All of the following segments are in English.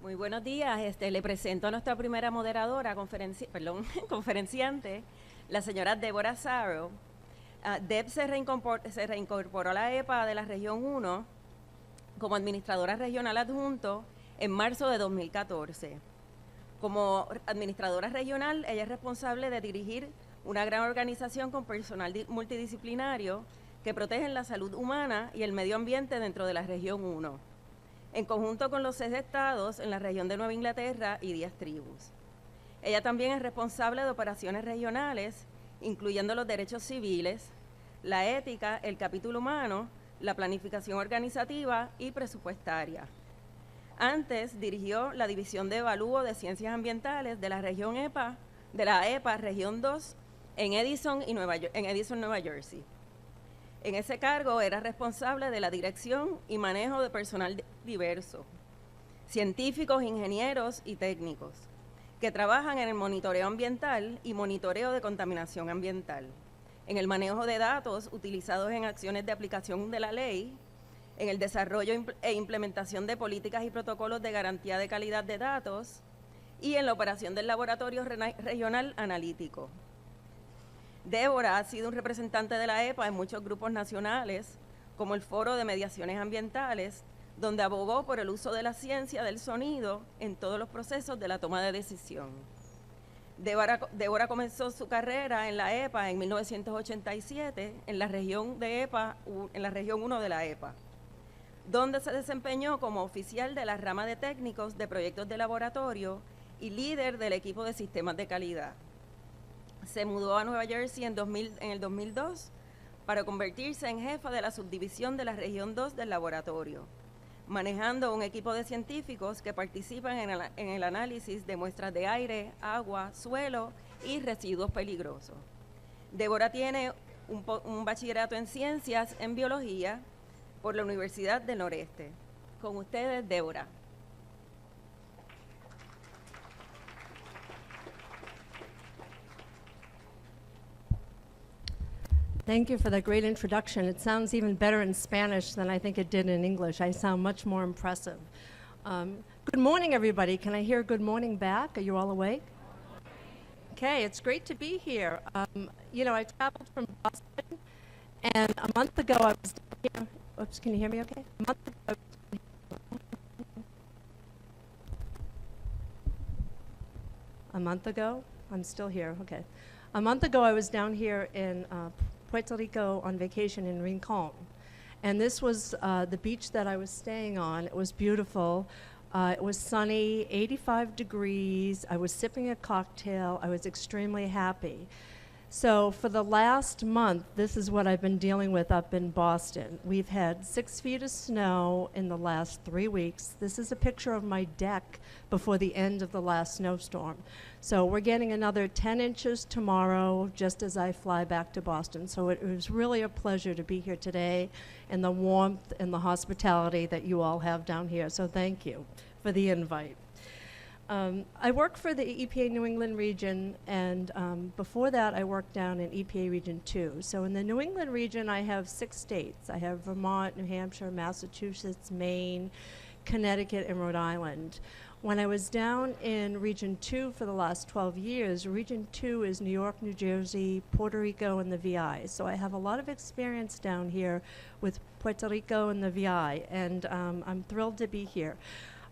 Muy buenos días. Le presento a nuestra primera moderadora, conferenciante, la señora Débora Sarro. Deb se reincorporó a la EPA de la Región 1 como administradora regional adjunto en marzo de 2014. Como administradora regional, ella es responsable de dirigir una gran organización con personal multidisciplinario que protegen la salud humana y el medio ambiente dentro de la Región 1, en conjunto con los 6 estados en la región de Nueva Inglaterra y 10 tribus. Ella también es responsable de operaciones regionales, incluyendo los derechos civiles, la ética, el capítulo humano, la planificación organizativa y presupuestaria. Antes dirigió la División de Evalúo de Ciencias Ambientales de la región EPA, de la EPA Región 2 en Edison, Nueva Jersey. En ese cargo era responsable de la dirección y manejo de personal diverso, científicos, ingenieros y técnicos, que trabajan en el monitoreo ambiental y monitoreo de contaminación ambiental, en el manejo de datos utilizados en acciones de aplicación de la ley, en el desarrollo e implementación de políticas y protocolos de garantía de calidad de datos y en la operación del laboratorio regional analítico. Débora ha sido un representante de la EPA en muchos grupos nacionales, como el Foro de Mediaciones Ambientales, donde abogó por el uso de la ciencia del sonido en todos los procesos de la toma de decisión. Débora comenzó su carrera en la EPA en 1987 en la región 1 de la EPA, donde se desempeñó como oficial de la rama de técnicos de proyectos de laboratorio y líder del equipo de sistemas de calidad. Se mudó a Nueva Jersey en el 2002 para convertirse en jefa de la subdivisión de la región 2 del laboratorio, manejando un equipo de científicos que participan en el análisis de muestras de aire, agua, suelo y residuos peligrosos. Débora tiene un bachillerato en ciencias en biología por la Universidad del Noreste. Con ustedes, Débora. Thank you for that great introduction. It sounds even better in Spanish than I think it did in English. I sound much more impressive. Good morning, everybody. Can I hear good morning back? Are you all awake? Okay, it's great to be here. I traveled from Boston, and a month ago I was here. Oops, can you hear me okay? A month ago? I'm still here, okay. A month ago I was down here in Puerto Rico on vacation in Rincon. And this was the beach that I was staying on. It was beautiful. It was sunny, 85 degrees. I was sipping a cocktail. I was extremely happy. So for the last month, this is what I've been dealing with up in Boston. We've had 6 feet of snow in the last 3 weeks. This is a picture of my deck before the end of the last snowstorm. So we're getting another 10 inches tomorrow just as I fly back to Boston. So it was really a pleasure to be here today and the warmth and the hospitality that you all have down here. So thank you for the invite. I work for the EPA New England region, and before that I worked down in EPA Region 2. So in the New England region I have 6 states. I have Vermont, New Hampshire, Massachusetts, Maine, Connecticut, and Rhode Island. When I was down in Region 2 for the last 12 years, Region 2 is New York, New Jersey, Puerto Rico, and the VI. So I have a lot of experience down here with Puerto Rico and the VI, and I'm thrilled to be here.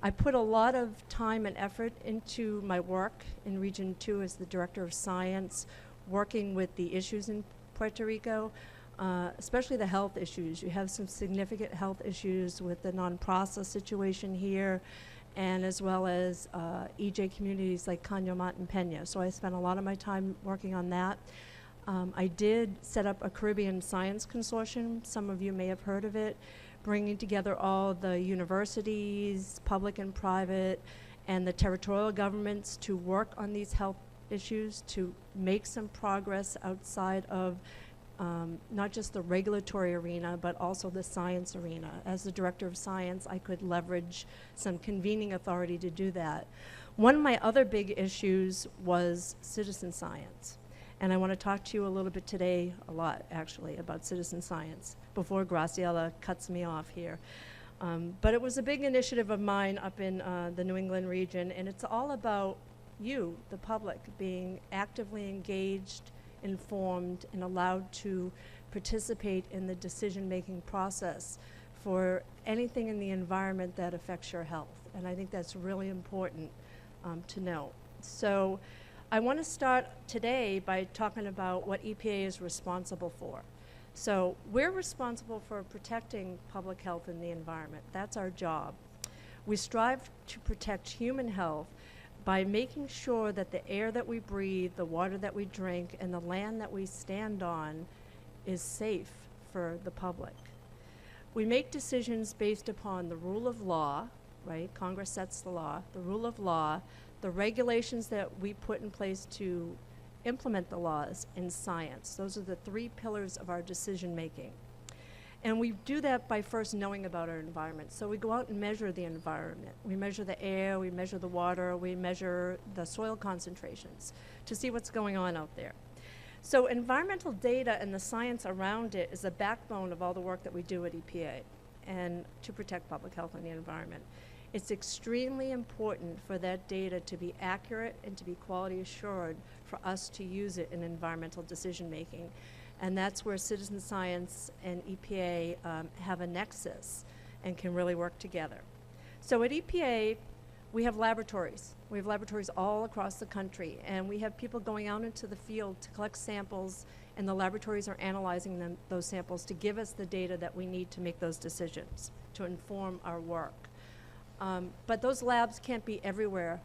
I put a lot of time and effort into my work in Region 2 as the Director of Science, working with the issues in Puerto Rico, especially the health issues. You have some significant health issues with the non-process situation here, and as well as EJ communities like Caño and Peña. So I spent a lot of my time working on that. I did set up a Caribbean Science Consortium. Some of you may have heard of it, bringing together all the universities, public and private, and the territorial governments to work on these health issues, to make some progress outside of not just the regulatory arena, but also the science arena. As the Director of Science, I could leverage some convening authority to do that. One of my other big issues was citizen science. And I want to talk to you a little bit today, a lot actually, about citizen science before Graciela cuts me off here. But it was a big initiative of mine up in the New England region, and it's all about you, the public, being actively engaged, informed, and allowed to participate in the decision-making process for anything in the environment that affects your health. And I think that's really important to know. So I want to start today by talking about what EPA is responsible for. So we're responsible for protecting public health and the environment. That's our job. We strive to protect human health by making sure that the air that we breathe, the water that we drink, and the land that we stand on is safe for the public. We make decisions based upon the rule of law, right? Congress sets the law, the rule of law, the regulations that we put in place to implement the laws, in science. Those are the three pillars of our decision making. And we do that by first knowing about our environment. So we go out and measure the environment. We measure the air, we measure the water, we measure the soil concentrations to see what's going on out there. So environmental data and the science around it is the backbone of all the work that we do at EPA and to protect public health and the environment. It's extremely important for that data to be accurate and to be quality assured for us to use it in environmental decision making. And that's where citizen science and EPA have a nexus and can really work together. So at EPA, we have laboratories. We have laboratories all across the country, and we have people going out into the field to collect samples, and the laboratories are analyzing those samples to give us the data that we need to make those decisions, to inform our work. But those labs can't be everywhere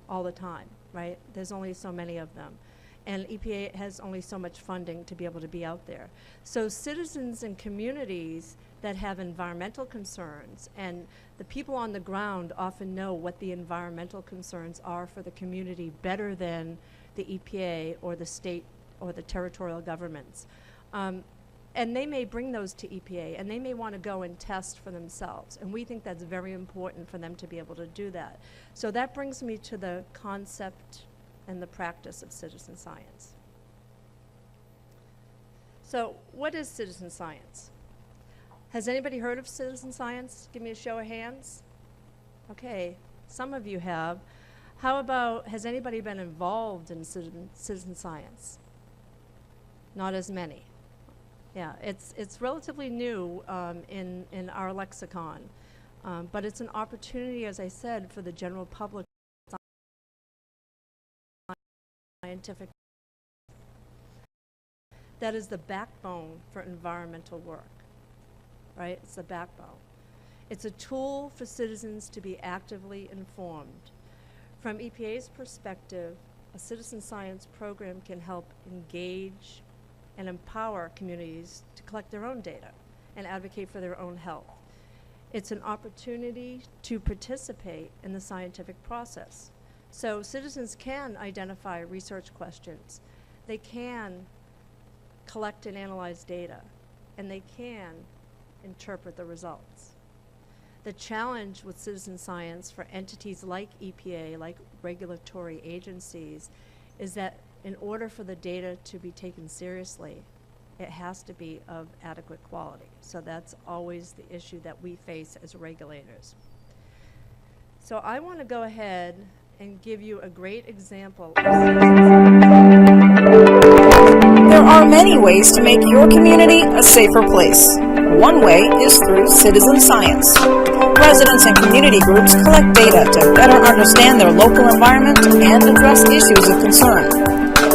all the time, right? There's only so many of them. And EPA has only so much funding to be able to be out there. So citizens and communities that have environmental concerns, and the people on the ground often know what the environmental concerns are for the community better than the EPA or the state or the territorial governments. And they may bring those to EPA, and they may want to go and test for themselves. And we think that's very important for them to be able to do that. So that brings me to the concept and the practice of citizen science. So what is citizen science? Has anybody heard of citizen science? Give me a show of hands. Okay, some of you have. How about, has anybody been involved in citizen science? Not as many. Yeah, it's relatively new in our lexicon, but it's an opportunity, as I said, for the general public scientific. That is the backbone for environmental work, right? It's the backbone. It's a tool for citizens to be actively informed. From EPA's perspective, a citizen science program can help engage and empower communities to collect their own data and advocate for their own health. It's an opportunity to participate in the scientific process. So citizens can identify research questions. They can collect and analyze data, and they can interpret the results. The challenge with citizen science for entities like EPA, like regulatory agencies, is that in order for the data to be taken seriously, it has to be of adequate quality. So that's always the issue that we face as regulators. So I want to go ahead and give you a great example of There are many ways to make your community a safer place. One way is through citizen science. Residents and community groups collect data to better understand their local environment and address issues of concern.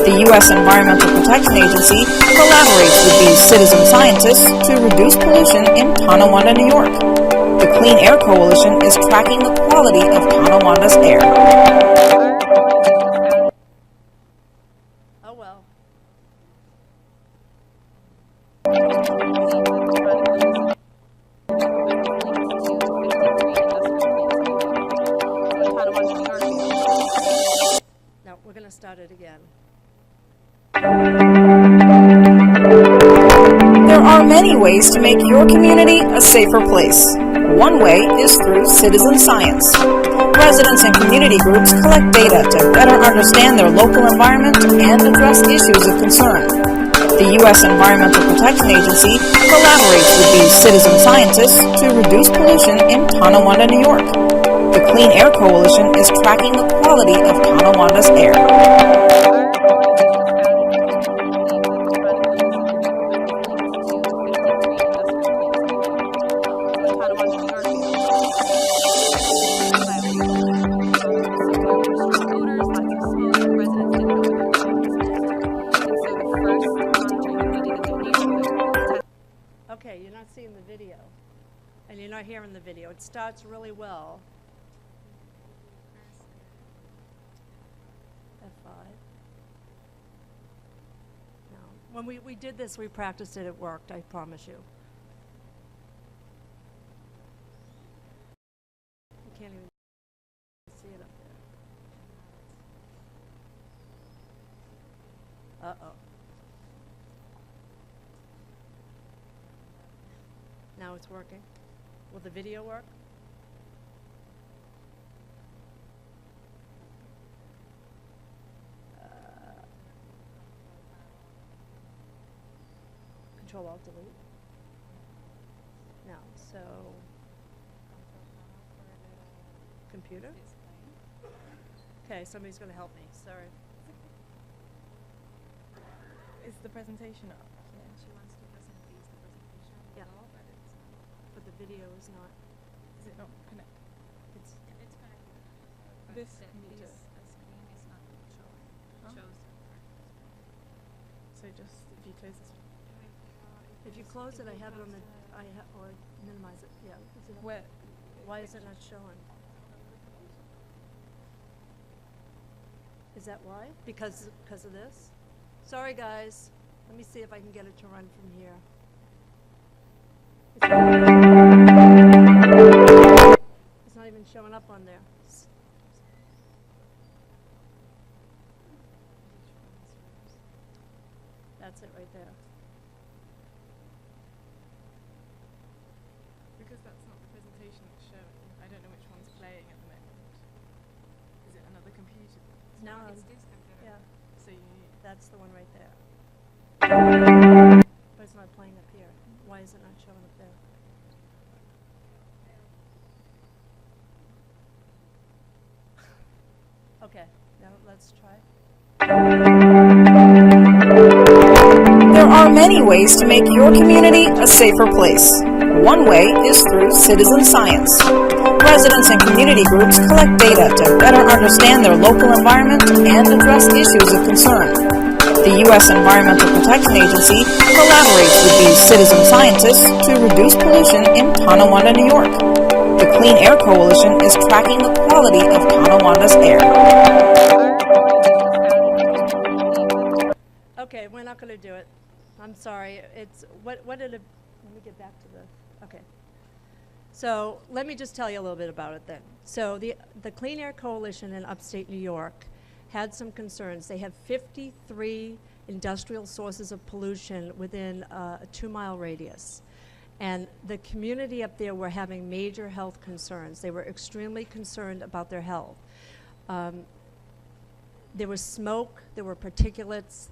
The U.S. Environmental Protection Agency collaborates with these citizen scientists to reduce pollution in Tonawanda, New York. The Clean Air Coalition is tracking the quality of Tonawanda's air. oh well. No, we're going to start it again. There are many ways to make your community a safer place. One way is through citizen science. Residents and community groups collect data to better understand their local environment and address issues of concern. The U.S. Environmental Protection Agency collaborates with these citizen scientists to reduce pollution in Tonawanda, New York. The Clean Air Coalition is tracking the quality of Tonawanda's air. Okay, you're not seeing the video, and you're not hearing the video. It starts really well. F5. No. When we did this, we practiced it, it worked, I promise you. You can't even see it up there. Uh-oh. Now it's working. Will the video work? Control Alt Delete. No, so computer? Okay, somebody's going to help me. Sorry. Is the presentation up? She wants to present the presentation. Yeah. But the video is not. Is it not connected? It's It's connected. But This the computer. screen is not showing. Huh? It shows. So just if you close this, if you close it, I have it on the. Or minimize it. Yeah. Is it where? Why is it not showing? Is that why? Because of this? Sorry, guys. Let me see if I can get it to run from here. It's not even showing up on there. That's it right there. Because that's not the presentation that's showing. I don't know which one's playing at the moment. Is it another computer? No, It's this computer. yeah, So you that's the one right there. But it's not playing up here. Why is it not showing up there? Okay, now let's try. There are many ways to make your community a safer place. One way is through citizen science. Residents and community groups collect data to better understand their local environment and address issues of concern. The U.S. Environmental Protection Agency collaborates with these citizen scientists to reduce pollution in Tonawanda, New York. The Clean Air Coalition is tracking the quality of Tonawanda's air. Okay, we're not going to do it. I'm sorry. It's what did it? Let me get back to the. Okay. So let me just tell you a little bit about it then. So the Clean Air Coalition in upstate New York had some concerns. They have 53 industrial sources of pollution within a 2-mile radius. And the community up there were having major health concerns. They were extremely concerned about their health. There was smoke, there were particulates,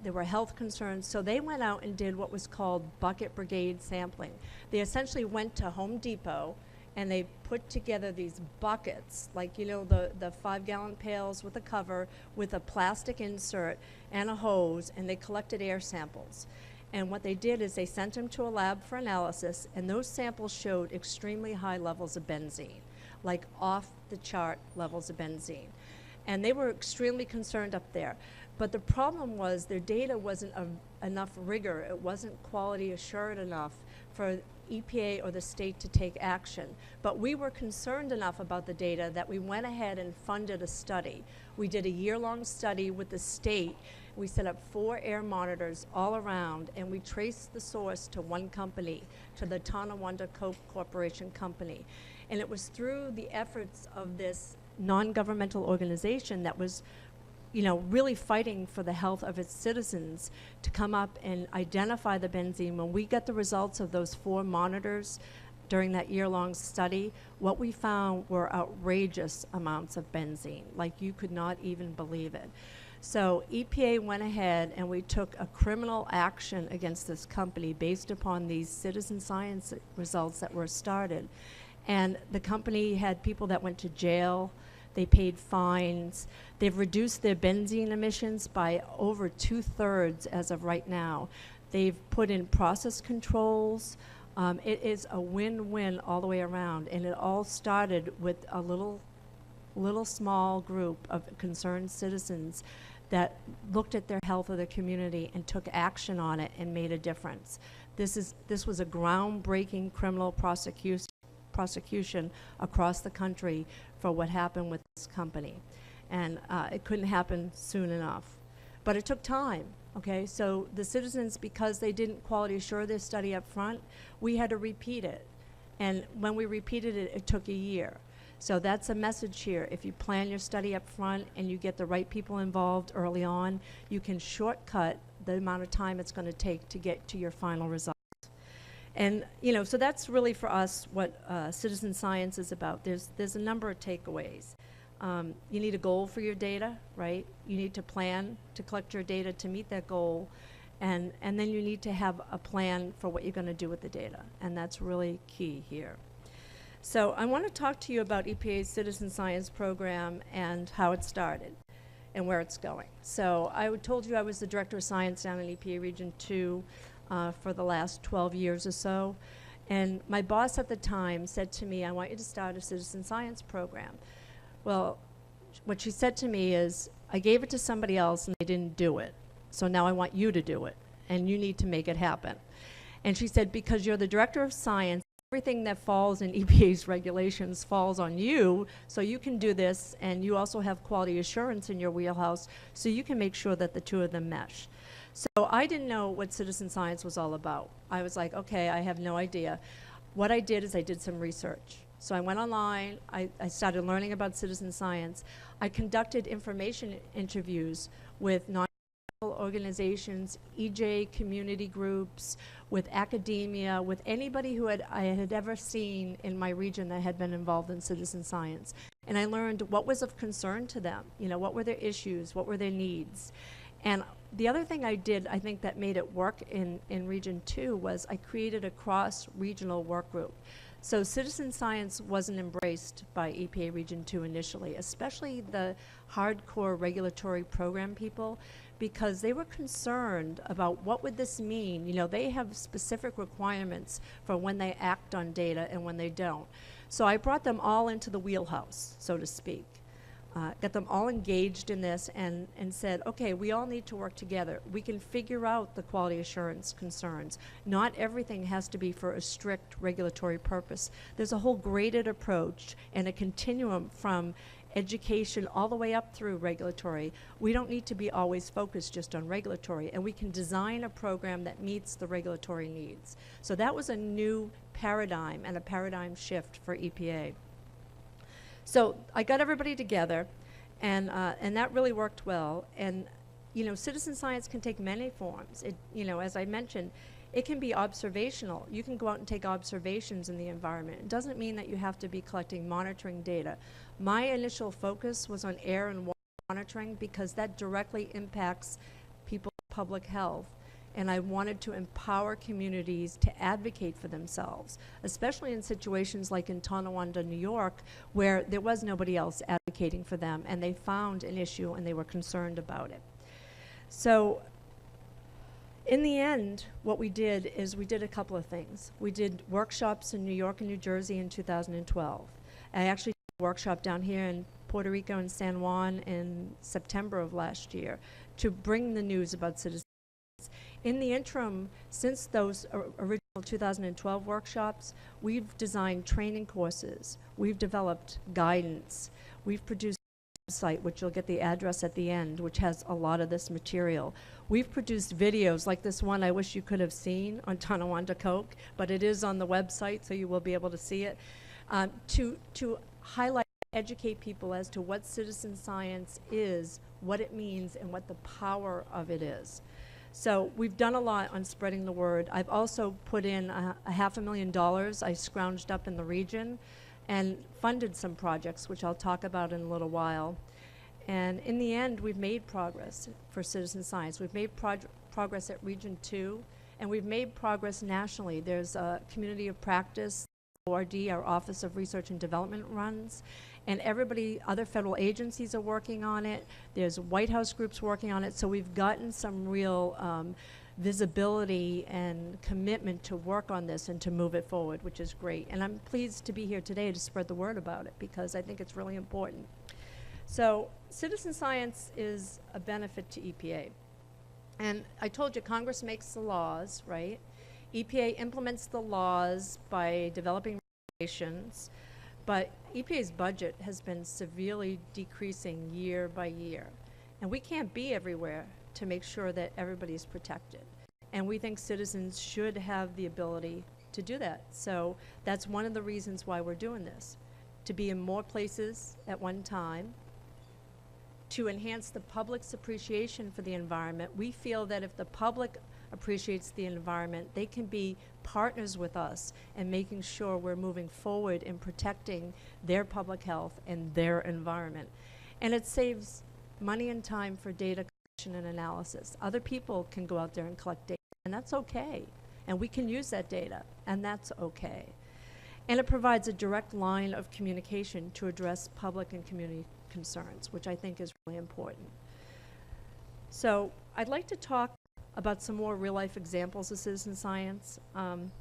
there were health concerns. So they went out and did what was called bucket brigade sampling. They essentially went to Home Depot and they put together these buckets, like, you know, the 5-gallon pails with a cover with a plastic insert and a hose, and they collected air samples. And what they did is they sent them to a lab for analysis, and those samples showed extremely high levels of benzene, like off the chart levels of benzene. And they were extremely concerned up there. But the problem was their data wasn't of enough rigor. It wasn't quality assured enough for EPA or the state to take action. But we were concerned enough about the data that we went ahead and funded a study. We did a year-long study with the state. We set up 4 air monitors all around, and we traced the source to one company, to the Tonawanda Coke Corporation company. And it was through the efforts of this non-governmental organization that was, you know, really fighting for the health of its citizens to come up and identify the benzene. When we got the results of those 4 monitors during that year-long study, what we found were outrageous amounts of benzene, like you could not even believe it. So EPA went ahead and we took a criminal action against this company based upon these citizen science results that were started. And the company had people that went to jail. They paid fines. They've reduced their benzene emissions by over 2/3 as of right now. They've put in process controls. It is a win-win all the way around. And it all started with a little small group of concerned citizens that looked at their health of the community and took action on it and made a difference. This was a groundbreaking criminal prosecution across the country for what happened with this company. And it couldn't happen soon enough. But it took time, okay? So the citizens, because they didn't quality assure their study up front, we had to repeat it. And when we repeated it, it took a year. So that's a message here. If you plan your study up front and you get the right people involved early on, you can shortcut the amount of time it's going to take to get to your final result. And, you know, so that's really for us what citizen science is about. There's a number of takeaways. You need a goal for your data, right? You need to plan to collect your data to meet that goal. And then you need to have a plan for what you're going to do with the data. And that's really key here. So I want to talk to you about EPA's Citizen Science Program and how it started and where it's going. So I told you I was the Director of Science down in EPA Region 2 for the last 12 years or so. And my boss at the time said to me, I want you to start a citizen science program. Well, what she said to me is, I gave it to somebody else and they didn't do it. So now I want you to do it, and you need to make it happen. And she said, because you're the Director of Science, everything that falls in EPA's regulations falls on you, so you can do this, and you also have quality assurance in your wheelhouse, so you can make sure that the two of them mesh. So I didn't know what citizen science was all about. I was like, okay, I have no idea. What I did is I did some research. So I went online, I started learning about citizen science. I conducted information interviews with non-governmental organizations, EJ community groups, with academia, with anybody who I had ever seen in my region that had been involved in citizen science. And I learned what was of concern to them, you know, what were their issues, what were their needs. And the other thing I did, I think that made it work in Region 2 was I created a cross-regional work group. So citizen science wasn't embraced by EPA Region 2 initially, especially the hardcore regulatory program people, because they were concerned about what would this mean. You know, they have specific requirements for when they act on data and when they don't. So I brought them all into the wheelhouse, so to speak. Got them all engaged in this and said, okay, we all need to work together. We can figure out the quality assurance concerns. Not everything has to be for a strict regulatory purpose. There's a whole graded approach and a continuum from education all the way up through regulatory. We don't need to be always focused just on regulatory, and we can design a program that meets the regulatory needs. So that was a new paradigm and a paradigm shift for EPA. So I got everybody together, and that really worked well. And you know, citizen science can take many forms. It, you know, as I mentioned, it can be observational. You can go out and take observations in the environment. It doesn't mean that you have to be collecting monitoring data. My initial focus was on air and water monitoring because that directly impacts people's public health. And I wanted to empower communities to advocate for themselves, especially in situations like in Tonawanda, New York, where there was nobody else advocating for them, and they found an issue and they were concerned about it. So in the end, what we did is we did a couple of things. We did workshops in New York and New Jersey in 2012. I actually did a workshop down here in Puerto Rico and San Juan in September of last year to bring the news about citizens. In the interim, since those original 2012 workshops, we've designed training courses, we've developed guidance, we've produced a website, which you'll get the address at the end, which has a lot of this material. We've produced videos like this one I wish you could have seen on Tonawanda Coke, but it is on the website, so you will be able to see it, to highlight, educate people as to what citizen science is, what it means, and what the power of it is. So we've done a lot on spreading the word. I've also put in a $500,000 I scrounged up in the region and funded some projects, which I'll talk about in a little while. And in the end, we've made progress for citizen science. We've made progress at Region 2, and we've made progress nationally. There's a community of practice, ORD, our Office of Research and Development runs, and everybody, other federal agencies are working on it. There's White House groups working on it, so we've gotten some real visibility and commitment to work on this and to move it forward, which is great. And I'm pleased to be here today to spread the word about it because I think it's really important. So citizen science is a benefit to EPA. And I told you Congress makes the laws, right? EPA implements the laws by developing regulations, but EPA's budget has been severely decreasing year by year. And we can't be everywhere to make sure that everybody's protected. And we think citizens should have the ability to do that. So that's one of the reasons why we're doing this, to be in more places at one time, to enhance the public's appreciation for the environment. We feel that if the public appreciates the environment, they can be partners with us in making sure we're moving forward in protecting their public health and their environment. And it saves money and time for data collection and analysis. Other people can go out there and collect data, and that's okay. And we can use that data, and that's okay. And it provides a direct line of communication to address public and community concerns, which I think is really important. So I'd like to talk about some more real-life examples of citizen science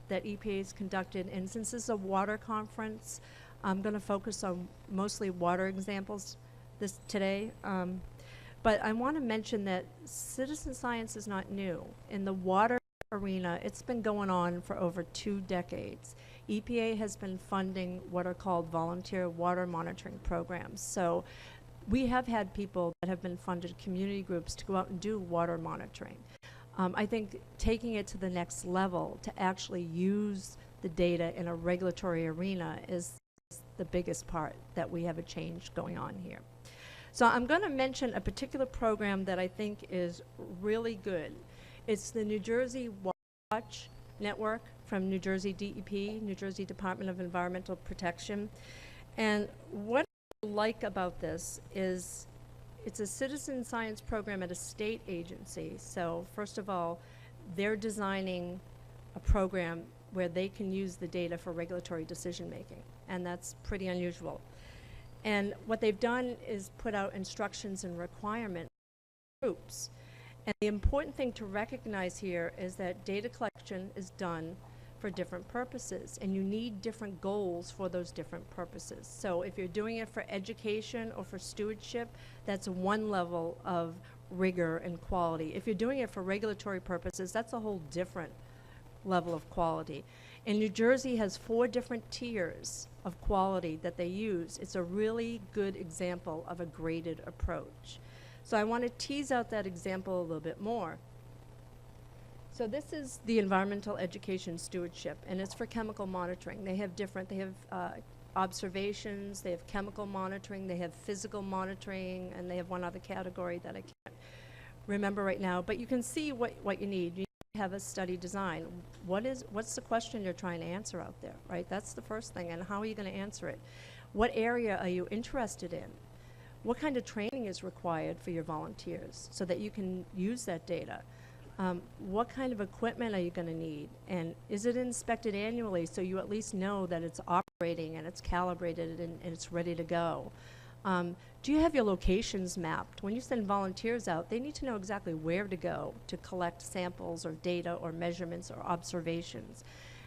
that EPA has conducted. And since this is a water conference, I'm going to focus on mostly water examples today. But I want to mention that citizen science is not new. In the water arena, it's been going on for over 2 decades. EPA has been funding what are called volunteer water monitoring programs. So we have had people that have been funded, community groups, to go out and do water monitoring. I think taking it to the next level to actually use the data in a regulatory arena is the biggest part that we have a change going on here. So I'm going to mention a particular program that I think is really good. It's the New Jersey Watch Network from New Jersey DEP, New Jersey Department of Environmental Protection. And what I like about this is it's a citizen science program at a state agency. So first of all, they're designing a program where they can use the data for regulatory decision making, and that's pretty unusual. And what they've done is put out instructions and requirements for groups. And the important thing to recognize here is that data collection is done for different purposes, and you need different goals for those different purposes. So if you're doing it for education or for stewardship, that's one level of rigor and quality. If you're doing it for regulatory purposes, that's a whole different level of quality. And New Jersey has 4 different tiers of quality that they use. It's a really good example of a graded approach. So I want to tease out that example a little bit more. So this is the environmental education stewardship, and it's for chemical monitoring. They have observations, they have chemical monitoring, they have physical monitoring, and they have one other category that I can't remember right now. But you can see what you need. You need to have a study design. What's the question you're trying to answer out there, right? That's the first thing, and how are you going to answer it? What area are you interested in? What kind of training is required for your volunteers so that you can use that data? What kind of equipment are you going to need? And is it inspected annually so you at least know that it's operating and it's calibrated and it's ready to go? Do you have your locations mapped? When you send volunteers out, they need to know exactly where to go to collect samples or data or measurements or observations.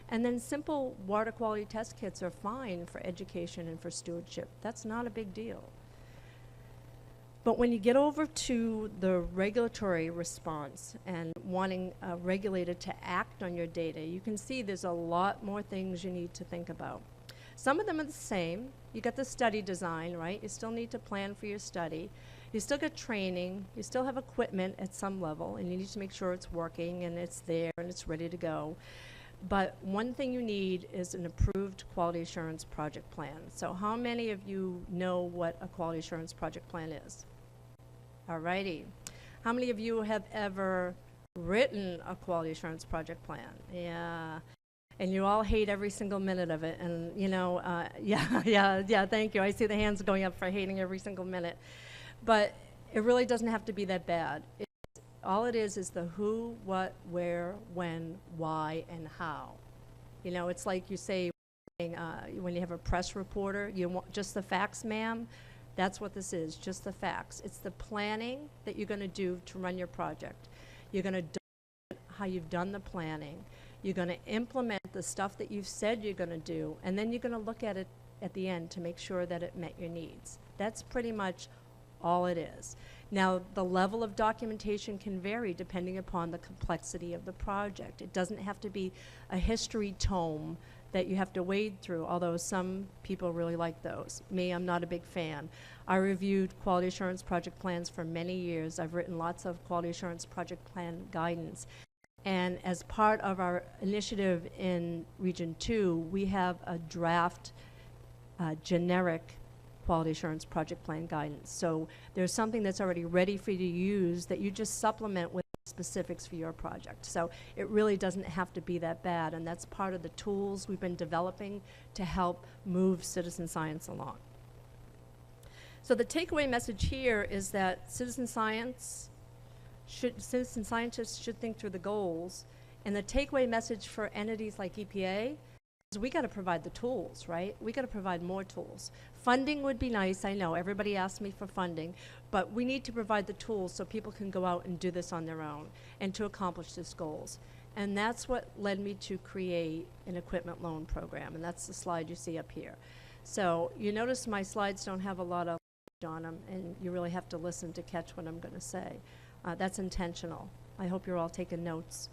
And then simple water quality test kits are fine for education and for stewardship. That's not a big deal. But when you get over to the regulatory response and wanting a regulator to act on your data, you can see there's a lot more things you need to think about. Some of them are the same. You got the study design, right? You still need to plan for your study. You still get training. You still have equipment at some level, and you need to make sure it's working and it's there and it's ready to go. But one thing you need is an approved quality assurance project plan. So how many of you know what a quality assurance project plan is? All righty. How many of you have ever written a quality assurance project plan? Yeah. And you all hate every single minute of it. And, you know, yeah, thank you. I see the hands going up for hating every single minute. But it really doesn't have to be that bad. All it is the who, what, where, when, why, and how. You know, it's like you say when you have a press reporter, you want just the facts, ma'am. That's what this is, just the facts. It's the planning that you're going to do to run your project. You're going to document how you've done the planning. You're going to implement the stuff that you've said you're going to do, and then you're going to look at it at the end to make sure that it met your needs. That's pretty much all it is. Now, the level of documentation can vary depending upon the complexity of the project. It doesn't have to be a history tome that you have to wade through, although some people really like those. Me, I'm not a big fan. I reviewed quality assurance project plans for many years. I've written lots of quality assurance project plan guidance. And as part of our initiative in Region 2, we have a draft generic quality assurance project plan guidance. So there's something that's already ready for you to use that you just supplement with specifics for your project. So it really doesn't have to be that bad, and that's part of the tools we've been developing to help move citizen science along. So the takeaway message here is that citizen scientists should think through the goals, and the takeaway message for entities like EPA is we got to provide the tools, right? We got to provide more tools. Funding would be nice, I know, everybody asks me for funding, but we need to provide the tools so people can go out and do this on their own and to accomplish these goals. And that's what led me to create an equipment loan program, and that's the slide you see up here. So you notice my slides don't have a lot of on them, and you really have to listen to catch what I'm going to say. That's intentional. I hope you're all taking notes.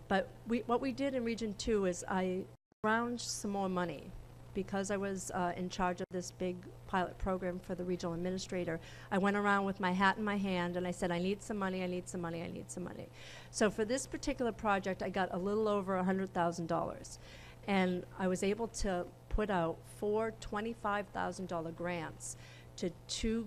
But what we did in Region 2 is I round some more money. Because I was in charge of this big pilot program for the regional administrator, I went around with my hat in my hand and I said, I need some money, I need some money, I need some money. So for this particular project, I got a little over $100,000. And I was able to put out 4 $25,000 grants to 2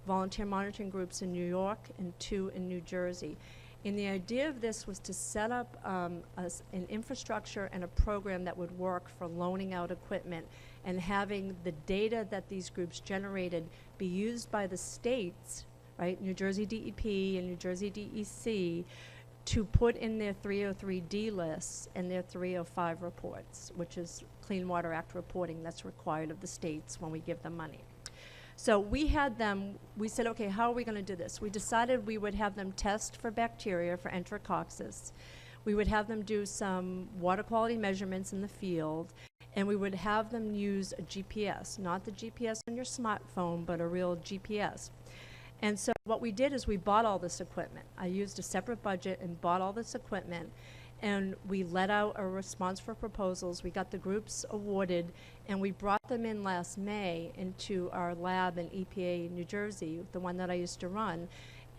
volunteer monitoring groups in New York and 2 in New Jersey. And the idea of this was to set up an infrastructure and a program that would work for loaning out equipment and having the data that these groups generated be used by the states, right, New Jersey DEP and New Jersey DEC, to put in their 303D lists and their 305 reports, which is Clean Water Act reporting that's required of the states when we give them money. So we had them, we said, okay, how are we going to do this? We decided we would have them test for bacteria, for enterococcus. We would have them do some water quality measurements in the field, and we would have them use a GPS, not the GPS on your smartphone, but a real GPS. And so what we did is we bought all this equipment. I used a separate budget and bought all this equipment, and we let out a response for proposals. We got the groups awarded, and we brought them in last May into our lab in EPA, New Jersey, the one that I used to run,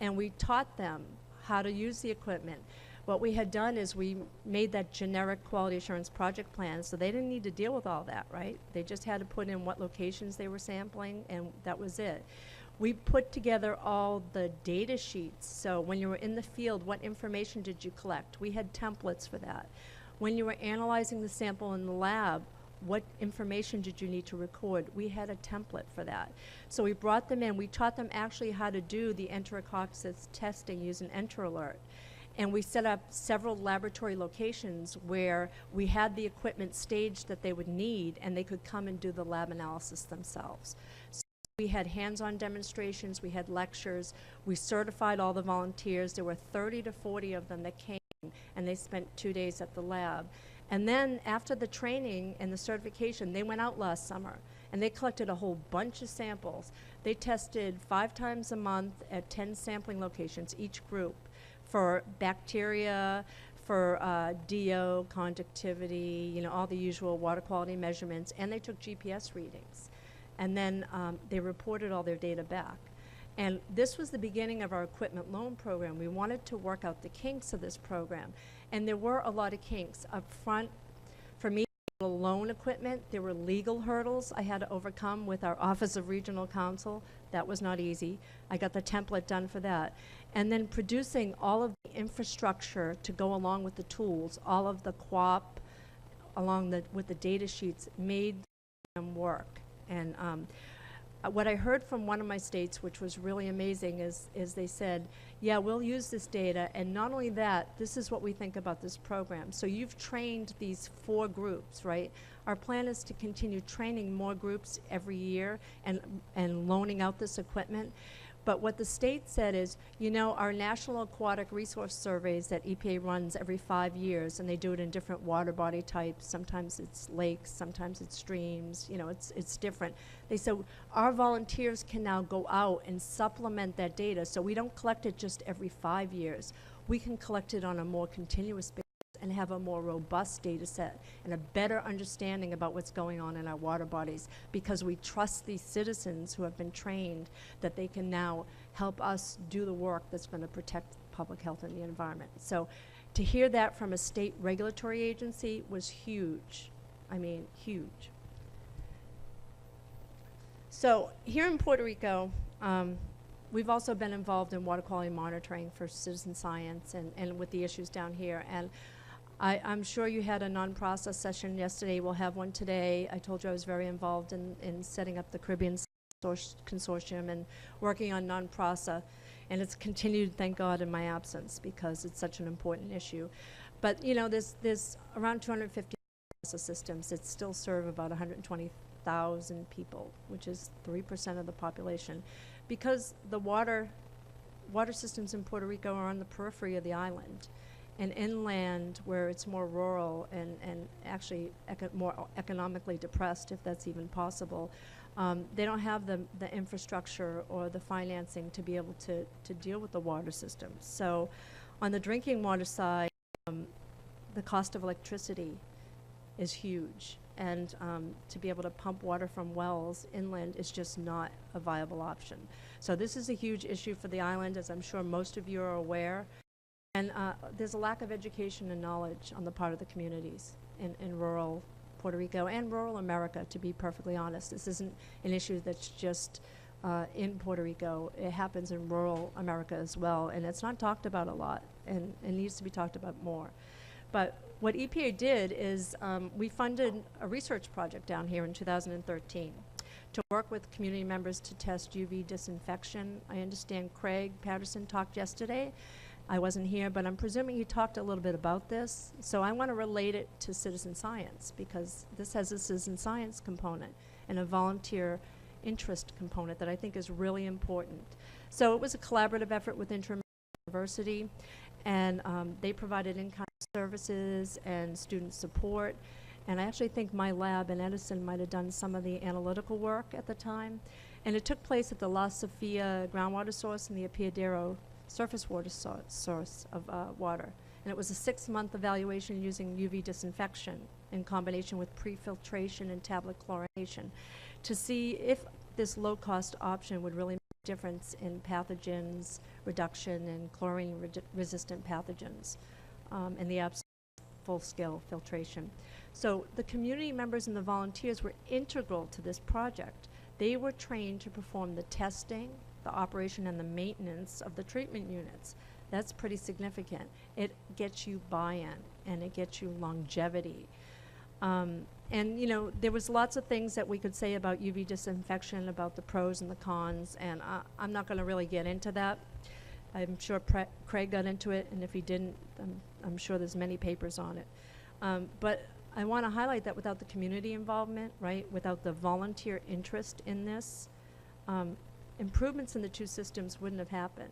and we taught them how to use the equipment. What we had done is we made that generic quality assurance project plan, so they didn't need to deal with all that, right? They just had to put in what locations they were sampling, and that was it. We put together all the data sheets. So when you were in the field, what information did you collect? We had templates for that. When you were analyzing the sample in the lab, what information did you need to record? We had a template for that. So we brought them in. We taught them actually how to do the enterococcus testing using EnterAlert. And we set up several laboratory locations where we had the equipment staged that they would need, and they could come and do the lab analysis themselves. So we had hands-on demonstrations, we had lectures, we certified all the volunteers. There were 30 to 40 of them that came, and they spent 2 days at the lab. And then after the training and the certification, they went out last summer, and they collected a whole bunch of samples. They tested 5 times a month at 10 sampling locations, each group, for bacteria, for DO, conductivity, you know, all the usual water quality measurements, and they took GPS readings. And then they reported all their data back. And this was the beginning of our equipment loan program. We wanted to work out the kinks of this program. And there were a lot of kinks. Up front, for me, to loan equipment, there were legal hurdles I had to overcome with our Office of Regional Counsel. That was not easy. I got the template done for that. And then producing all of the infrastructure to go along with the tools, all of the QOP, along with the data sheets, made them work. And what I heard from one of my states, which was really amazing, is they said, yeah, we'll use this data, and not only that, this is what we think about this program. So you've trained these 4 groups, right? Our plan is to continue training more groups every year and loaning out this equipment. But what the state said is, you know, our National Aquatic Resource Surveys that EPA runs every 5 years, and they do it in different water body types. Sometimes it's lakes, sometimes it's streams, you know, it's different. They said our volunteers can now go out and supplement that data, so we don't collect it just every 5 years. We can collect it on a more continuous basis and have a more robust data set and a better understanding about what's going on in our water bodies, because we trust these citizens who have been trained that they can now help us do the work that's going to protect public health and the environment. So to hear that from a state regulatory agency was huge. I mean, huge. So here in Puerto Rico, we've also been involved in water quality monitoring for citizen science and with the issues down here. And I'm sure you had a non-process session yesterday. We'll have one today. I told you I was very involved in setting up the Caribbean Consortium and working on non-process. And it's continued, thank God, in my absence, because it's such an important issue. But you know, there's around 250 process systems that still serve about 120,000 people, which is 3% of the population. Because the water systems in Puerto Rico are on the periphery of the island. And inland, where it's more rural and actually more economically depressed, if that's even possible, they don't have the infrastructure or the financing to be able to deal with the water systems. So on the drinking water side, the cost of electricity is huge. And to be able to pump water from wells inland is just not a viable option. So this is a huge issue for the island, as I'm sure most of you are aware. And there's a lack of education and knowledge on the part of the communities in rural Puerto Rico and rural America, to be perfectly honest. This isn't an issue that's just in Puerto Rico. It happens in rural America as well, and it's not talked about a lot, and it needs to be talked about more. But what EPA did is we funded a research project down here in 2013 to work with community members to test UV disinfection. I understand Craig Patterson talked yesterday. I wasn't here, but I'm presuming he talked a little bit about this. So I want to relate it to citizen science, because this has a citizen science component and a volunteer interest component that I think is really important. So it was a collaborative effort with Interamericana University, and they provided in-kind services and student support. And I actually think my lab in Edison might have done some of the analytical work at the time. And it took place at the La Sofia groundwater source and the Apiadero surface water source of water. And it was a 6-month evaluation using UV disinfection in combination with pre-filtration and tablet chlorination to see if this low-cost option would really make a difference in pathogens reduction and chlorine-resistant pathogens in the absence of full-scale filtration. So the community members and the volunteers were integral to this project. They were trained to perform the testing, the operation and the maintenance of the treatment units. That's pretty significant. It gets you buy-in and it gets you longevity. And you know, there was lots of things that we could say about UV disinfection, about the pros and the cons, and I'm not going to really get into that. I'm sure Craig got into it, and if he didn't, I'm sure there's many papers on it. But I want to highlight that without the community involvement, right, without the volunteer interest in this, improvements in the 2 systems wouldn't have happened.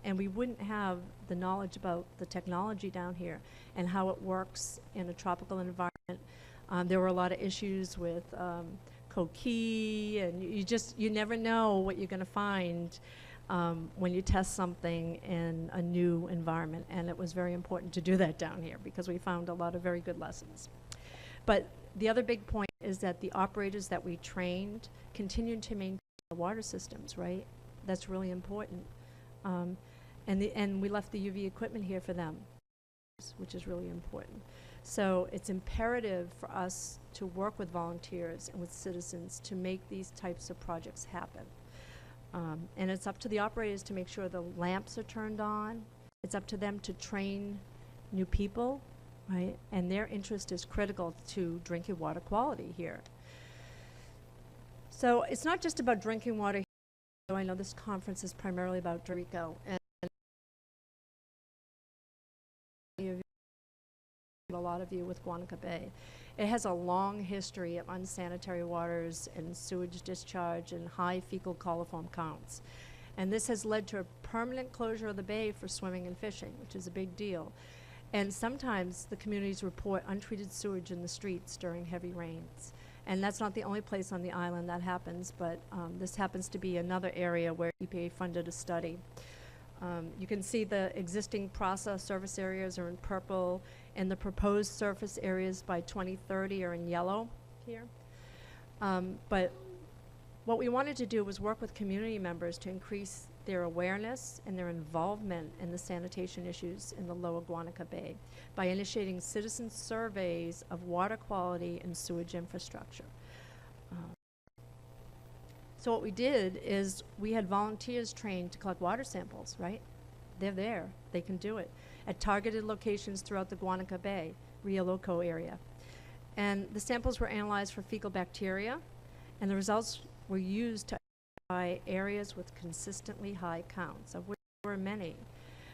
And we wouldn't have the knowledge about the technology down here and how it works in a tropical environment. There were a lot of issues with coquille, and you never know what you're going to find when you test something in a new environment. And it was very important to do that down here because we found a lot of very good lessons. But the other big point is that the operators that we trained continued to maintain the water systems, right? That's really important. And we left the UV equipment here for them, which is really important. So it's imperative for us to work with volunteers and with citizens to make these types of projects happen. And it's up to the operators to make sure the lamps are turned on. It's up to them to train new people, right? And their interest is critical to drinking water quality here. So it's not just about drinking water. I know this conference is primarily about Rico, and a lot of you with Guanica Bay. It has a long history of unsanitary waters and sewage discharge and high fecal coliform counts. And this has led to a permanent closure of the bay for swimming and fishing, which is a big deal. And sometimes the communities report untreated sewage in the streets during heavy rains. And that's not the only place on the island that happens, but this happens to be another area where EPA funded a study. You can see the existing process surface areas are in purple, and the proposed surface areas by 2030 are in yellow here. But what we wanted to do was work with community members to increase their awareness and their involvement in the sanitation issues in the Lower Guanica Bay by initiating citizen surveys of water quality and sewage infrastructure. So what we did is we had volunteers trained to collect water samples, right? They're there, they can do it, at targeted locations throughout the Guanica Bay, Rio Loco area. And the samples were analyzed for fecal bacteria, and the results were used to identify areas with consistently high counts, of which there were many.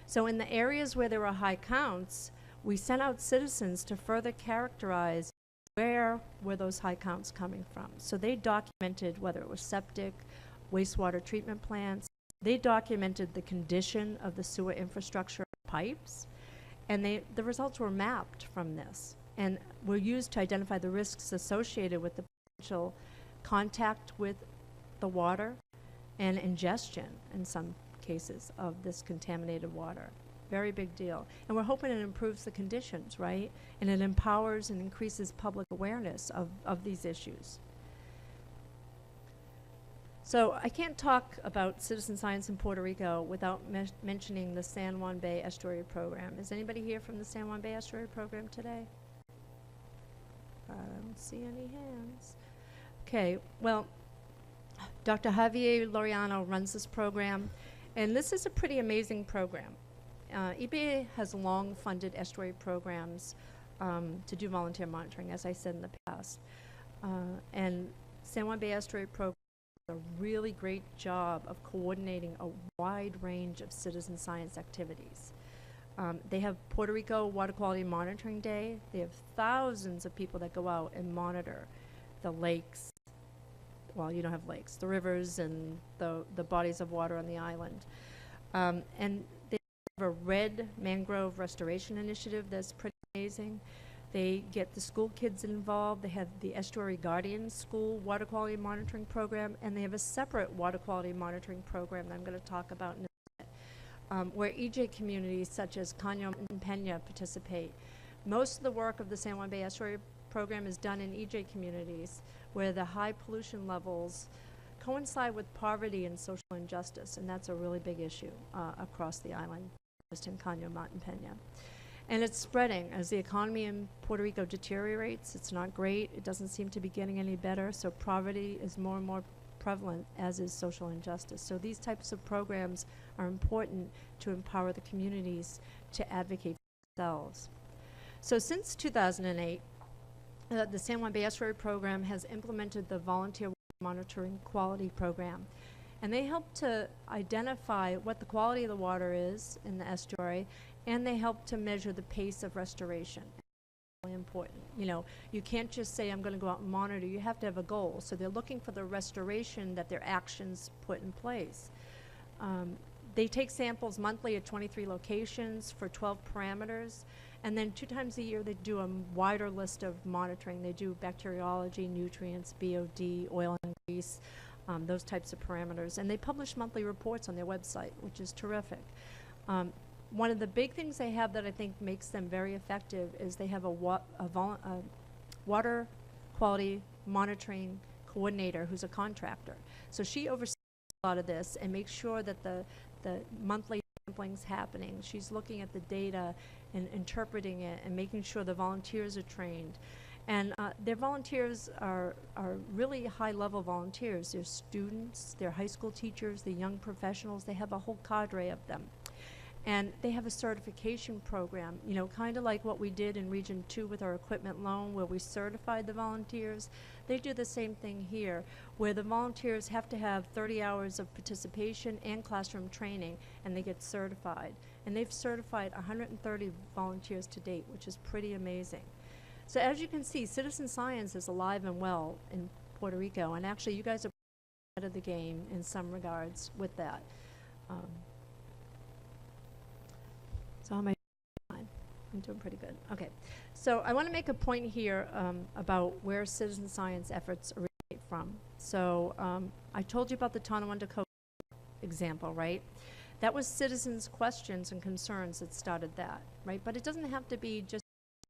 So in the areas where there were high counts, we sent out citizens to further characterize where were those high counts coming from. So they documented whether it was septic, wastewater treatment plants. They documented the condition of the sewer infrastructure pipes, and the results were mapped from this and were used to identify the risks associated with the potential contact with the water and ingestion in some cases of this contaminated water. Very big deal. And we're hoping it improves the conditions, right? And it empowers and increases public awareness of these issues. So I can't talk about citizen science in Puerto Rico without mentioning the San Juan Bay Estuary Program. Is anybody here from the San Juan Bay Estuary Program today? I don't see any hands. Okay, well, Dr. Javier Laureano runs this program, and this is a pretty amazing program. EPA has long funded estuary programs to do volunteer monitoring, as I said in the past. And San Juan Bay Estuary Program does a really great job of coordinating a wide range of citizen science activities. They have Puerto Rico Water Quality Monitoring Day. They have thousands of people that go out and monitor the lakes. Well, you don't have lakes, the rivers and the bodies of water on the island. And they have a red mangrove restoration initiative that's pretty amazing. They get the school kids involved. They have the Estuary Guardians School Water Quality Monitoring Program, and they have a separate water quality monitoring program that I'm going to talk about in a minute, where EJ communities such as Caño and Peña participate. Most of the work of the San Juan Bay Estuary Program is done in EJ communities, where the high pollution levels coincide with poverty and social injustice, and that's a really big issue across the island, just in Caño, and Peña. And it's spreading as the economy in Puerto Rico deteriorates. It's not great. It doesn't seem to be getting any better, so poverty is more and more prevalent, as is social injustice. So these types of programs are important to empower the communities to advocate for themselves. So since 2008, the San Juan Bay Estuary Program has implemented the Volunteer Monitoring Quality Program. And they help to identify what the quality of the water is in the estuary, and they help to measure the pace of restoration. Really important. You know, you can't just say, I'm going to go out and monitor. You have to have a goal. So they're looking for the restoration that their actions put in place. They take samples monthly at 23 locations for 12 parameters. And then 2 times a year, they do a wider list of monitoring. They do bacteriology, nutrients, BOD, oil and grease, those types of parameters. And they publish monthly reports on their website, which is terrific. One of the big things they have that I think makes them very effective is they have a water quality monitoring coordinator who's a contractor. So she oversees a lot of this and makes sure that the monthly sampling's happening. She's looking at the data and interpreting it and making sure the volunteers are trained. And their volunteers are really high-level volunteers. They're students, they're high school teachers, they're young professionals. They have a whole cadre of them. And they have a certification program, you know, kind of like what we did in Region 2 with our equipment loan, where we certified the volunteers. They do the same thing here, where the volunteers have to have 30 hours of participation and classroom training, and they get certified. And they've certified 130 volunteers to date, which is pretty amazing. So as you can see, citizen science is alive and well in Puerto Rico, and actually you guys are ahead of the game in some regards with that. So how am I doing? I'm doing pretty good. Okay. So I want to make a point here about where citizen science efforts originate from. So I told you about the Tonawanda Code example, right? That was citizens' questions and concerns that started that, right? But it doesn't have to be just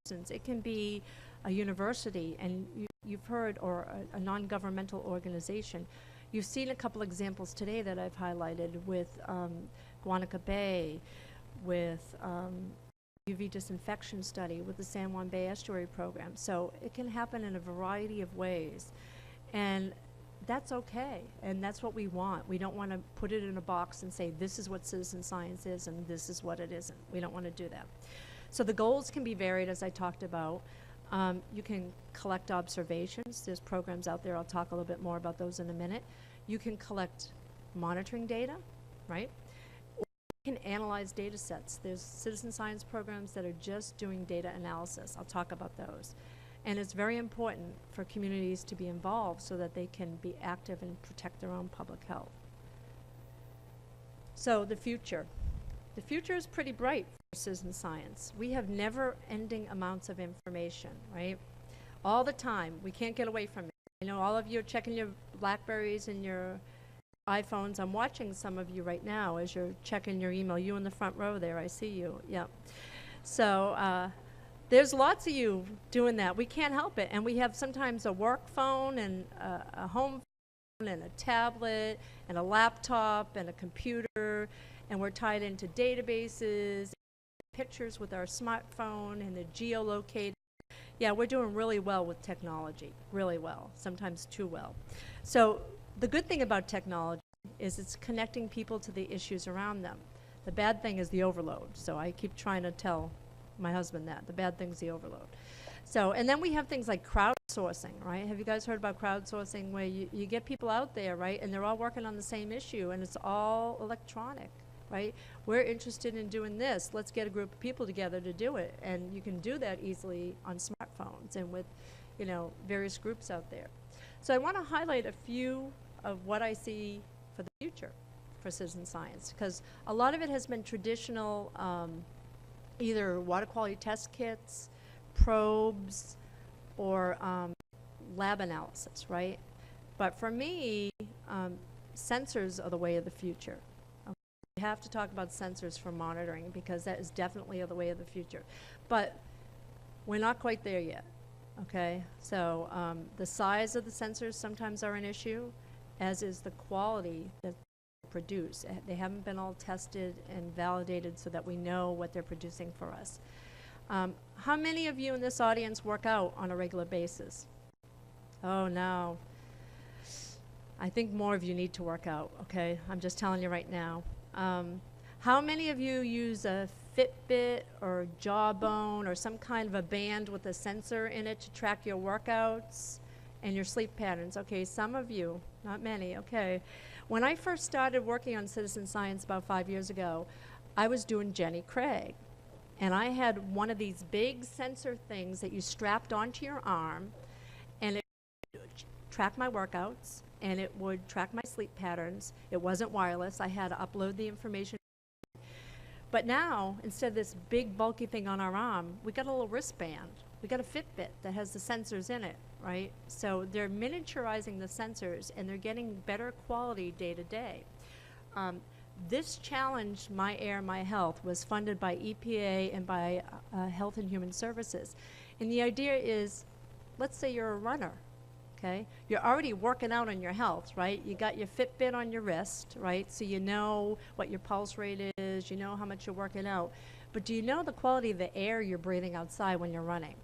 citizens. It can be a university, and you've heard, or a non-governmental organization. You've seen a couple examples today that I've highlighted with Guanica Bay, with UV disinfection study, with the San Juan Bay Estuary Program. So it can happen in a variety of ways. And that's okay, and that's what we want. We don't want to put it in a box and say, this is what citizen science is and this is what it isn't. We don't want to do that. So the goals can be varied, as I talked about. You can collect observations. There's programs out there. I'll talk a little bit more about those in a minute. You can collect monitoring data, right? Can analyze data sets. There's citizen science programs that are just doing data analysis. I'll talk about those. And it's very important for communities to be involved so that they can be active and protect their own public health. So the future. The future is pretty bright for citizen science. We have never-ending amounts of information, right? All the time. We can't get away from it. I know all of you are checking your Blackberries and your iPhones. I'm watching some of you right now as you're checking your email. You in the front row there, I see you. Yeah. So there's lots of you doing that. We can't help it. And we have sometimes a work phone and a home phone and a tablet and a laptop and a computer, and we're tied into databases, pictures with our smartphone, and the geolocated. Yeah, we're doing really well with technology, really well, sometimes too well. So the good thing about technology is it's connecting people to the issues around them. The bad thing is the overload. So I keep trying to tell my husband that. The bad thing's the overload. So, and then we have things like crowdsourcing, right? Have you guys heard about crowdsourcing, where you get people out there, right, and they're all working on the same issue, and it's all electronic, right? We're interested in doing this. Let's get a group of people together to do it. And you can do that easily on smartphones and with, you know, various groups out there. So I want to highlight a few of what I see for the future for citizen science, because a lot of it has been traditional, either water quality test kits, probes, or lab analysis, right? But for me, sensors are the way of the future. We have to talk about sensors for monitoring, because that is definitely the way of the future. But we're not quite there yet. Okay, so the size of the sensors sometimes are an issue, as is the quality that they produce. They haven't been all tested and validated so that we know what they're producing for us. How many of you in this audience work out on a regular basis? Oh, no. I think more of you need to work out, okay? I'm just telling you right now. How many of you use a Fitbit or Jawbone or some kind of a band with a sensor in it to track your workouts and your sleep patterns? Okay, some of you, not many, okay. When I first started working on citizen science about 5 years ago, I was doing Jenny Craig. And I had one of these big sensor things that you strapped onto your arm, and it would track my workouts, and it would track my sleep patterns. It wasn't wireless. I had to upload the information. But now, instead of this big bulky thing on our arm, we got a little wristband. We got a Fitbit that has the sensors in it, right? So they're miniaturizing the sensors, and they're getting better quality day to day. This challenge, My Air, My Health, was funded by EPA and by Health and Human Services. And the idea is, let's say you're a runner, okay? You're already working out on your health, right? You got your Fitbit on your wrist, right? So you know what your pulse rate is, you know how much you're working out. But do you know the quality of the air you're breathing outside when you're running,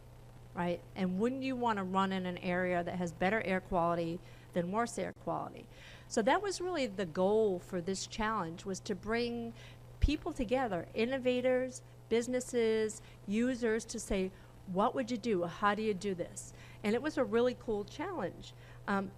right? And wouldn't you want to run in an area that has better air quality than worse air quality? So that was really the goal for this challenge, was to bring people together, innovators, businesses, users, to say, what would you do? How do you do this? And it was a really cool challenge.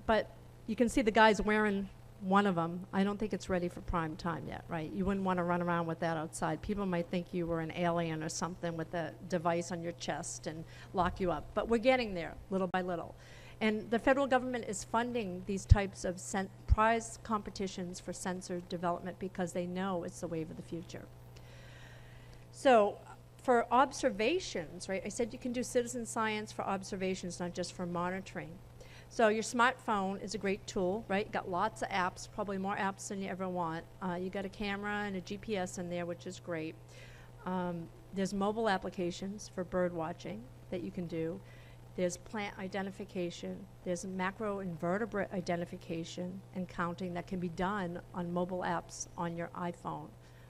But you can see the guy's wearing one of them. I don't think it's ready for prime time yet, right? You wouldn't want to run around with that outside. People might think you were an alien or something with a device on your chest and lock you up. But we're getting there, little by little. And the federal government is funding these types of prize competitions for sensor development because they know it's the wave of the future. So for observations, right, I said you can do citizen science for observations, not just for monitoring. So your smartphone is a great tool, right? You got lots of apps, probably more apps than you ever want. You got a camera and a GPS in there, which is great. There's mobile applications for bird watching that you can do. There's plant identification. There's macroinvertebrate identification and counting that can be done on mobile apps on your iPhone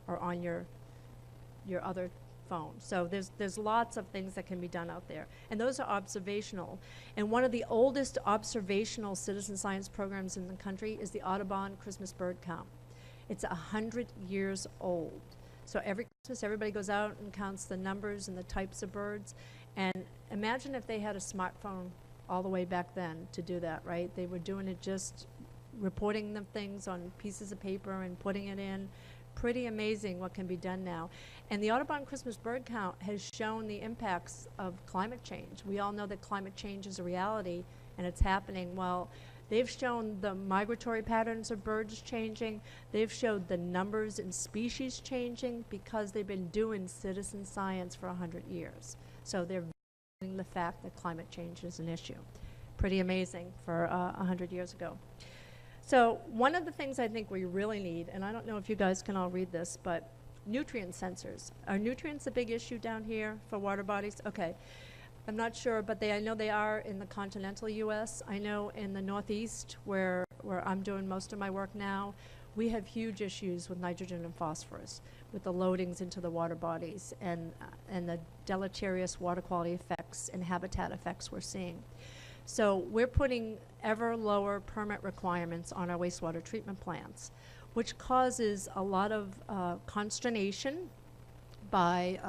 or on your other phone. So there's lots of things that can be done out there. And those are observational. And one of the oldest observational citizen science programs in the country is the Audubon Christmas bird count. It's 100 years old. So every Christmas, everybody goes out and counts the numbers and the types of birds. And imagine if they had a smartphone all the way back then to do that, right? They were doing it just reporting the things on pieces of paper and putting it in. Pretty amazing what can be done now. And the Audubon Christmas bird count has shown the impacts of climate change. We all know that climate change is a reality and it's happening. Well, they've shown the migratory patterns of birds changing. They've showed the numbers and species changing because they've been doing citizen science for 100 years. So they're valuing the fact that climate change is an issue. Pretty amazing for 100 years ago. So one of the things I think we really need, and I don't know if you guys can all read this, but nutrient sensors. Are nutrients a big issue down here for water bodies? Okay. I'm not sure, but I know they are in the continental U.S. I know in the Northeast, where I'm doing most of my work now, we have huge issues with nitrogen and phosphorus, with the loadings into the water bodies and the deleterious water quality effects and habitat effects we're seeing. So we're putting ever lower permit requirements on our wastewater treatment plants, which causes a lot of consternation by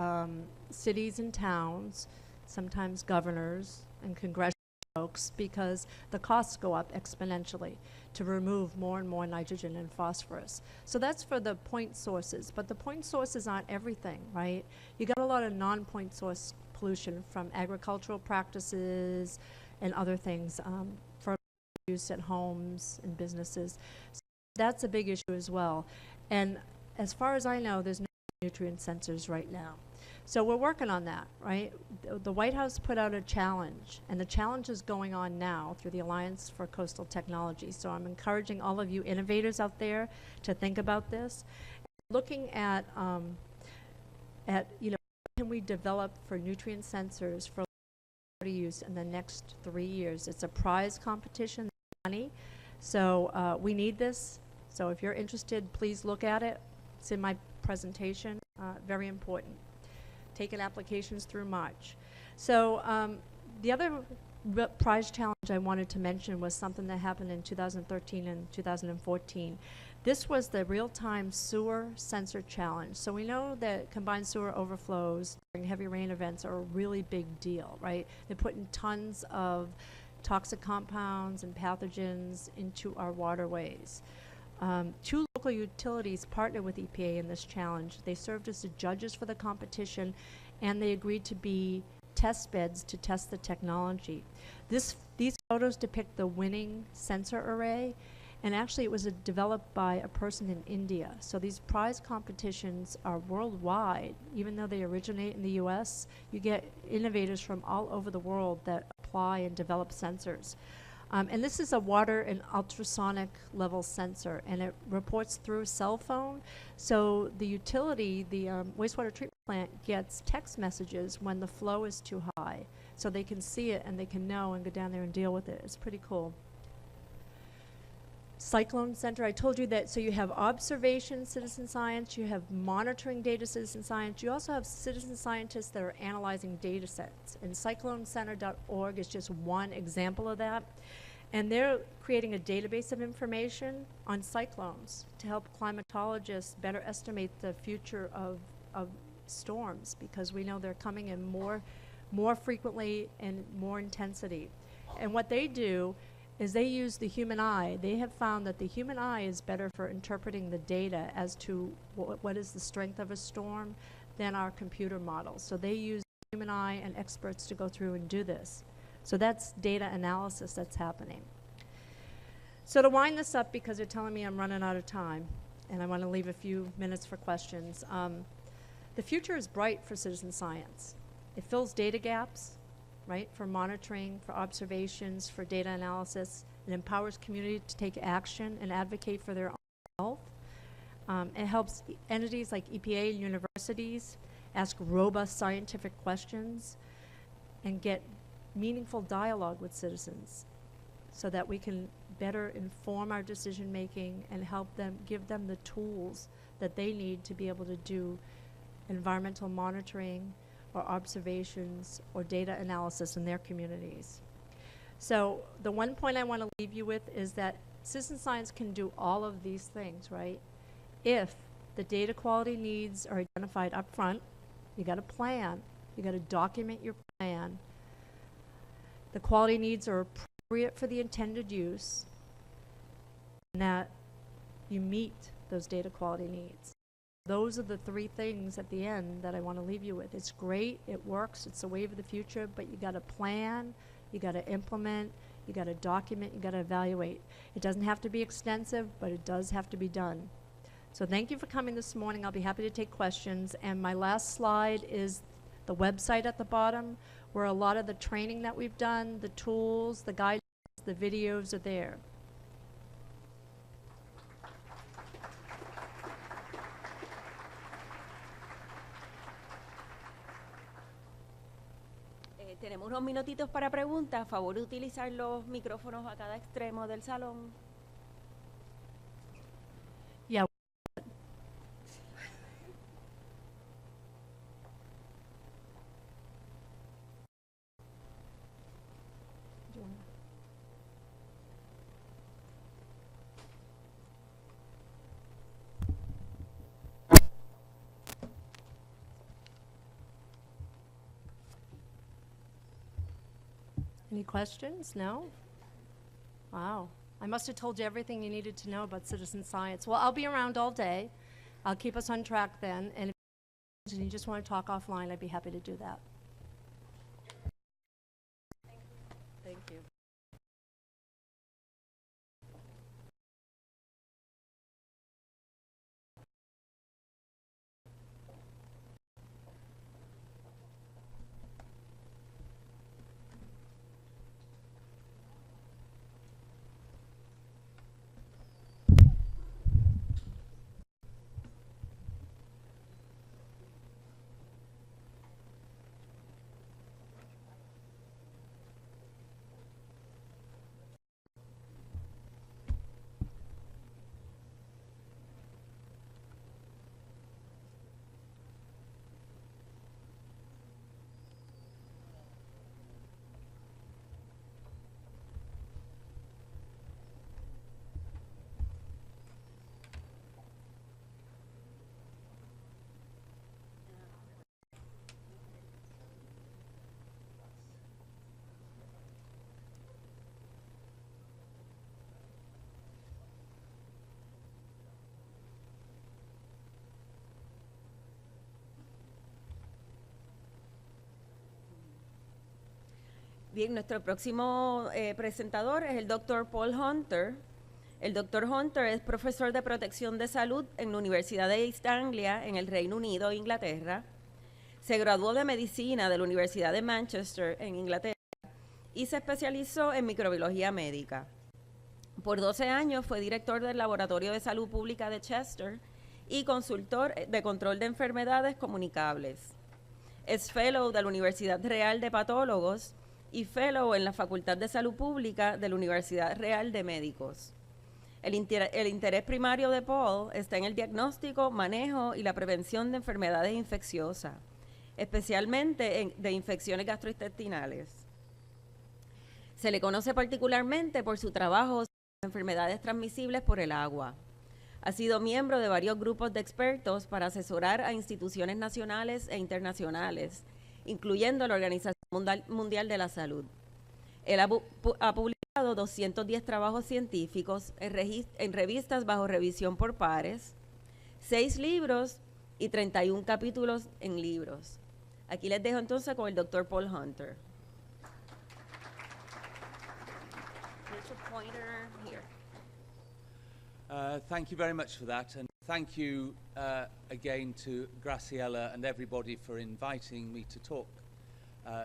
cities and towns, sometimes governors and congressional folks, because the costs go up exponentially to remove more and more nitrogen and phosphorus. So that's for the point sources, but the point sources aren't everything, right? You got a lot of non-point source pollution from agricultural practices and other things for use at homes and businesses. So that's a big issue as well. And as far as I know, there's no nutrient sensors right now. So we're working on that, right? The White House put out a challenge, and the challenge is going on now through the Alliance for Coastal Technology. So I'm encouraging all of you innovators out there to think about this. Looking at you know, what can we develop for nutrient sensors for water use in the next 3 years? It's a prize competition, money. So we need this. So if you're interested, please look at it. It's in my presentation, very important. Taking applications through March. So the other prize challenge I wanted to mention was something that happened in 2013 and 2014. This was the real-time sewer sensor challenge. So we know that combined sewer overflows during heavy rain events are a really big deal, right? They're putting tons of toxic compounds and pathogens into our waterways. 2 local utilities partnered with EPA in this challenge. They served as the judges for the competition, and they agreed to be test beds to test the technology. These photos depict the winning sensor array, and actually it was developed by a person in India. So these prize competitions are worldwide. Even though they originate in the US, you get innovators from all over the world that apply and develop sensors. And this is a water and ultrasonic level sensor, and it reports through a cell phone. So the utility, the wastewater treatment plant, gets text messages when the flow is too high. So they can see it and they can know and go down there and deal with it. It's pretty cool. Cyclone Center, I told you that. So you have observation citizen science, you have monitoring data citizen science, you also have citizen scientists that are analyzing data sets. And cyclonecenter.org is just one example of that. And they're creating a database of information on cyclones to help climatologists better estimate the future of storms, because we know they're coming in more frequently and more intensity. And what they do is they use the human eye. They have found that the human eye is better for interpreting the data as to what is the strength of a storm than our computer models. So they use the human eye and experts to go through and do this. So that's data analysis that's happening. So to wind this up, because they're telling me I'm running out of time, and I want to leave a few minutes for questions, the future is bright for citizen science. It fills data gaps, right, for monitoring, for observations, for data analysis. It empowers community to take action and advocate for their own health. It helps entities like EPA and universities ask robust scientific questions and get meaningful dialogue with citizens so that we can better inform our decision making and help them, give them the tools that they need to be able to do environmental monitoring or observations or data analysis in their communities. So the one point I want to leave you with is that citizen science can do all of these things, right? If the data quality needs are identified up front, you got a plan, you got to document your plan. The quality needs are appropriate for the intended use, and that you meet those data quality needs. Those are the three things at the end that I want to leave you with. It's great, it works, it's the wave of the future, but you got to plan, you got to implement, you got to document, you got to evaluate. It doesn't have to be extensive, but it does have to be done. So thank you for coming this morning. I'll be happy to take questions. And my last slide is the website at the bottom, where a lot of the training that we've done, the tools, the guidelines, the videos are there. Tenemos unos minutitos para preguntas. A favor de utilizar los micrófonos a cada extremo del salón. Yeah. Any questions? No? Wow. I must have told you everything you needed to know about citizen science. Well, I'll be around all day. I'll keep us on track then. And if you just want to talk offline, I'd be happy to do that. Thank you. Bien, nuestro próximo presentador es el Dr. Paul Hunter. El Dr. Hunter es profesor de protección de salud en la Universidad de East Anglia, en el Reino Unido e Inglaterra. Se graduó de medicina de la Universidad de Manchester, en Inglaterra, y se especializó en microbiología médica. Por 12 años fue director del Laboratorio de Salud Pública de Chester y consultor de control de enfermedades comunicables. Es fellow de la Universidad Real de Patólogos y fellow en la Facultad de Salud Pública de la Universidad Real de Médicos. El interés primario de Paul está en el diagnóstico, manejo y la prevención de enfermedades infecciosas, especialmente de infecciones gastrointestinales. Se le conoce particularmente por su trabajo sobre enfermedades transmisibles por el agua. Ha sido miembro de varios grupos de expertos para asesorar a instituciones nacionales e internacionales, incluyendo la Organización Mundial de la Salud. Él ha publicado 210 trabajos científicos en revistas bajo revisión por pares, 6 libros y 31 capítulos en libros. Aquí les dejo entonces con el Dr. Paul Hunter. Here's a pointer here. Thank you very much for that, and thank you again to Graciela and everybody for inviting me to talk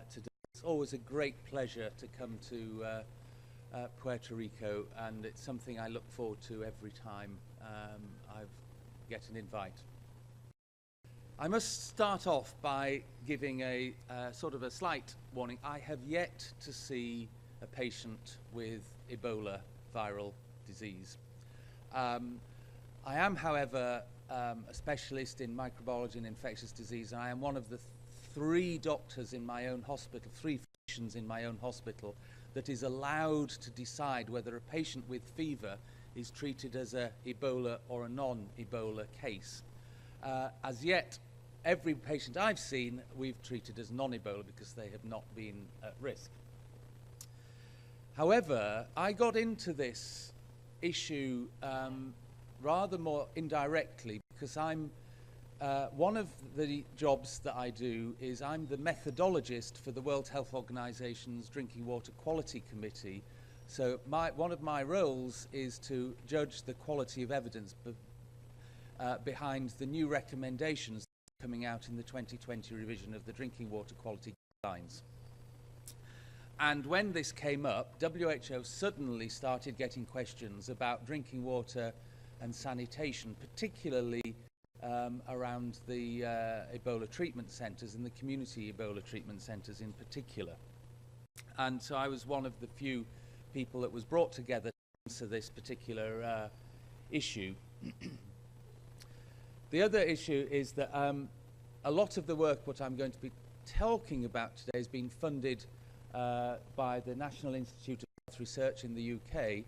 today. It's always a great pleasure to come to Puerto Rico, and it's something I look forward to every time I get an invite. I must start off by giving a sort of a slight warning. I have yet to see a patient with Ebola viral disease. I am, however, a specialist in microbiology and infectious disease, and I am one of the 3 doctors in my own hospital, 3 physicians in my own hospital, that is allowed to decide whether a patient with fever is treated as a Ebola or a non-Ebola case. As yet, every patient I've seen, we've treated as non-Ebola because they have not been at risk. However, I got into this issue rather more indirectly because I'm one of the jobs that I do is I'm the methodologist for the World Health Organization's Drinking Water Quality Committee. So one of my roles is to judge the quality of evidence behind the new recommendations coming out in the 2020 revision of the Drinking Water Quality Guidelines. And when this came up, WHO suddenly started getting questions about drinking water and sanitation, particularly around the Ebola treatment centres and the community Ebola treatment centres in particular. And so I was one of the few people that was brought together to answer this particular issue. The other issue is that a lot of the work what I'm going to be talking about today has been funded by the National Institute of Health Research in the UK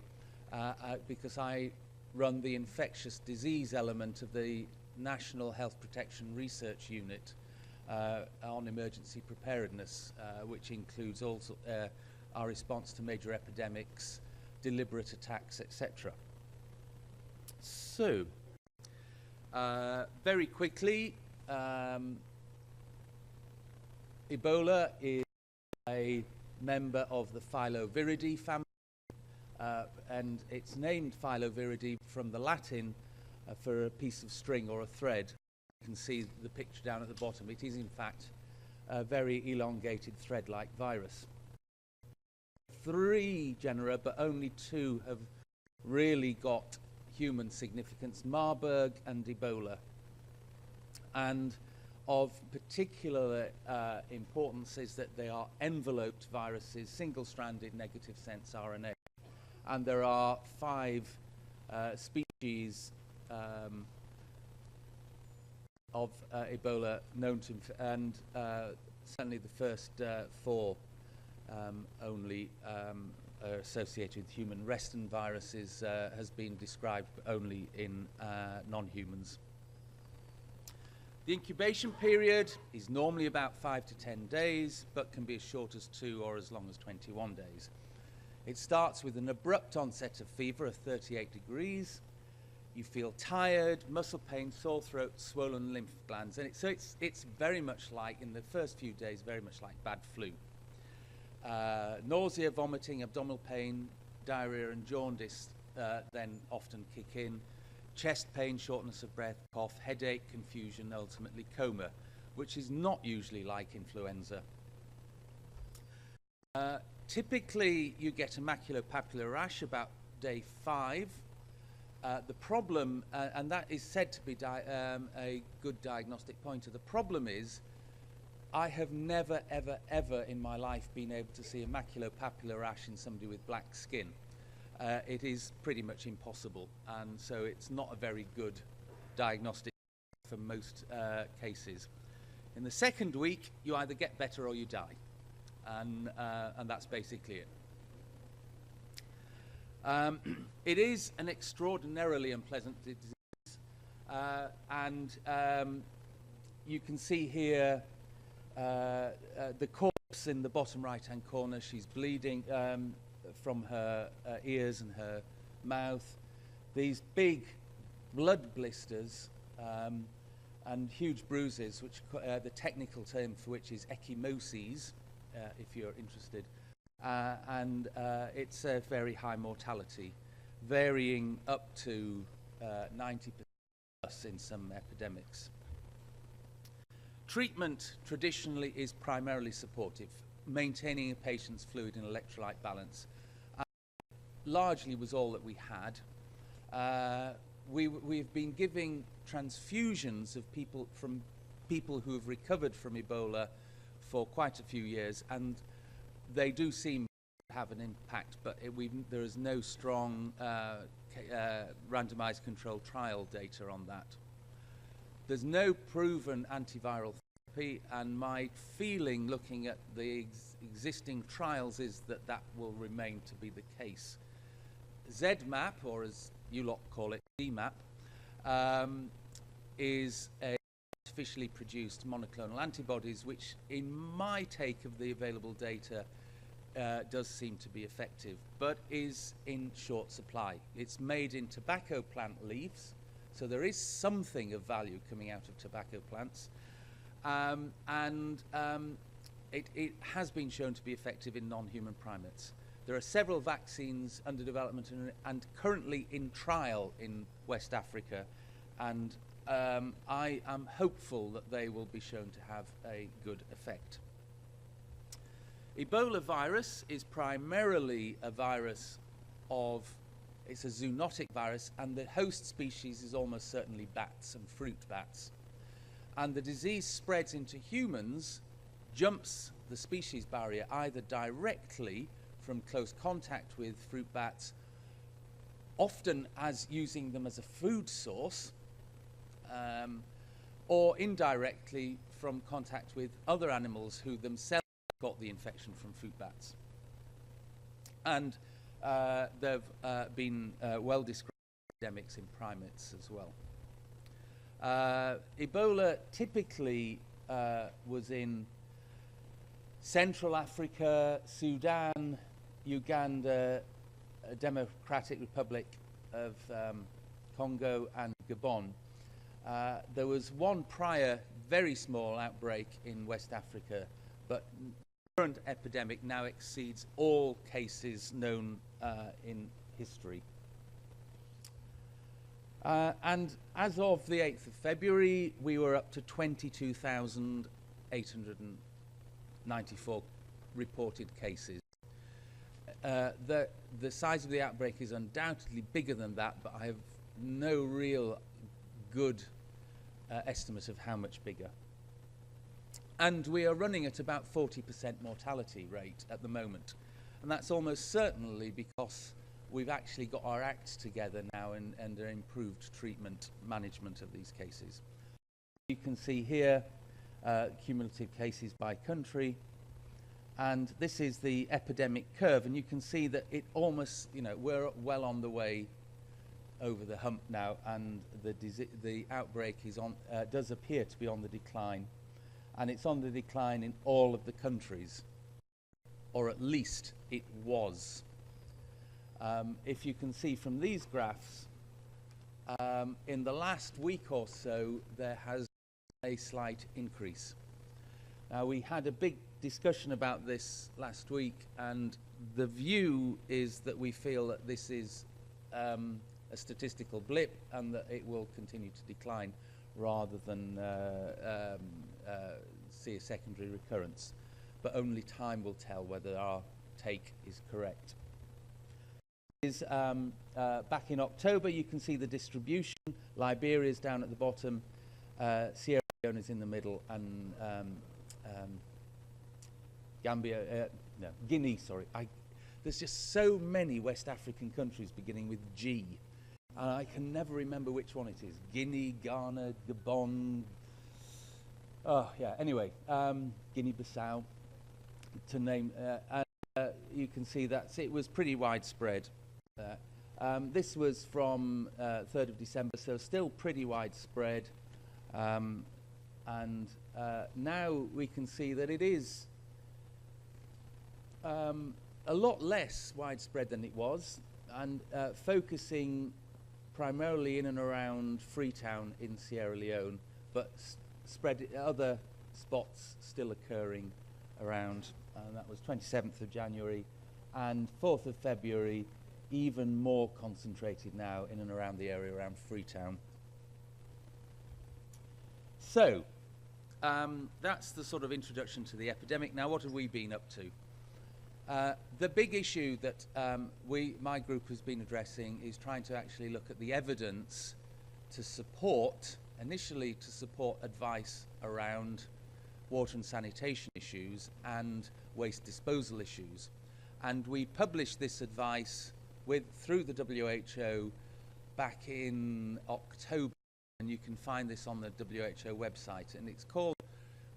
because I run the infectious disease element of the National Health Protection Research Unit on emergency preparedness, which includes also our response to major epidemics, deliberate attacks, etc. So, very quickly, Ebola is a member of the Filoviridae family, and it's named Filoviridae from the Latin for a piece of string or a thread. You can see the picture down at the bottom. It is in fact a very elongated thread-like virus. 3 genera, but only 2 have really got human significance, Marburg and Ebola. And of particular importance is that they are enveloped viruses, single-stranded negative sense RNA. And there are 5 species of Ebola known to, and certainly the first 4 only are associated with human. Reston viruses has been described only in non-humans. The incubation period is normally about 5 to 10 days, but can be as short as 2 or as long as 21 days. It starts with an abrupt onset of fever of 38 degrees. You feel tired, muscle pain, sore throat, swollen lymph glands. And it's very much like, in the first few days, very much like bad flu. Nausea, vomiting, abdominal pain, diarrhea and jaundice then often kick in. Chest pain, shortness of breath, cough, headache, confusion, ultimately coma, which is not usually like influenza. Typically, you get a maculopapular rash about day 5. The problem, and that is said to be a good diagnostic pointer, the problem is I have never, ever, ever in my life been able to see a maculopapular rash in somebody with black skin. It is pretty much impossible, and so it's not a very good diagnostic for most cases. In the second week, you either get better or you die, and that's basically it. It is an extraordinarily unpleasant disease, and you can see here the corpse in the bottom right-hand corner. She's bleeding from her ears and her mouth. These big blood blisters and huge bruises, which the technical term for which is ecchymoses, if you're interested. And it's a very high mortality, varying up to 90% plus in some epidemics. Treatment traditionally is primarily supportive, maintaining a patient's fluid and electrolyte balance. Largely was all that we had. We've been giving transfusions of people who have recovered from Ebola for quite a few years, and they do seem to have an impact, but there is no strong randomized controlled trial data on that. There's no proven antiviral therapy, and my feeling looking at the existing trials is that that will remain to be the case. ZMAP, or as you lot call it, DMAP, is a artificially produced monoclonal antibodies, which in my take of the available data does seem to be effective, but is in short supply. It's made in tobacco plant leaves, so there is something of value coming out of tobacco plants, and it has been shown to be effective in non-human primates. There are several vaccines under development and currently in trial in West Africa, and I am hopeful that they will be shown to have a good effect. Ebola virus is primarily a virus it's a zoonotic virus, and the host species is almost certainly bats and fruit bats. And the disease spreads into humans, jumps the species barrier either directly from close contact with fruit bats, often as using them as a food source, or indirectly from contact with other animals who themselves got the infection from fruit bats. And there have been well-described epidemics in primates as well. Ebola typically was in Central Africa, Sudan, Uganda, Democratic Republic of Congo, and Gabon. There was one prior very small outbreak in West Africa, but the current epidemic now exceeds all cases known in history. And as of the 8th of February, we were up to 22,894 reported cases. The size of the outbreak is undoubtedly bigger than that, but I have no real good estimate of how much bigger. And we are running at about 40% mortality rate at the moment. And that's almost certainly because we've actually got our acts together now and an improved treatment management of these cases. You can see here cumulative cases by country, and this is the epidemic curve, and you can see that it almost, we're well on the way over the hump now, and the outbreak is does appear to be on the decline, and it's on the decline in all of the countries, or at least it was. If you can see from these graphs, in the last week or so, there has been a slight increase. Now, we had a big discussion about this last week, and the view is that we feel that this is a statistical blip and that it will continue to decline rather than see a secondary recurrence. But only time will tell whether our take is correct. Back in October, you can see the distribution. Liberia is down at the bottom, Sierra Leone is in the middle, and Guinea, sorry. There's just so many West African countries beginning with G, and I can never remember which one it is. Guinea, Ghana, Gabon, anyway, Guinea-Bissau, to name, and you can see that it was pretty widespread there. This was from 3rd of December, so still pretty widespread. And now we can see that it is a lot less widespread than it was, and focusing primarily in and around Freetown in Sierra Leone, but spread other spots still occurring around. That was 27th of January, and 4th of February, even more concentrated now in and around the area around Freetown. So, that's the sort of introduction to the epidemic. Now, what have we been up to? The big issue that my group has been addressing is trying to actually look at the evidence to support, initially to support advice around water and sanitation issues and waste disposal issues. And we published this advice through the WHO back in October, and you can find this on the WHO website, and it's called,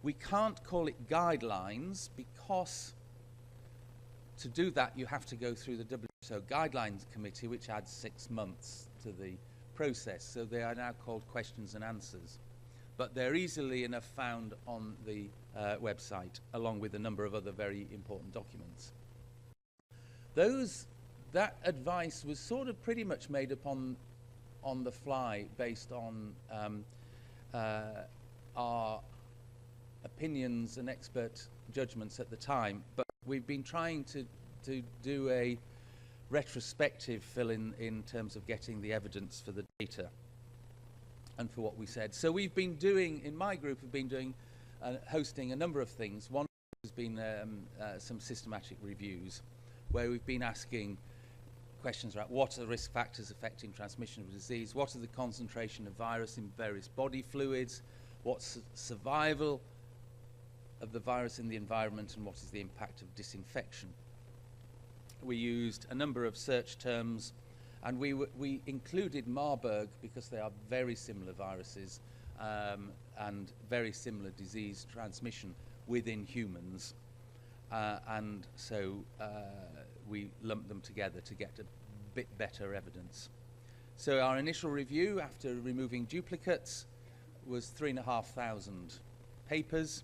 we can't call it guidelines because to do that you have to go through the WHO Guidelines Committee, which adds 6 months to the process, so they are now called questions and answers. But they're easily enough found on the website, along with a number of other very important documents. That advice was sort of pretty much made up on the fly, based on our opinions and expert judgments at the time. But we've been trying to do a retrospective fill-in in terms of getting the evidence for the data and for what we said. So we've been doing, in my group, we've been doing, hosting a number of things. One has been some systematic reviews, where we've been asking questions about what are the risk factors affecting transmission of disease, what are the concentration of virus in various body fluids, what's survival of the virus in the environment, and what is the impact of disinfection. We used a number of search terms, and we included Marburg because they are very similar viruses and very similar disease transmission within humans. And so we lumped them together to get a bit better evidence. So our initial review, after removing duplicates, was 3,500 papers.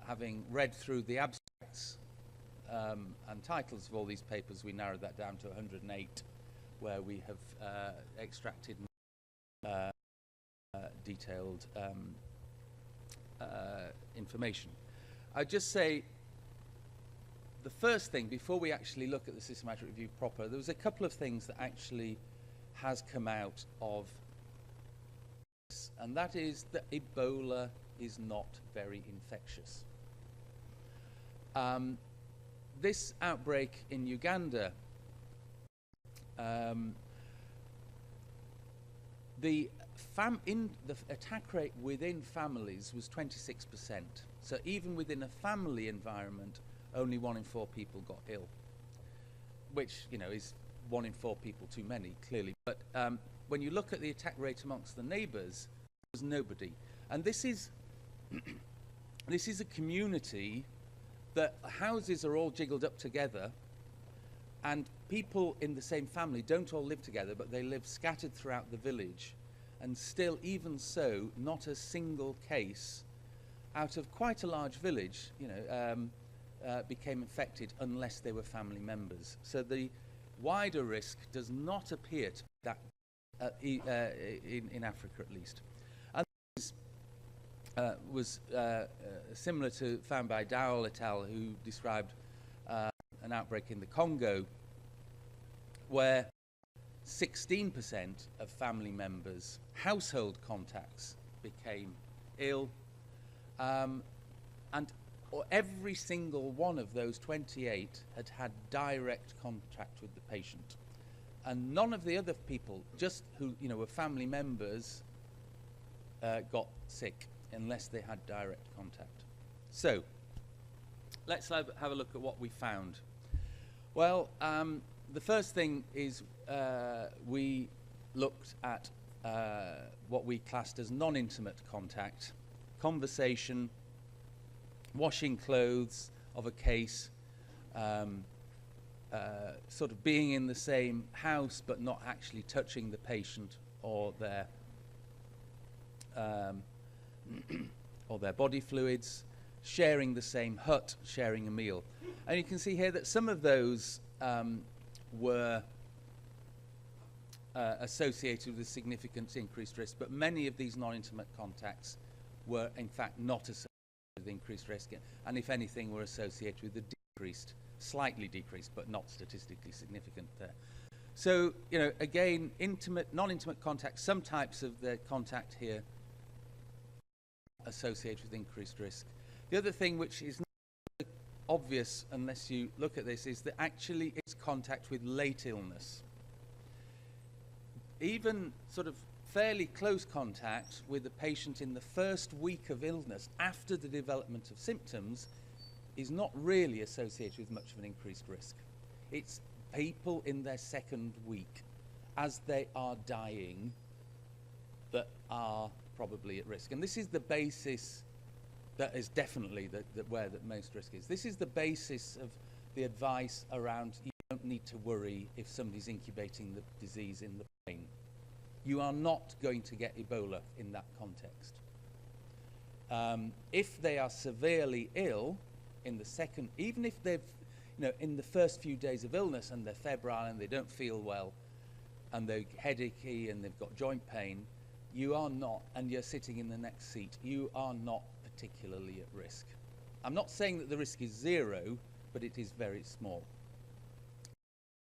Having read through the abstracts and titles of all these papers, we narrowed that down to 108, where we have extracted detailed information. I'd just say the first thing, before we actually look at the systematic review proper, there was a couple of things that actually has come out of this, and that is that Ebola is not very infectious. This outbreak in Uganda, the attack rate within families was 26%. So even within a family environment, only 1 in 4 people got ill, which, you know, is 1 in 4 people too many, clearly. But when you look at the attack rate amongst the neighbours, there was nobody. And this is this is a community that houses are all jiggled up together, and people in the same family don't all live together, but they live scattered throughout the village. And still, even so, not a single case out of quite a large village, you know, became infected unless they were family members. So the wider risk does not appear to be that in Africa, at least. And this was similar to found by Dowell et al., who described an outbreak in the Congo, where 16% of family members, household contacts, became ill, and every single one of those 28 had had direct contact with the patient, and none of the other people, just who, you know, were family members, got sick unless they had direct contact. So let's have a look at what we found. Well, the first thing is we looked at what we classed as non-intimate contact, conversation, washing clothes of a case, sort of being in the same house but not actually touching the patient or their body fluids, sharing the same hut, sharing a meal. And you can see here that some of those were associated with significant increased risk, but many of these non-intimate contacts were in fact not associated with increased risk, and if anything were associated with a decreased, slightly decreased, but not statistically significant there. So, you know, again, non-intimate contact, some types of the contact here associated with increased risk. The other thing which is not obvious unless you look at this is that actually it's contact with late illness. Even sort of fairly close contact with a patient in the first week of illness after the development of symptoms is not really associated with much of an increased risk. It's people in their second week as they are dying that are probably at risk. And this is the basis that is definitely where the most risk is. This is the basis of the advice around you don't need to worry if somebody's incubating the disease in the brain. You are not going to get Ebola in that context. If they are severely ill in the second, even if they've, you know, in the first few days of illness and they're febrile and they don't feel well and they're headachy and they've got joint pain, you are not, and you're sitting in the next seat, you are not particularly at risk. I'm not saying that the risk is zero, but it is very small.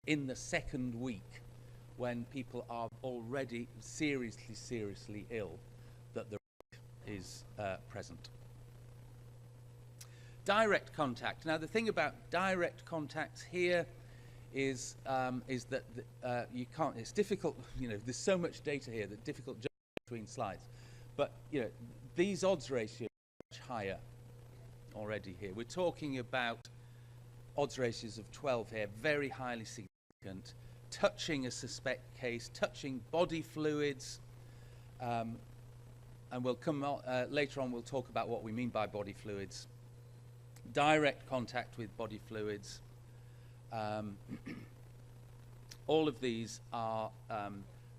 In the second week, when people are already seriously ill, that the risk is present. Direct contact. Now, the thing about direct contacts here is that you can't. It's difficult. You know, there's so much data here that difficult judging between slides. But you know, these odds ratios are much higher already here. We're talking about odds ratios of 12 here, very highly significant. Touching a suspect case, touching body fluids, and we'll come later on. We'll talk about what we mean by body fluids. Direct contact with body fluids. All of these are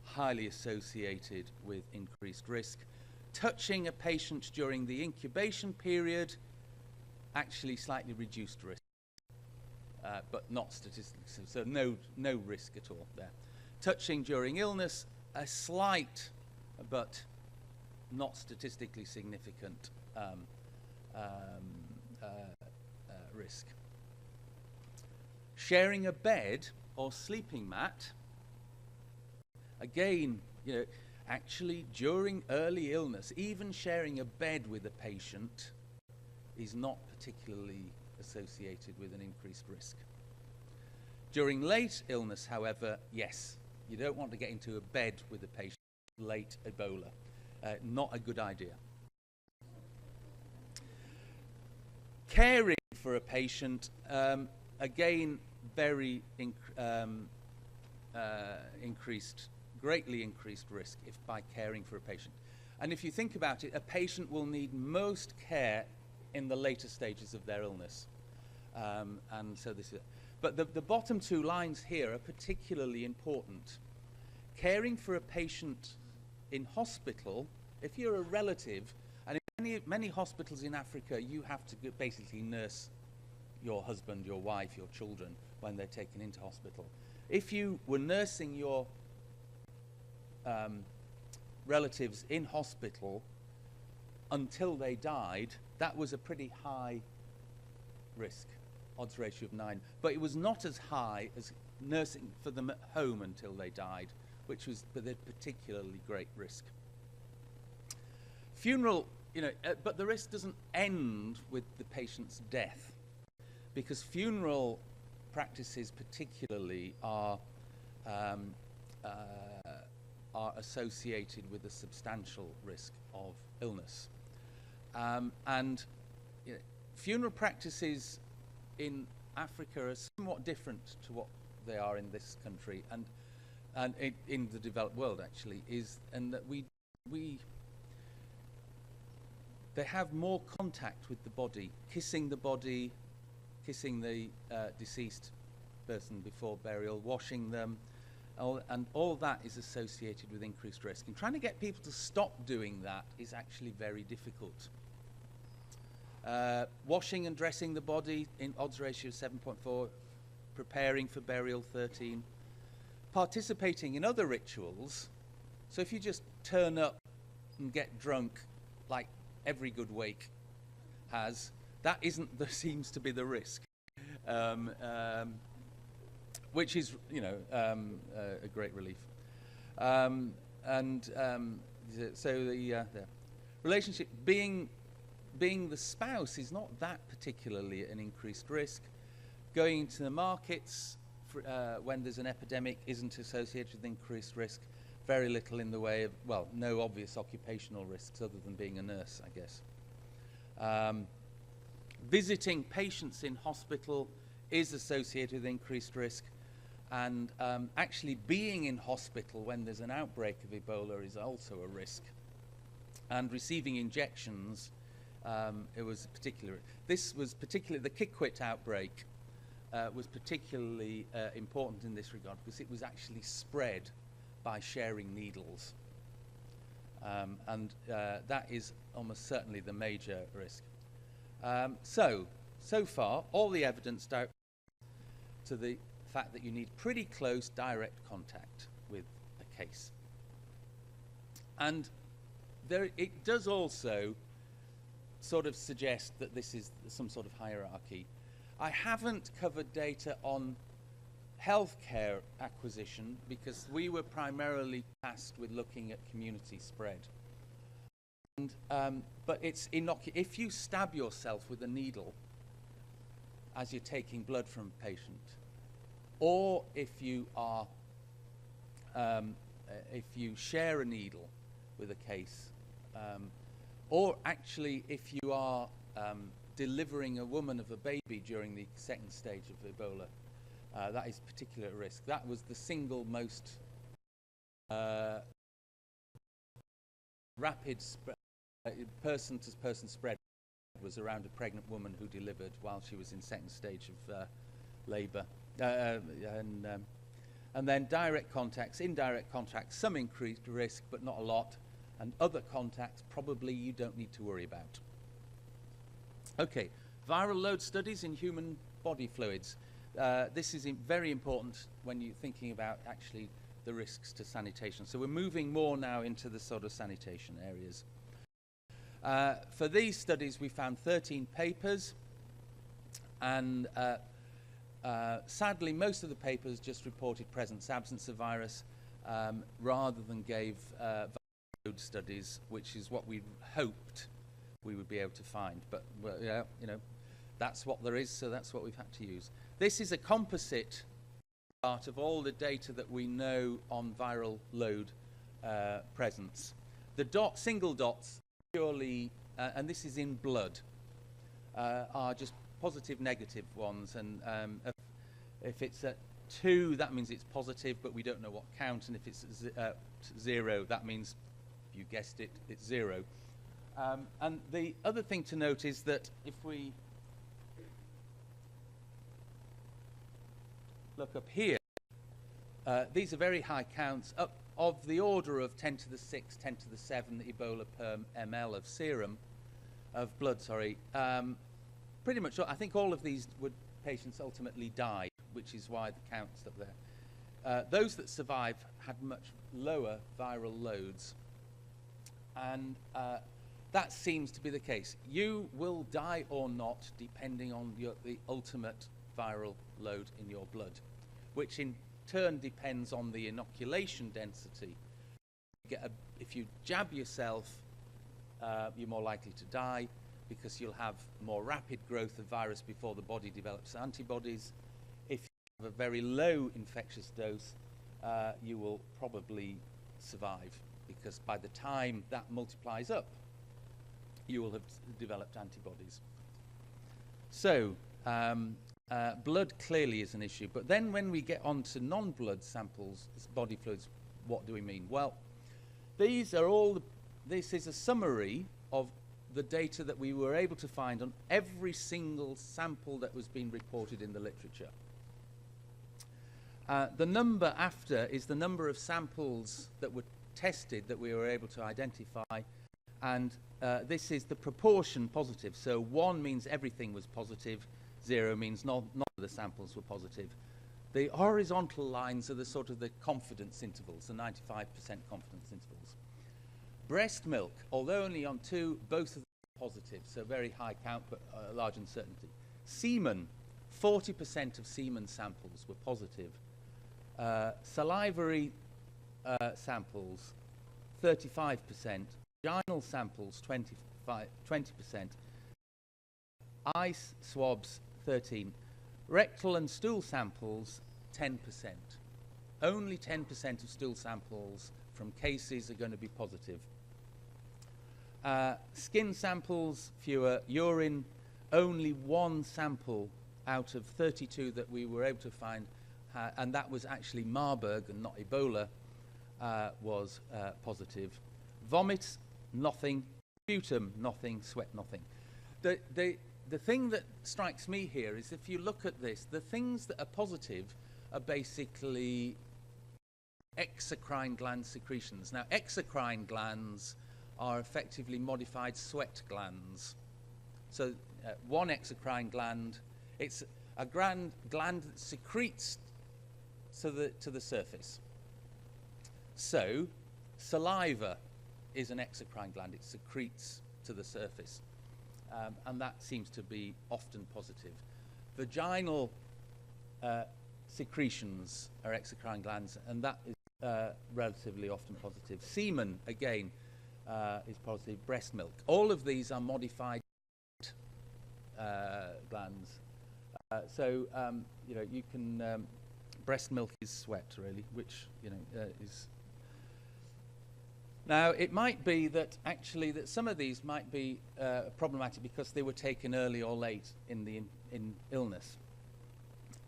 highly associated with increased risk. Touching a patient during the incubation period, actually slightly reduced risk, but not statistically, so no risk at all there. Touching during illness, a slight but not statistically significant risk. Sharing a bed or sleeping mat, again, you know, actually during early illness, even sharing a bed with a patient is not particularly associated with an increased risk. During late illness, however, yes, you don't want to get into a bed with a patient with late Ebola. Not a good idea. Caring for a patient, again, very greatly increased risk if by caring for a patient. And if you think about it, a patient will need most care in the later stages of their illness. And so this is, but the bottom two lines here are particularly important. Caring for a patient in hospital, if you're a relative, and in many hospitals in Africa, you have to basically nurse your husband, your wife, your children when they're taken into hospital. If you were nursing your relatives in hospital until they died, that was a pretty high risk, odds ratio of 9. But it was not as high as nursing for them at home until they died, which was a particularly great risk. Funeral, you know, but the risk doesn't end with the patient's death, because funeral practices particularly are associated with a substantial risk of illness. And you know, funeral practices in Africa are somewhat different to what they are in this country, and in the developed world actually, and that they have more contact with the body, kissing the body, kissing the deceased person before burial, washing them, and all that is associated with increased risk. And trying to get people to stop doing that is actually very difficult. Washing and dressing the body in odds ratio 7.4, preparing for burial 13, participating in other rituals. So if you just turn up and get drunk like every good wake has, that seems to be the risk, which is, you know, a great relief. So the relationship, being the spouse is not that particularly an increased risk. Going into the markets when there's an epidemic isn't associated with increased risk. Very little in the way of, well, no obvious occupational risks other than being a nurse, I guess. Visiting patients in hospital is associated with increased risk, and actually being in hospital when there's an outbreak of Ebola is also a risk. And receiving injections, this was particularly, the Kikwit outbreak was particularly important in this regard because it was actually spread by sharing needles. And that is almost certainly the major risk. So far, all the evidence to the fact that you need pretty close direct contact with a case. And it does also sort of suggest that this is some sort of hierarchy. I haven't covered data on healthcare acquisition because we were primarily tasked with looking at community spread. And, but it's if you stab yourself with a needle as you're taking blood from a patient, or if you are if you share a needle with a case, or actually if you are delivering a woman of a baby during the second stage of Ebola, that is particular risk. That was the single most rapid person-to-person spread was around a pregnant woman who delivered while she was in second stage of labour. And then direct contacts, indirect contacts, some increased risk, but not a lot. And other contacts, probably you don't need to worry about. Okay, viral load studies in human body fluids. This is very important when you're thinking about actually the risks to sanitation. So we're moving more now into the sort of sanitation areas. For these studies, we found 13 papers, and sadly, most of the papers just reported presence, absence of virus, rather than gave viral load studies, which is what we hoped we would be able to find. But yeah, you know, that's what there is, so that's what we've had to use. This is a composite part of all the data that we know on viral load presence. The single dots purely, and this is in blood, are just positive, negative ones, and if it's at 2, that means it's positive, but we don't know what count, and if it's 0, that means, you guessed it, it's 0. And the other thing to note is that if we look up here, these are very high counts, up of the order of 10 to the 6, 10 to the 7 Ebola per ml of serum, of blood, sorry. Pretty much, I think all of these patients ultimately died, which is why the count's up there. Those that survive had much lower viral loads, and that seems to be the case. You will die or not depending on the ultimate viral load in your blood, which in turn depends on the inoculation density. If you jab yourself, you're more likely to die because you'll have more rapid growth of virus before the body develops antibodies. If you have a very low infectious dose, you will probably survive because by the time that multiplies up, you will have developed antibodies. So, blood clearly is an issue, but then when we get on to non-blood samples, body fluids, what do we mean? Well, these are all, this is a summary of the data that we were able to find on every single sample that was being reported in the literature. The number after is the number of samples that were tested that we were able to identify, and this is the proportion positive. So 1 means everything was positive, 0 means none of the samples were positive. The horizontal lines are the sort of the confidence intervals, the 95% confidence intervals. Breast milk, although only on 2, both of them are positive, so very high count but large uncertainty. Semen, 40% of semen samples were positive. Salivary samples, 35%. Vaginal samples, 20%. Eye swabs, 13%. Rectal and stool samples, 10%. Only 10% of stool samples from cases are going to be positive. Skin samples, fewer. Urine, only 1 sample out of 32 that we were able to find, and that was actually Marburg and not Ebola, was positive. Vomit, nothing. Sputum, nothing. Sweat, nothing. The thing that strikes me here is if you look at this, the things that are positive are basically exocrine gland secretions. Now, exocrine glands are effectively modified sweat glands. So, 1 exocrine gland, it's a gland that secretes to the surface. So, saliva is an exocrine gland. It secretes to the surface. And that seems to be often positive. Vaginal secretions are exocrine glands, and that is relatively often positive. Semen, again, is positive. Breast milk. All of these are modified glands. You know, you can, breast milk is sweat, really, which, you know, is... Now, it might be that actually that some of these might be problematic because they were taken early or late in illness.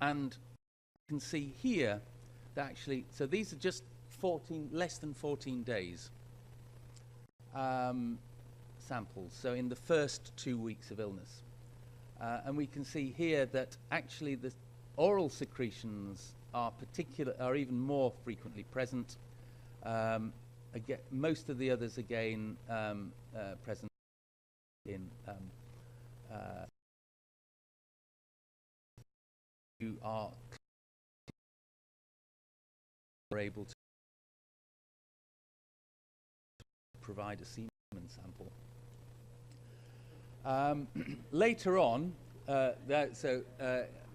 And you can see here that actually, so these are just less than 14 days samples, so in the first 2 weeks of illness. And we can see here that actually the oral secretions are even more frequently present. Again, most of the others again present in you are able to provide a semen sample. Later on,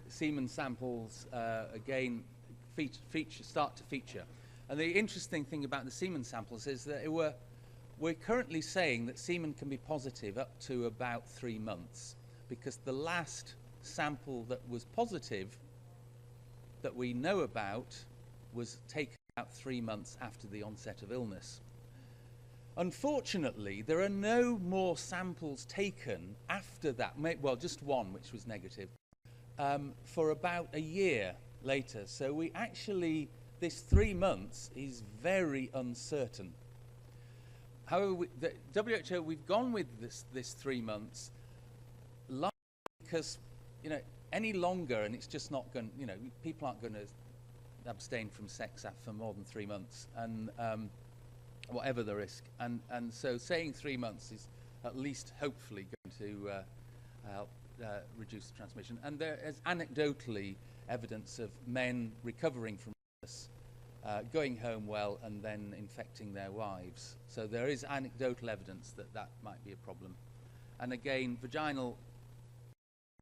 semen samples again start to feature. And the interesting thing about the semen samples is that we're currently saying that semen can be positive up to about 3 months, because the last sample that was positive that we know about was taken about 3 months after the onset of illness. Unfortunately, there are no more samples taken after that, well, just 1, which was negative, for about a year later. So we actually... this 3 months is very uncertain. However, the WHO, we've gone with this 3 months because, you know, any longer, and it's just not going, you know, people aren't going to abstain from sex for more than 3 months, and whatever the risk. And so saying 3 months is at least hopefully going to help reduce the transmission. And there is anecdotally evidence of men recovering from going home well and then infecting their wives. So there is anecdotal evidence that that might be a problem. And again, vaginal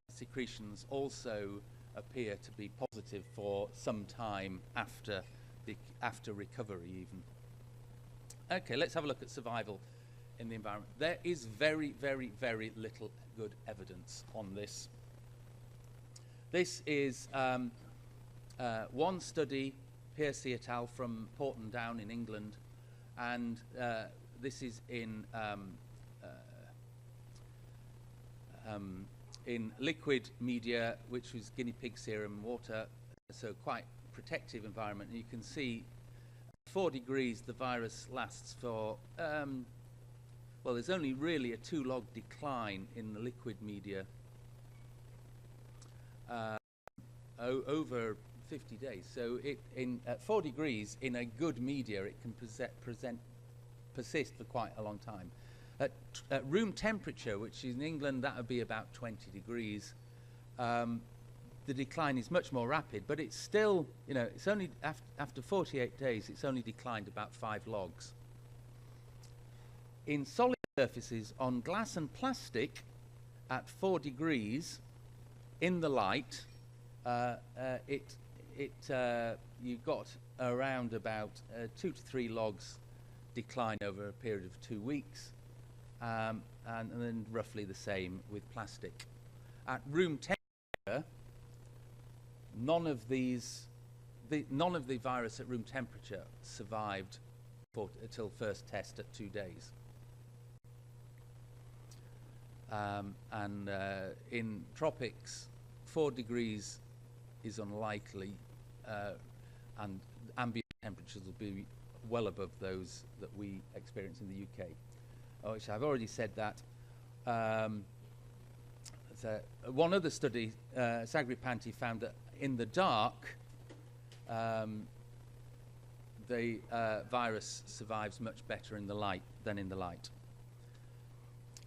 secretions also appear to be positive for some time after recovery even. Okay, let's have a look at survival in the environment. There is very, very, very little good evidence on this. This is one study, Pierce et al. From Porton Down in England, and this is in liquid media, which was guinea pig serum water, so quite protective environment. And you can see 4 degrees the virus lasts for, well, there's only really a 2-log decline in the liquid media over 50 days. So at 4 degrees in a good media, it can persist for quite a long time. At room temperature, which in England that would be about 20 degrees, the decline is much more rapid, but it's still, you know, it's only after 48 days, it's only declined about 5 logs. In solid surfaces, on glass and plastic, at 4 degrees in the light, you've got around about 2 to 3 logs decline over a period of 2 weeks, and then roughly the same with plastic. At room temperature, none of the virus at room temperature survived until first test at 2 days. In tropics, 4 degrees is unlikely, and ambient temperatures will be well above those that we experience in the UK. Which I've already said that. One other study, Sagripanti, found that in the dark, the virus survives much better in the light than in the light.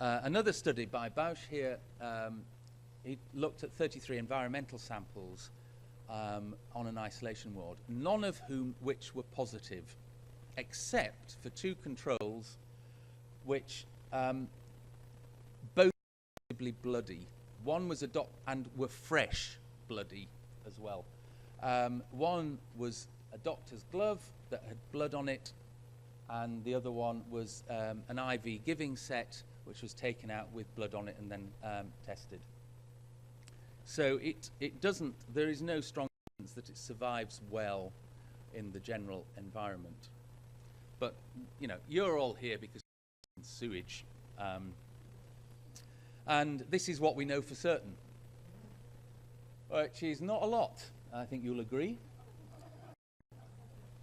Another study by Bausch here, he looked at 33 environmental samples on an isolation ward, none of which were positive, except for 2 controls which both were bloody. One was and were fresh bloody as well. One was a doctor's glove that had blood on it, and the other one was an IV giving set which was taken out with blood on it and then tested. So there is no strong evidence that it survives well in the general environment. But, you know, you're all here because of sewage. And this is what we know for certain, which is not a lot, I think you'll agree.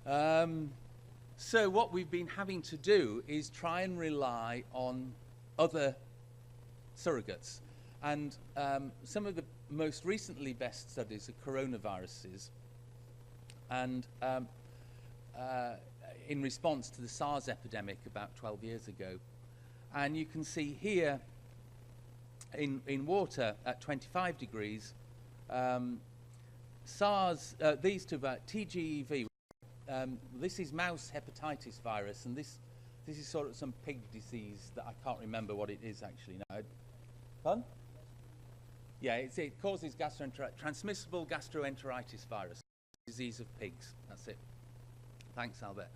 So what we've been having to do is try and rely on other surrogates. And some of the most recently best studies are coronaviruses. And in response to the SARS epidemic about 12 years ago. And you can see here in water at 25 degrees, SARS, these two, TGEV, this is mouse hepatitis virus, and this is sort of some pig disease that I can't remember what it is actually now. Pardon? Yeah, it causes transmissible gastroenteritis virus, disease of pigs. That's it. Thanks, Albert.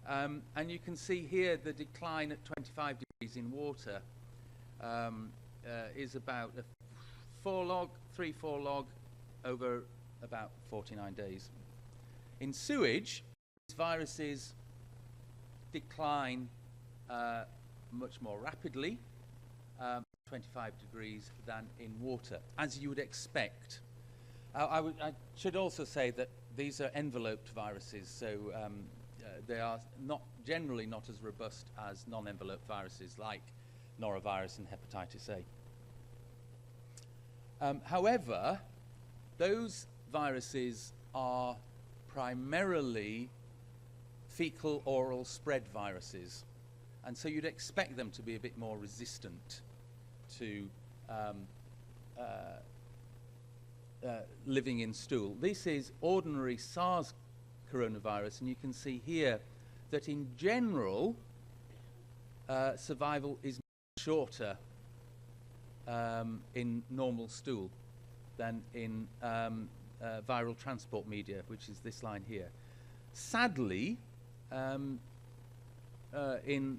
And you can see here the decline at 25 degrees in water is about a 3-4 log over about 49 days. In sewage, these viruses decline much more rapidly, 25 degrees, than in water, as you would expect. I should also say that these are enveloped viruses, so they are generally not as robust as non-enveloped viruses like norovirus and hepatitis A. However, those viruses are primarily fecal oral spread viruses, and so you'd expect them to be a bit more resistant to living in stool. This is ordinary SARS coronavirus, and you can see here that in general survival is shorter in normal stool than in viral transport media, which is this line here. Sadly, in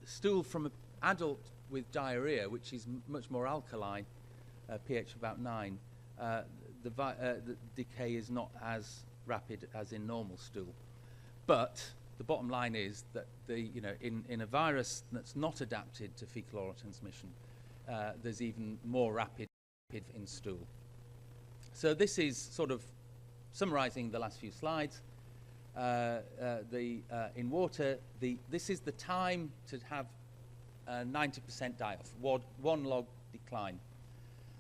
stool from an adult with diarrhea, which is much more alkaline, pH about 9, the decay is not as rapid as in normal stool. But the bottom line is that in a virus that's not adapted to fecal oral transmission, there's even more rapid in stool. So this is sort of summarizing the last few slides. In water, this is the time to have 90% die-off, 1 log decline.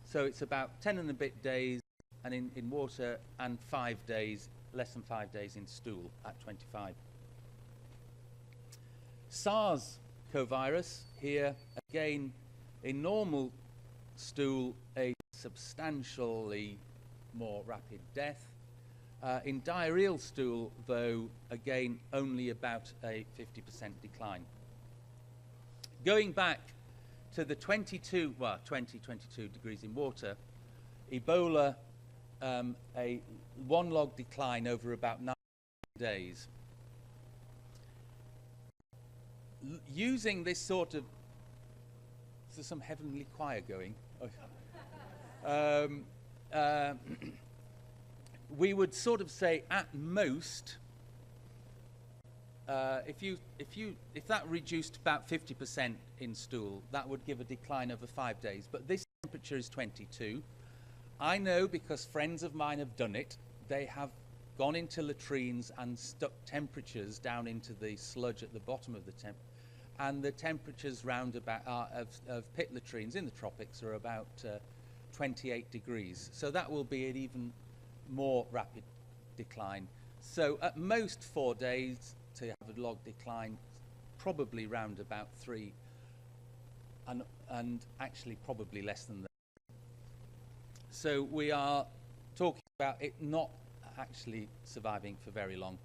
So it's about 10 and a bit days and in water, and 5 days, less than 5 days in stool at 25. SARS-CoV here, again, in normal stool, a substantially more rapid death. In diarrheal stool, though, again, only about a 50% decline. Going back to the 22 degrees in water, Ebola, a 1 log decline over about 9 days. Using this sort of, is there some heavenly choir going? We would sort of say at most, if that reduced about 50% in stool, that would give a decline over 5 days. But this temperature is 22. I know because friends of mine have done it. They have gone into latrines and stuck temperatures down into the sludge at the bottom of the and the temperatures round about of pit latrines in the tropics are about 28 degrees. So that will be an even more rapid decline. So at most 4 days to have a log decline, probably round about 3, and actually probably less than that. So we are talking about it not actually surviving for very long.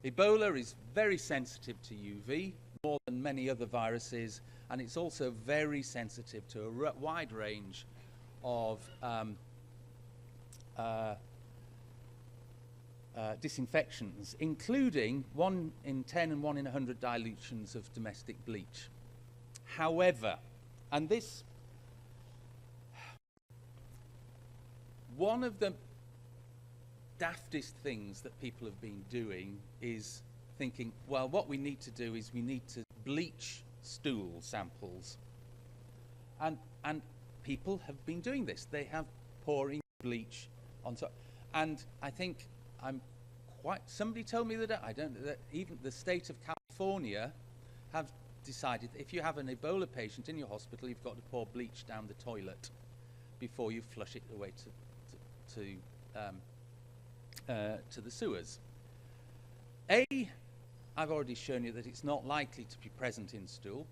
Ebola is very sensitive to UV, more than many other viruses, and it's also very sensitive to a wide range of disinfections, including 1 in 10 and 1 in 100 dilutions of domestic bleach. However, and this, one of the daftest things that people have been doing is thinking, well, what we need to do is we need to bleach stool samples. And people have been doing this. They have pouring bleach on top. And I think somebody told me that even the state of California have decided that if you have an Ebola patient in your hospital, you've got to pour bleach down the toilet before you flush it away to the sewers. I've already shown you that it's not likely to be present in stool.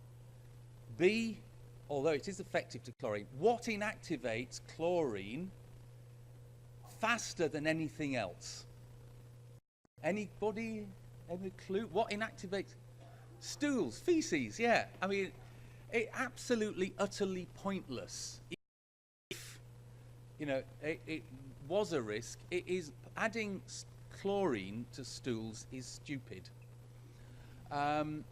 B, although it is effective to chlorine, what inactivates chlorine faster than anything else? Anybody? Any clue? What inactivates? Stools, feces, yeah. I mean, it absolutely, utterly pointless. If, it was a risk, it is adding chlorine to stools is stupid. And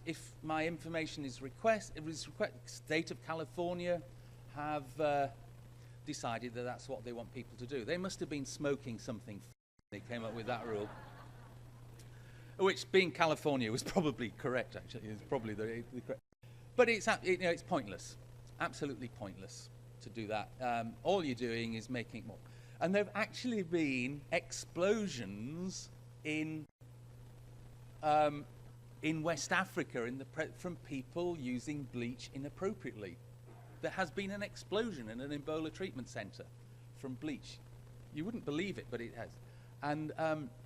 if my information is state of California have decided that that's what they want people to do. They must have been smoking something. They came up with that rule, which, being California, was probably correct. Actually, it's probably the correct. But it's pointless, absolutely pointless to do that. All you're doing is making more. And there've actually been explosions in West Africa from people using bleach inappropriately. There has been an explosion in an Ebola treatment center from bleach. You wouldn't believe it, but it has. And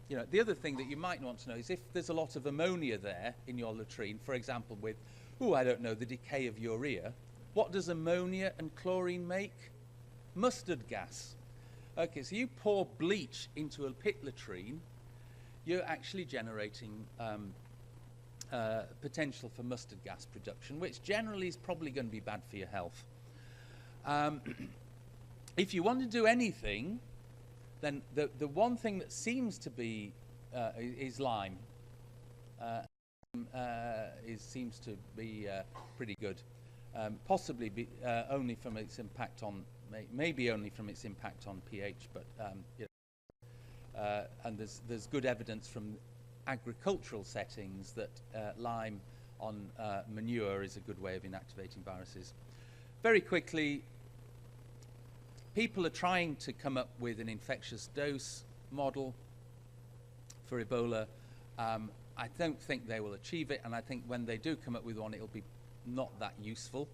the other thing that you might want to know is if there's a lot of ammonia there in your latrine, for example, with, the decay of urea, what does ammonia and chlorine make? Mustard gas. Okay, so you pour bleach into a pit latrine, you're actually generating potential for mustard gas production, which generally is probably going to be bad for your health. If you want to do anything, then the one thing that seems to be is lime. Seems to be pretty good, possibly only from its impact on maybe only from its impact on pH, but and there's good evidence from agricultural settings that lime on manure is a good way of inactivating viruses. Very quickly, people are trying to come up with an infectious dose model for Ebola. I don't think they will achieve it, and I think when they do come up with one, it'll be not that useful,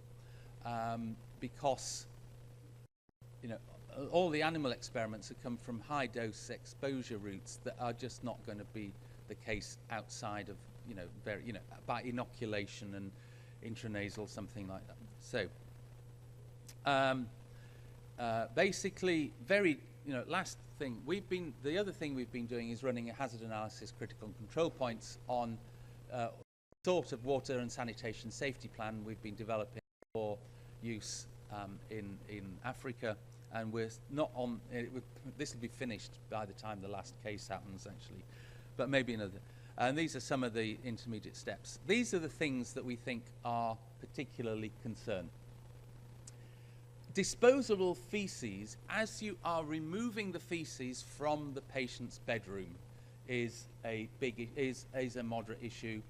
because you know, all the animal experiments have come from high-dose exposure routes that are just not going to be the case outside of, you know, by inoculation and intranasal, something like that. So, basically, last thing, the other thing we've been doing is running a hazard analysis critical control points on sort of water and sanitation safety plan we've been developing for use in Africa, and we're not on, this will be finished by the time the last case happens actually, but maybe another. And these are some of the intermediate steps. These are the things that we think are particularly concerned. Disposable feces, as you are removing the feces from the patient's bedroom, is a moderate issue.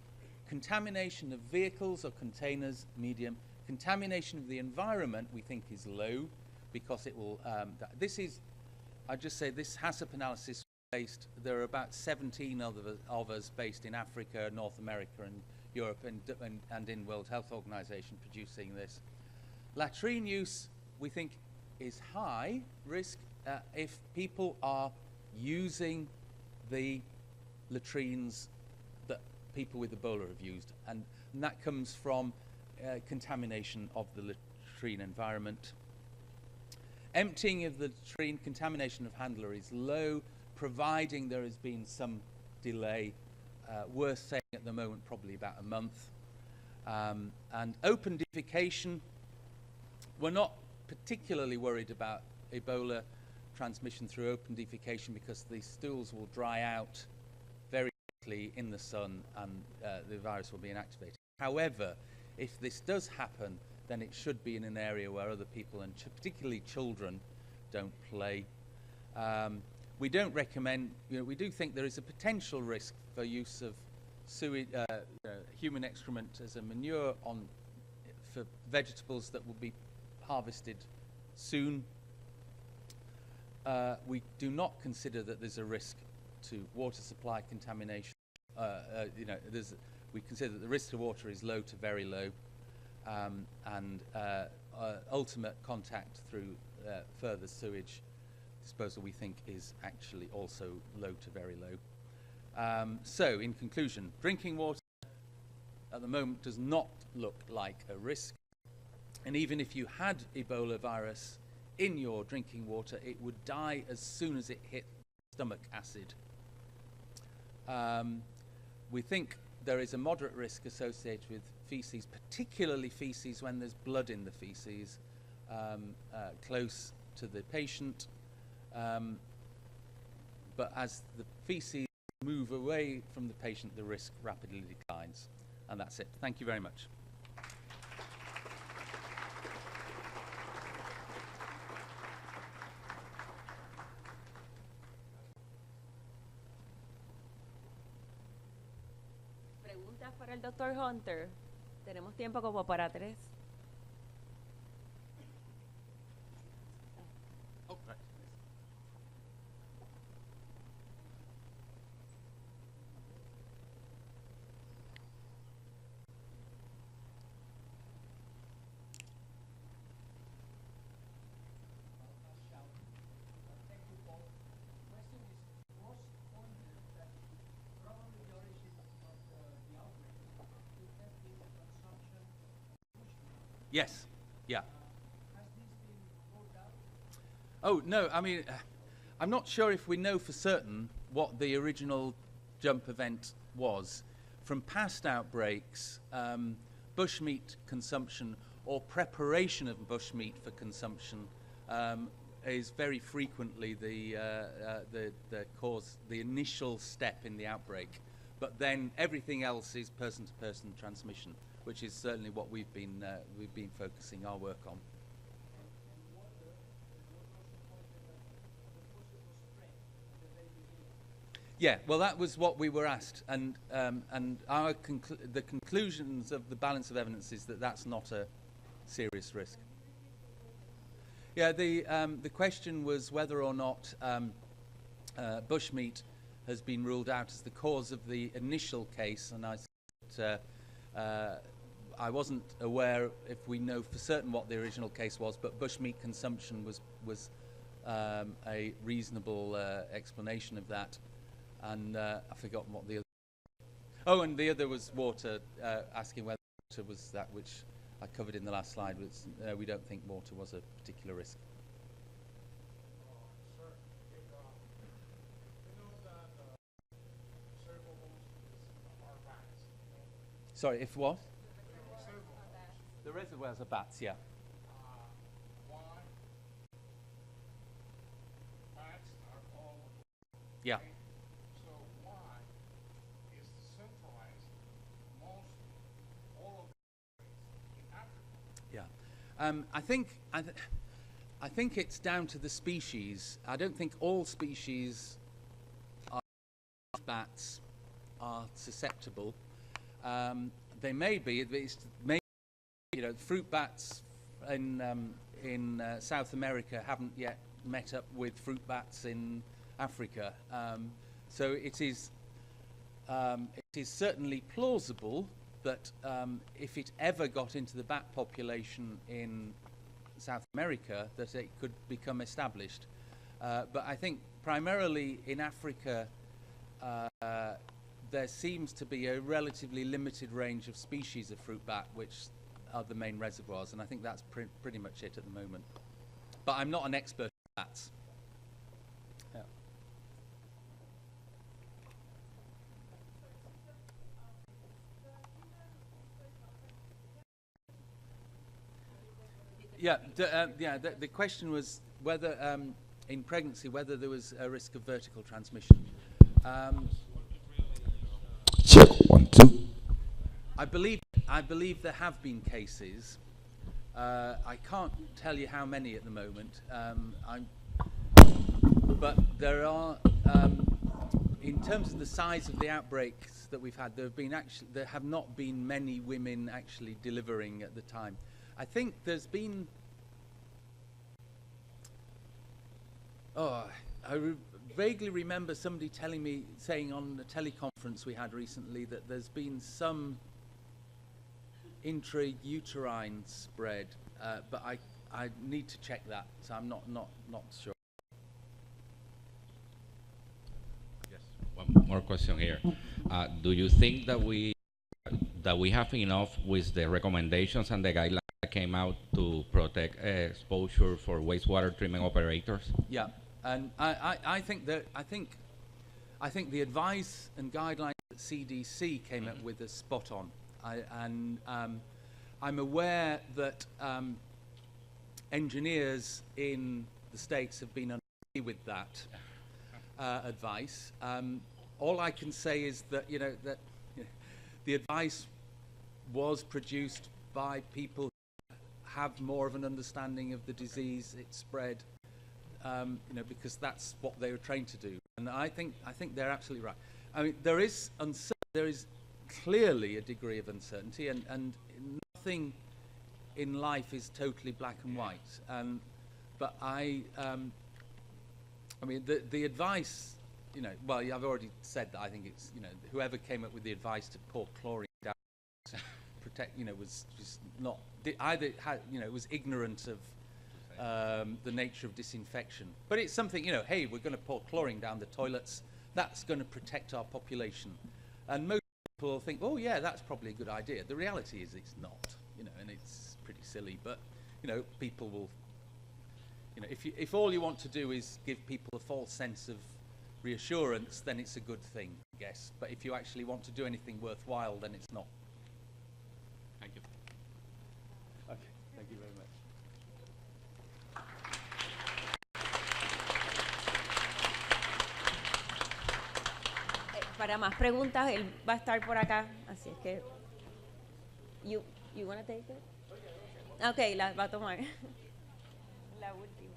Contamination of vehicles or containers, medium. Contamination of the environment, we think, is low, because it will. I'd just say this HACCP analysis based. There are about 17 of us based in Africa, North America, and Europe, and in World Health Organization producing this. Latrine use, we think, is high risk if people are using the latrines that people with Ebola have used, and that comes from contamination of the latrine environment. Emptying of the latrine, contamination of handler is low, providing there has been some delay. Worth saying at the moment, probably about a month. And open defecation, we're not particularly worried about Ebola transmission through open defecation, because the stools will dry out very quickly in the sun, and the virus will be inactivated. However, if this does happen, then it should be in an area where other people, and particularly children, don't play. We don't recommend, we do think there is a potential risk for use of human excrement as a manure for vegetables that will be harvested soon. We do not consider that there's a risk to water supply contamination. We consider that the risk to water is low to very low, and ultimate contact through further sewage disposal, we think, is actually also low to very low. So, in conclusion, drinking water at the moment does not look like a risk. And even if you had Ebola virus in your drinking water, it would die as soon as it hit stomach acid. We think there is a moderate risk associated with feces, particularly feces when there's blood in the feces, close to the patient. But as the feces move away from the patient, the risk rapidly declines. And that's it. Thank you very much. Preguntas para el Dr. Hunter. Tenemos tiempo como para 3. Oh, right. Yes. Yeah. Oh, no, I mean, I'm not sure if we know for certain what the original jump event was. From past outbreaks, bushmeat consumption or preparation of bushmeat for consumption is very frequently the initial step in the outbreak. But then everything else is person-to-person transmission, which is certainly what we've been focusing our work on. Yeah, well, that was what we were asked, and the conclusions of the balance of evidence is that that's not a serious risk. Yeah, the question was whether or not bushmeat has been ruled out as the cause of the initial case, and I said I wasn't aware if we know for certain what the original case was, but bushmeat consumption was a reasonable explanation of that, and I've forgotten what the other. Oh, and the other was water, asking whether water was that which I covered in the last slide. Was we don't think water was a particular risk. Sorry, if what? The reservoirs are bats, yeah. Why? Bats are all. Yeah. So why is the centralized mostly all of in Africa? Yeah. I think it's down to the species. I don't think all species of bats are susceptible. They may be. Fruit bats in South America haven't yet met up with fruit bats in Africa. So it is certainly plausible that if it ever got into the bat population in South America, that it could become established. But I think primarily in Africa, there seems to be a relatively limited range of species of fruit bat, which are the main reservoirs, and I think that's pretty much it at the moment. But I'm not an expert in bats. Yeah. The question was whether in pregnancy whether there was a risk of vertical transmission. Check 1 2. I believe there have been cases. I can't tell you how many at the moment. But there are, in terms of the size of the outbreaks that we've had, there have not been many women actually delivering at the time. I think there's been. Vaguely remember somebody saying on a teleconference we had recently that there's been some intrauterine spread, but I need to check that, so I'm not sure. Yes, one more question here. Do you think that we have enough with the recommendations and the guidelines that came out to protect exposure for wastewater treatment operators? Yeah. And I think the advice and guidelines that CDC came up with are spot on. I'm aware that engineers in the States have been unhappy with that advice. All I can say is that the advice was produced by people who have more of an understanding of the disease, its spread. Because that's what they were trained to do, and I think they're absolutely right. I mean, there is clearly a degree of uncertainty, and nothing in life is totally black and white. But I mean, the advice, well, I've already said that I think it's, whoever came up with the advice to pour chlorine down to protect, was just not either had, was ignorant of the nature of disinfection. But it's something, hey, we're going to pour chlorine down the toilets. That's going to protect our population. And most people will think, oh, yeah, that's probably a good idea. The reality is it's not, and it's pretty silly. But, people will, if all you want to do is give people a false sense of reassurance, then it's a good thing, I guess. But if you actually want to do anything worthwhile, then it's not. Thank you. Okay, thank you very much. Para más preguntas, él va a estar por acá, así es que. You wanna take it? Okay, la va a tomar. La última.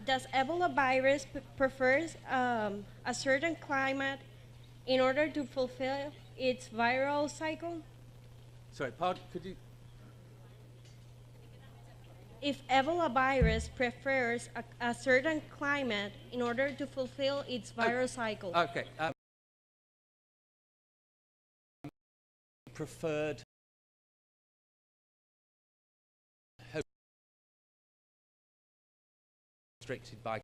Does Ebola virus prefers a certain climate in order to fulfill its viral cycle? Sorry, pardon, could you? If Ebola virus prefers a certain climate in order to fulfill its viral cycle. Okay. preferred host restricted by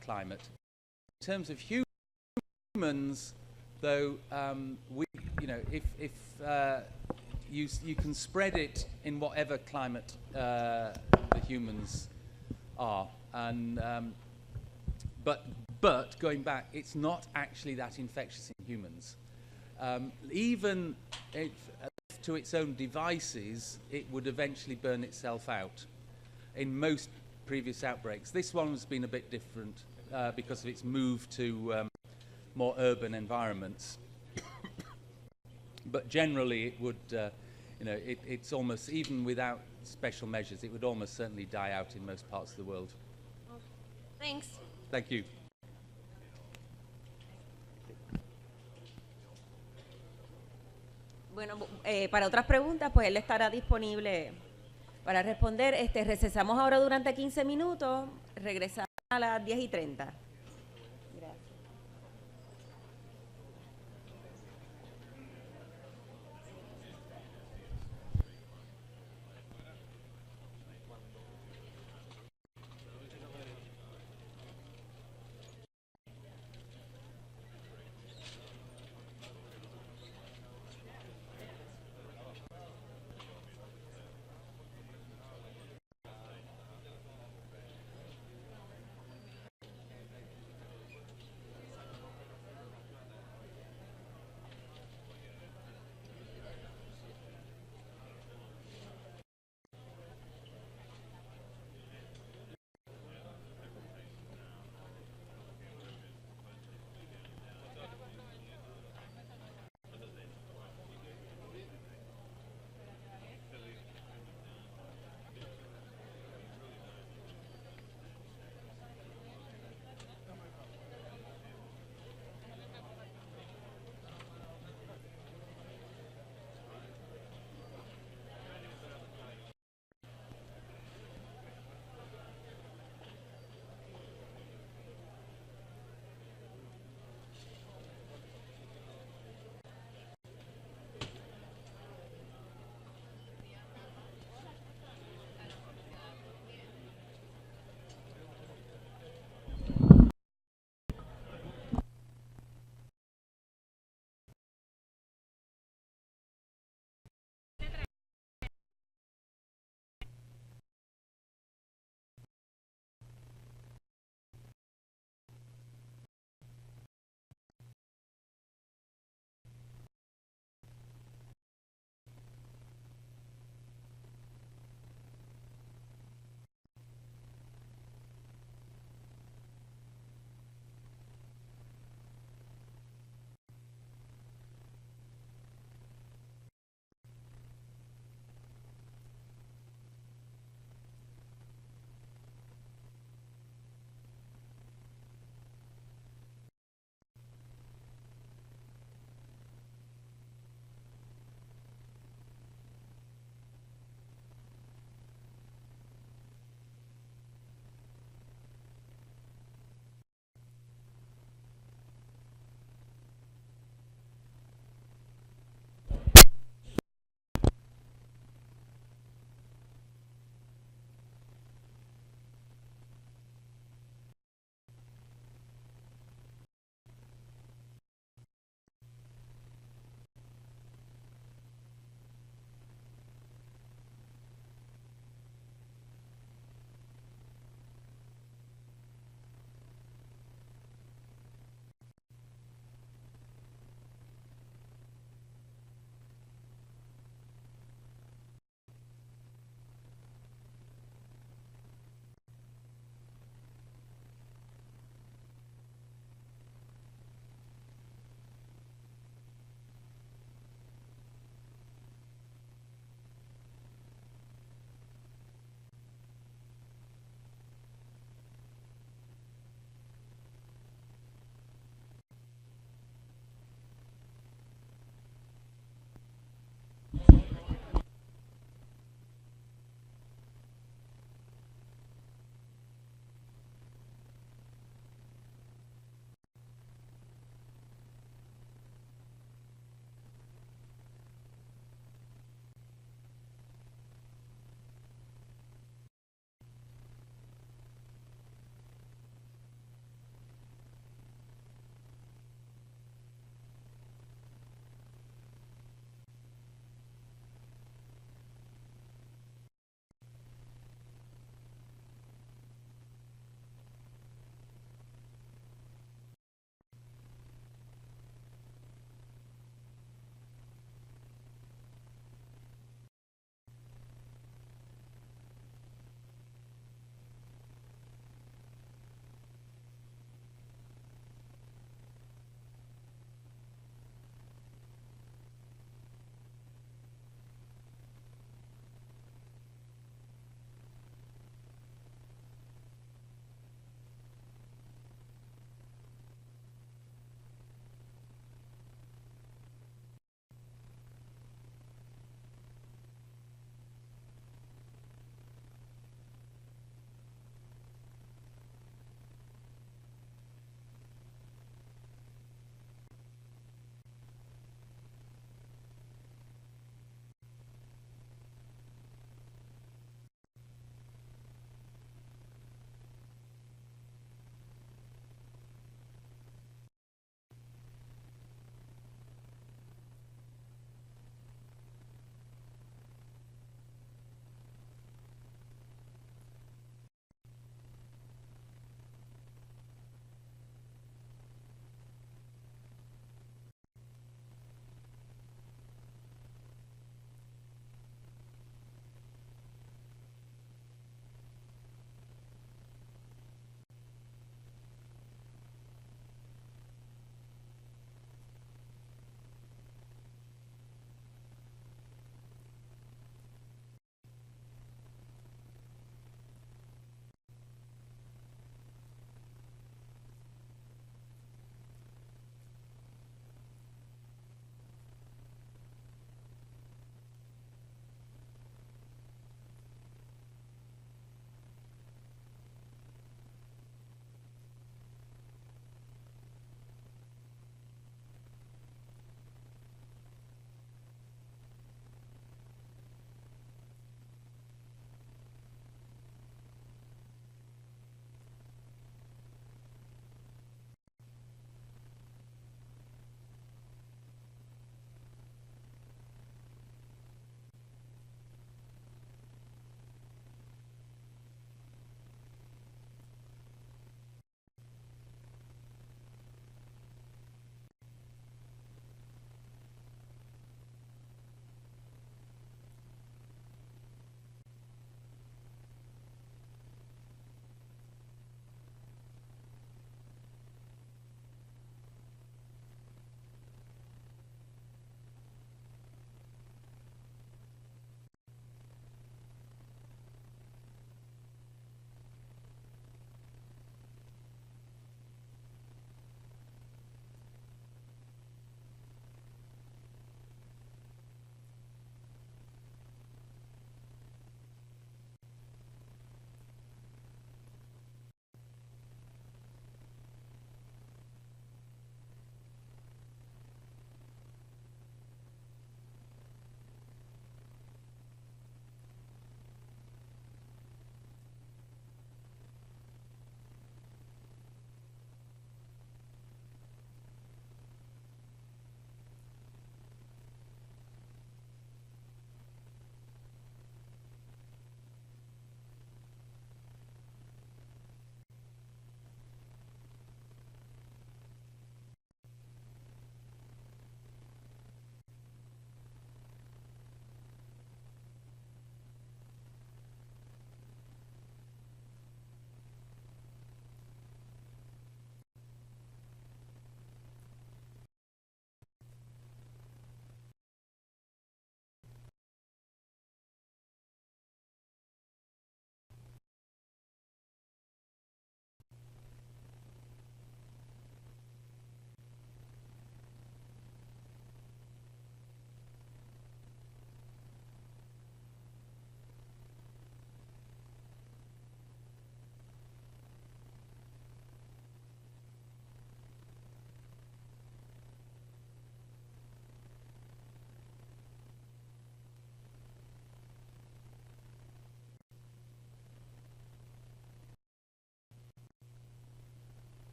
climate. In terms of humans, though, if you can spread it in whatever climate the humans are, and but going back, it's not actually that infectious in humans. Even if left to its own devices, it would eventually burn itself out. In most previous outbreaks, this one has been a bit different because of its move to more urban environments. But generally, it would, it's almost, even without special measures, it would almost certainly die out in most parts of the world. Thanks. Thank you. Bueno, para otras preguntas, pues él estará disponible para responder. Recesamos ahora durante 15 minutos, regresamos a las 10:30.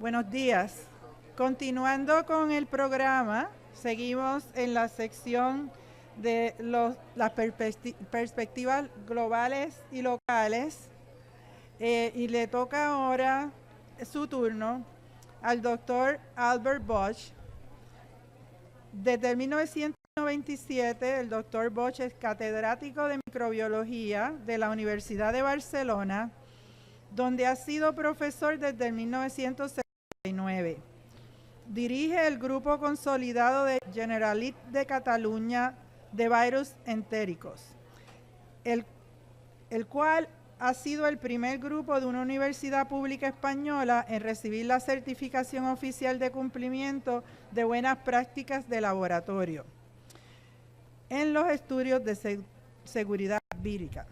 Buenos días. Continuando con el programa, seguimos en la sección de las perspectivas globales y locales y le toca ahora su turno al doctor Albert Bosch. Desde el 1997, el doctor Bosch es catedrático de microbiología de la Universidad de Barcelona, donde ha sido profesor desde el 1979. Dirige el grupo consolidado de Generalitat de Catalunya de virus entéricos, el cual ha sido el primer grupo de una universidad pública española en recibir la certificación oficial de cumplimiento de buenas prácticas de laboratorio en los estudios de seguridad vírica.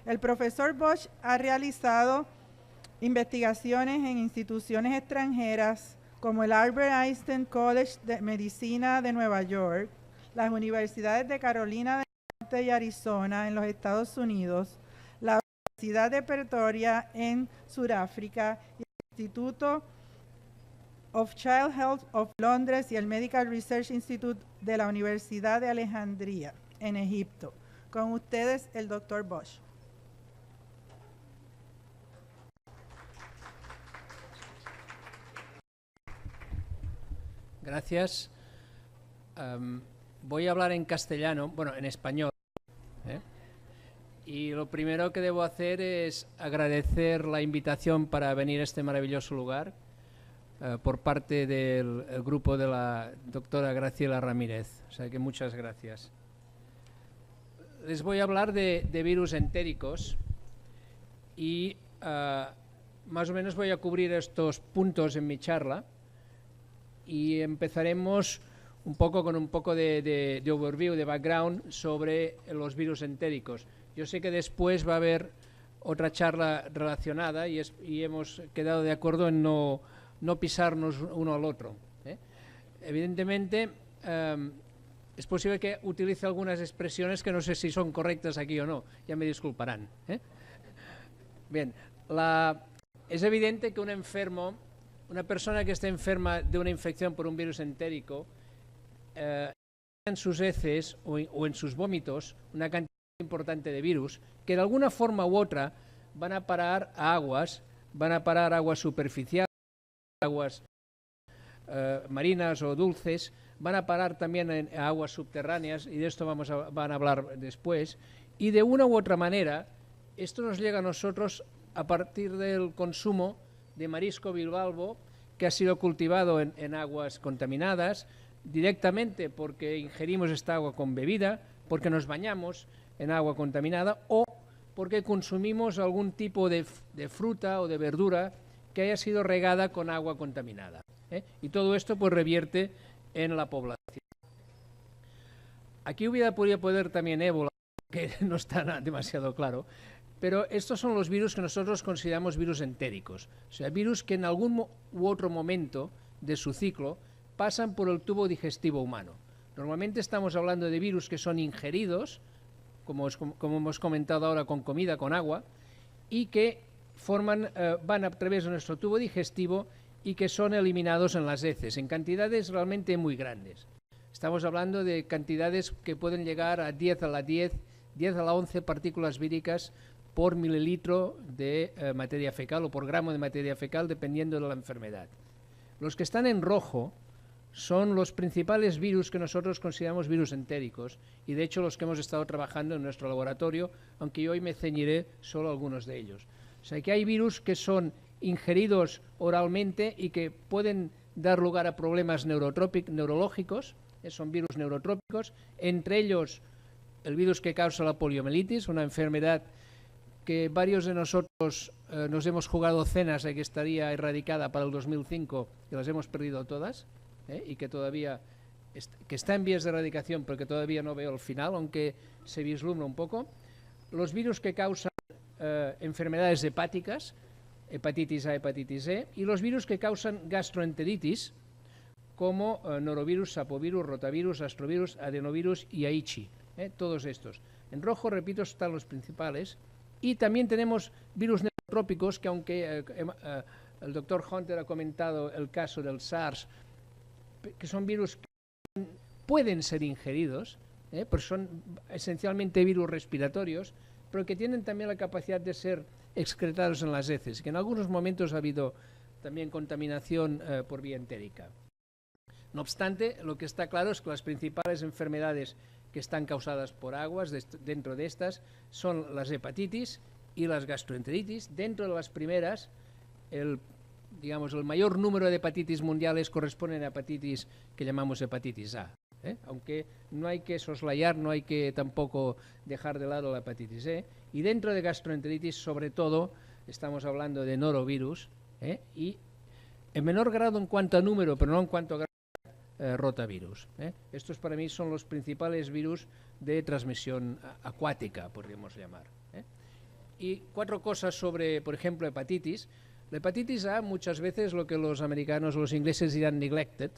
El profesor Bosch ha realizado investigaciones en instituciones extranjeras como el Albert Einstein College de Medicina de Nueva York, las universidades de Carolina del Norte y Arizona en los Estados Unidos, la Universidad de Pretoria en Sudáfrica y el Instituto of Child Health of Londres y el Medical Research Institute de la Universidad de Alejandría en Egipto. Con ustedes, el doctor Bosch. Gracias. Voy a hablar en castellano, bueno, en español. Y lo primero que debo hacer es agradecer la invitación para venir a este maravilloso lugar por parte del grupo de la doctora Graciela Ramírez. O sea que muchas gracias. Les voy a hablar de virus entéricos y más o menos voy a cubrir estos puntos en mi charla. Y empezaremos un poco con un poco de overview, de background sobre los virus entéricos. Yo sé que después va a haber otra charla relacionada y hemos quedado de acuerdo en no pisarnos uno al otro. Evidentemente, es posible que utilice algunas expresiones que no sé si son correctas aquí o no, ya me disculparán. Bien, es evidente que un enfermo, una persona que esté enferma de una infección por un virus entérico, en sus heces o en sus vómitos una cantidad importante de virus que de alguna forma u otra van a parar a aguas, van a parar a aguas superficiales, aguas marinas o dulces, van a parar también a aguas subterráneas, y de esto van a hablar después, y de una u otra manera esto nos llega a nosotros a partir del consumo de marisco bivalvo que ha sido cultivado en aguas contaminadas, directamente porque ingerimos esta agua con bebida, porque nos bañamos en agua contaminada o porque consumimos algún tipo de fruta o de verdura que haya sido regada con agua contaminada. Y todo esto pues revierte en la población. Aquí podría poder también ébola, que no está demasiado claro, pero estos son los virus que nosotros consideramos virus entéricos, o sea, virus que en algún u otro momento de su ciclo pasan por el tubo digestivo humano. Normalmente estamos hablando de virus que son ingeridos, como hemos comentado ahora, con comida, con agua, y que van a través de nuestro tubo digestivo y que son eliminados en las heces, en cantidades realmente muy grandes. Estamos hablando de cantidades que pueden llegar a 10 a la 11 partículas víricas por mililitro de materia fecal o por gramo de materia fecal, dependiendo de la enfermedad. Los que están en rojo son los principales virus que nosotros consideramos virus entéricos y de hecho los que hemos estado trabajando en nuestro laboratorio, aunque yo hoy me ceñiré solo a algunos de ellos. O sea que hay virus que son ingeridos oralmente y que pueden dar lugar a problemas neurológicos, son virus neurotrópicos, entre ellos el virus que causa la poliomielitis, una enfermedad que varios de nosotros nos hemos jugado cenas de que estaría erradicada para el 2005 y las hemos perdido todas, y que todavía está en vías de erradicación, pero que todavía no veo el final, aunque se vislumbra un poco. Los virus que causan enfermedades hepáticas, hepatitis A, hepatitis E, y los virus que causan gastroenteritis, como norovirus, sapovirus, rotavirus, astrovirus, adenovirus y aichi, todos estos. En rojo, repito, están los principales. Y también tenemos virus neurotrópicos que, aunque el doctor Hunter ha comentado el caso del SARS, que son virus que pueden ser ingeridos, pero son esencialmente virus respiratorios, pero que tienen también la capacidad de ser excretados en las heces, que en algunos momentos ha habido también contaminación por vía entérica. No obstante, lo que está claro es que las principales enfermedades que están causadas por aguas dentro de estas son las hepatitis y las gastroenteritis. Dentro de las primeras, el mayor número de hepatitis mundiales corresponden a hepatitis que llamamos hepatitis A. Aunque no hay que soslayar, no hay que tampoco dejar de lado la hepatitis E. Y dentro de gastroenteritis, sobre todo, estamos hablando de norovirus, y en menor grado en cuanto a número, pero no en cuanto a gravedad, rotavirus. Estos para mí son los principales virus de transmisión acuática, podríamos llamar. Y 4 cosas sobre, por ejemplo, hepatitis. La hepatitis A muchas veces lo que los americanos o los ingleses dirán neglected,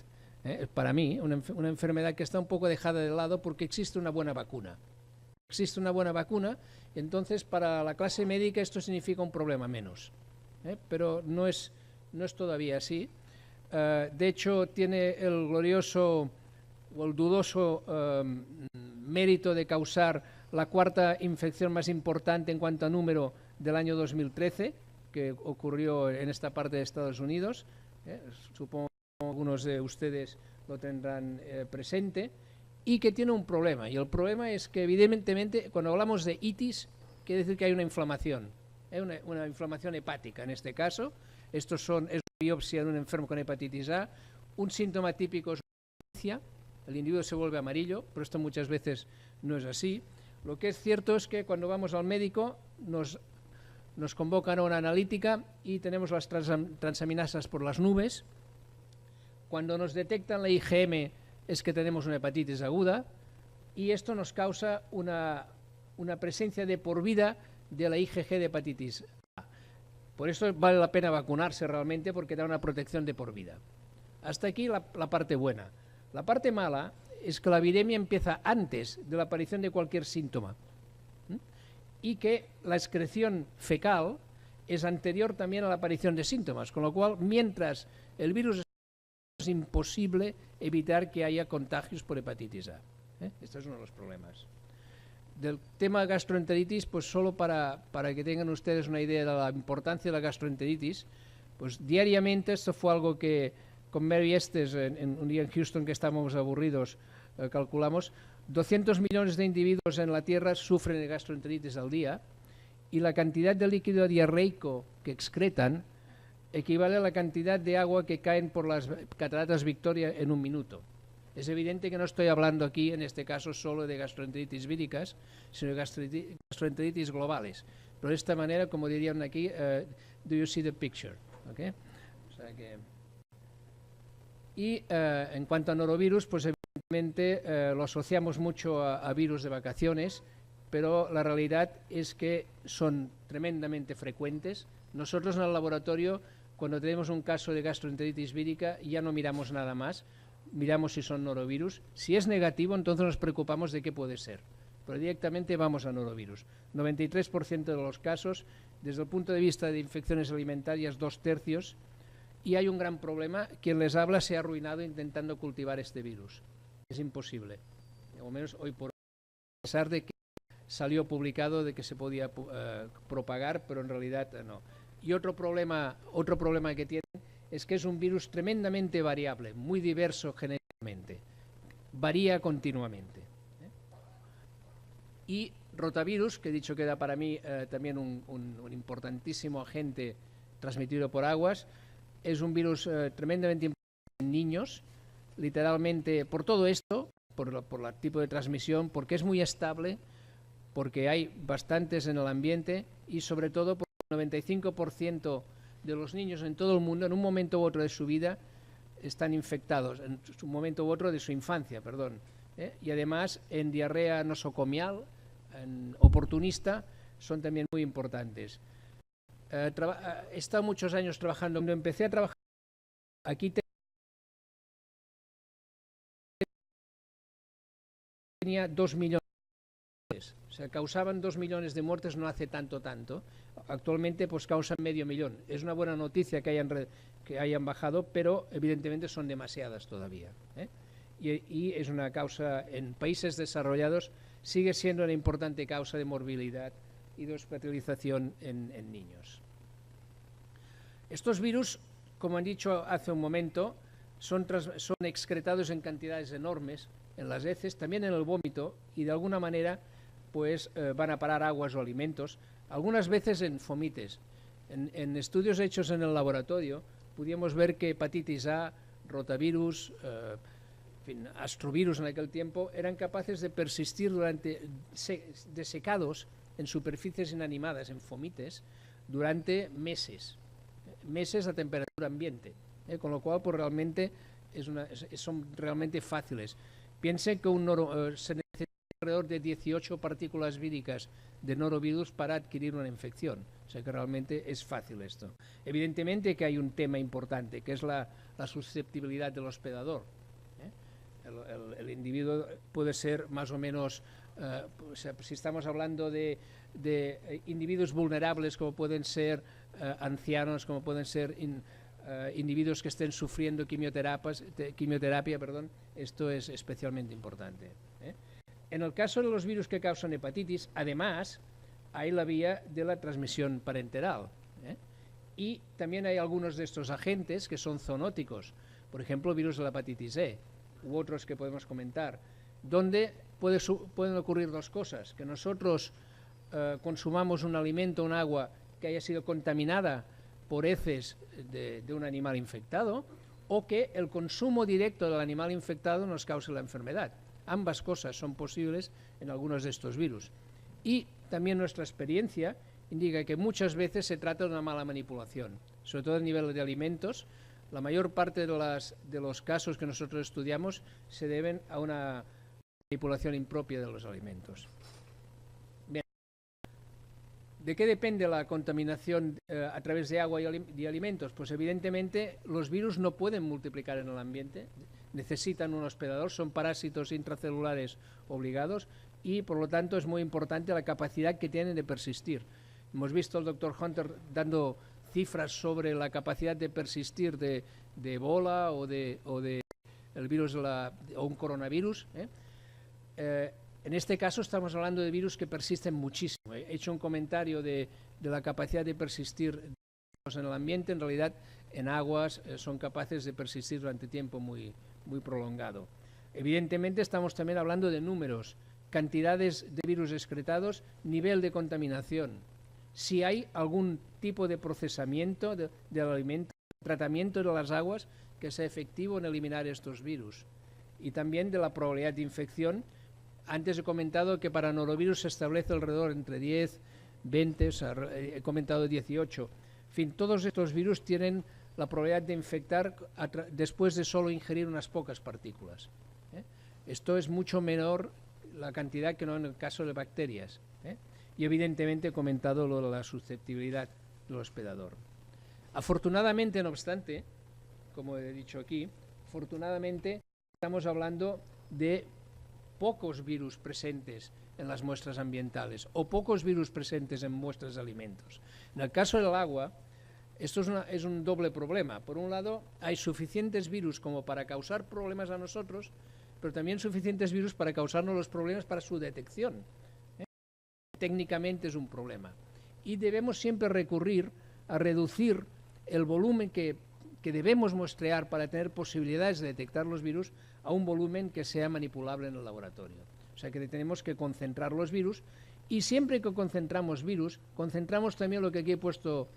para mí, una enfermedad que está un poco dejada de lado porque existe una buena vacuna. Existe una buena vacuna, entonces para la clase médica esto significa un problema menos. Pero no es todavía así. De hecho, tiene el glorioso o el dudoso mérito de causar la 4ª infección más importante en cuanto a número del año 2013, que ocurrió en esta parte de Estados Unidos. Supongo que algunos de ustedes lo tendrán presente, y que tiene un problema. Y el problema es que, evidentemente, cuando hablamos de itis, quiere decir que hay una inflamación, una inflamación hepática en este caso. Es una biopsia de un enfermo con hepatitis A. Un síntoma típico es la el individuo se vuelve amarillo, pero esto muchas veces no es así. Lo que es cierto es que cuando vamos al médico nos convocan a una analítica y tenemos las transaminasas por las nubes. Cuando nos detectan la IgM es que tenemos una hepatitis aguda, y esto nos causa una presencia de por vida de la IgG de hepatitis A. Por eso vale la pena vacunarse realmente, porque da una protección de por vida. Hasta aquí la parte buena. La parte mala es que la viremia empieza antes de la aparición de cualquier síntoma, y que la excreción fecal es anterior también a la aparición de síntomas, con lo cual, mientras el virus es imposible evitar que haya contagios por hepatitis A. Este es uno de los problemas. Del tema gastroenteritis, pues solo para que tengan ustedes una idea de la importancia de la gastroenteritis, pues diariamente, esto fue algo que con Mary Estes, en un día en Houston que estábamos aburridos, calculamos, 200 millones de individuos en la Tierra sufren de gastroenteritis al día, y la cantidad de líquido diarreico que excretan equivale a la cantidad de agua que caen por las cataratas Victoria en un minuto. Es evidente que no estoy hablando aquí, en este caso, solo de gastroenteritis víricas, sino de gastroenteritis globales. Pero de esta manera, como dirían aquí, do you see the picture? ¿Okay? O sea que... Y en cuanto a norovirus, pues evidentemente lo asociamos mucho a virus de vacaciones, pero la realidad es que son tremendamente frecuentes. Nosotros en el laboratorio, cuando tenemos un caso de gastroenteritis vírica, ya no miramos nada más, miramos si son norovirus. Si es negativo, entonces nos preocupamos de qué puede ser, pero directamente vamos a norovirus. 93% de los casos, desde el punto de vista de infecciones alimentarias, 2/3, y hay un gran problema: quien les habla se ha arruinado intentando cultivar este virus. Es imposible, o menos hoy por hoy, a pesar de que salió publicado de que se podía propagar, pero en realidad no. Y otro problema que tiene es que es un virus tremendamente variable, muy diverso genéticamente, varía continuamente. Y rotavirus, que he dicho que era para mí también un importantísimo agente transmitido por aguas, es un virus tremendamente importante en niños, literalmente por todo esto, por el tipo de transmisión, porque es muy estable, porque hay bastantes en el ambiente, y sobre todo porque el 95% de los niños en todo el mundo, en un momento u otro de su vida, están infectados, en un momento u otro de su infancia, perdón. Y además en diarrea nosocomial, en oportunista, son también muy importantes. He estado muchos años trabajando. Cuando empecé a trabajar aquí tenía 2 millones. O sea, causaban 2 millones de muertes no hace tanto. actualmente pues causan 500.000. Es una buena noticia que hayan bajado, pero evidentemente son demasiadas todavía, ¿eh? Y es una causa, en países desarrollados, sigue siendo una importante causa de morbilidad y de hospitalización en niños. Estos virus, como han dicho hace un momento, son excretados en cantidades enormes en las heces, también en el vómito, y de alguna manera pues van a parar aguas o alimentos, algunas veces en fomites. En estudios hechos en el laboratorio pudimos ver que hepatitis A, rotavirus, astrovirus en aquel tiempo, eran capaces de persistir desecados en superficies inanimadas, en fomites, durante meses a temperatura ambiente, con lo cual pues, realmente son realmente fáciles. Piensen que se necesita alrededor de 18 partículas víricas de norovirus para adquirir una infección, o sea que realmente es fácil esto. Evidentemente que hay un tema importante, que es la susceptibilidad del hospedador. El individuo puede ser más o menos, o sea, si estamos hablando de individuos vulnerables como pueden ser ancianos, como pueden ser individuos que estén sufriendo quimioterapia, esto es especialmente importante, ¿eh? En el caso de los virus que causan hepatitis, además, hay la vía de la transmisión parenteral, ¿eh? Y también hay algunos de estos agentes que son zoonóticos, por ejemplo, el virus de la hepatitis E, u otros que podemos comentar, donde pueden ocurrir dos cosas: que nosotros consumamos un alimento, un agua que haya sido contaminada por heces de un animal infectado, o que el consumo directo del animal infectado nos cause la enfermedad. Ambas cosas son posibles en algunos de estos virus. Y también nuestra experiencia indica que muchas veces se trata de una mala manipulación, sobre todo a nivel de alimentos. La mayor parte de los casos que nosotros estudiamos se deben a una manipulación impropia de los alimentos. Bien. ¿De qué depende la contaminación a través de agua y alimentos? Pues evidentemente los virus no pueden multiplicar en el ambiente, necesitan un hospedador, son parásitos intracelulares obligados y por lo tanto es muy importante la capacidad que tienen de persistir. Hemos visto al doctor Hunter dando cifras sobre la capacidad de persistir de Ebola o de el virus o un coronavirus, ¿eh? En este caso estamos hablando de virus que persisten muchísimo. He hecho un comentario de la capacidad de persistir en el ambiente. En realidad, en aguas son capaces de persistir durante tiempo muy prolongado. Evidentemente estamos también hablando de números, cantidades de virus excretados, nivel de contaminación, si hay algún tipo de procesamiento del alimento, tratamiento de las aguas que sea efectivo en eliminar estos virus, y también de la probabilidad de infección. Antes he comentado que para norovirus se establece alrededor entre 10, 20, o sea, he comentado 18. En fin, todos estos virus tienen la probabilidad de infectar después de solo ingerir unas pocas partículas, ¿eh? Esto es mucho menor la cantidad que no en el caso de bacterias, ¿eh? Y evidentemente he comentado lo de la susceptibilidad del hospedador. Afortunadamente, no obstante, como he dicho aquí, afortunadamente estamos hablando de pocos virus presentes en las muestras ambientales o pocos virus presentes en muestras de alimentos. En el caso del agua, esto es un doble problema. Por un lado, hay suficientes virus como para causar problemas a nosotros, pero también suficientes virus para causarnos los problemas para su detección, ¿eh? Técnicamente es un problema. Y debemos siempre recurrir a reducir el volumen que debemos muestrear para tener posibilidades de detectar los virus a un volumen que sea manipulable en el laboratorio. O sea que tenemos que concentrar los virus, y siempre que concentramos virus, concentramos también lo que aquí he puesto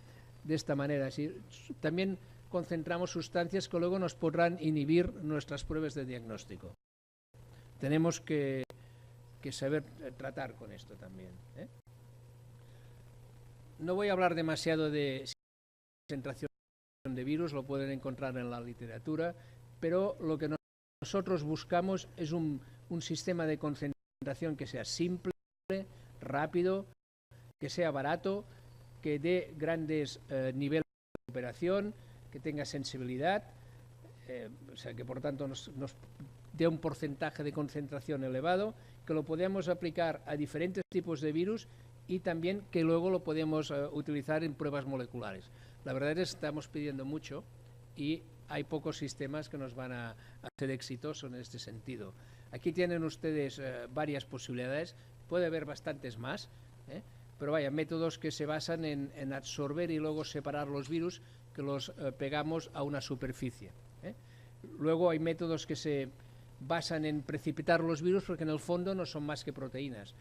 de esta manera, así, también concentramos sustancias que luego nos podrán inhibir nuestras pruebas de diagnóstico. Tenemos que saber tratar con esto también, ¿eh? No voy a hablar demasiado de concentración de virus, lo pueden encontrar en la literatura, pero lo que nosotros buscamos es un sistema de concentración que sea simple, rápido, que sea barato, que dé grandes niveles de operación, que tenga sensibilidad, o sea que por tanto nos dé un porcentaje de concentración elevado, que lo podamos aplicar a diferentes tipos de virus y también que luego lo podemos utilizar en pruebas moleculares. La verdad es que estamos pidiendo mucho y hay pocos sistemas que nos van a ser exitosos en este sentido. Aquí tienen ustedes varias posibilidades, puede haber bastantes más, pero vaya, métodos que se basan en absorber y luego separar los virus que los pegamos a una superficie. Luego hay métodos que se basan en precipitar los virus porque en el fondo no son más que proteínas.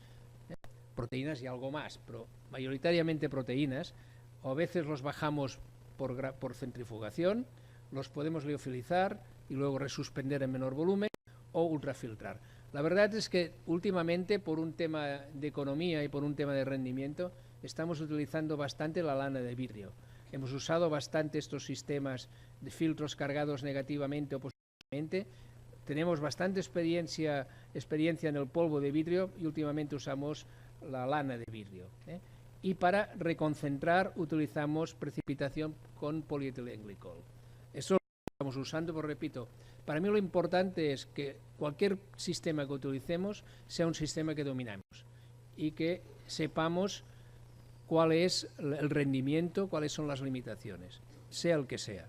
Proteínas y algo más, pero mayoritariamente proteínas. O a veces los bajamos por centrifugación, los podemos liofilizar y luego resuspender en menor volumen o ultrafiltrar. La verdad es que últimamente, por un tema de economía y por un tema de rendimiento, estamos utilizando bastante la lana de vidrio. Hemos usado bastante estos sistemas de filtros cargados negativamente o positivamente. Tenemos bastante experiencia en el polvo de vidrio y últimamente usamos la lana de vidrio. Y para reconcentrar utilizamos precipitación con polietilenglicol. Eso lo estamos usando, pero repito, para mí lo importante es que cualquier sistema que utilicemos sea un sistema que dominamos y que sepamos cuál es el rendimiento, cuáles son las limitaciones, sea el que sea.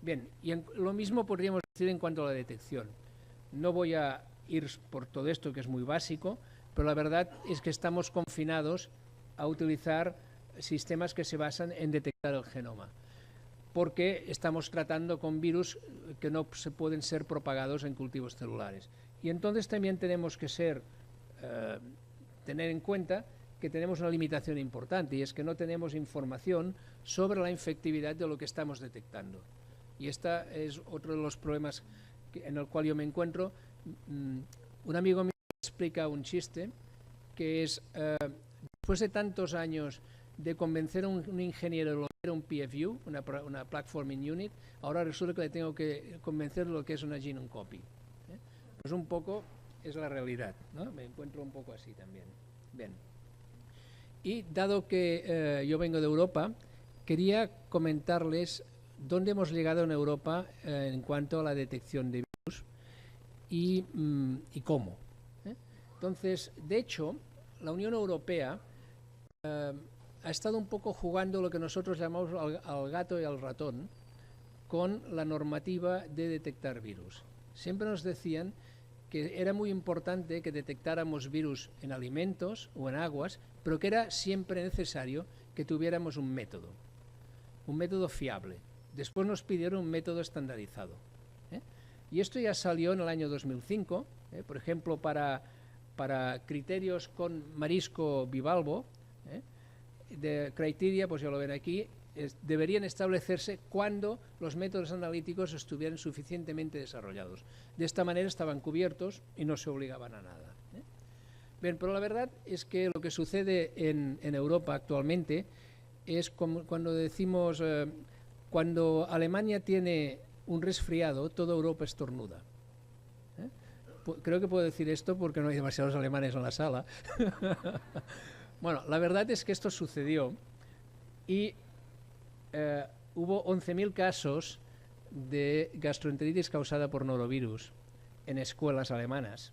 Bien, y lo mismo podríamos decir en cuanto a la detección. No voy a ir por todo esto que es muy básico, pero la verdad es que estamos confinados a utilizar sistemas que se basan en detectar el genoma, porque estamos tratando con virus que no se pueden ser propagados en cultivos celulares. Y entonces también tenemos que tener en cuenta que tenemos una limitación importante, y es que no tenemos información sobre la infectividad de lo que estamos detectando. Y este es otro de los problemas en el cual yo me encuentro. Un amigo mío explica un chiste, que es, después de tantos años de convencer a un ingeniero de lo que era un PFU, una Platforming Unit, ahora resulta que le tengo que convencer de lo que es una Genome Copy. Pues un poco es la realidad, ¿no? Me encuentro un poco así también. Bien. Y dado que yo vengo de Europa, quería comentarles dónde hemos llegado en Europa en cuanto a la detección de virus y cómo. Entonces, de hecho, la Unión Europea ha estado un poco jugando lo que nosotros llamamos al gato y al ratón con la normativa de detectar virus. Siempre nos decían que era muy importante que detectáramos virus en alimentos o en aguas, pero que era siempre necesario que tuviéramos un método fiable. Después nos pidieron un método estandarizado. Y esto ya salió en el año 2005, por ejemplo, para criterios con marisco bivalvo, de criteria, pues ya lo ven aquí, deberían establecerse cuando los métodos analíticos estuvieran suficientemente desarrollados. De esta manera estaban cubiertos y no se obligaban a nada. Bien, pero la verdad es que lo que sucede en Europa actualmente es como cuando decimos, cuando Alemania tiene un resfriado, toda Europa estornuda. Creo que puedo decir esto porque no hay demasiados alemanes en la sala. Bueno, la verdad es que esto sucedió y hubo 11.000 casos de gastroenteritis causada por norovirus en escuelas alemanas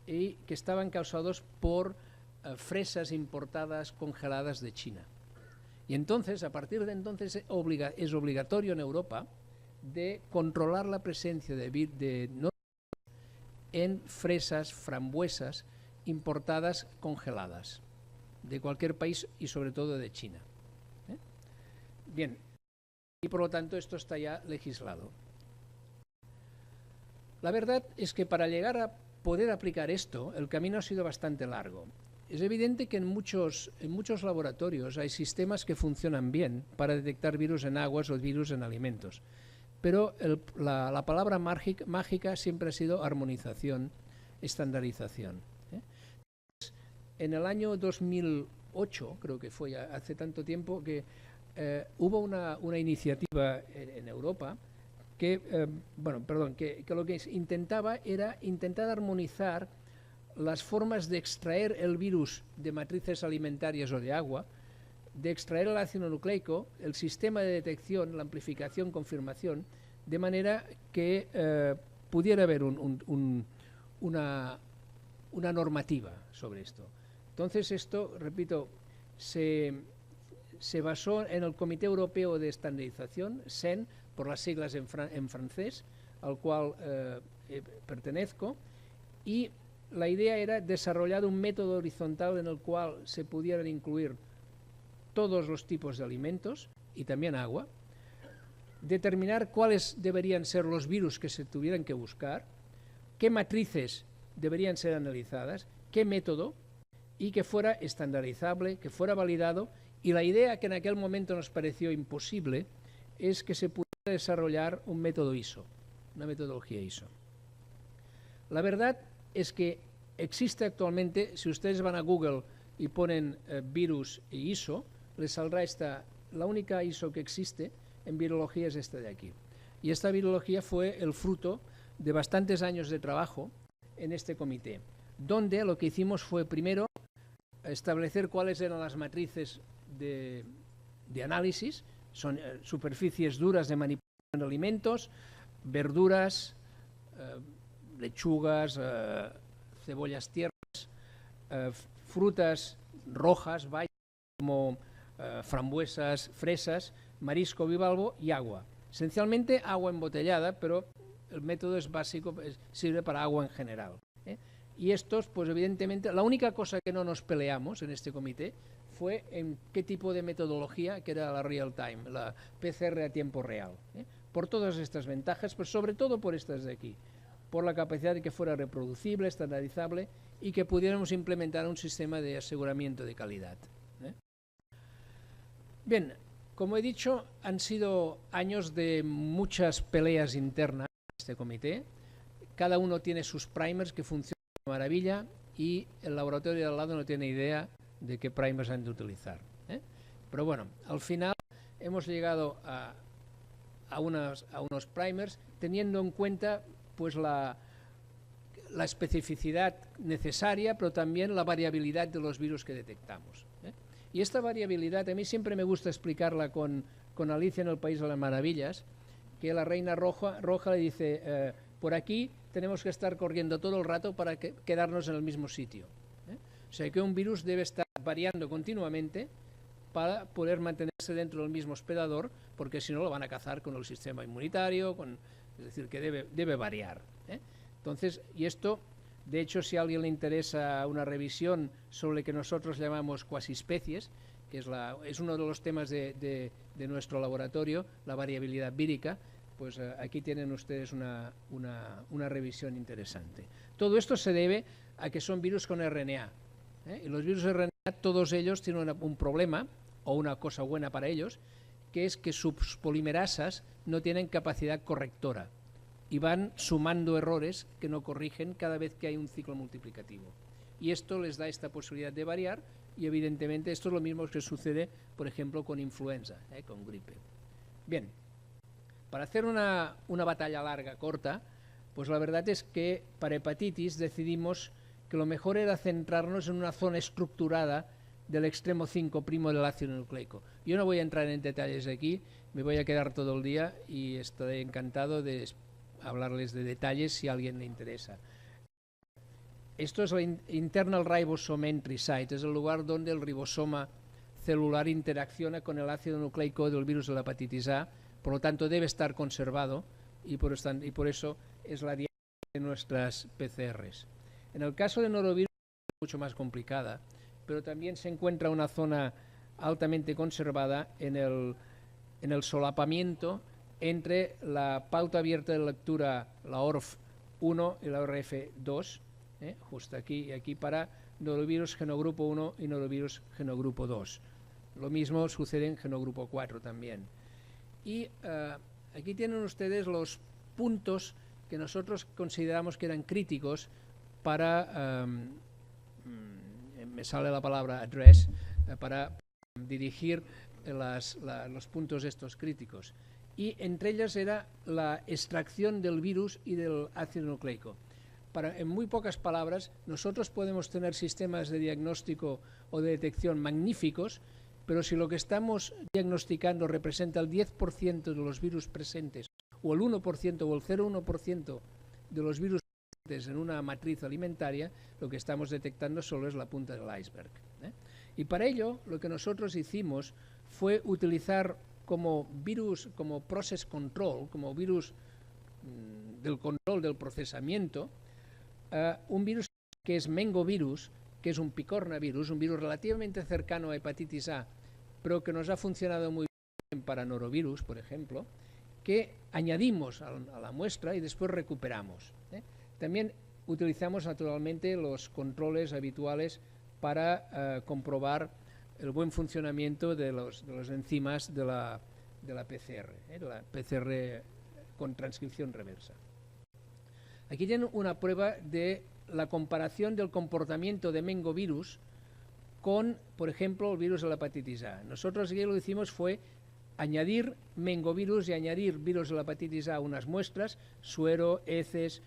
y que estaban causados por fresas importadas congeladas de China. Y entonces, a partir de entonces, es obligatorio en Europa de controlar la presencia de norovirus en fresas, frambuesas importadas congeladas de cualquier país y sobre todo de China. Bien, y por lo tanto esto está ya legislado. La verdad es que para llegar a poder aplicar esto, el camino ha sido bastante largo. Es evidente que en muchos laboratorios hay sistemas que funcionan bien para detectar virus en aguas o virus en alimentos, pero la palabra mágica siempre ha sido armonización, estandarización. En el año 2008, creo que fue hace tanto tiempo, que hubo una iniciativa en Europa que lo que intentaba era intentar armonizar las formas de extraer el virus de matrices alimentarias o de agua, de extraer el ácido nucleico, el sistema de detección, la amplificación, confirmación, de manera que pudiera haber una normativa sobre esto. Entonces esto, repito, se basó en el Comité Europeo de Estandarización, SEN, por las siglas en francés, al cual pertenezco, y la idea era desarrollar un método horizontal en el cual se pudieran incluir todos los tipos de alimentos y también agua, determinar cuáles deberían ser los virus que se tuvieran que buscar, qué matrices deberían ser analizadas, qué método, y que fuera estandarizable, que fuera validado, y la idea que en aquel momento nos pareció imposible es que se pudiera desarrollar un método ISO, una metodología ISO. La verdad es que existe actualmente, si ustedes van a Google y ponen virus y ISO, les saldrá la única ISO que existe en virología es esta de aquí. Y esta virología fue el fruto de bastantes años de trabajo en este comité, donde lo que hicimos fue primero establecer cuáles eran las matrices de análisis, son superficies duras de manipulación de alimentos, verduras, lechugas, cebollas tiernas, frutas rojas, bayas como frambuesas, fresas, marisco bivalvo y agua. Esencialmente agua embotellada, pero el método es básico, sirve para agua en general. Y estos, pues evidentemente, la única cosa que no nos peleamos en este comité fue en qué tipo de metodología, que era la real time, la PCR a tiempo real. Por todas estas ventajas, pero sobre todo por estas de aquí, por la capacidad de que fuera reproducible, estandarizable y que pudiéramos implementar un sistema de aseguramiento de calidad. Bien, como he dicho, han sido años de muchas peleas internas en este comité. Cada uno tiene sus primers que funcionan de maravilla y el laboratorio de al lado no tiene idea de qué primers han de utilizar. Pero bueno, al final hemos llegado a unos primers teniendo en cuenta pues la especificidad necesaria, pero también la variabilidad de los virus que detectamos. Y esta variabilidad, a mí siempre me gusta explicarla con Alicia en el País de las Maravillas, que la reina roja le dice, por aquí tenemos que estar corriendo todo el rato para quedarnos en el mismo sitio. O sea que un virus debe estar variando continuamente para poder mantenerse dentro del mismo hospedador, porque si no lo van a cazar con el sistema inmunitario, es decir, que debe variar. Entonces, y esto, de hecho, si a alguien le interesa una revisión sobre lo que nosotros llamamos cuasispecies, que es uno de los temas de nuestro laboratorio, la variabilidad vírica, pues aquí tienen ustedes una revisión interesante. Todo esto se debe a que son virus con RNA. Y los virus RNA, todos ellos tienen un problema, o una cosa buena para ellos, que es que sus polimerasas no tienen capacidad correctora y van sumando errores que no corrigen cada vez que hay un ciclo multiplicativo. Y esto les da esta posibilidad de variar y evidentemente esto es lo mismo que sucede, por ejemplo, con influenza, con gripe. Bien, para hacer una batalla larga, corta, pues la verdad es que para hepatitis decidimos que lo mejor era centrarnos en una zona estructurada del extremo 5' del ácido nucleico. Yo no voy a entrar en detalles aquí, me voy a quedar todo el día y estaré encantado de hablarles de detalles si a alguien le interesa. Esto es el Internal Ribosome Entry Site, es el lugar donde el ribosoma celular interacciona con el ácido nucleico del virus de la hepatitis A, por lo tanto debe estar conservado y por eso es la diálisis de nuestras PCRs. En el caso de norovirus es mucho más complicada, pero también se encuentra una zona altamente conservada en el solapamiento entre la pauta abierta de lectura, la ORF1 y la ORF2, justo aquí y aquí para norovirus genogrupo 1 y norovirus genogrupo 2. Lo mismo sucede en genogrupo 4 también. Y aquí tienen ustedes los puntos que nosotros consideramos que eran críticos para, me sale la palabra address, para dirigir los puntos estos críticos. Y entre ellas era la extracción del virus y del ácido nucleico. En muy pocas palabras, nosotros podemos tener sistemas de diagnóstico o de detección magníficos, pero si lo que estamos diagnosticando representa el 10% de los virus presentes, o el 1% o el 0,1% de los virus en una matriz alimentaria, lo que estamos detectando solo es la punta del iceberg. Y para ello, lo que nosotros hicimos fue utilizar como virus, como process control, como virus del control del procesamiento, un virus que es mengovirus, que es un picornavirus, un virus relativamente cercano a hepatitis A, pero que nos ha funcionado muy bien para norovirus, por ejemplo, que añadimos a la muestra y después recuperamos. También utilizamos naturalmente los controles habituales para comprobar el buen funcionamiento de los enzimas de la PCR, de la PCR con transcripción reversa. Aquí tienen una prueba de la comparación del comportamiento de mengovirus con, por ejemplo, el virus de la hepatitis A. Nosotros aquí lo que hicimos fue añadir mengovirus y añadir virus de la hepatitis A a unas muestras, suero, heces,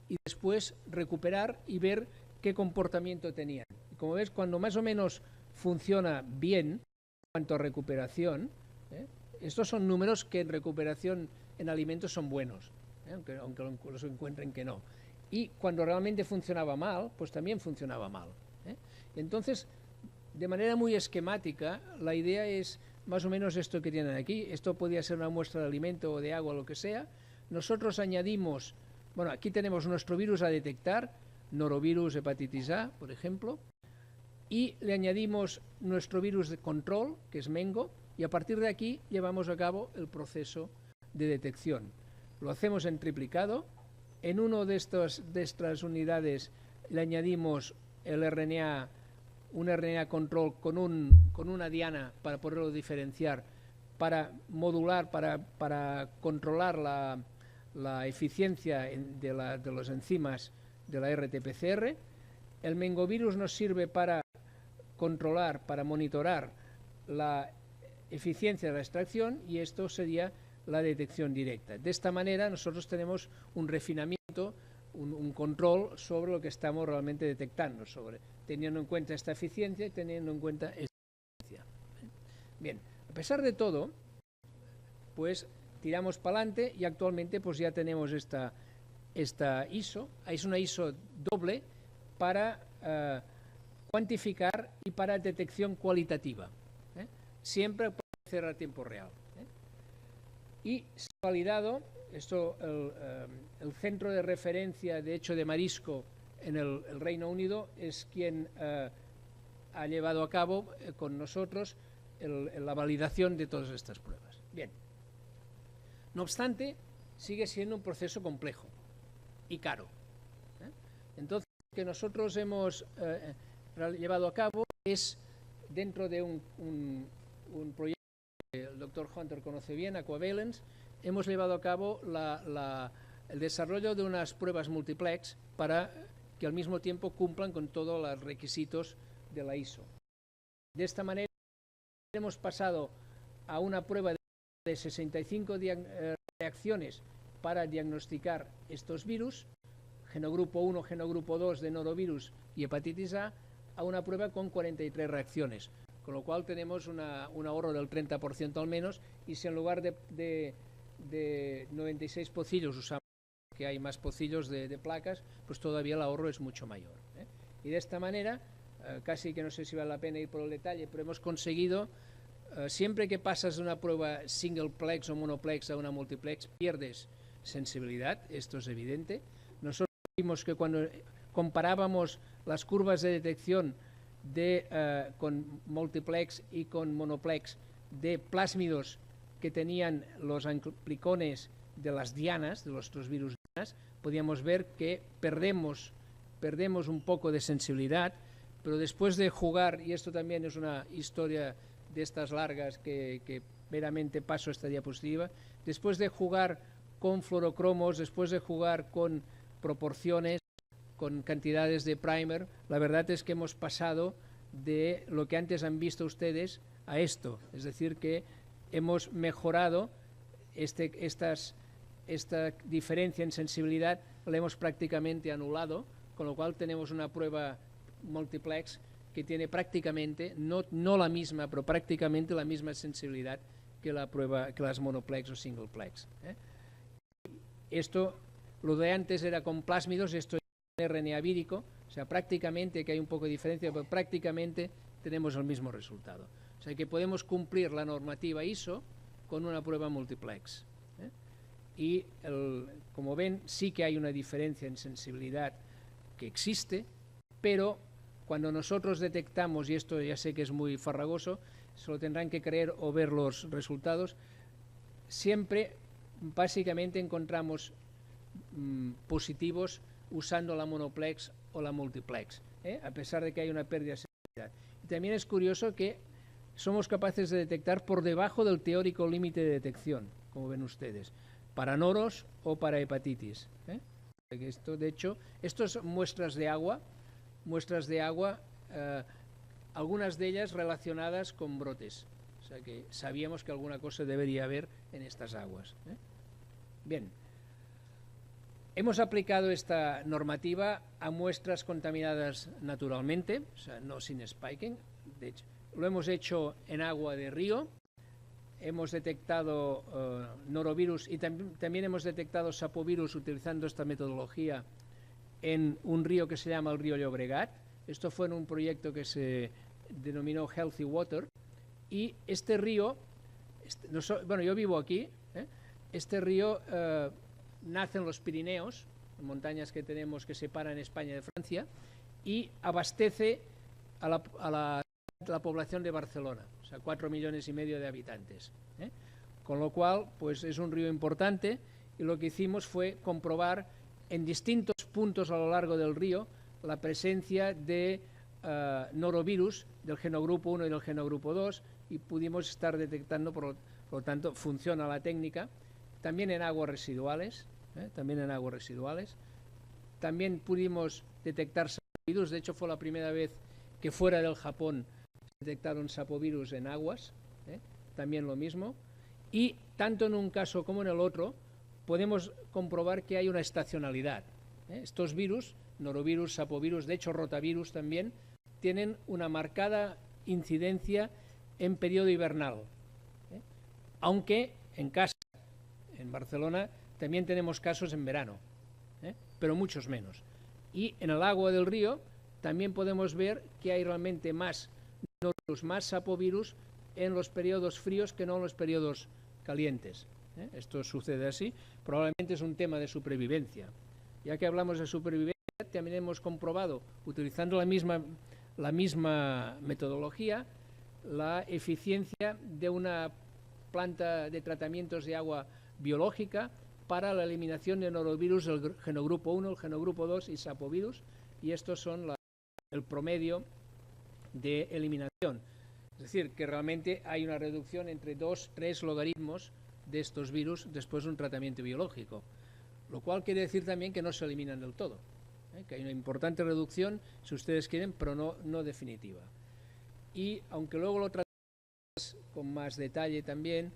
y después recuperar y ver qué comportamiento tenían. Y como ves, cuando más o menos funciona bien en cuanto a recuperación, estos son números que en recuperación en alimentos son buenos, aunque los encuentren que no. Y cuando realmente funcionaba mal, pues también funcionaba mal. Entonces, de manera muy esquemática, la idea es más o menos esto que tienen aquí. Esto podría ser una muestra de alimento o de agua, lo que sea. Nosotros añadimos, bueno, aquí tenemos nuestro virus a detectar, norovirus, hepatitis A, por ejemplo, y le añadimos nuestro virus de control, que es mengo, y a partir de aquí llevamos a cabo el proceso de detección. Lo hacemos en triplicado. En uno de estas unidades le añadimos el RNA, un RNA control con una diana para poderlo diferenciar, para modular, para controlar la eficiencia de los enzimas de la RT-PCR. El mengovirus nos sirve para controlar, para monitorar la eficiencia de la extracción, y esto sería la detección directa. De esta manera nosotros tenemos un refinamiento, un control sobre lo que estamos realmente detectando, teniendo en cuenta esta eficiencia y teniendo en cuenta esta eficiencia. Bien, a pesar de todo, pues tiramos para adelante y actualmente pues ya tenemos esta ISO. Es una ISO doble para cuantificar y para detección cualitativa. Siempre puede ser a tiempo real. Y se ha validado, esto el centro de referencia de hecho de marisco en el Reino Unido es quien ha llevado a cabo con nosotros la validación de todas estas pruebas. Bien. No obstante, sigue siendo un proceso complejo y caro. Entonces, lo que nosotros hemos llevado a cabo es, dentro de un proyecto que el doctor Hunter conoce bien, Aquavalence, hemos llevado a cabo el desarrollo de unas pruebas multiplex para que al mismo tiempo cumplan con todos los requisitos de la ISO. De esta manera hemos pasado a una prueba de 65 reacciones para diagnosticar estos virus, genogrupo 1, genogrupo 2 de norovirus y hepatitis A una prueba con 43 reacciones, con lo cual tenemos un ahorro del 30% al menos, y si en lugar de 96 pocillos usamos, que hay más pocillos de placas, pues todavía el ahorro es mucho mayor. Y de esta manera, casi que no sé si vale la pena ir por el detalle, pero hemos conseguido, siempre que pasas de una prueba singleplex o monoplex a una multiplex, pierdes sensibilidad, esto es evidente. Nosotros vimos que cuando comparábamos las curvas de detección con multiplex y con monoplex de plásmidos que tenían los anglicones de las dianas, de los virus dianas, podíamos ver que perdemos un poco de sensibilidad, pero después de jugar, y esto también es una historia de estas largas que meramente paso esta diapositiva, después de jugar con fluorocromos, después de jugar con proporciones, con cantidades de primer, la verdad es que hemos pasado de lo que antes han visto ustedes a esto, es decir, que hemos mejorado esta diferencia en sensibilidad, la hemos prácticamente anulado, con lo cual tenemos una prueba multiplex que tiene prácticamente, no la misma, pero prácticamente la misma sensibilidad que las monoplex o singleplex. Esto Lo de antes era con plásmidos, esto es RNA vírico, o sea, prácticamente, que hay un poco de diferencia, pero prácticamente tenemos el mismo resultado. O sea, que podemos cumplir la normativa ISO con una prueba multiplex. Y, como ven, sí que hay una diferencia en sensibilidad que existe, pero cuando nosotros detectamos, y esto ya sé que es muy farragoso, solo tendrán que creer o ver los resultados, siempre básicamente encontramos positivos usando la monoplex o la multiplex, a pesar de que hay una pérdida de sensibilidad. Y también es curioso que somos capaces de detectar por debajo del teórico límite de detección, como ven ustedes, para noros o para hepatitis. Esto, de hecho, estas muestras de agua, algunas de ellas relacionadas con brotes. O sea que sabíamos que alguna cosa debería haber en estas aguas. Bien. Hemos aplicado esta normativa a muestras contaminadas naturalmente, o sea, no sin spiking. De hecho, lo hemos hecho en agua de río. Hemos detectado norovirus y también hemos detectado sapovirus utilizando esta metodología en un río que se llama el río Llobregat. Esto fue en un proyecto que se denominó Healthy Water. Y este río, bueno, yo vivo aquí, este río nace en los Pirineos, montañas que tenemos que separan España de Francia, y abastece a la población de Barcelona, o sea, 4,5 millones de habitantes. Con lo cual, pues es un río importante, y lo que hicimos fue comprobar en distintos puntos a lo largo del río la presencia de norovirus del genogrupo 1 y del genogrupo 2, y pudimos estar detectando, por lo tanto, funciona la técnica, también en aguas residuales, también pudimos detectar sapovirus. De hecho fue la primera vez que fuera del Japón detectaron sapovirus en aguas, también lo mismo, y tanto en un caso como en el otro podemos comprobar que hay una estacionalidad. Estos virus, norovirus, sapovirus, de hecho rotavirus también, tienen una marcada incidencia en periodo hibernal, aunque en casa, en Barcelona, también tenemos casos en verano, pero muchos menos. Y en el agua del río también podemos ver que hay realmente más norovirus, más sapovirus en los periodos fríos que no en los periodos calientes. Esto sucede así, probablemente es un tema de supervivencia. Ya que hablamos de supervivencia, también hemos comprobado, utilizando la misma metodología, la eficiencia de una planta de tratamientos de agua biológica para la eliminación de norovirus del genogrupo 1, el genogrupo 2 y sapovirus, y estos son el promedio de eliminación. Es decir, que realmente hay una reducción entre 2-3 logaritmos de estos virus después de un tratamiento biológico, lo cual quiere decir también que no se eliminan del todo, que hay una importante reducción, si ustedes quieren, pero no definitiva. Y aunque luego lo tratamos con más detalle también,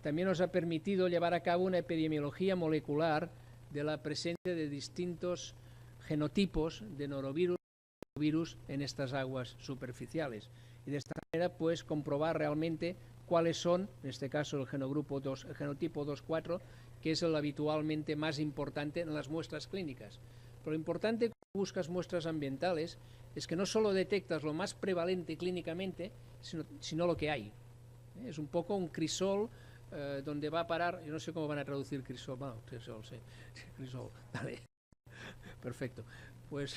también nos ha permitido llevar a cabo una epidemiología molecular de la presencia de distintos genotipos de norovirus y virus en estas aguas superficiales. Y de esta manera, pues, comprobar realmente cuáles son, en este caso el genogrupo 2, el genotipo 2,4, que es el habitualmente más importante en las muestras clínicas. Pero lo importante cuando buscas muestras ambientales es que no solo detectas lo más prevalente clínicamente, sino lo que hay. Es un poco un crisol donde va a parar, yo no sé cómo van a traducir crisol, bueno, crisol, sí, crisol, vale, perfecto. Pues,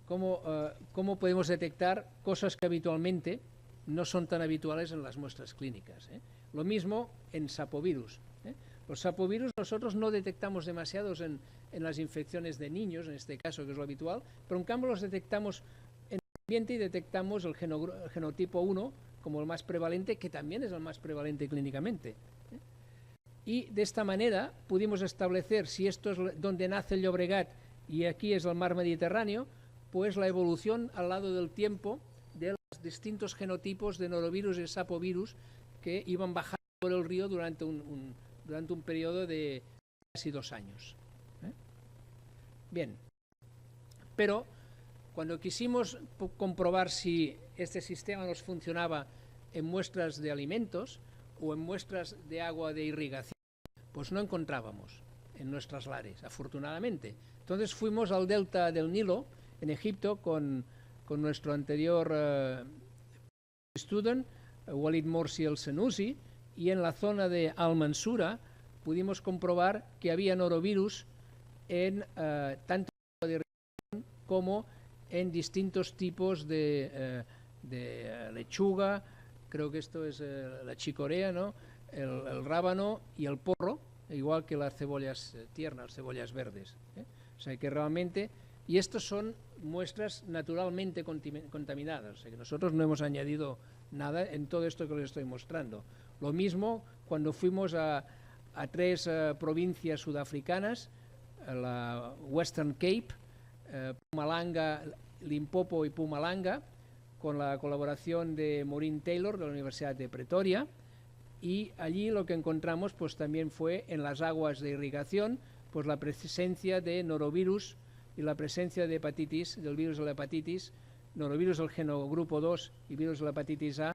¿cómo podemos detectar cosas que habitualmente no son tan habituales en las muestras clínicas? Lo mismo en sapovirus. Los sapovirus nosotros no detectamos demasiados en las infecciones de niños, en este caso, que es lo habitual, pero en cambio los detectamos en el ambiente y detectamos el genotipo 1 como el más prevalente, que también es el más prevalente clínicamente. Y de esta manera pudimos establecer, si esto es donde nace el Llobregat y aquí es el mar Mediterráneo, pues la evolución al lado del tiempo de los distintos genotipos de norovirus y sapovirus que iban bajando por el río durante un periodo de casi 2 años. Bien, pero cuando quisimos comprobar si este sistema nos funcionaba en muestras de alimentos o en muestras de agua de irrigación, pues no encontrábamos. en nuestras lares, afortunadamente. Entonces fuimos al delta del Nilo, en Egipto, con nuestro anterior student, Walid Morsi el Senussi, y en la zona de Al-Mansura pudimos comprobar que había norovirus en tanto de región como en distintos tipos de lechuga, creo que esto es la chicorea, ¿no? El rábano y el porro, igual que las cebollas tiernas, cebollas verdes. O sea que realmente, y estos son muestras naturalmente contaminadas, o sea que nosotros no hemos añadido nada en todo esto que les estoy mostrando. Lo mismo cuando fuimos a 3 provincias sudafricanas, la Western Cape, Mpumalanga, Limpopo y Mpumalanga, con la colaboración de Maureen Taylor de la Universidad de Pretoria, y allí lo que encontramos pues también fue en las aguas de irrigación pues la presencia de norovirus y la presencia de hepatitis, del virus de la hepatitis, norovirus del genogrupo 2 y virus de la hepatitis A,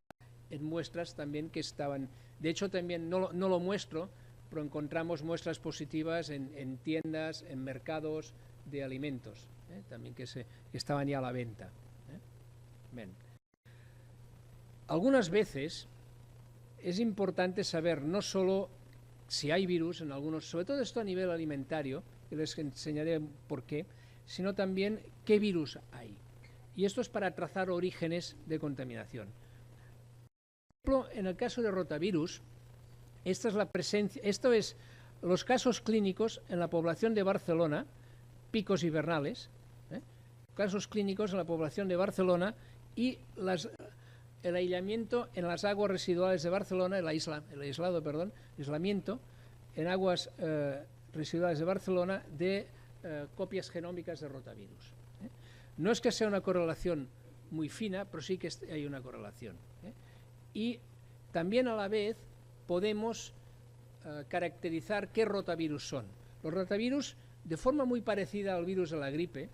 en muestras también que estaban. De hecho también no lo muestro, pero encontramos muestras positivas en tiendas, en mercados de alimentos, también que estaban ya a la venta. Bien. Algunas veces es importante saber no solo si hay virus en algunos, sobre todo esto a nivel alimentario, y les enseñaré por qué, sino también qué virus hay. Y esto es para trazar orígenes de contaminación. Por ejemplo, en el caso de rotavirus, esta es la presencia, esto es los casos clínicos en la población de Barcelona, picos hibernales, casos clínicos en la población de Barcelona y el aislamiento en las aguas residuales de Barcelona, el aislamiento en aguas residuales de Barcelona de copias genómicas de rotavirus. No es que sea una correlación muy fina, pero sí que hay una correlación. Y también a la vez podemos caracterizar qué rotavirus son. Los rotavirus, de forma muy parecida al virus de la gripe,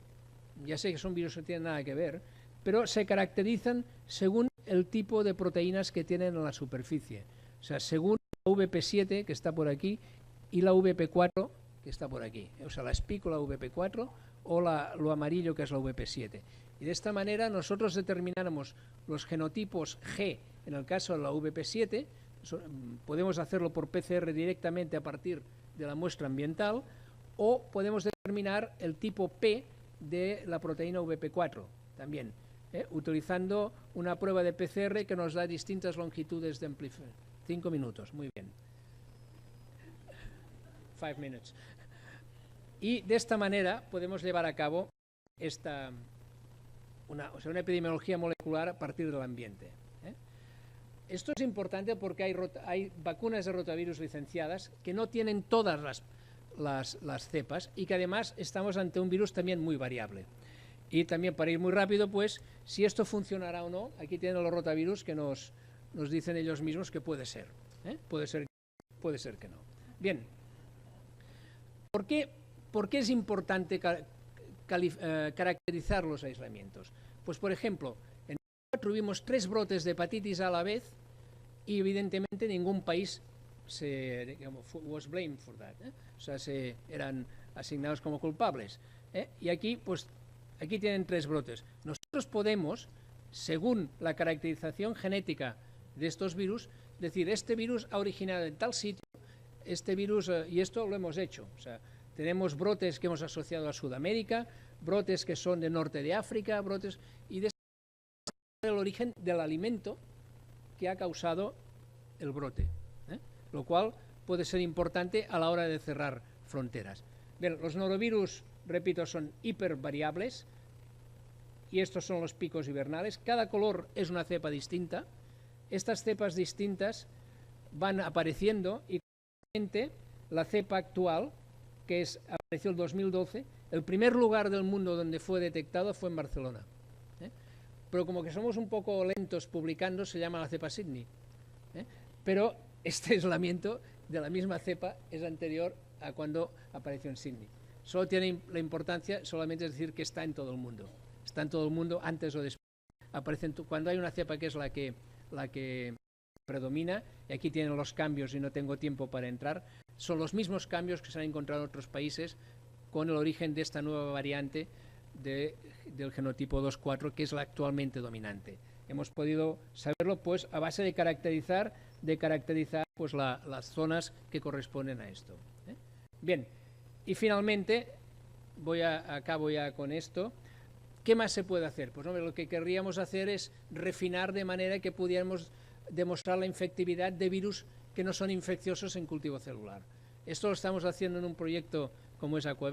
ya sé que son virus que no tienen nada que ver, pero se caracterizan según el tipo de proteínas que tienen en la superficie. O sea, según la VP7, que está por aquí, y la VP4, que está por aquí. O sea, la espícula VP4 o lo amarillo, que es la VP7. Y de esta manera nosotros determinamos los genotipos G, en el caso de la VP7, podemos hacerlo por PCR directamente a partir de la muestra ambiental, o podemos determinar el tipo P de la proteína VP4 también, utilizando una prueba de PCR que nos da distintas longitudes de amplificación. 5 minutos, muy bien. 5 minutes. Y de esta manera podemos llevar a cabo una epidemiología molecular a partir del ambiente. Esto es importante porque hay vacunas de rotavirus licenciadas que no tienen todas las cepas y que además estamos ante un virus también muy variable. Y también, para ir muy rápido, pues, si esto funcionará o no, aquí tienen los rotavirus que nos dicen ellos mismos que puede ser. Puede ser que no. Bien. ¿Por qué es importante caracterizar los aislamientos? Pues, por ejemplo, en tuvimos 3 brotes de hepatitis A la vez y, evidentemente, ningún país was blamed for that. O sea, eran asignados como culpables. Y aquí, pues, aquí tienen 3 brotes. Nosotros podemos, según la caracterización genética de estos virus, decir, este virus ha originado en tal sitio, este virus, y esto lo hemos hecho. O sea, tenemos brotes que hemos asociado a Sudamérica, brotes que son del norte de África, brotes, y de el origen del alimento que ha causado el brote, lo cual puede ser importante a la hora de cerrar fronteras. Bien, los norovirus, repito, son hipervariables y estos son los picos hibernales. Cada color es una cepa distinta. Estas cepas distintas van apareciendo y la cepa actual, que apareció en 2012, el primer lugar del mundo donde fue detectado fue en Barcelona. Pero como que somos un poco lentos publicando, se llama la cepa Sydney. Pero este aislamiento de la misma cepa es anterior a cuando apareció en Sydney. Solo tiene la importancia, solamente es decir que está en todo el mundo. Está en todo el mundo antes o después. Cuando hay una cepa que es la que predomina, y aquí tienen los cambios y no tengo tiempo para entrar, Son los mismos cambios que se han encontrado en otros países con el origen de esta nueva variante del genotipo 2.4, que es la actualmente dominante. Hemos podido saberlo pues a base de caracterizar pues las zonas que corresponden a esto. Bien, y finalmente, acabo ya con esto. ¿Qué más se puede hacer? Pues hombre, lo que querríamos hacer es refinar de manera que pudiéramos demostrar la infectividad de virus que no son infecciosos en cultivo celular. Esto lo estamos haciendo en un proyecto como es Agua.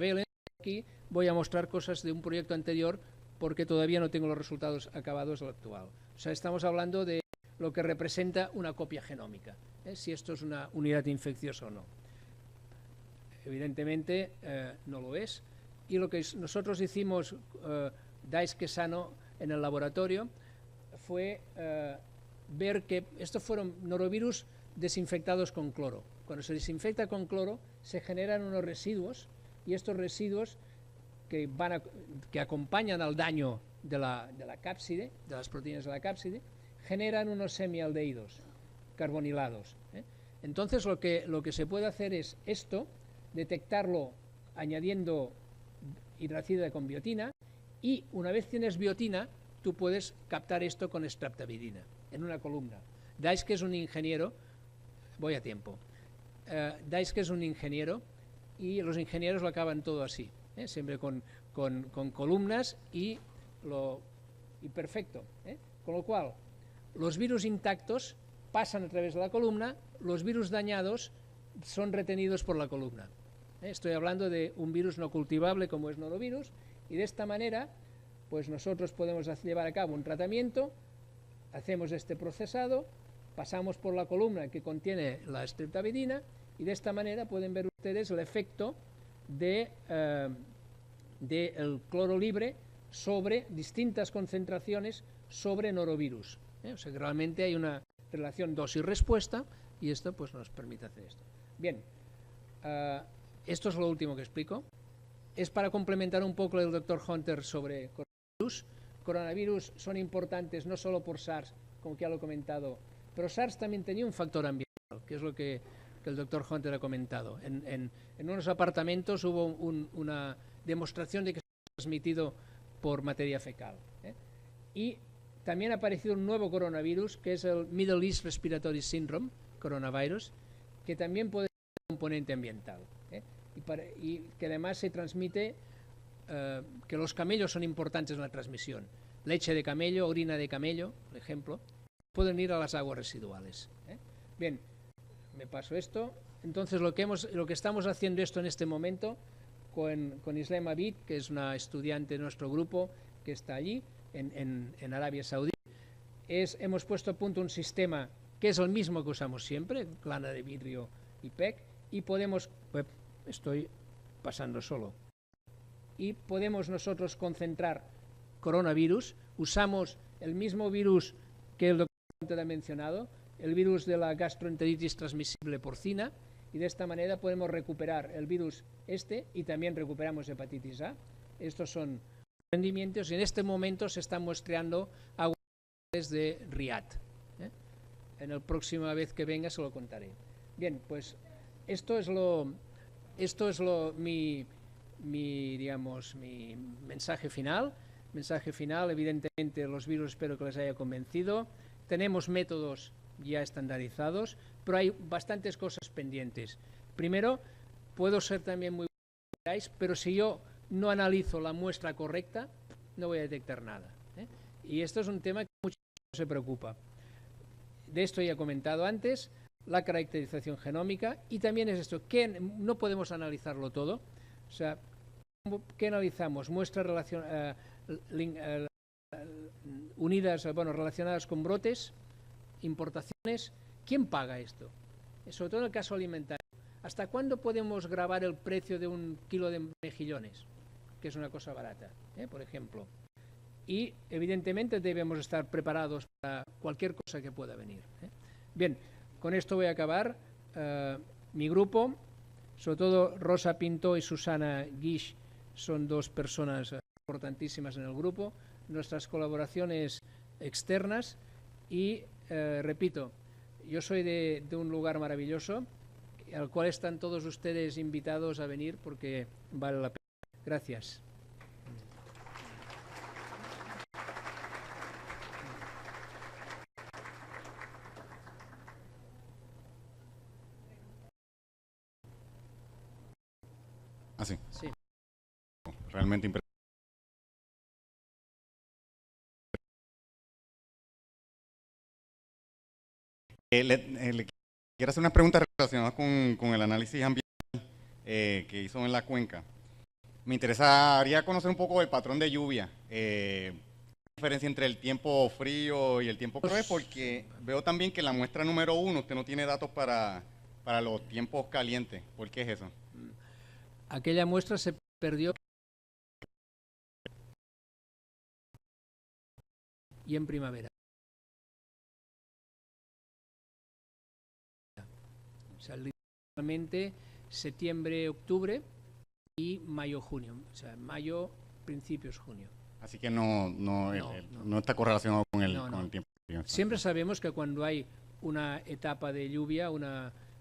Aquí voy a mostrar cosas de un proyecto anterior porque todavía no tengo los resultados acabados del actual. O sea, estamos hablando de lo que representa una copia genómica, si esto es una unidad infecciosa o no. Evidentemente no lo es. Y lo que nosotros hicimos, Daisuke Sano, en el laboratorio, fue ver que estos fueron norovirus desinfectados con cloro. Cuando se desinfecta con cloro, se generan unos residuos, y estos residuos que acompañan al daño de la cápside, de las proteínas de la cápside, generan unos semialdehídos carbonilados. Entonces lo que se puede hacer es esto, detectarlo añadiendo hidracida con biotina, y una vez tienes biotina, tú puedes captar esto con streptavidina en una columna. Daisuke es un ingeniero, voy a tiempo. Daisuke es un ingeniero y los ingenieros lo acaban todo así, siempre con columnas y perfecto. Con lo cual, los virus intactos pasan a través de la columna, los virus dañados son retenidos por la columna. Estoy hablando de un virus no cultivable como es norovirus, y de esta manera pues nosotros podemos llevar a cabo un tratamiento, hacemos este procesado, pasamos por la columna que contiene la streptavidina, y de esta manera pueden ver ustedes el efecto del cloro libre sobre distintas concentraciones sobre norovirus. O sea que realmente hay una relación dosis-respuesta, y esto pues nos permite hacer esto. Bien, esto es lo último que explico. Es para complementar un poco el doctor Hunter sobre coronavirus. Coronavirus son importantes no solo por SARS, como ya lo he comentado, pero SARS también tenía un factor ambiental, que es lo que el doctor Hunter ha comentado. En unos apartamentos hubo una demostración de que se ha transmitido por materia fecal. Y también ha aparecido un nuevo coronavirus, que es el Middle East Respiratory Syndrome, coronavirus, que también puede tener un componente ambiental. Y que además se transmite, que los camellos son importantes en la transmisión. Leche de camello, orina de camello, por ejemplo, pueden ir a las aguas residuales. Bien, me paso esto. Entonces lo que estamos haciendo esto en este momento con Islem Abid, que es una estudiante de nuestro grupo que está allí en Arabia Saudí, hemos puesto a punto un sistema que es el mismo que usamos siempre, lana de vidrio y PEC, y podemos, estoy pasando solo, y podemos nosotros concentrar coronavirus. Usamos el mismo virus que el doctor ha mencionado, el virus de la gastroenteritis transmisible porcina, y de esta manera podemos recuperar el virus y también recuperamos hepatitis A. Estos son rendimientos, y en este momento se están muestreando aguas de Riad. En la próxima vez que venga se lo contaré. Bien, pues esto es mi mensaje final. Evidentemente los virus espero que les haya convencido. Tenemos métodos ya estandarizados, pero hay bastantes cosas pendientes. Primero, puedo ser también muy bueno, pero si yo no analizo la muestra correcta, no voy a detectar nada. Y esto es un tema que mucha gente se preocupa. De esto ya he comentado antes, la caracterización genómica, y también es esto, que no podemos analizarlo todo. O sea, ¿qué analizamos? Muestras relacionadas con brotes, importaciones. ¿Quién paga esto? Sobre todo en el caso alimentario. ¿Hasta cuándo podemos grabar el precio de un kilo de mejillones? Que es una cosa barata, por ejemplo. Y evidentemente debemos estar preparados para cualquier cosa que pueda venir. Bien, con esto voy a acabar. Mi grupo, sobre todo Rosa Pinto y Susana Guix, son dos personas importantísimas en el grupo. Nuestras colaboraciones externas y, repito, yo soy de un lugar maravilloso, al cual están todos ustedes invitados a venir porque vale la pena. Gracias. Así. Sí. Realmente impresionante. Le quiero hacer unas preguntas relacionadas con el análisis ambiental que hizo en la cuenca. Me interesaría conocer un poco el patrón de lluvia, la diferencia entre el tiempo frío y el tiempo crudo, porque veo también que en la muestra número 1 usted no tiene datos para los tiempos calientes. ¿Por qué es eso? Aquella muestra se perdió y en primavera. O sea, literalmente septiembre, octubre y mayo, junio. O sea, mayo, principios, junio. Así que no está correlacionado con el tiempo. Siempre sabemos que cuando hay una etapa de lluvia,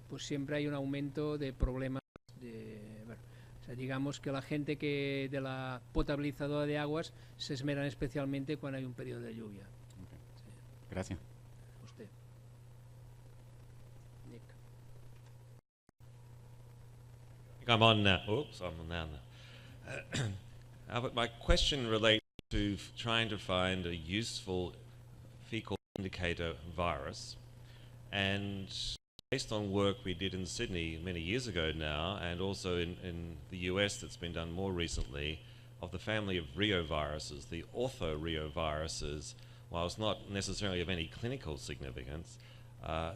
pues siempre hay un aumento de problemas. O sea, digamos que la gente que de la potabilizadora de aguas se esmeran especialmente cuando hay un periodo de lluvia. Okay. Sí. Gracias. Usted. Nick. I'm on now. Oops, I'm on now. But my question relates to trying to find a useful fecal indicator virus, and based on work we did in Sydney many years ago now, and also in the US that's been done more recently, of the family of reoviruses, the orthoreoviruses, whilst not necessarily of any clinical significance,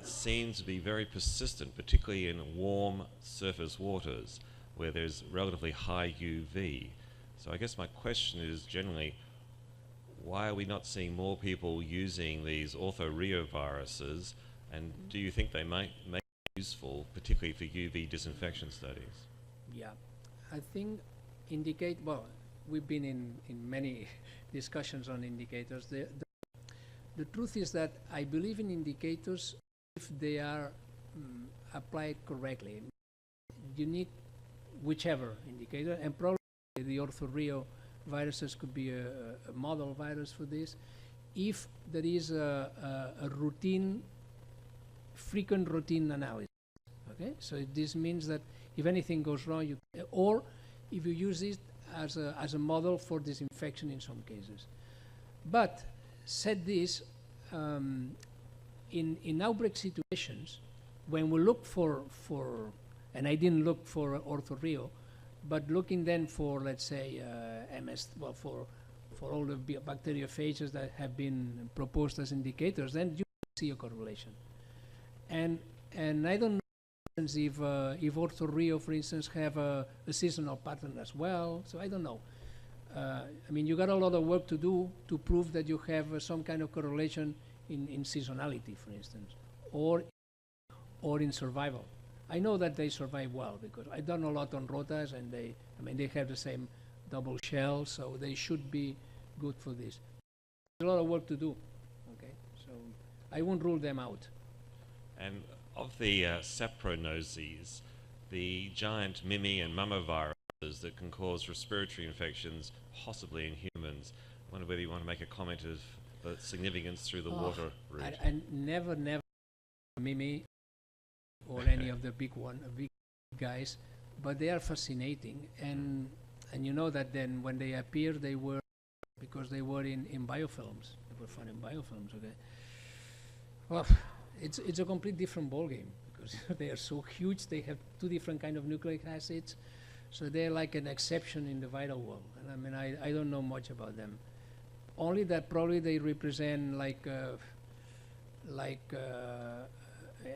seem to be very persistent, particularly in warm surface waters where there's relatively high UV. So I guess my question is generally, why are we not seeing more people using these orthoreoviruses, and do you think they might make it useful, particularly for UV disinfection studies? Yeah, I think well, we've been in many discussions on indicators. The truth is that I believe in indicators if they are applied correctly. You need whichever indicator, and probably the orthoreo viruses could be a model virus for this. If there is a frequent routine analysis, okay? So this means that if anything goes wrong, or if you use it as a model for disinfection in some cases. But said this, in outbreak situations, when we look for, and I didn't look for orthoreo, but looking then for, let's say, for all the bacteriophages that have been proposed as indicators, then you see a correlation. And I don't know if orthoreo, for instance, have a seasonal pattern as well, so I don't know. I mean, you got a lot of work to do to prove that you have some kind of correlation in seasonality, for instance, or in survival. I know that they survive well because I've done a lot on rotas, and they have the same double shell, so they should be good for this. There's a lot of work to do, okay? So I won't rule them out. And of the sapronoses, the giant mimi and mummoviruses that can cause respiratory infections, possibly in humans, I wonder whether you want to make a comment of the significance through the water route. I never mimi or any of the big guys, but they are fascinating, and you know that then when they appear, they were because they were in biofilms. They were found in biofilms. Okay. Well, it's a complete different ballgame because they are so huge. They have two different kind of nucleic acids, so they're like an exception in the viral world. And I mean, I don't know much about them. Only that probably they represent like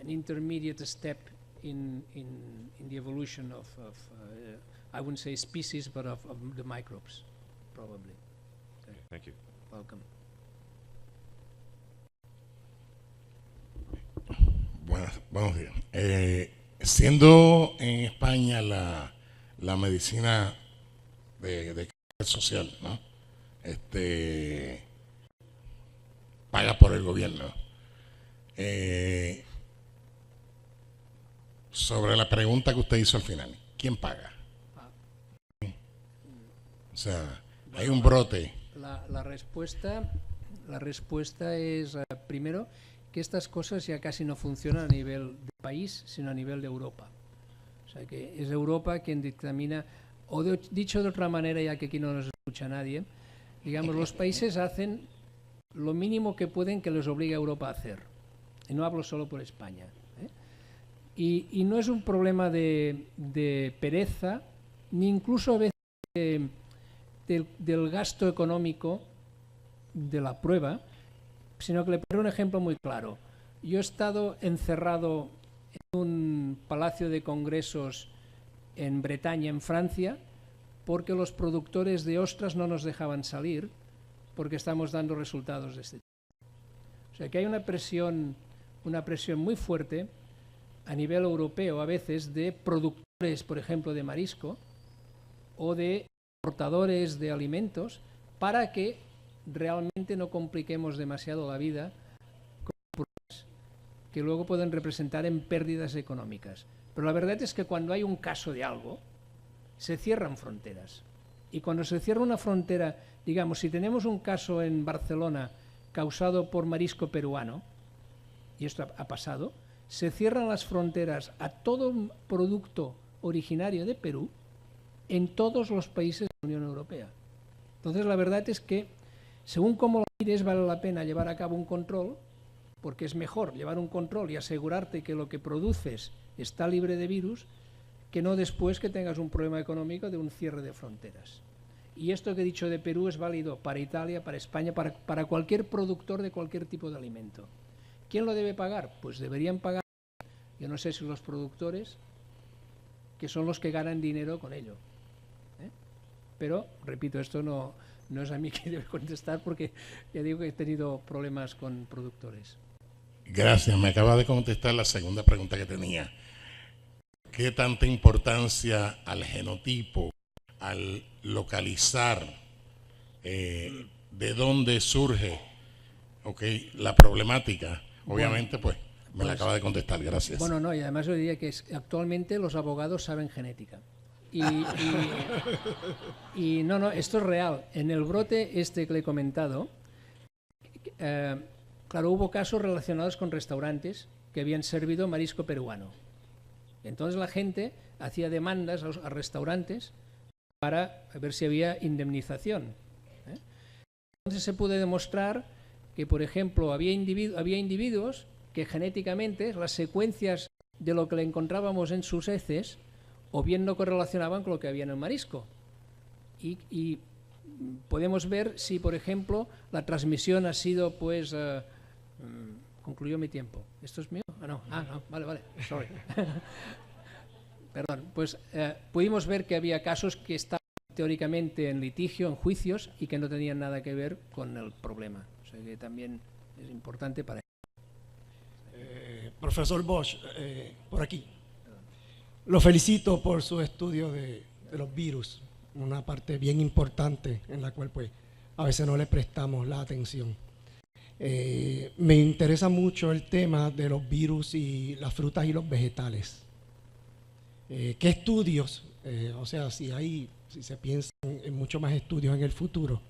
an intermediate step in the evolution of I wouldn't say species, but of the microbes, probably. Okay. Thank you. Welcome. Buenos días. Siendo en España la medicina de carácter social, ¿no? Paga por el gobierno. sobre la pregunta que usted hizo al final, ¿quién paga? O sea, hay un brote. La respuesta es, primero, que estas cosas ya casi no funcionan a nivel de país, sino a nivel de Europa. O sea, que es Europa quien dictamina, o dicho de otra manera, ya que aquí no nos escucha nadie, digamos, los países hacen lo mínimo que pueden que les obliga a Europa a hacer. Y no hablo solo por España. Y no es un problema de pereza, ni incluso a veces del gasto económico de la prueba, sino que le pongo un ejemplo muy claro. Yo he estado encerrado en un palacio de congresos en Bretaña, en Francia, porque los productores de ostras no nos dejaban salir porque estamos dando resultados de este tipo. O sea que hay una presión muy fuerte a nivel europeo a veces de productores, por ejemplo, de marisco o de exportadores de alimentos para que realmente no compliquemos demasiado la vida con pruebas que luego pueden representar en pérdidas económicas. Pero la verdad es que cuando hay un caso de algo, se cierran fronteras. Y cuando se cierra una frontera, digamos, si tenemos un caso en Barcelona causado por marisco peruano, y esto ha pasado, se cierran las fronteras a todo producto originario de Perú en todos los países de la Unión Europea. Entonces, la verdad es que, según cómo lo mires, vale la pena llevar a cabo un control, porque es mejor llevar un control y asegurarte que lo que produces está libre de virus, que no después que tengas un problema económico de un cierre de fronteras. Y esto que he dicho de Perú es válido para Italia, para España, para cualquier productor de cualquier tipo de alimento. ¿Quién lo debe pagar? Pues deberían pagar, yo no sé si los productores, que son los que ganan dinero con ello. Pero, repito, esto no es a mí que debe contestar porque ya digo que he tenido problemas con productores. Gracias, me acaba de contestar la segunda pregunta que tenía. ¿Qué tanta importancia al genotipo, al localizar de dónde surge la problemática? Obviamente, pues, me la acaba de contestar, gracias. Bueno, no, y además yo diría que actualmente los abogados saben genética. Y no, esto es real. En el brote este que le he comentado, claro, hubo casos relacionados con restaurantes que habían servido marisco peruano. Entonces la gente hacía demandas a restaurantes para ver si había indemnización. Entonces se pudo demostrar que, por ejemplo, había individuos que genéticamente las secuencias de lo que le encontrábamos en sus heces o bien no correlacionaban con lo que había en el marisco. Y podemos ver si, por ejemplo, la transmisión ha sido, pues... concluyó mi tiempo. ¿Esto es mío? No, vale, sorry. Perdón, pues pudimos ver que había casos que estaban teóricamente en litigio, en juicios, y que no tenían nada que ver con el problema. O sea que también es importante para ello. Profesor Bosch, por aquí. Lo felicito por su estudio de los virus, una parte bien importante en la cual pues a veces no le prestamos la atención. Me interesa mucho el tema de los virus y las frutas y los vegetales. ¿Qué estudios, o sea, si se piensa en mucho más estudios en el futuro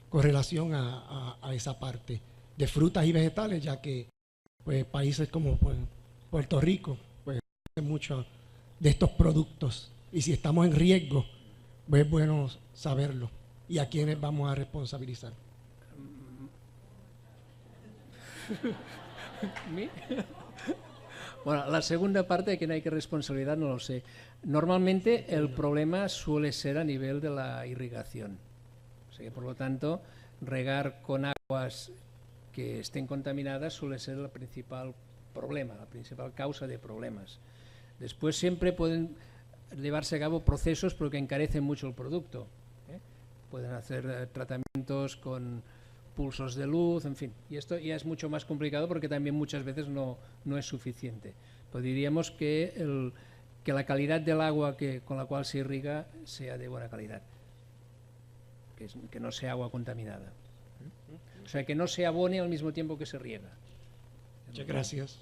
con relación a esa parte de frutas y vegetales, ya que pues, países como pues, Puerto Rico pues hacen mucho de estos productos y si estamos en riesgo, pues es bueno saberlo y a quiénes vamos a responsabilizar. Bueno, la segunda parte de que no hay que responsabilidad no lo sé. Normalmente el problema suele ser a nivel de la irrigación. O sea que, por lo tanto, regar con aguas que estén contaminadas suele ser el principal problema, la principal causa de problemas. Después siempre pueden llevarse a cabo procesos porque encarecen mucho el producto. Pueden hacer tratamientos con pulsos de luz, en fin. Y esto ya es mucho más complicado porque también muchas veces no es suficiente. Pero diríamos que la calidad del agua con la cual se irriga sea de buena calidad. Que no sea agua contaminada. O sea, que no se abone al mismo tiempo que se riega. Muchas gracias.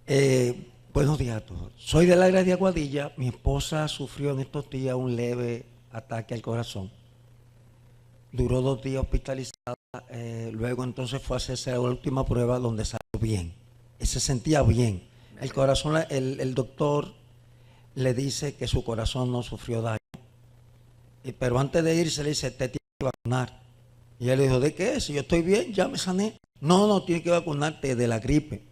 Buenos días a todos. Soy del área de Aguadilla. Mi esposa sufrió en estos días un leve ataque al corazón. Duró 2 días hospitalizada. Luego entonces fue a hacerse la última prueba donde salió bien. Se sentía bien. El corazón, el doctor le dice que su corazón no sufrió daño. Pero antes de irse le dice, te tiene que vacunar. Y él le dijo, ¿de qué? Si yo estoy bien, ya me sané. No, tiene que vacunarte de la gripe.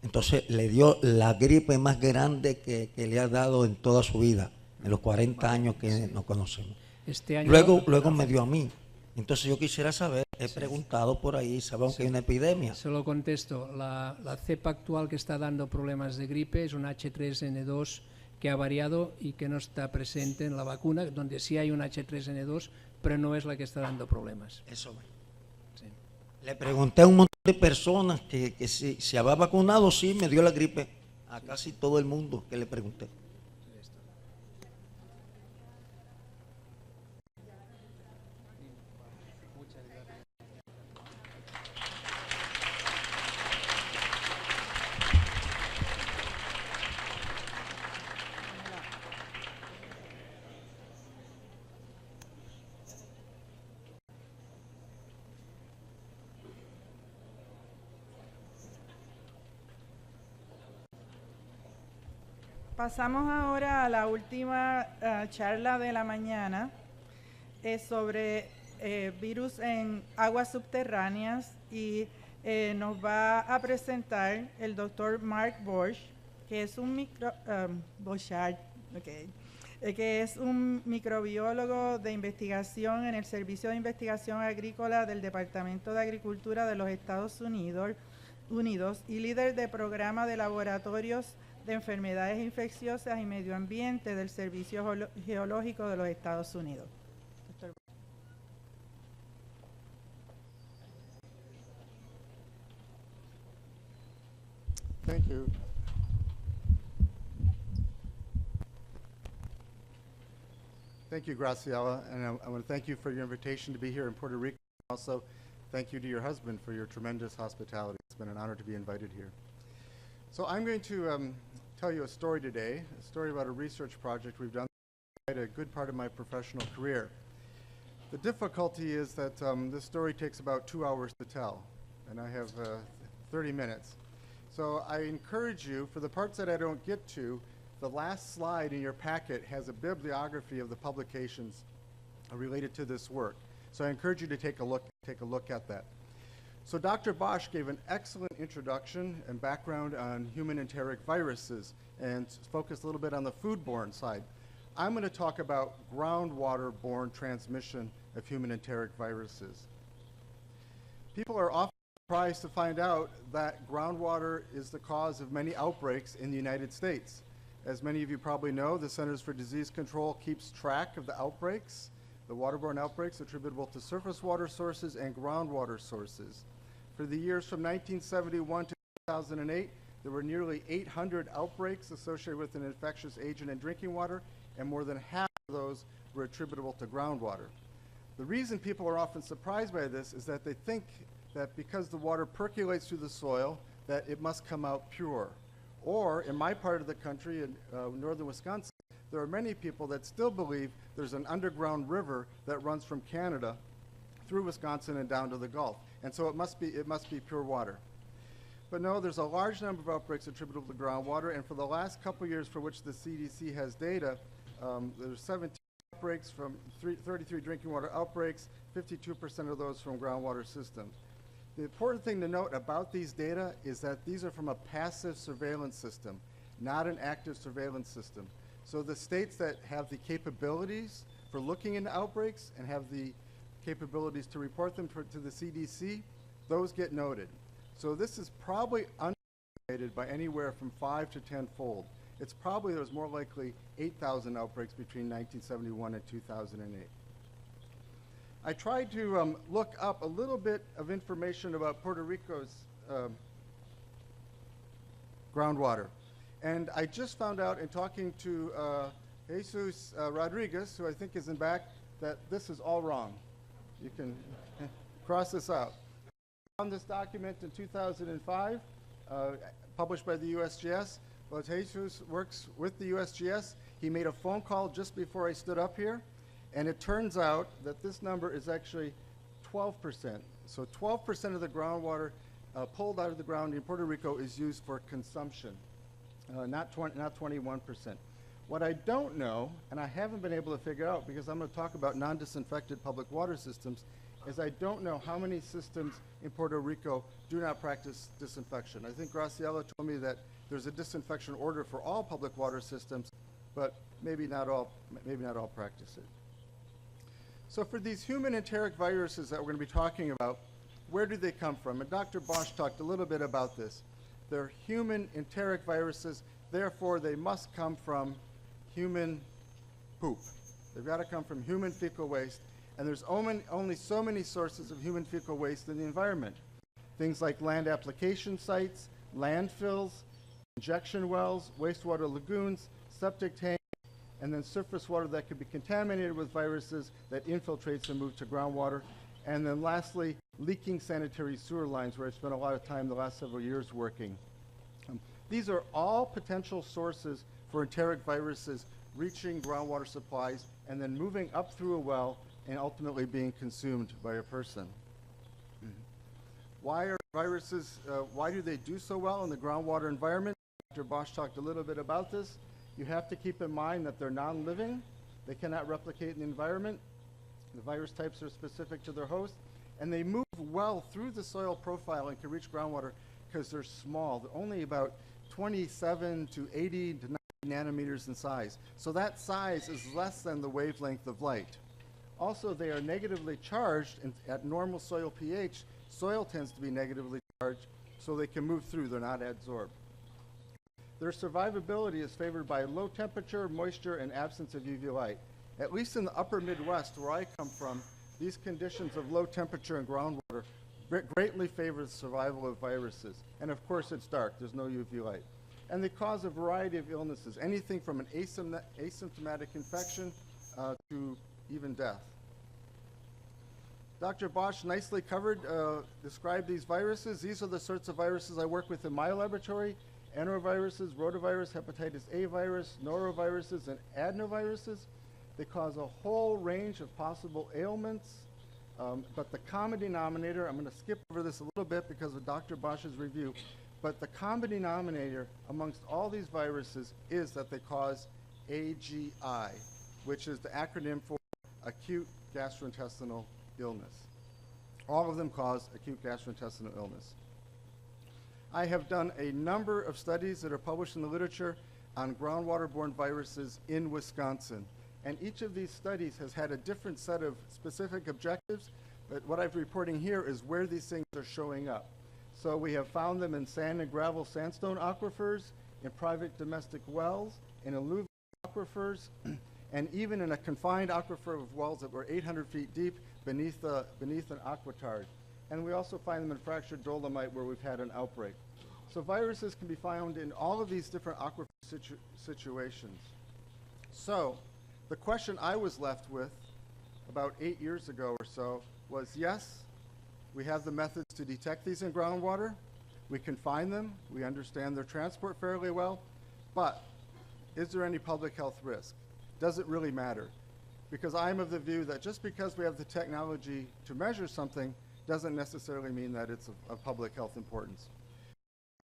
Entonces le dio la gripe más grande que le ha dado en toda su vida, en los 40 años que nos conocemos. Este año, Luego me dio a mí. Entonces yo quisiera saber, he preguntado por ahí, sabemos que hay una epidemia. Se lo contesto. La cepa actual que está dando problemas de gripe es un H3N2 que ha variado y que no está presente en la vacuna, donde sí hay un H3N2, pero no es la que está dando problemas. Eso. Sí. Le pregunté a un montón de personas que si se había vacunado, sí, me dio la gripe. A casi todo el mundo que le pregunté. Pasamos ahora a la última charla de la mañana sobre virus en aguas subterráneas y nos va a presentar el doctor Mark Bosch, que es un que es un microbiólogo de investigación en el Servicio de Investigación Agrícola del Departamento de Agricultura de los Estados Unidos y líder de programa de laboratorios de enfermedades infecciosas y medio ambiente del Servicio Geológico de los Estados Unidos. Thank you. Thank you, Graciela, and I want to thank you for your invitation to be here in Puerto Rico. Also, thank you to your husband for your tremendous hospitality. It's been an honor to be invited here. So I'm going to tell you a story today, a story about a research project we've done a good part of my professional career. The difficulty is that this story takes about 2 hours to tell, and I have 30 minutes. So I encourage you, for the parts that I don't get to, the last slide in your packet has a bibliography of the publications related to this work. So I encourage you to take a look at that. So Dr. Bosch gave an excellent introduction and background on human enteric viruses and focused a little bit on the foodborne side. I'm going to talk about groundwater-borne transmission of human enteric viruses. People are often surprised to find out that groundwater is the cause of many outbreaks in the United States. As many of you probably know, the Centers for Disease Control keeps track of the outbreaks, the waterborne outbreaks attributable to surface water sources and groundwater sources. For the years from 1971 to 2008, there were nearly 800 outbreaks associated with an infectious agent in drinking water, and more than half of those were attributable to groundwater. The reason people are often surprised by this is that they think that because the water percolates through the soil, that it must come out pure. Or in my part of the country, in northern Wisconsin, there are many people that still believe there's an underground river that runs from Canada through Wisconsin and down to the Gulf. And so it must be pure water. But no, there's a large number of outbreaks attributable to groundwater, and for the last couple years for which the CDC has data, there's 17 outbreaks from 33 drinking water outbreaks, 52% of those from groundwater systems. The important thing to note about these data is that these are from a passive surveillance system, not an active surveillance system. So the states that have the capabilities for looking into outbreaks and have the capabilities to report them to the CDC, those get noted. So this is probably underestimated by anywhere from 5 to 10-fold. It's probably there's more likely 8,000 outbreaks between 1971 and 2008. I tried to look up a little bit of information about Puerto Rico's groundwater. And I just found out in talking to Jesus Rodriguez, who I think is in back, that this is all wrong. You can cross this out. I found this document in 2005. published by the USGS. Well, Jesus works with the USGS. He made a phone call just before I stood up here, and it turns out that this number is actually 12%. So 12% of the groundwater pulled out of the ground in Puerto Rico is used for consumption, not 21%. What I don't know, and I haven't been able to figure out because I'm going to talk about non-disinfected public water systems, is I don't know how many systems in Puerto Rico do not practice disinfection. I think Graciela told me that there's a disinfection order for all public water systems, but maybe not all practice it. So for these human enteric viruses that we're going to be talking about, where do they come from? And Dr. Bosch talked a little bit about this. They're human enteric viruses, therefore they must come from human poop. They've got to come from human fecal waste, and there's only so many sources of human fecal waste in the environment. Things like land application sites, landfills, injection wells, wastewater lagoons, septic tanks, and then surface water that could be contaminated with viruses that infiltrates and moves to groundwater. And then lastly, leaking sanitary sewer lines, where I spent a lot of time the last several years working. These are all potential sources for enteric viruses reaching groundwater supplies and then moving up through a well and ultimately being consumed by a person. Why are viruses, why do they do so well in the groundwater environment? Dr. Bosch talked a little bit about this. You have to keep in mind that they're non-living. They cannot replicate in the environment. The virus types are specific to their host, and they move well through the soil profile and can reach groundwater because they're small. They're only about 27 to 80 to 90 nanometers in size. So that size is less than the wavelength of light. Also, they are negatively charged, and at normal soil pH, soil tends to be negatively charged, so they can move through. They're not adsorbed. Their survivability is favored by low temperature, moisture, and absence of UV light. At least in the upper Midwest, where I come from, these conditions of low temperature and groundwater greatly favor the survival of viruses. And of course, it's dark. There's no UV light. And they cause a variety of illnesses, anything from an asymptomatic infection to even death. Dr. Bosch nicely described these viruses. These are the sorts of viruses I work with in my laboratory: enteroviruses, rotavirus, hepatitis A virus, noroviruses, and adenoviruses. They cause a whole range of possible ailments, but the common denominator, I'm going to skip over this a little bit because of Dr. Bosch's review, but the common denominator amongst all these viruses is that they cause AGI, which is the acronym for acute gastrointestinal illness. All of them cause acute gastrointestinal illness. I have done a number of studies that are published in the literature on groundwater-borne viruses in Wisconsin. And each of these studies has had a different set of specific objectives, but what I'm reporting here is where these things are showing up. So we have found them in sand and gravel sandstone aquifers, in private domestic wells, in alluvial aquifers, and even in a confined aquifer of wells that were 800 feet deep beneath an aquitard. And we also find them in fractured dolomite where we've had an outbreak. So viruses can be found in all of these different aquifer situations. So the question I was left with about 8 years ago or so was, yes, we have the methods to detect these in groundwater. We can find them. We understand their transport fairly well. But is there any public health risk? Does it really matter? Because I'm of the view that just because we have the technology to measure something doesn't necessarily mean that it's of public health importance.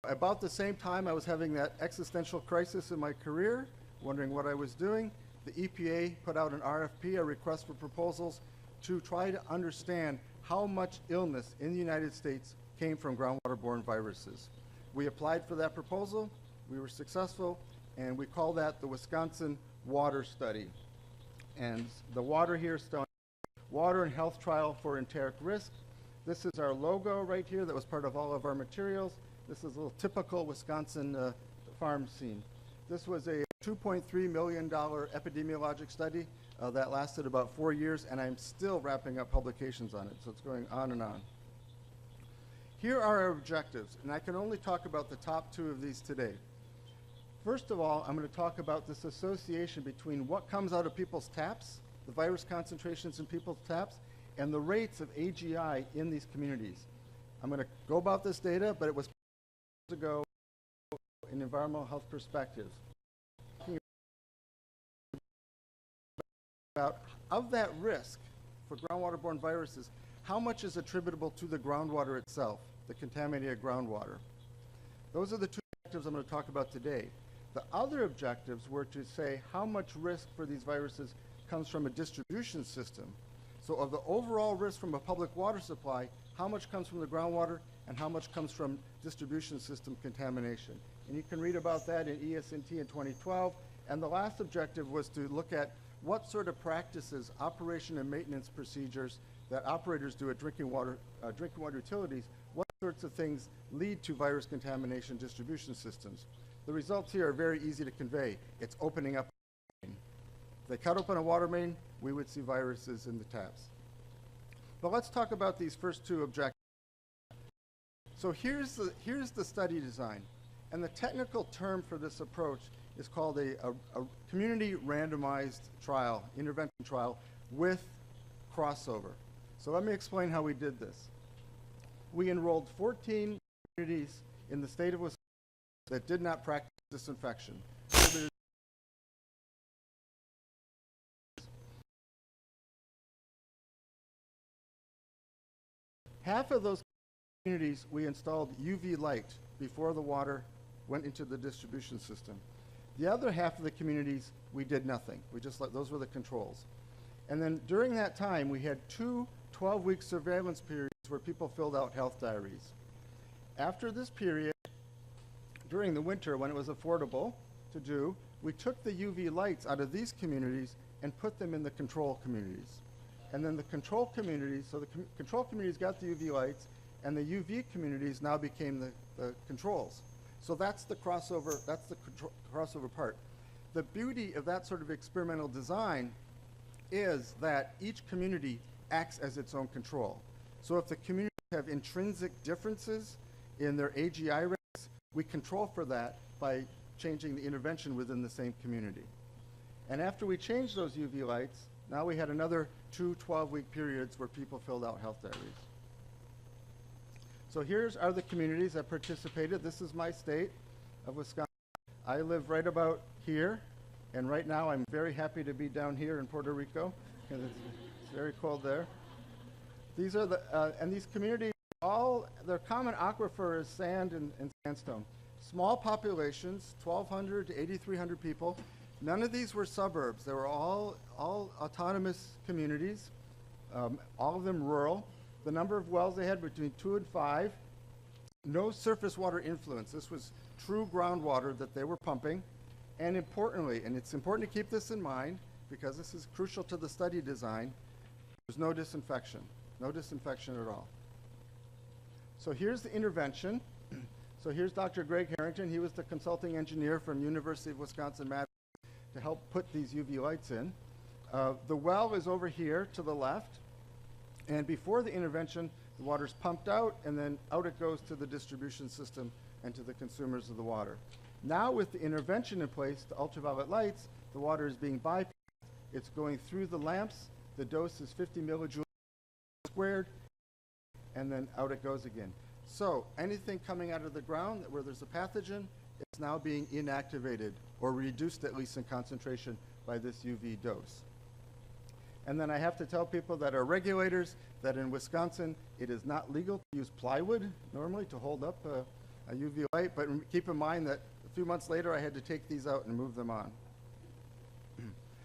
About the same time I was having that existential crisis in my career, wondering what I was doing, the EPA put out an RFP, a request for proposals, to try to understand how much illness in the United States came from groundwater-borne viruses. We applied for that proposal, we were successful, and we call that the Wisconsin Water Study. And the water here is Water and Health Trial for Enteric Risk. This is our logo right here that was part of all of our materials. This is a little typical Wisconsin farm scene. This was a $2.3 million epidemiologic study that lasted about 4 years, and I'm still wrapping up publications on it, so it's going on and on. Here are our objectives, and I can only talk about the top two of these today. First of all, I'm going to talk about this association between what comes out of people's taps, the virus concentrations in people's taps, and the rates of AGI in these communities. I'm going to go about this data, but it was ago and environmental health perspectives. About of that risk for groundwater-borne viruses, how much is attributable to the groundwater itself, the contaminated groundwater? Those are the two objectives I'm going to talk about today. The other objectives were to say how much risk for these viruses comes from a distribution system. So of the overall risk from a public water supply, how much comes from the groundwater and how much comes from distribution system contamination. And you can read about that in ES&T in 2012. And the last objective was to look at what sort of practices, operation and maintenance procedures that operators do at drinking water utilities, what sorts of things lead to virus contamination distribution systems. The results here are very easy to convey. It's opening up a water main. If they cut open a water main, we would see viruses in the taps. But let's talk about these first two objectives. So here's the study design. And the technical term for this approach is called a community randomized trial, intervention trial with crossover. So let me explain how we did this. We enrolled 14 communities in the state of Wisconsin that did not practice disinfection. So half of those communities we installed UV light before the water went into the distribution system. The other half of the communities, we did nothing. We just let, those were the controls. And then during that time, we had 2 12-week surveillance periods where people filled out health diaries. After this period, during the winter when it was affordable to do, we took the UV lights out of these communities and put them in the control communities. And then the control communities, so the control communities got the UV lights, and the UV communities now became the controls. So that's the crossover, that's the crossover part. The beauty of that sort of experimental design is that each community acts as its own control. So if the communities have intrinsic differences in their AGI rates, we control for that by changing the intervention within the same community. And after we changed those UV lights, now we had another 2 12-week periods where people filled out health diaries. So here's are the communities that participated. This is my state of Wisconsin. I live right about here, and right now I'm very happy to be down here in Puerto Rico, because it's very cold there. These are the, and these communities, all, their common aquifer is sand and sandstone. Small populations, 1,200 to 8,300 people. None of these were suburbs. They were all autonomous communities, all of them rural. The number of wells they had between 2 and 5. No surface water influence. This was true groundwater that they were pumping. And importantly, and it's important to keep this in mind because this is crucial to the study design, there's no disinfection. No disinfection at all. So here's the intervention. So here's Dr. Greg Harrington. He was the consulting engineer from University of Wisconsin-Madison to help put these UV lights in. The well is over here to the left. And before the intervention, the water's pumped out, and then out it goes to the distribution system and to the consumers of the water. Now with the intervention in place, the ultraviolet lights, the water is being bypassed. It's going through the lamps. The dose is 50 millijoules squared, and then out it goes again. So anything coming out of the ground where there's a pathogen is now being inactivated or reduced at least in concentration by this UV dose. And then I have to tell people that are regulators that in Wisconsin it is not legal to use plywood normally to hold up a UV light, but keep in mind that a few months later I had to take these out and move them on.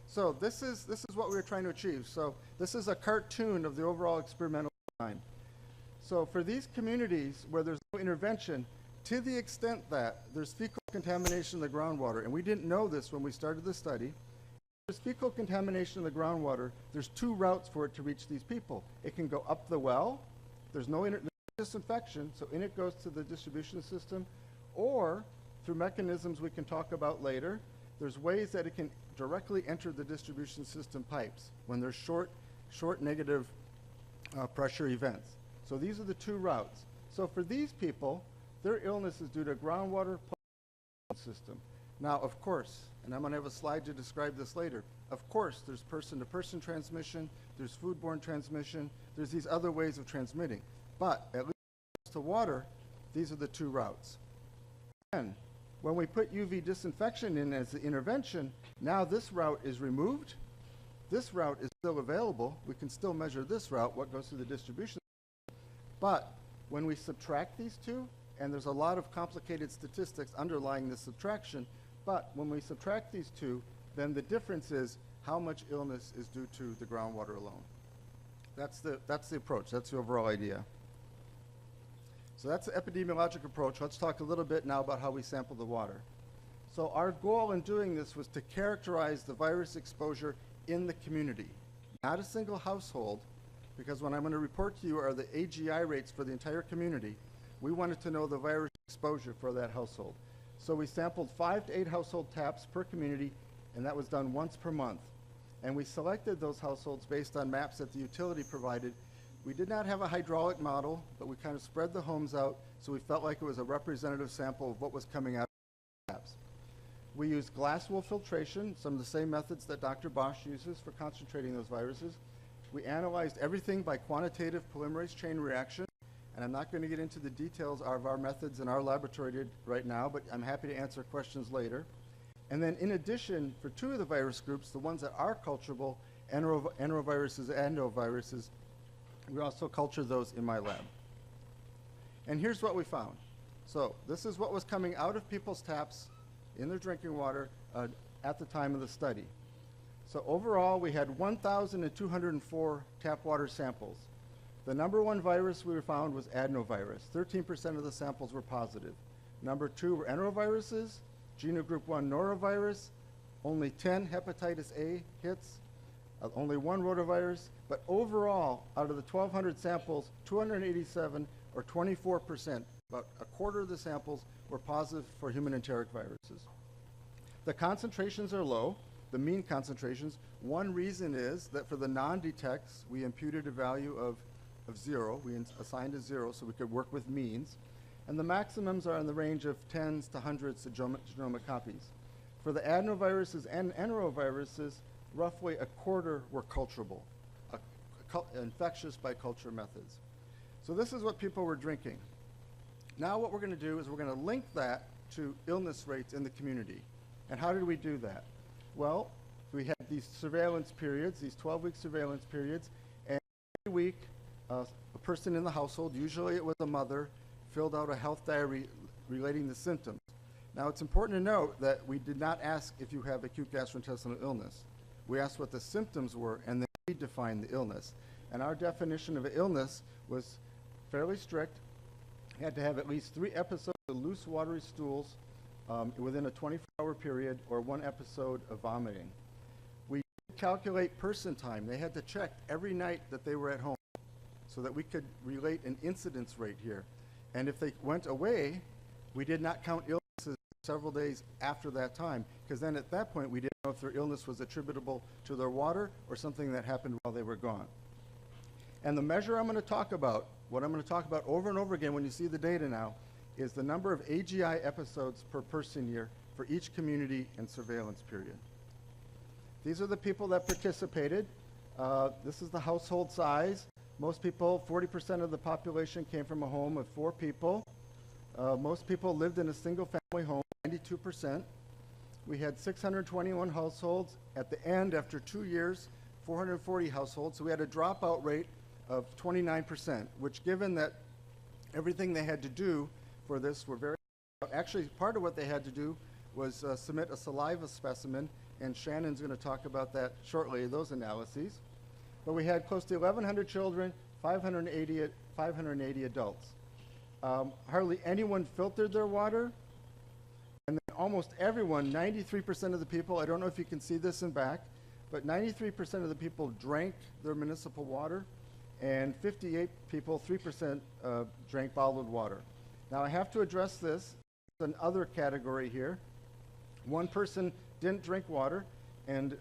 So this is what we were trying to achieve. So this is a cartoon of the overall experimental design. So for these communities where there's no intervention, to the extent that there's fecal contamination in the groundwater, and we didn't know this when we started the study, there's fecal contamination in the groundwater, there's 2 routes for it to reach these people. It can go up the well, there's no disinfection, so in it goes to the distribution system, or through mechanisms we can talk about later, there's ways that it can directly enter the distribution system pipes when there's short negative pressure events. So these are the 2 routes. So for these people, their illness is due to groundwater system. Now, of course, and I'm going to have a slide to describe this later, of course, there's person-to-person transmission, there's foodborne transmission, there's these other ways of transmitting. But at least to water, these are the 2 routes. And When we put UV disinfection in as the intervention, now this route is removed. This route is still available. We can still measure this route, what goes through the distribution. But when we subtract these two, and there's a lot of complicated statistics underlying the subtraction, but when we subtract these two, then the difference is how much illness is due to the groundwater alone. That's the approach. That's the overall idea. So that's the epidemiologic approach. Let's talk a little bit now about how we sample the water. So our goal in doing this was to characterize the virus exposure in the community, not a single household, because what I'm going to report to you are the AGI rates for the entire community. We wanted to know the virus exposure for that household. So we sampled 5 to 8 household taps per community, and that was done once per month. And we selected those households based on maps that the utility provided. We did not have a hydraulic model, but we kind of spread the homes out, so we felt like it was a representative sample of what was coming out of the taps. We used glass wool filtration, some of the same methods that Dr. Bosch uses for concentrating those viruses. We analyzed everything by quantitative polymerase chain reaction, and I'm not going to get into the details of our methods in our laboratory right now, but I'm happy to answer questions later. And then in addition, for 2 of the virus groups, the ones that are culturable, enteroviruses and endoviruses, we also cultured those in my lab. And here's what we found. So this is what was coming out of people's taps in their drinking water at the time of the study. So overall, we had 1,204 tap water samples. The number 1 virus we found was adenovirus. 13% of the samples were positive. Number 2 were enteroviruses, genogroup 1 norovirus, only 10 hepatitis A hits, only 1 rotavirus, but overall, out of the 1,200 samples, 287, or 24%, about a quarter of the samples, were positive for human enteric viruses. The concentrations are low, the mean concentrations. One reason is that for the non-detects, we imputed a value of 0. We assigned a 0 so we could work with means. And the maximums are in the range of tens to hundreds of genomic copies. For the adenoviruses and enteroviruses, roughly a quarter were culturable, infectious by culture methods. So this is what people were drinking. Now what we're going to do is we're going to link that to illness rates in the community. And how did we do that? Well, we had these surveillance periods, these 12-week surveillance periods, and every week a person in the household, usually it was a mother, filled out a health diary relating the symptoms. Now it's important to note that we did not ask if you have acute gastrointestinal illness. We asked what the symptoms were, and then we defined the illness. And our definition of illness was fairly strict. You had to have at least 3 episodes of loose watery stools within a 24-hour period, or 1 episode of vomiting. We calculate person time. They had to check every night that they were at home so that we could relate an incidence rate here. And if they went away, we did not count illnesses several days after that time, because then at that point we didn't know if their illness was attributable to their water or something that happened while they were gone. And the measure I'm going to talk about, what I'm going to talk about over and over again when you see the data now, is the number of AGI episodes per person year for each community and surveillance period. These are the people that participated. This is the household size. Most people, 40% of the population came from a home of 4 people. Most people lived in a single family home, 92%. We had 621 households. At the end, after 2 years, 440 households. So we had a dropout rate of 29%, which, given that everything they had to do for this were very, actually part of what they had to do was submit a saliva specimen, and Shannon's going to talk about that shortly, those analyses. But we had close to 1,100 children, 580 adults. Hardly anyone filtered their water, and then almost everyone, 93% of the people, I don't know if you can see this in back, but 93% of the people drank their municipal water, and 58 people, 3%, drank bottled water. Now I have to address this. There's another category here. One person didn't drink water, and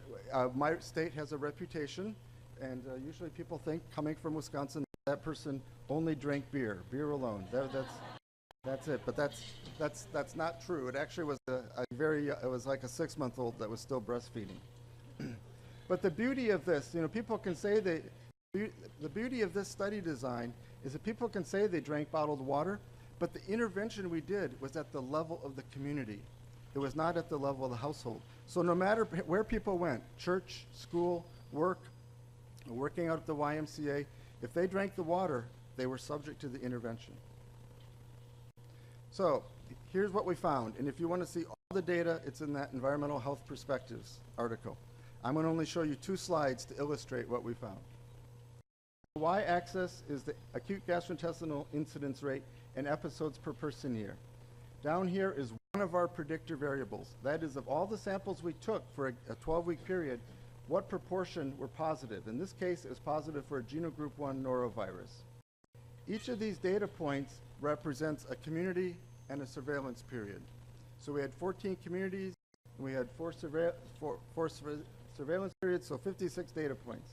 my state has a reputation, and usually people think, coming from Wisconsin, that person only drank beer alone. That's it. But that's not true. It actually was it was like a 6-month-old that was still breastfeeding. But the beauty of this, people can say the beauty of this study design is that people can say they drank bottled water, but the intervention we did was at the level of the community. It was not at the level of the household. So no matter where people went, church, school, work, working out at the YMCA, if they drank the water, they were subject to the intervention. So here's what we found. And if you want to see all the data, it's in that Environmental Health Perspectives article. I'm going to only show you 2 slides to illustrate what we found. The y-axis is the acute gastrointestinal incidence rate in episodes per person year. Down here is one of our predictor variables. That is, of all the samples we took for a 12-week period, what proportion were positive. In this case, it was positive for a genogroup 1 norovirus. Each of these data points represents a community and a surveillance period. So we had 14 communities, and we had 4 surveillance periods, so 56 data points.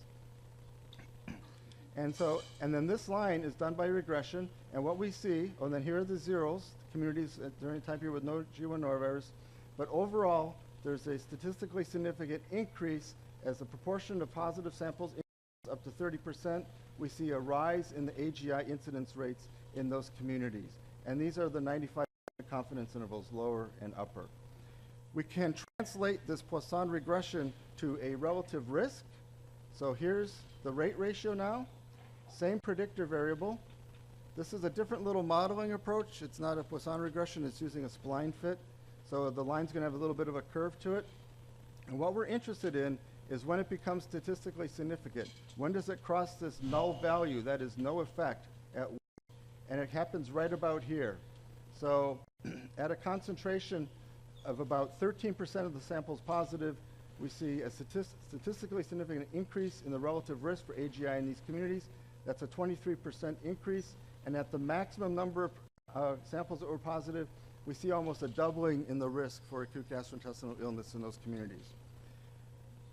And then this line is done by regression, and what we see, and then here are the zeros, communities during the time period with no G1 norovirus, but overall, there's a statistically significant increase as the proportion of positive samples increases up to 30%. We see a rise in the AGI incidence rates in those communities. And these are the 95% confidence intervals, lower and upper. We can translate this Poisson regression to a relative risk. So here's the rate ratio now. Same predictor variable. This is a different little modeling approach. It's not a Poisson regression, it's using a spline fit. So the line's going to have a little bit of a curve to it. And what we're interested in is when it becomes statistically significant. When does it cross this null value, that is no effect at 1? And it happens right about here. So at a concentration of about 13% of the samples positive, we see a statistically significant increase in the relative risk for AGI in these communities. That's a 23% increase. And at the maximum number of samples that were positive, we see almost a doubling in the risk for acute gastrointestinal illness in those communities.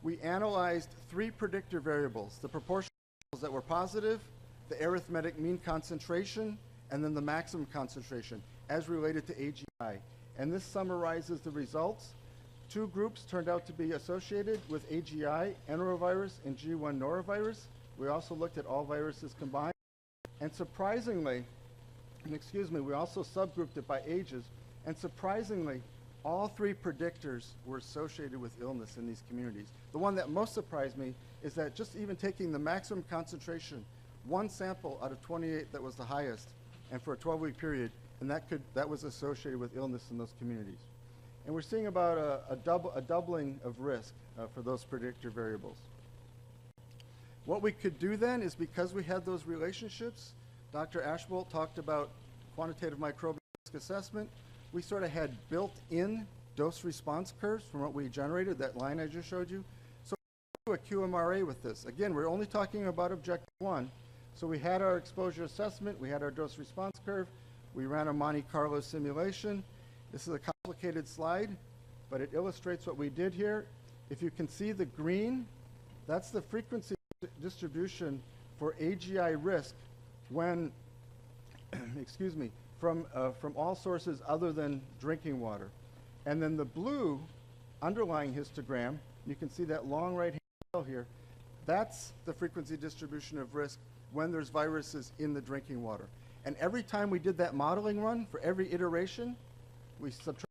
We analyzed 3 predictor variables: the proportion of that were positive, the arithmetic mean concentration, and then the maximum concentration as related to AGI. And this summarizes the results. 2 groups turned out to be associated with AGI, enterovirus, and G1 norovirus. We also looked at all viruses combined. And surprisingly, we also subgrouped it by ages. And surprisingly, all 3 predictors were associated with illness in these communities. The one that most surprised me is that just even taking the maximum concentration, 1 sample out of 28 that was the highest, and for a 12-week period, and that was associated with illness in those communities. And we're seeing about a doubling of risk for those predictor variables. What we could do then is, because we had those relationships, Dr. Ashbolt talked about quantitative microbial risk assessment. We sort of had built-in dose response curves from what we generated, that line I just showed you. So we do a QMRA with this. Again, we're only talking about objective 1. So we had our exposure assessment, we had our dose response curve, we ran a Monte Carlo simulation. This is a complicated slide, but it illustrates what we did here. If you can see the green, that's the frequency distribution for AGI risk when, from all sources other than drinking water. And then the blue underlying histogram, you can see that long right-hand tail here, that's the frequency distribution of risk when there's viruses in the drinking water. And every time we did that modeling run, for every iteration, we subtract,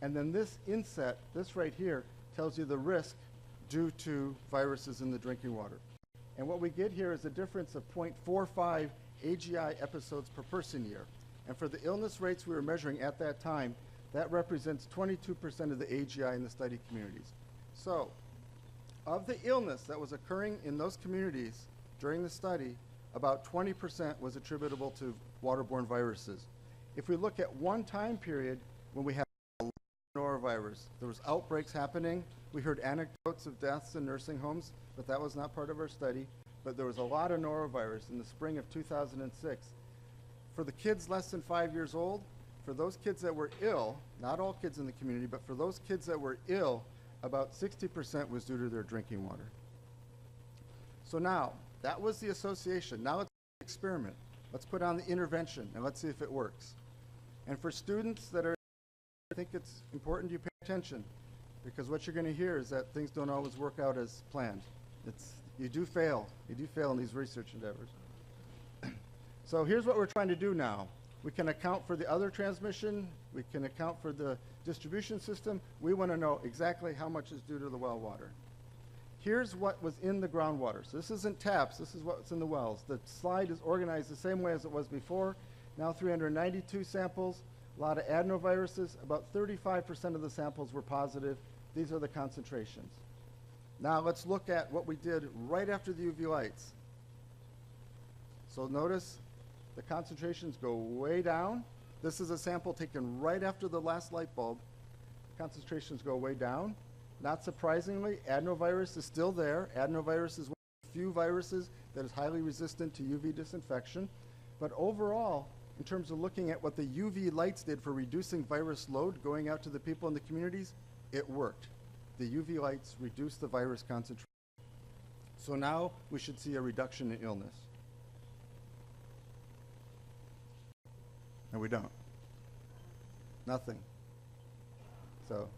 and then this inset, this right here, tells you the risk due to viruses in the drinking water. And what we get here is a difference of 0.45 AGI episodes per person year. And for the illness rates we were measuring at that time, that represents 22% of the AGI in the study communities. So, of the illness that was occurring in those communities during the study, about 20% was attributable to waterborne viruses. If we look at one time period when we had norovirus, there was outbreaks happening. We heard anecdotes of deaths in nursing homes, but that was not part of our study. But there was a lot of norovirus in the spring of 2006. For the kids less than 5 years old, for those kids that were ill, not all kids in the community, but for those kids that were ill, about 60% was due to their drinking water. So now, that was the association. Now let's experiment. Let's put on the intervention and let's see if it works. And for students that are, I think it's important you pay attention, because what you're going to hear is that things don't always work out as planned. You do fail in these research endeavors. So here's what we're trying to do now. We can account for the other transmission. We can account for the distribution system. We want to know exactly how much is due to the well water. Here's what was in the groundwater. So this isn't taps. This is what's in the wells. The slide is organized the same way as it was before. Now 392 samples, a lot of adenoviruses. About 35% of the samples were positive. These are the concentrations. Now let's look at what we did right after the UV lights. So notice the concentrations go way down. This is a sample taken right after the last light bulb. Concentrations go way down. Not surprisingly, adenovirus is still there. Adenovirus is one of the few viruses that is highly resistant to UV disinfection. But overall, in terms of looking at what the UV lights did for reducing virus load going out to the people in the communities, it worked. The UV lights reduced the virus concentration. So now we should see a reduction in illness. And we don't. Nothing. So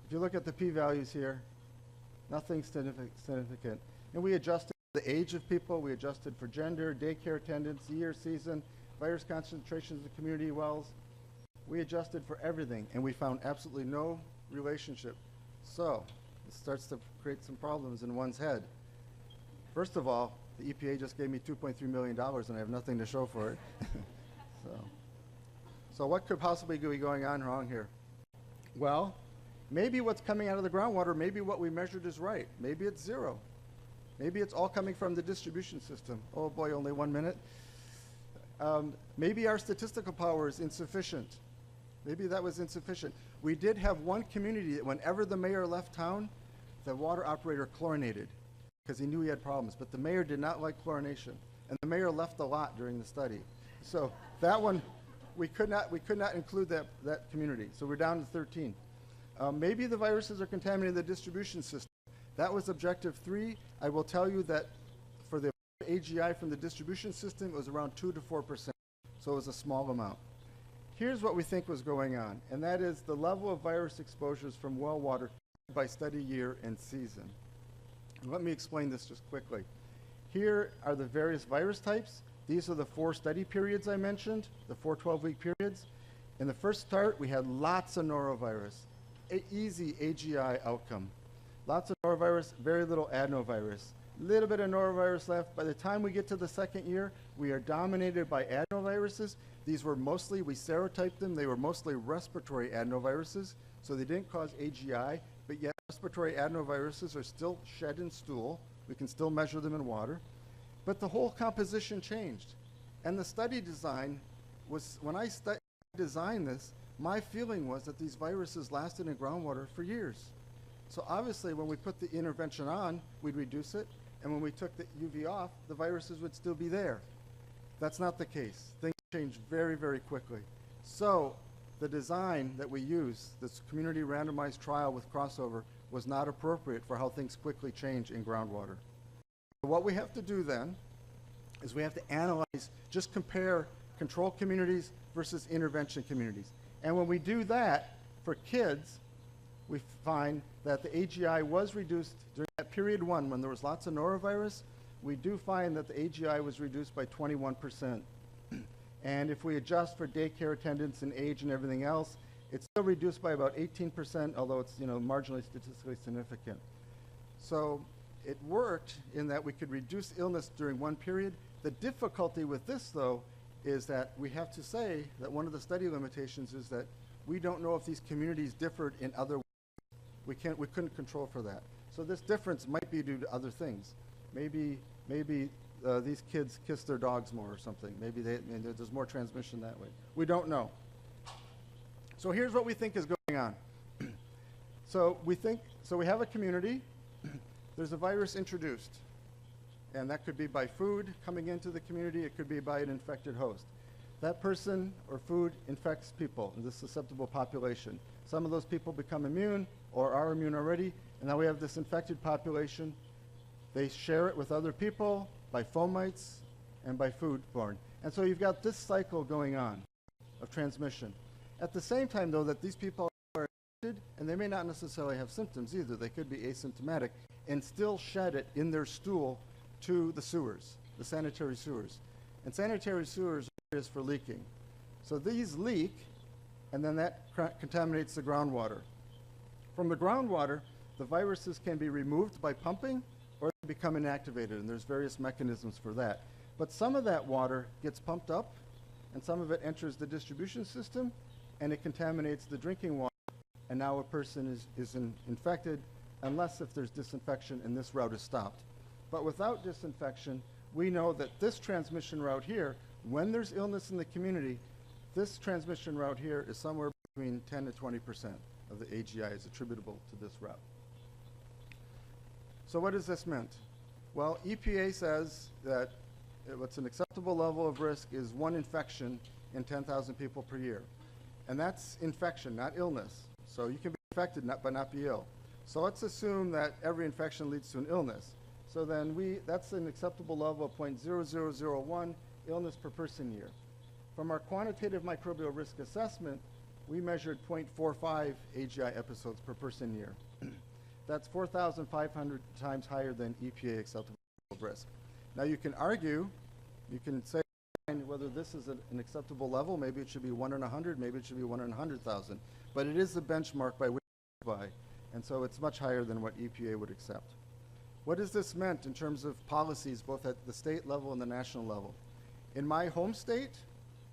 if you look at the p-values here, nothing significant. And we adjusted the age of people, we adjusted for gender, daycare attendance, year, season, virus concentrations in community wells. We adjusted for everything, and we found absolutely no relationship. So it starts to create some problems in one's head. First of all, the EPA just gave me $2.3 million, and I have nothing to show for it. So what could possibly be going on wrong here? Well, maybe what's coming out of the groundwater, maybe what we measured is right. Maybe it's zero. Maybe it's all coming from the distribution system. Oh boy, only 1 minute. Maybe our statistical power is insufficient. Maybe that was insufficient. We did have one community that whenever the mayor left town, the water operator chlorinated because he knew he had problems. But the mayor did not like chlorination. And the mayor left a lot during the study. So that one, we could not include that community. So we're down to 13. Maybe the viruses are contaminating the distribution system. That was objective 3. I will tell you that for the AGI from the distribution system, it was around 2 to 4%. So it was a small amount. Here's what we think was going on, and that is the level of virus exposures from well water by study year and season. And let me explain this just quickly. Here are the various virus types. These are the 4 study periods I mentioned, the 4 12-week periods. In the first start, we had lots of norovirus, easy AGI outcome. Lots of norovirus, very little adenovirus. Little bit of norovirus left. By the time we get to the second year, we are dominated by adenoviruses. These were mostly, we serotyped them, they were mostly respiratory adenoviruses, so they didn't cause AGI, but yet respiratory adenoviruses are still shed in stool. We can still measure them in water. But the whole composition changed. And the study design was, when I designed this, my feeling was that these viruses lasted in groundwater for years. So obviously when we put the intervention on, we'd reduce it, and when we took the UV off, the viruses would still be there. That's not the case. Things change very, very quickly. So the design that we use, this community randomized trial with crossover, was not appropriate for how things quickly change in groundwater. What we have to do then is we have to analyze, just compare control communities versus intervention communities. And when we do that for kids, we find that the AGI was reduced during that period 1 when there was lots of norovirus. We do find that the AGI was reduced by 21%. And if we adjust for daycare attendance and age and everything else, it's still reduced by about 18%, although it's marginally statistically significant. So it worked in that we could reduce illness during one period. The difficulty with this, though, is that we have to say that one of the study limitations is that we don't know if these communities differed in other ways. We couldn't control for that. So this difference might be due to other things. Maybe these kids kiss their dogs more or something. Maybe there's more transmission that way. We don't know. So here's what we think is going on. So we have a community. There's a virus introduced. And that could be by food coming into the community. It could be by an infected host. That person or food infects people in this susceptible population. Some of those people become immune or are immune already. And now we have this infected population. They share it with other people by fomites and by foodborne. And so you've got this cycle going on of transmission. At the same time, though, that these people are infected, and they may not necessarily have symptoms either. They could be asymptomatic and still shed it in their stool to the sewers, the sanitary sewers. And sanitary sewers are areas for leaking. So these leak, and then that contaminates the groundwater. From the groundwater, the viruses can be removed by pumping or they become inactivated, and there's various mechanisms for that. But some of that water gets pumped up, and some of it enters the distribution system, and it contaminates the drinking water, and now a person is infected, unless if there's disinfection and this route is stopped. But without disinfection, we know that this transmission route here, when there's illness in the community, this transmission route here is somewhere between 10 to 20% of the AGI is attributable to this route. So what does this mean? Well, EPA says that what's an acceptable level of risk is 1 infection in 10,000 people per year. And that's infection, not illness. So you can be infected but not be ill. So let's assume that every infection leads to an illness. So then that's an acceptable level of 0.0001 illness per person year. From our quantitative microbial risk assessment, we measured 0.45 AGI episodes per person year. That's 4,500 times higher than EPA acceptable risk. Now you can argue, you can say whether this is an acceptable level, maybe it should be 1 in 100, maybe it should be 1 in 100,000, but it is the benchmark by which we by, and so it's much higher than what EPA would accept. What has this meant in terms of policies both at the state level and the national level? In my home state,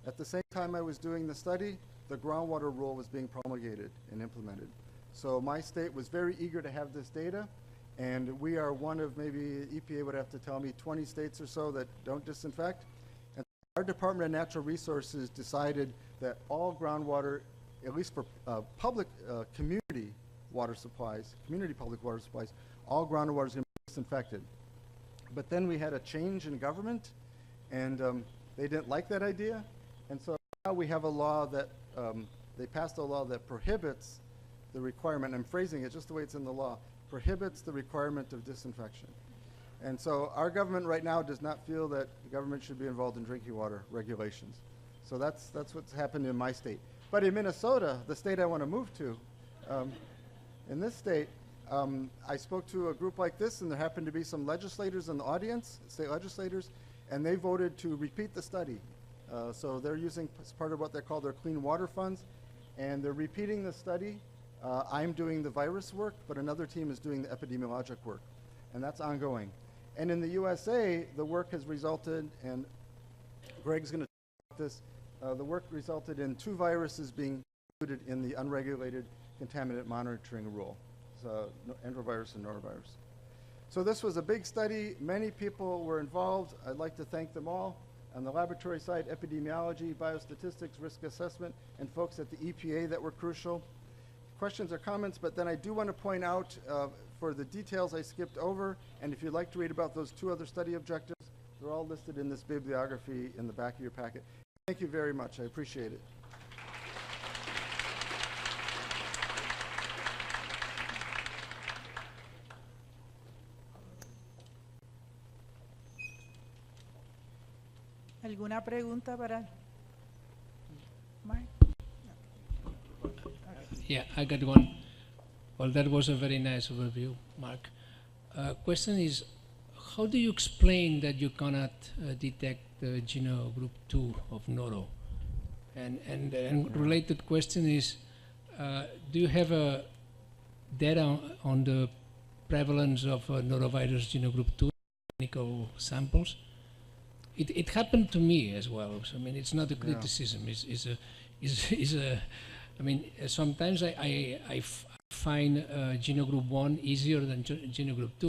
at the same time I was doing the study, the groundwater rule was being promulgated and implemented. So my state was very eager to have this data, and we are one of, maybe EPA would have to tell me, 20 states or so that don't disinfect. And our Department of Natural Resources decided that all groundwater, at least for public community water supplies, community public water supplies, all groundwater is going to be disinfected. But then we had a change in government, and they didn't like that idea, and so now we have a law that, they passed a law that prohibits the requirement, I'm phrasing it just the way it's in the law, prohibits the requirement of disinfection. And so our government right now does not feel that the government should be involved in drinking water regulations. So that's what's happened in my state. But in Minnesota, the state I want to move to, in this state, I spoke to a group like this, and there happened to be some legislators in the audience, state legislators, and they voted to repeat the study. So they're using, as part of what they call their clean water funds, and they're repeating the study. I'm doing the virus work, but another team is doing the epidemiologic work, and that's ongoing. And in the USA, the work has resulted, and Greg's going to talk about this, the work resulted in 2 viruses being included in the unregulated contaminant monitoring rule, so enterovirus and norovirus. So this was a big study. Many people were involved. I'd like to thank them all. On the laboratory side, epidemiology, biostatistics, risk assessment, and folks at the EPA that were crucial. Questions or comments, but then I do want to point out for the details I skipped over, and if you'd like to read about those 2 other study objectives, they're all listed in this bibliography in the back of your packet. Thank you very much. I appreciate it. ¿Alguna pregunta para Mark? Yeah, I got one. Well, that was a very nice overview, Mark. Question is, how do you explain that you cannot detect the genogroup 2 of Noro? And related question is, do you have data on the prevalence of norovirus genogroup 2 in clinical samples? It happened to me as well. So, I mean, it's not a criticism. Yeah. I mean, sometimes I find genogroup 1 easier than genogroup 2,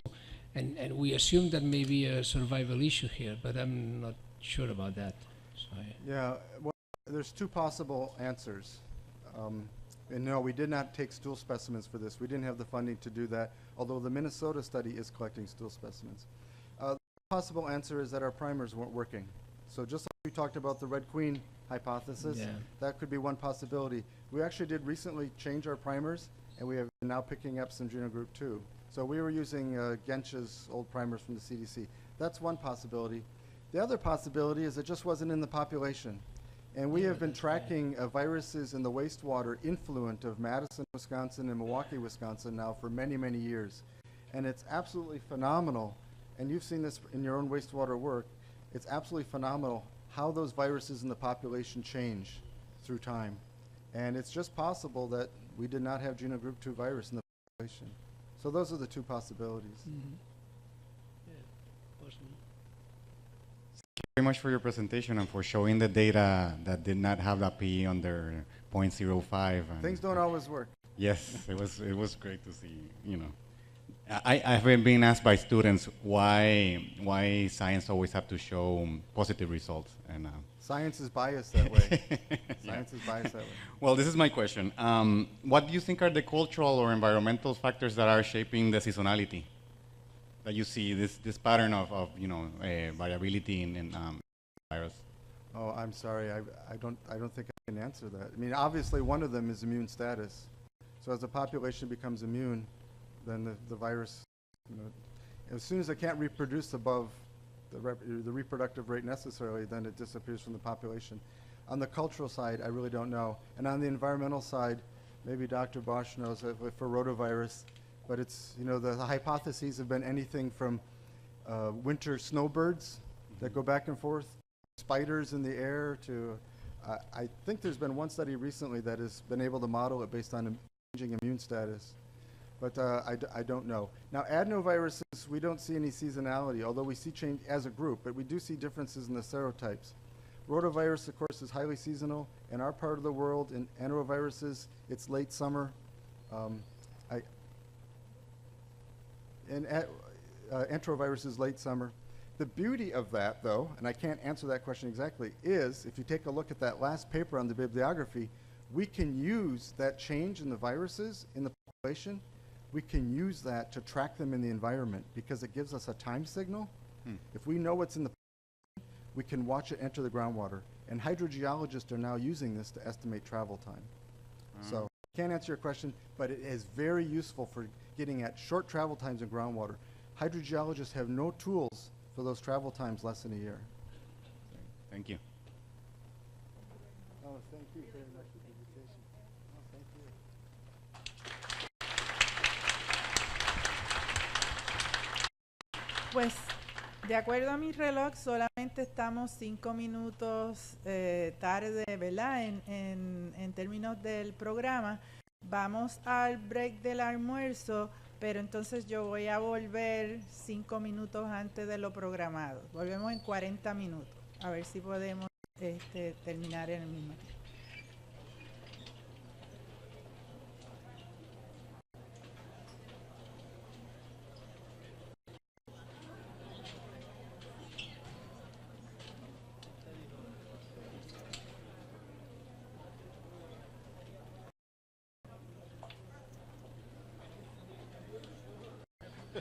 and we assume that may be a survival issue here, but I'm not sure about that. So yeah, well, there's 2 possible answers. And no, we did not take stool specimens for this. We didn't have the funding to do that, although the Minnesota study is collecting stool specimens. The possible answer is that our primers weren't working. So just like we talked about the Red Queen hypothesis, that could be one possibility. We actually did recently change our primers, and we have been now picking up some genogroup 2. So we were using Gensch's old primers from the CDC. That's one possibility. The other possibility is it just wasn't in the population. And we have been tracking viruses in the wastewater influent of Madison, Wisconsin, and Milwaukee, Wisconsin now for many, many years. And it's absolutely phenomenal, and you've seen this in your own wastewater work, it's absolutely phenomenal how those viruses in the population change through time. And it's just possible that we did not have genogroup 2 virus in the population. So those are the two possibilities. Thank you very much for your presentation and for showing the data that did not have that P under 0.05. Things don't always work. Yes, it was great to see, you know. I've been asked by students why science always have to show positive results, and science is biased that way. Science is biased that way. Well, this is my question. What do you think are the cultural or environmental factors that are shaping the seasonality that you see, this pattern of you know, variability in virus? Oh, I'm sorry. I don't think I can answer that. I mean, obviously one of them is immune status. So as the population becomes immune, then the virus, you know, as soon as it can't reproduce above the reproductive rate necessarily, then it disappears from the population. On the cultural side, I really don't know. And on the environmental side, maybe Dr. Bosch knows for rotavirus, but it's, you know, the hypotheses have been anything from winter snowbirds that go back and forth, spiders in the air, to, I think there's been one study recently that has been able to model it based on changing immune status. But I don't know. Now, adenoviruses, we don't see any seasonality, although we see change as a group, but we do see differences in the serotypes. Rotavirus, of course, is highly seasonal. In our part of the world, in enteroviruses, it's late summer. Enterovirus is late summer. The beauty of that, though, and I can't answer that question exactly, is if you take a look at that last paper on the bibliography, we can use that change in the viruses in the population. We can use that to track them in the environment because it gives us a time signal. If we know what's in the population, we can watch it enter the groundwater. And hydrogeologists are now using this to estimate travel time. So I can't answer your question, but it is very useful for getting at short travel times in groundwater. Hydrogeologists have no tools for those travel times less than a year. Thank you. Oh, thank you very much for the invitation. Oh, thank you. Pues, de acuerdo a mi reloj, solamente estamos 5 minutos tarde, ¿verdad? En términos del programa. Vamos al break del almuerzo, pero entonces yo voy a volver 5 minutos antes de lo programado. Volvemos en 40 minutos, a ver si podemos terminar en el mismo tiempo.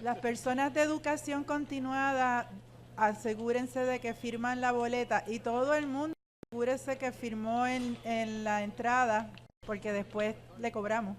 Las personas de educación continuada, asegúrense de que firman la boleta y todo el mundo asegúrese que firmó en la entrada porque después le cobramos.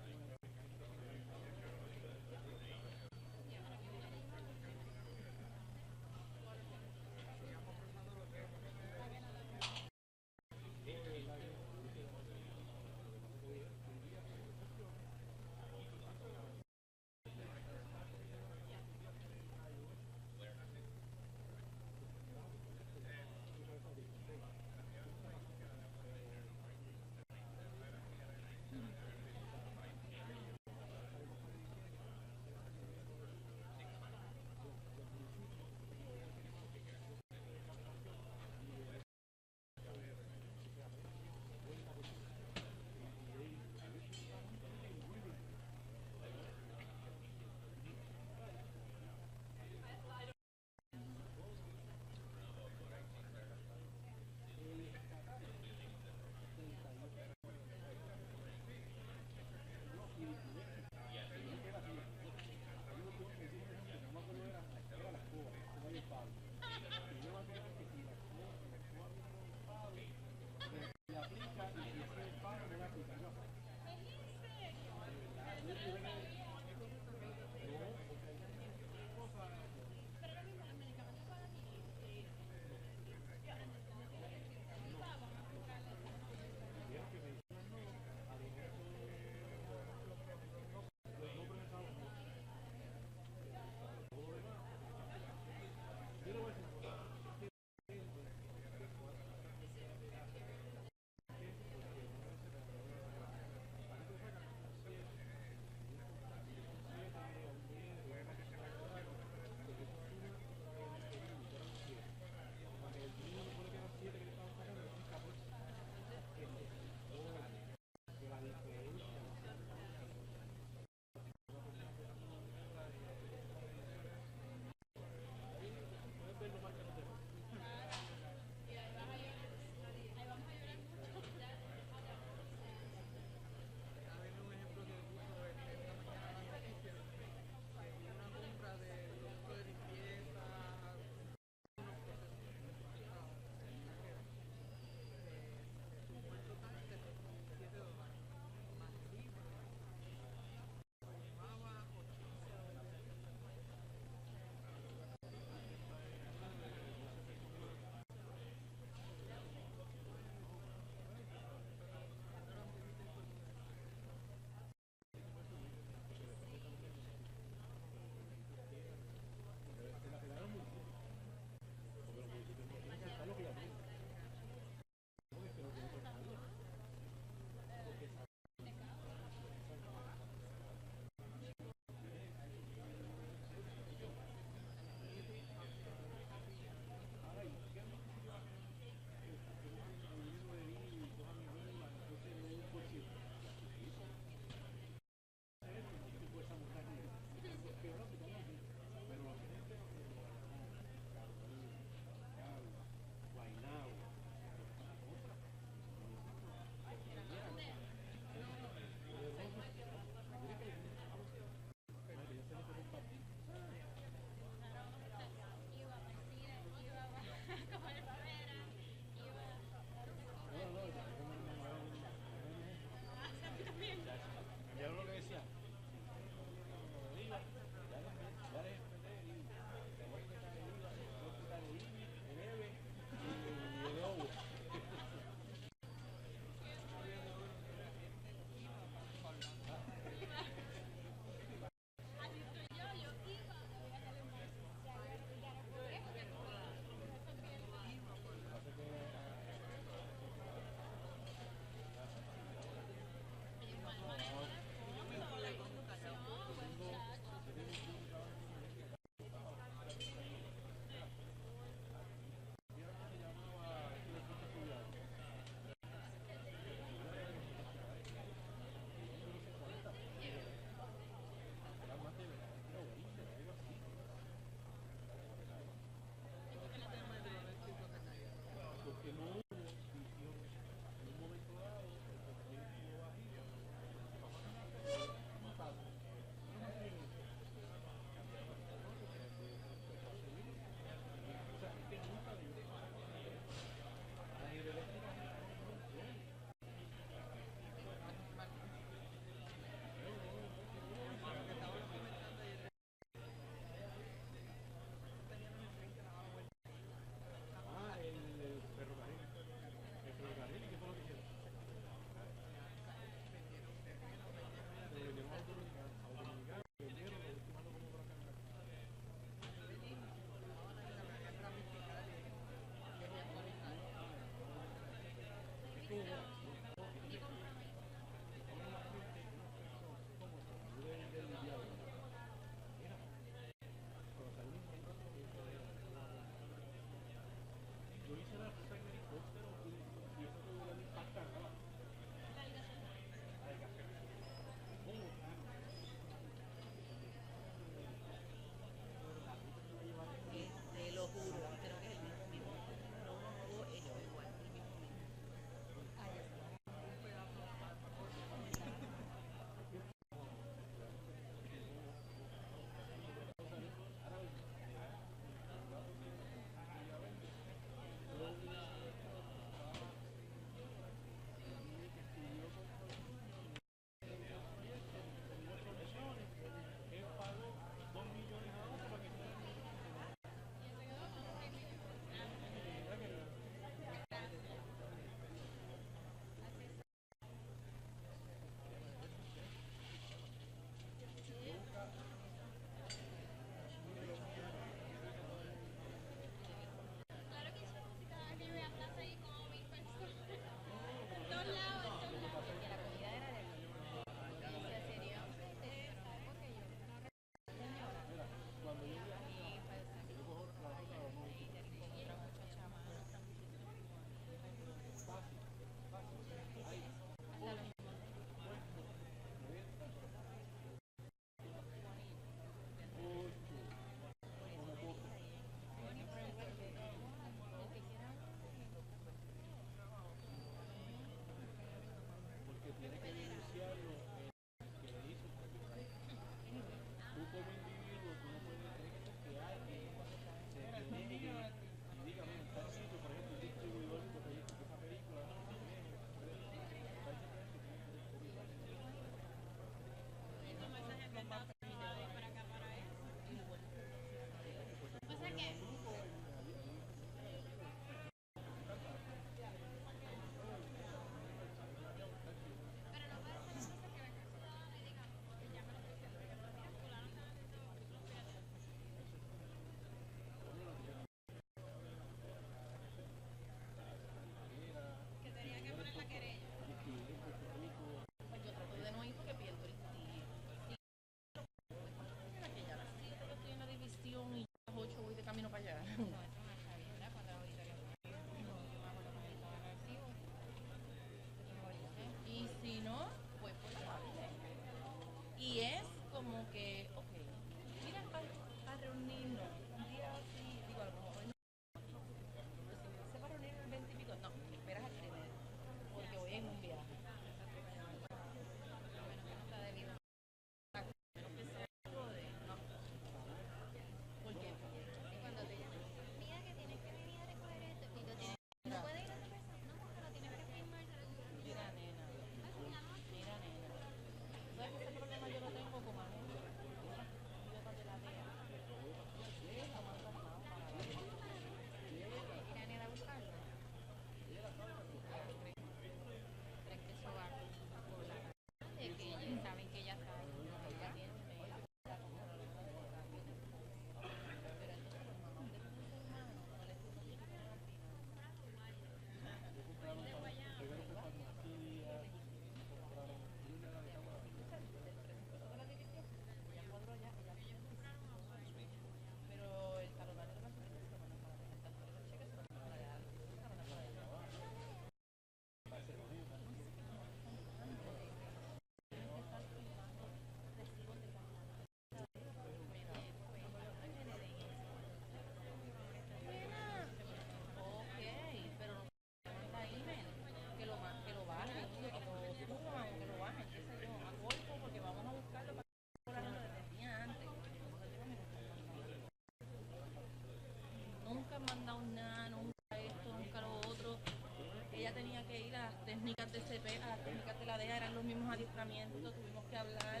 técnicas de CP a las técnicas de la DEA eran los mismos adiestramientos, tuvimos que hablar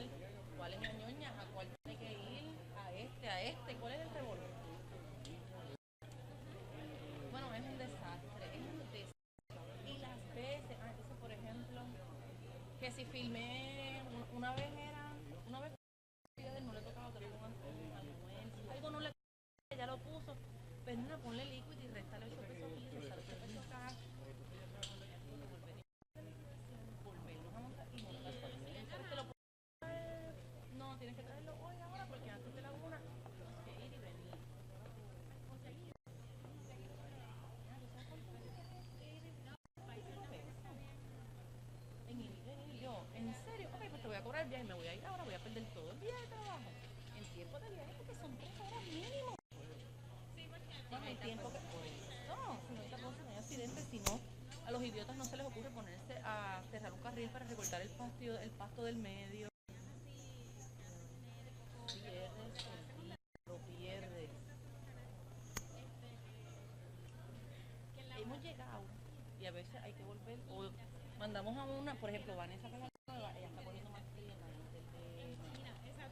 cuál es la ñoña, a cuál tiene que ir, a este, cuál es el revolver. Bueno, es un desastre, Y las veces, eso por ejemplo, que si filmé, una vez no le tocaba tener algo no le tocaba, ya lo puso, pues nada, ponle líquido y restale 8 pesos aquí, restale 8 pesos acá. Volvernos a montar y montar por el siguiente. No, tienes que traerlo hoy ahora porque antes de la 1 tienes que ir y venir. ¿En serio? Ok, pues te voy a cobrar el viaje, me voy a ir ahora, voy a perder todo el día de trabajo. En tiempo de viaje porque son 3 horas mínimo. Bueno, el tiempo que... No, si no hay accidentes, si no, a los idiotas no se les ocurre ponerse a cerrar un carril para recortar el pasto del medio. Pierdes el día, lo pierdes. Hemos llegado y a veces hay que volver o mandamos a una, por ejemplo, Vanessa, que es la nueva, ella está poniendo más frío en la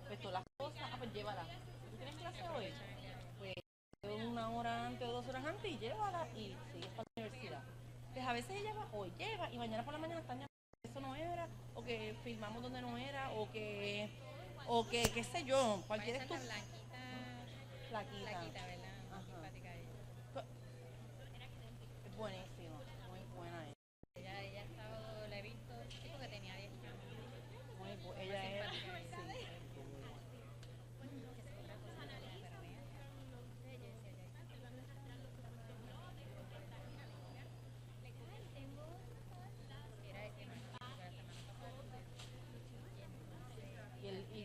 pues todas las cosas, pues llévala. ¿Tú tienes clase hoy? Pues 1 hora antes o 2 horas antes y llévala y sigues para la universidad. Pues a veces ella va, hoy lleva y mañana por la mañana están llamando que eso no era, o que filmamos donde no era, o que qué sé yo, cualquier estupidez. Flaquita, ¿verdad? Simpática ella. Es buenísima, muy buena ella. Ella ha estado, la he visto, sí, porque tenía 10 años. Muy buena, ella es, sí.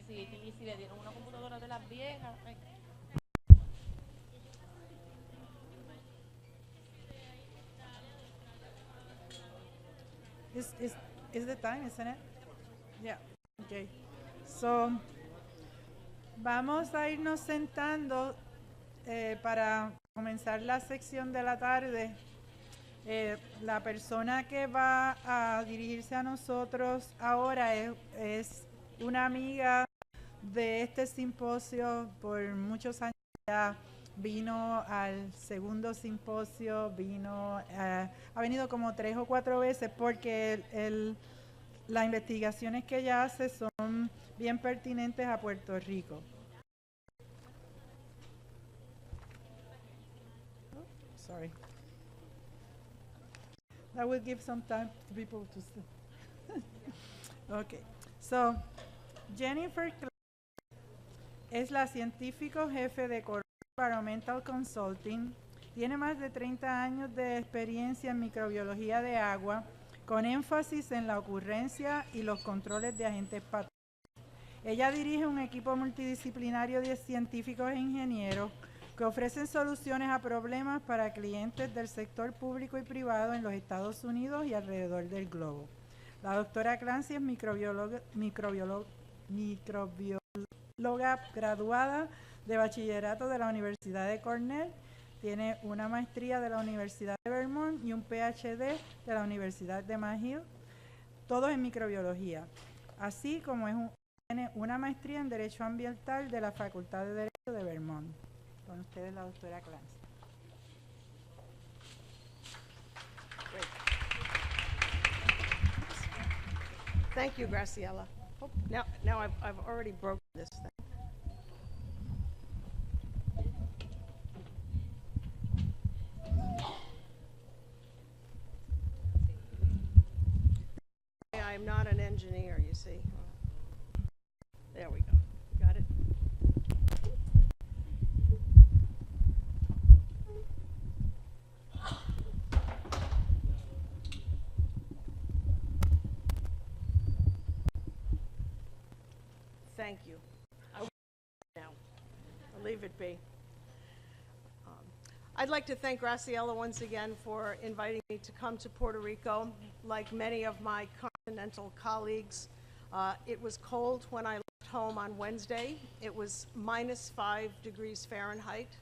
Y si le dieron una computadora de las viejas. Ay. Is the time, isn't it? Yeah. Okay. So, vamos a irnos sentando para comenzar la sección de la tarde. La persona que va a dirigirse a nosotros ahora es una amiga de este simposio por muchos años ya. Vino al segundo simposio, ha venido como 3 o 4 veces porque las investigaciones que ella hace son bien pertinentes a Puerto Rico. Sorry. That will give some time to people to see. Okay. So, Jennifer es la científico jefe de Environmental Consulting, tiene más de 30 años de experiencia en microbiología de agua, con énfasis en la ocurrencia y los controles de agentes patógenos. Ella dirige un equipo multidisciplinario de científicos e ingenieros que ofrecen soluciones a problemas para clientes del sector público y privado en los Estados Unidos y alrededor del globo. La doctora Clancy es microbióloga graduada de bachillerato de la Universidad de Cornell, tiene una maestría de la Universidad de Vermont y un PhD de la Universidad de McGill, todos en microbiología, así como tiene una maestría en Derecho Ambiental de la Facultad de Derecho de Vermont. Con ustedes la doctora Clancy. Thank you, Graciela. Oh, now I've already broken this thing. I'm not an engineer, you see. There we go. Got it? Thank you. I will now. I'll leave it be. I'd like to thank Graciela once again for inviting me to come to Puerto Rico. Like many of my continental colleagues, it was cold when I left home on Wednesday. It was -5 degrees Fahrenheit.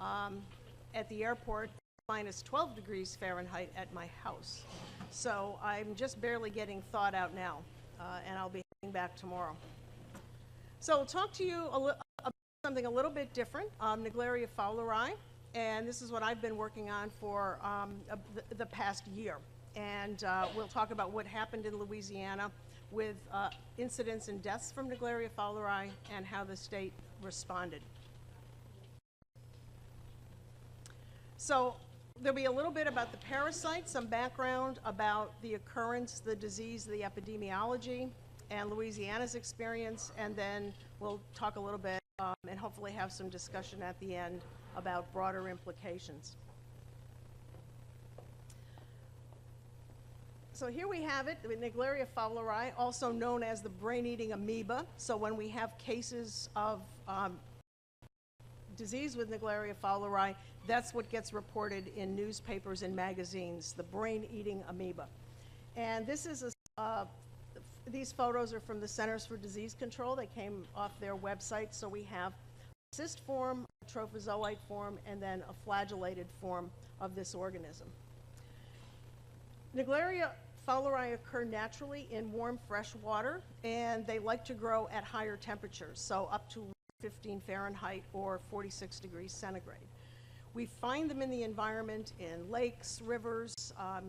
At the airport, -12 degrees Fahrenheit at my house. So I'm just barely getting thawed out now, and I'll be heading back tomorrow. So I'll talk to you about something a little bit different, Naegleria fowleri, and this is what I've been working on for the past year. And we'll talk about what happened in Louisiana with incidents and deaths from Naegleria fowleri and how the state responded. So there'll be a little bit about the parasite, some background about the occurrence, the disease, the epidemiology, and Louisiana's experience, and then we'll talk a little bit and hopefully have some discussion at the end about broader implications. So here we have it, the Naegleria fowleri, also known as the brain-eating amoeba. So when we have cases of disease with Naegleria fowleri, that's what gets reported in newspapers and magazines, the brain-eating amoeba. And this is these photos are from the Centers for Disease Control. They came off their website. So we have a cyst form, a trophozoite form, and then a flagellated form of this organism. Naegleria fowleri occur naturally in warm, fresh water, and they like to grow at higher temperatures, so up to 15 Fahrenheit or 46 degrees centigrade. We find them in the environment in lakes, rivers,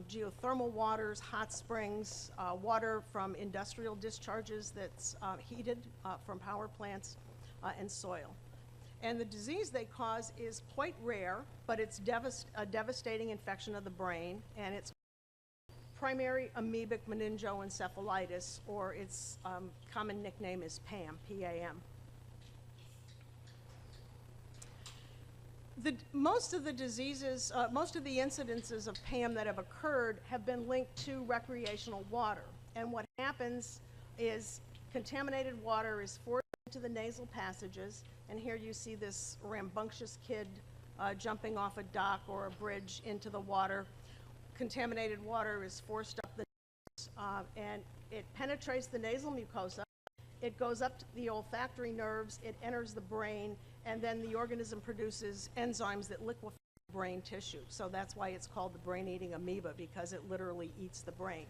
geothermal waters, hot springs, water from industrial discharges that's heated from power plants, and soil. And the disease they cause is quite rare, but it's a devastating infection of the brain, and it's primary amoebic meningoencephalitis, or its common nickname is PAM, P-A-M. Most of the diseases, most of the incidences of PAM that have occurred have been linked to recreational water. And what happens is contaminated water is forced into the nasal passages, and here you see this rambunctious kid jumping off a dock or a bridge into the water. Contaminated water is forced up the nose, and it penetrates the nasal mucosa. It goes up to the olfactory nerves, it enters the brain, and then the organism produces enzymes that liquefy brain tissue. So that's why it's called the brain-eating amoeba, because it literally eats the brain.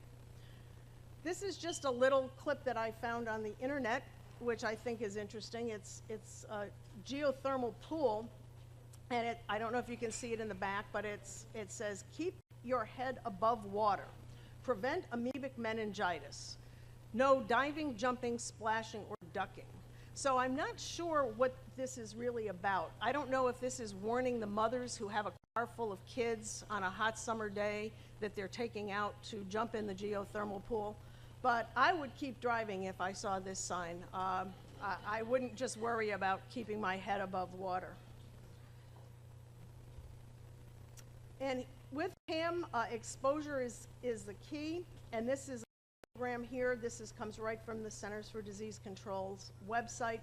This is just a little clip that I found on the internet, which I think is interesting. It's a geothermal pool, and I don't know if you can see it in the back, but it says, "Keep your head above water. Prevent amoebic meningitis. No diving, jumping, splashing, or ducking." So I'm not sure what this is really about. I don't know if this is warning the mothers who have a car full of kids on a hot summer day that they're taking out to jump in the geothermal pool, but I would keep driving if I saw this sign. I wouldn't just worry about keeping my head above water. And with PAM, exposure is the key, and this is a program here. This comes right from the Centers for Disease Control's website.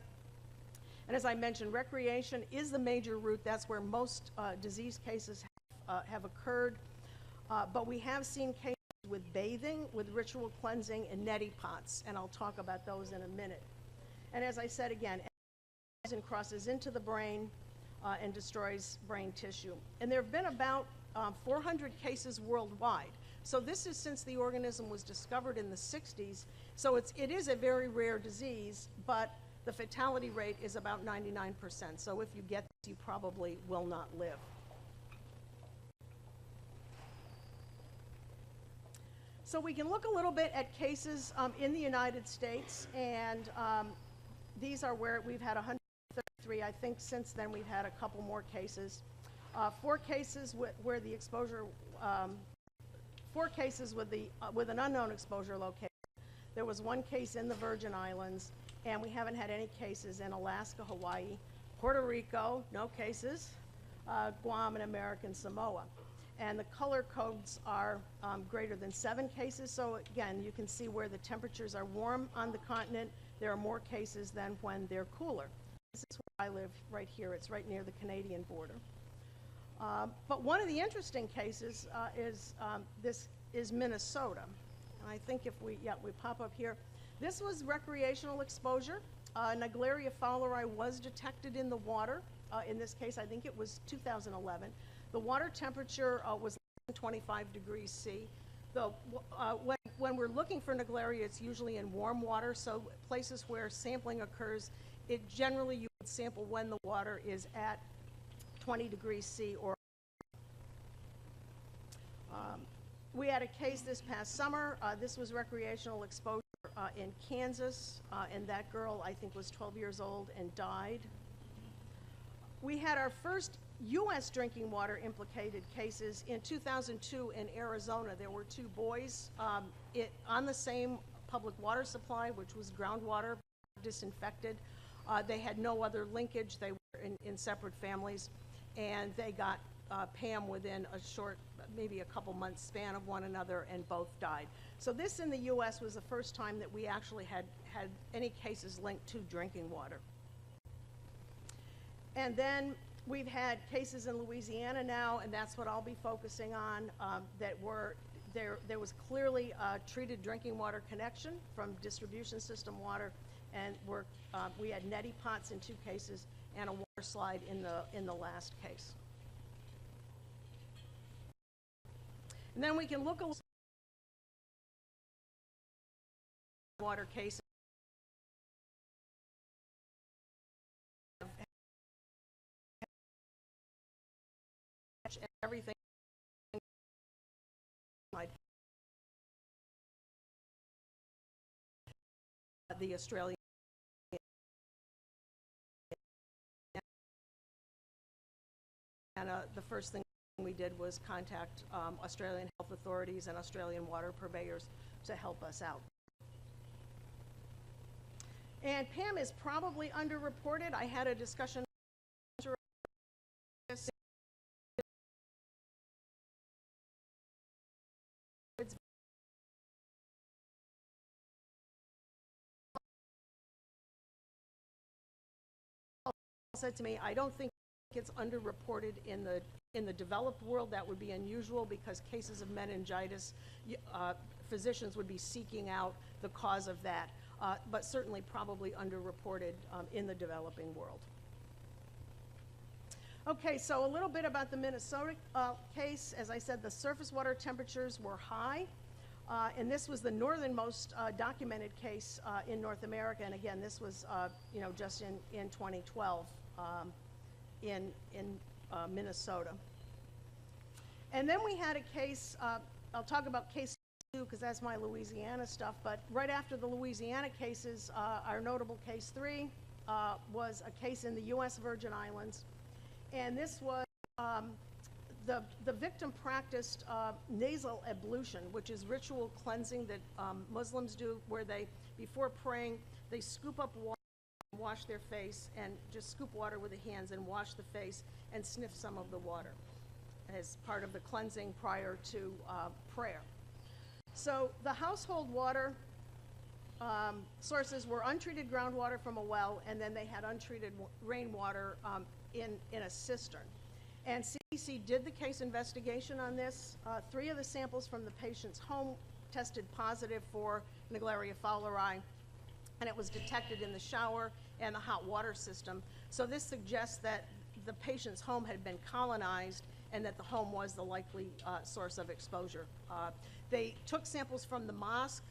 And as I mentioned, recreation is the major route. That's where most disease cases have occurred. But we have seen cases with bathing, with ritual cleansing, and neti pots, and I'll talk about those in a minute. And as I said again, poison crosses into the brain and destroys brain tissue. And there have been about 400 cases worldwide. So this is since the organism was discovered in the 60s. So it is a very rare disease, but the fatality rate is about 99%. So if you get this, you probably will not live. So we can look a little bit at cases in the United States, and these are where we've had 133. I think since then we've had a couple more cases. 4 cases where the exposure, 4 cases with an unknown exposure location. There was 1 case in the Virgin Islands, and we haven't had any cases in Alaska, Hawaii, Puerto Rico, no cases, Guam, and American Samoa. And the color codes are greater than 7 cases. So again, you can see where the temperatures are warm on the continent, there are more cases than when they're cooler. This is where I live right here. It's right near the Canadian border. But one of the interesting cases is Minnesota. And I think if we pop up here, this was recreational exposure. Naegleria fowleri was detected in the water. In this case, I think it was 2011. The water temperature was less than 25 degrees C. when we're looking for Naegleria, it's usually in warm water, so places where sampling occurs, generally you would sample when the water is at 20 degrees C or we had a case this past summer. This was recreational exposure in Kansas, and that girl, I think, was 12 years old and died. We had our first U.S. drinking water implicated cases in 2002 in Arizona. There were two boys on the same public water supply, which was groundwater, disinfected. They had no other linkage. They were in separate families, and they got PAM within a short, maybe a couple months span of one another, and both died. So this in the U.S. was the first time that we actually had any cases linked to drinking water. And then we've had cases in Louisiana now, and that's what I'll be focusing on, that were, there was clearly a treated drinking water connection from distribution system water, and we had neti pots in 2 cases and a water slide in the last case. And then we can look at water cases. Everything the Australian and the first thing we did was contact Australian health authorities and Australian water purveyors to help us out. And PAM is probably underreported. I had a discussion said to me, I don't think it's underreported in the developed world. That would be unusual because cases of meningitis, physicians would be seeking out the cause of that, but certainly probably underreported in the developing world. Okay, so a little bit about the Minnesota case. As I said, the surface water temperatures were high, and this was the northernmost documented case in North America. And again, this was just in 2012 in Minnesota. And then we had a case. I'll talk about case 2 because that's my Louisiana stuff. But right after the Louisiana cases, our notable case 3 was a case in the U.S. Virgin Islands. And this was, the victim practiced nasal ablution, which is ritual cleansing that Muslims do, where they, before praying, they scoop up water, wash their face, and just scoop water with the hands and wash the face and sniff some of the water as part of the cleansing prior to prayer. So the household water sources were untreated groundwater from a well, and then they had untreated rainwater in a cistern. And CEC did the case investigation on this. 3 of the samples from the patient's home tested positive for Naegleria fowleri, and it was detected in the shower and the hot water system. So this suggests that the patient's home had been colonized and that the home was the likely source of exposure. They took samples from the mosque,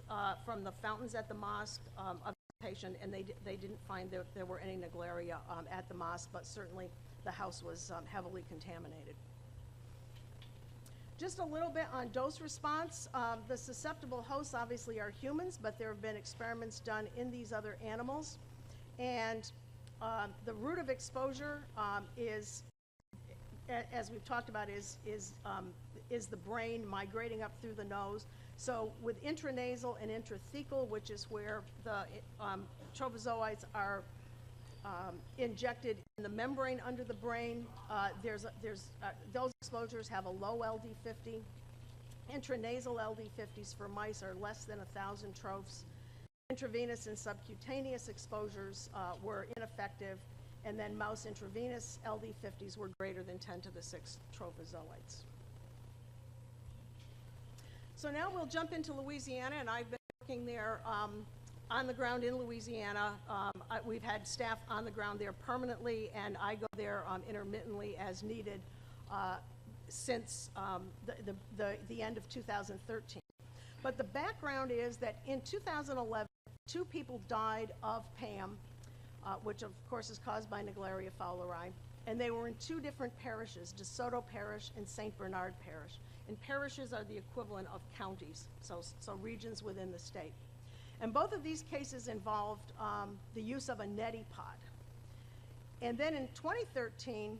from the fountains at the mosque of the patient, and they didn't find that there were any Naegleria at the mosque, but certainly the house was heavily contaminated. Just a little bit on dose response. The susceptible hosts obviously are humans, but there have been experiments done in these other animals. And the route of exposure is, as we've talked about, is the brain migrating up through the nose. So with intranasal and intrathecal, which is where the trophozoites are injected in the membrane under the brain, those exposures have a low LD50. Intranasal LD50s for mice are less than 1,000 trophs. Intravenous and subcutaneous exposures were ineffective, and then mouse intravenous LD50s were greater than 10 to the 6 trophozoites. So now we'll jump into Louisiana, and I've been working there on the ground in Louisiana. We've had staff on the ground there permanently, and I go there intermittently as needed since the end of 2013. But the background is that in 2011, 2 people died of PAM, which of course is caused by Naegleria fowleri, and they were in 2 different parishes, DeSoto Parish and St. Bernard Parish. And parishes are the equivalent of counties, so regions within the state. And both of these cases involved the use of a neti pot. And then in 2013,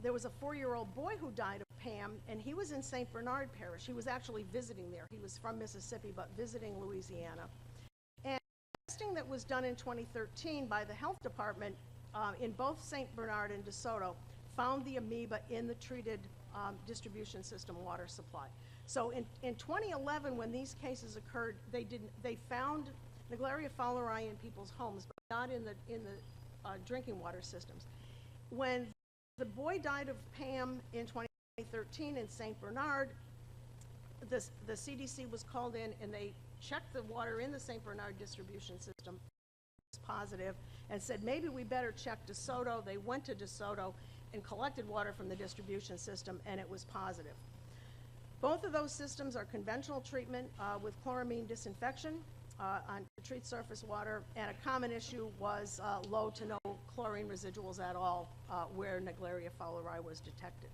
there was a 4-year-old boy who died of PAM, and he was in St. Bernard Parish. He was actually visiting there. He was from Mississippi, but visiting Louisiana. And testing that was done in 2013 by the health department in both St. Bernard and DeSoto found the amoeba in the treated distribution system water supply. So in 2011, when these cases occurred, they found Naegleria fowleri in people's homes, but not in the drinking water systems. When the boy died of PAM in 2013 in St. Bernard, the CDC was called in and they checked the water in the St. Bernard distribution system. It was positive, and said maybe we better check DeSoto. They went to DeSoto and collected water from the distribution system, and it was positive. Both of those systems are conventional treatment with chloramine disinfection to treat surface water, and a common issue was low to no chlorine residuals at all where Naegleria fowleri was detected.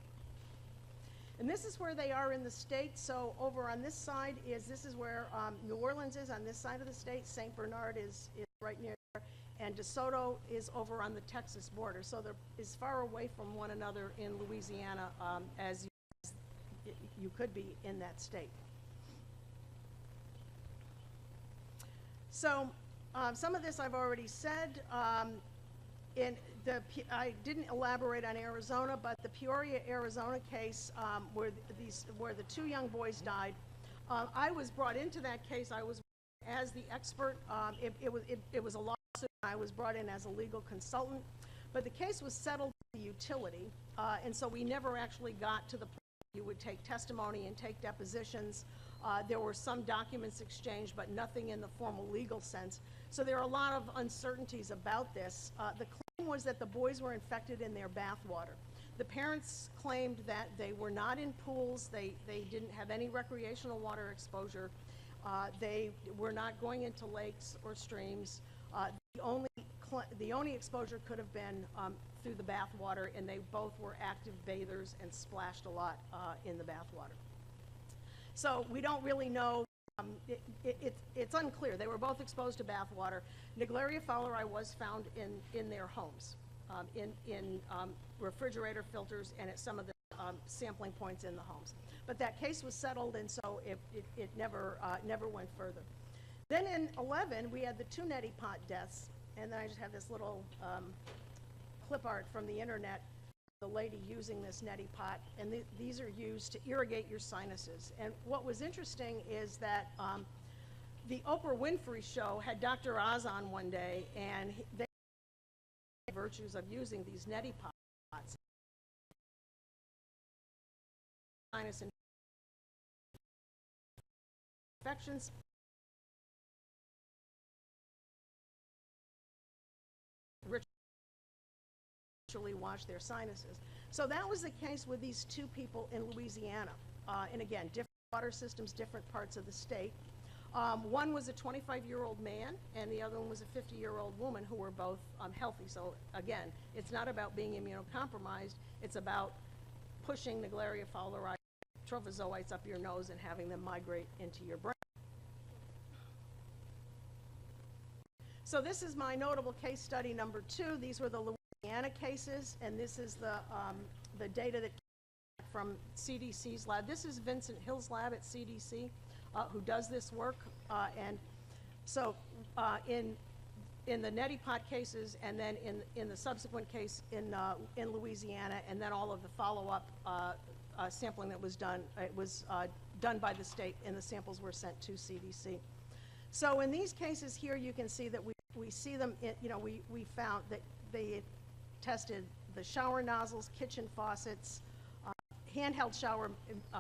And this is where they are in the state. So over on this side this is where New Orleans is on this side of the state. St. Bernard is right near there, and DeSoto is over on the Texas border. So they're as far away from one another in Louisiana as you could be in that state. So some of this I've already said. I didn't elaborate on Arizona, but the Peoria, Arizona case where the 2 young boys died, I was brought into that case. I was as the expert. It was a lawsuit. I was brought in as a legal consultant, but the case was settled by the utility, and so we never actually got to the point where you would take testimony and take depositions. There were some documents exchanged, but nothing in the formal legal sense. So there are a lot of uncertainties about this. The claim was that the boys were infected in their bath water. The parents claimed that they were not in pools. They didn't have any recreational water exposure. They were not going into lakes or streams. The only exposure could have been through the bath water, and they both were active bathers and splashed a lot in the bath water. So we don't really know. It's unclear. They were both exposed to bath water. Naegleria fowleri was found in their homes, in refrigerator filters and at some of the sampling points in the homes. But that case was settled, and so it never went further. Then in 2011, we had the 2 neti pot deaths, and then I just have this little clip art from the internet. The lady using this neti pot, and these are used to irrigate your sinuses. And what was interesting is that the Oprah Winfrey show had Dr. Oz on one day, and they had virtues of using these neti pots. Sinus infections. Wash their sinuses. So that was the case with these 2 people in Louisiana. And again, different water systems, different parts of the state. One was a 25-year-old man, and the other one was a 50-year-old woman who were both healthy. So again, it's not about being immunocompromised. It's about pushing Naegleria fowleri trophozoites up your nose and having them migrate into your brain. So this is my notable case study number 2. These were the Louisiana cases, and this is the data that came from CDC's lab. This is Vincent Hill's lab at CDC, who does this work. And so in the neti pot cases, and then in the subsequent case in Louisiana, and then all of the follow-up sampling that was done, it was done by the state, and the samples were sent to CDC. So in these cases here, you can see that we see them, we found that they tested the shower nozzles, kitchen faucets, handheld shower,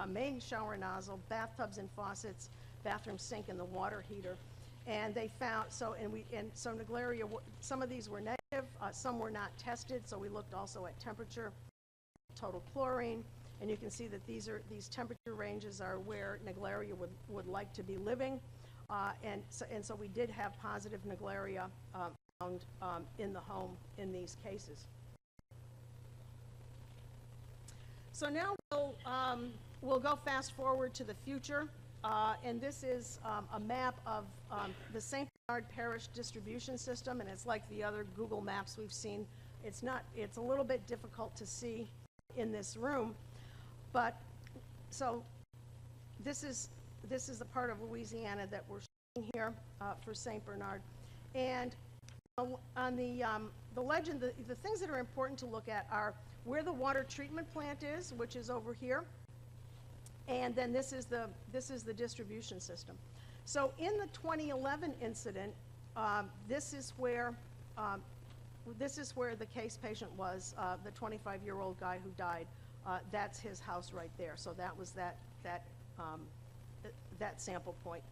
main shower nozzle, bathtubs and faucets, bathroom sink, and the water heater. And they found, so Naegleria, some of these were negative, some were not tested, so we looked also at temperature, total chlorine, And you can see that these temperature ranges are where Naegleria would like to be living. And so we did have positive Naegleria found in the home in these cases. So now we'll go fast forward to the future. And this is a map of the St. Bernard Parish distribution system, and it's like the other Google Maps we've seen. It's a little bit difficult to see in this room, but so this is the part of Louisiana that we're showing here for St. Bernard. And on the legend, the things that are important to look at are where the water treatment plant is, which is over here. And then this is the distribution system. So in the 2011 incident, this is where the case patient was, the 25-year-old guy who died. That's his house right there. So that was that sample point.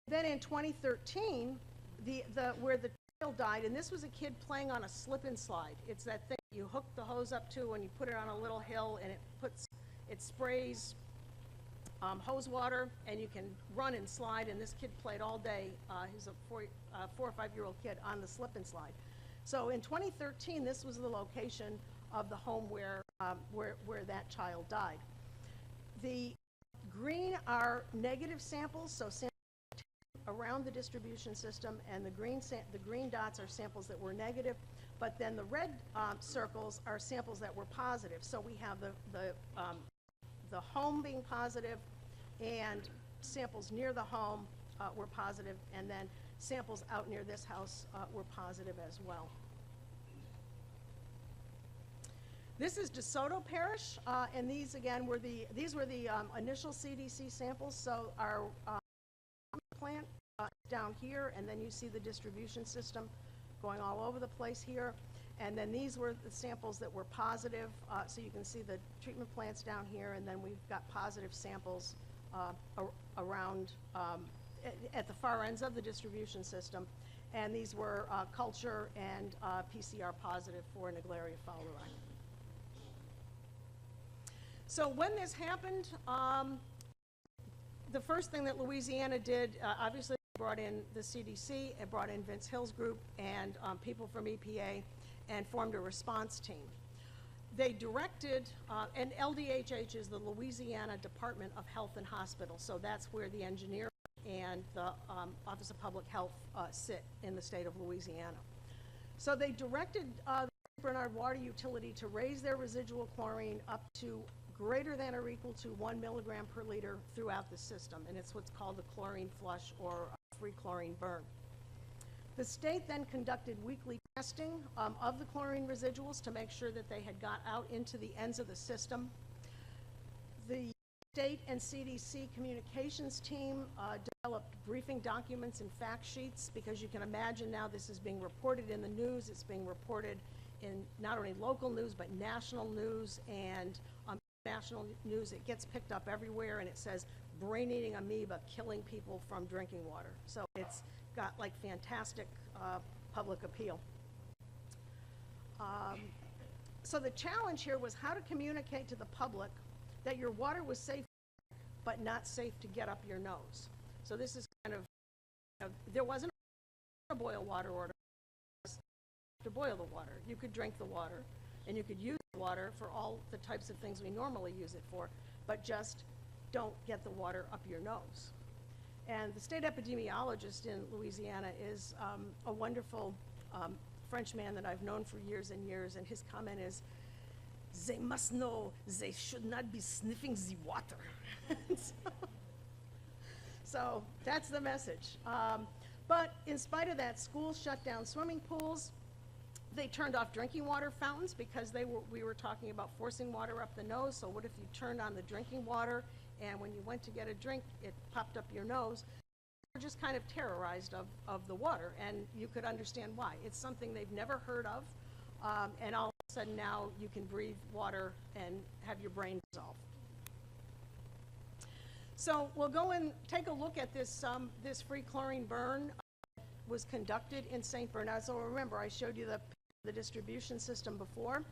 Then in 2013, where the child died, and this was a kid playing on a slip and slide. It's that thing you hook the hose up to and you put it on a little hill, and it sprays hose water, and you can run and slide. And this kid played all day. He's a 4 or 5-year-old kid on the slip and slide. So in 2013, this was the location of the home where that child died. The green are negative samples, so samples around the distribution system, and the green dots are samples that were negative. But then the red circles are samples that were positive. So we have the home being positive, and samples near the home were positive, and then samples out near this house were positive as well. This is DeSoto Parish, and these again were the initial CDC samples. So our plant down here, and then you see the distribution system going all over the place here. And then these were the samples that were positive. So you can see the treatment plants down here, and then we've got positive samples around at the far ends of the distribution system. And these were culture and PCR positive for Naegleria fowleri. So when this happened, the first thing that Louisiana did, obviously brought in the CDC, it brought in Vince Hill's group and people from EPA, and formed a response team. They directed, and LDHH is the Louisiana Department of Health and Hospitals, so that's where the engineer and the Office of Public Health sit in the state of Louisiana. So they directed the St. Bernard Water Utility to raise their residual chlorine up to greater than or equal to 1 milligram per liter throughout the system, and it's what's called the chlorine flush or free chlorine burn. The state then conducted weekly testing of the chlorine residuals to make sure that they had got out into the ends of the system. The state and CDC communications team developed briefing documents and fact sheets, because you can imagine now this is being reported in the news. It's being reported in not only local news but national news, and national news, it gets picked up everywhere, and it says brain-eating amoeba killing people from drinking water. So it's got like fantastic public appeal. So the challenge here was how to communicate to the public that your water was safe but not safe to get up your nose. So this is kind of, there wasn't a boil water order to boil the water. You could drink the water, and you could use the water for all the types of things we normally use it for, but just don't get the water up your nose. And the state epidemiologist in Louisiana is a wonderful French man that I've known for years and years, and his comment is, "They must know they should not be sniffing the water." So that's the message. But in spite of that, schools shut down swimming pools. They turned off drinking water fountains because we were talking about forcing water up the nose. So what if you turned on the drinking water, and when you went to get a drink, it popped up your nose? They were just kind of terrorized of the water, and you could understand why. It's something they've never heard of, and all of a sudden now you can breathe water and have your brain dissolve. So we'll go and take a look at this, this free chlorine burn was conducted in St. Bernard. So remember, I showed you the distribution system before.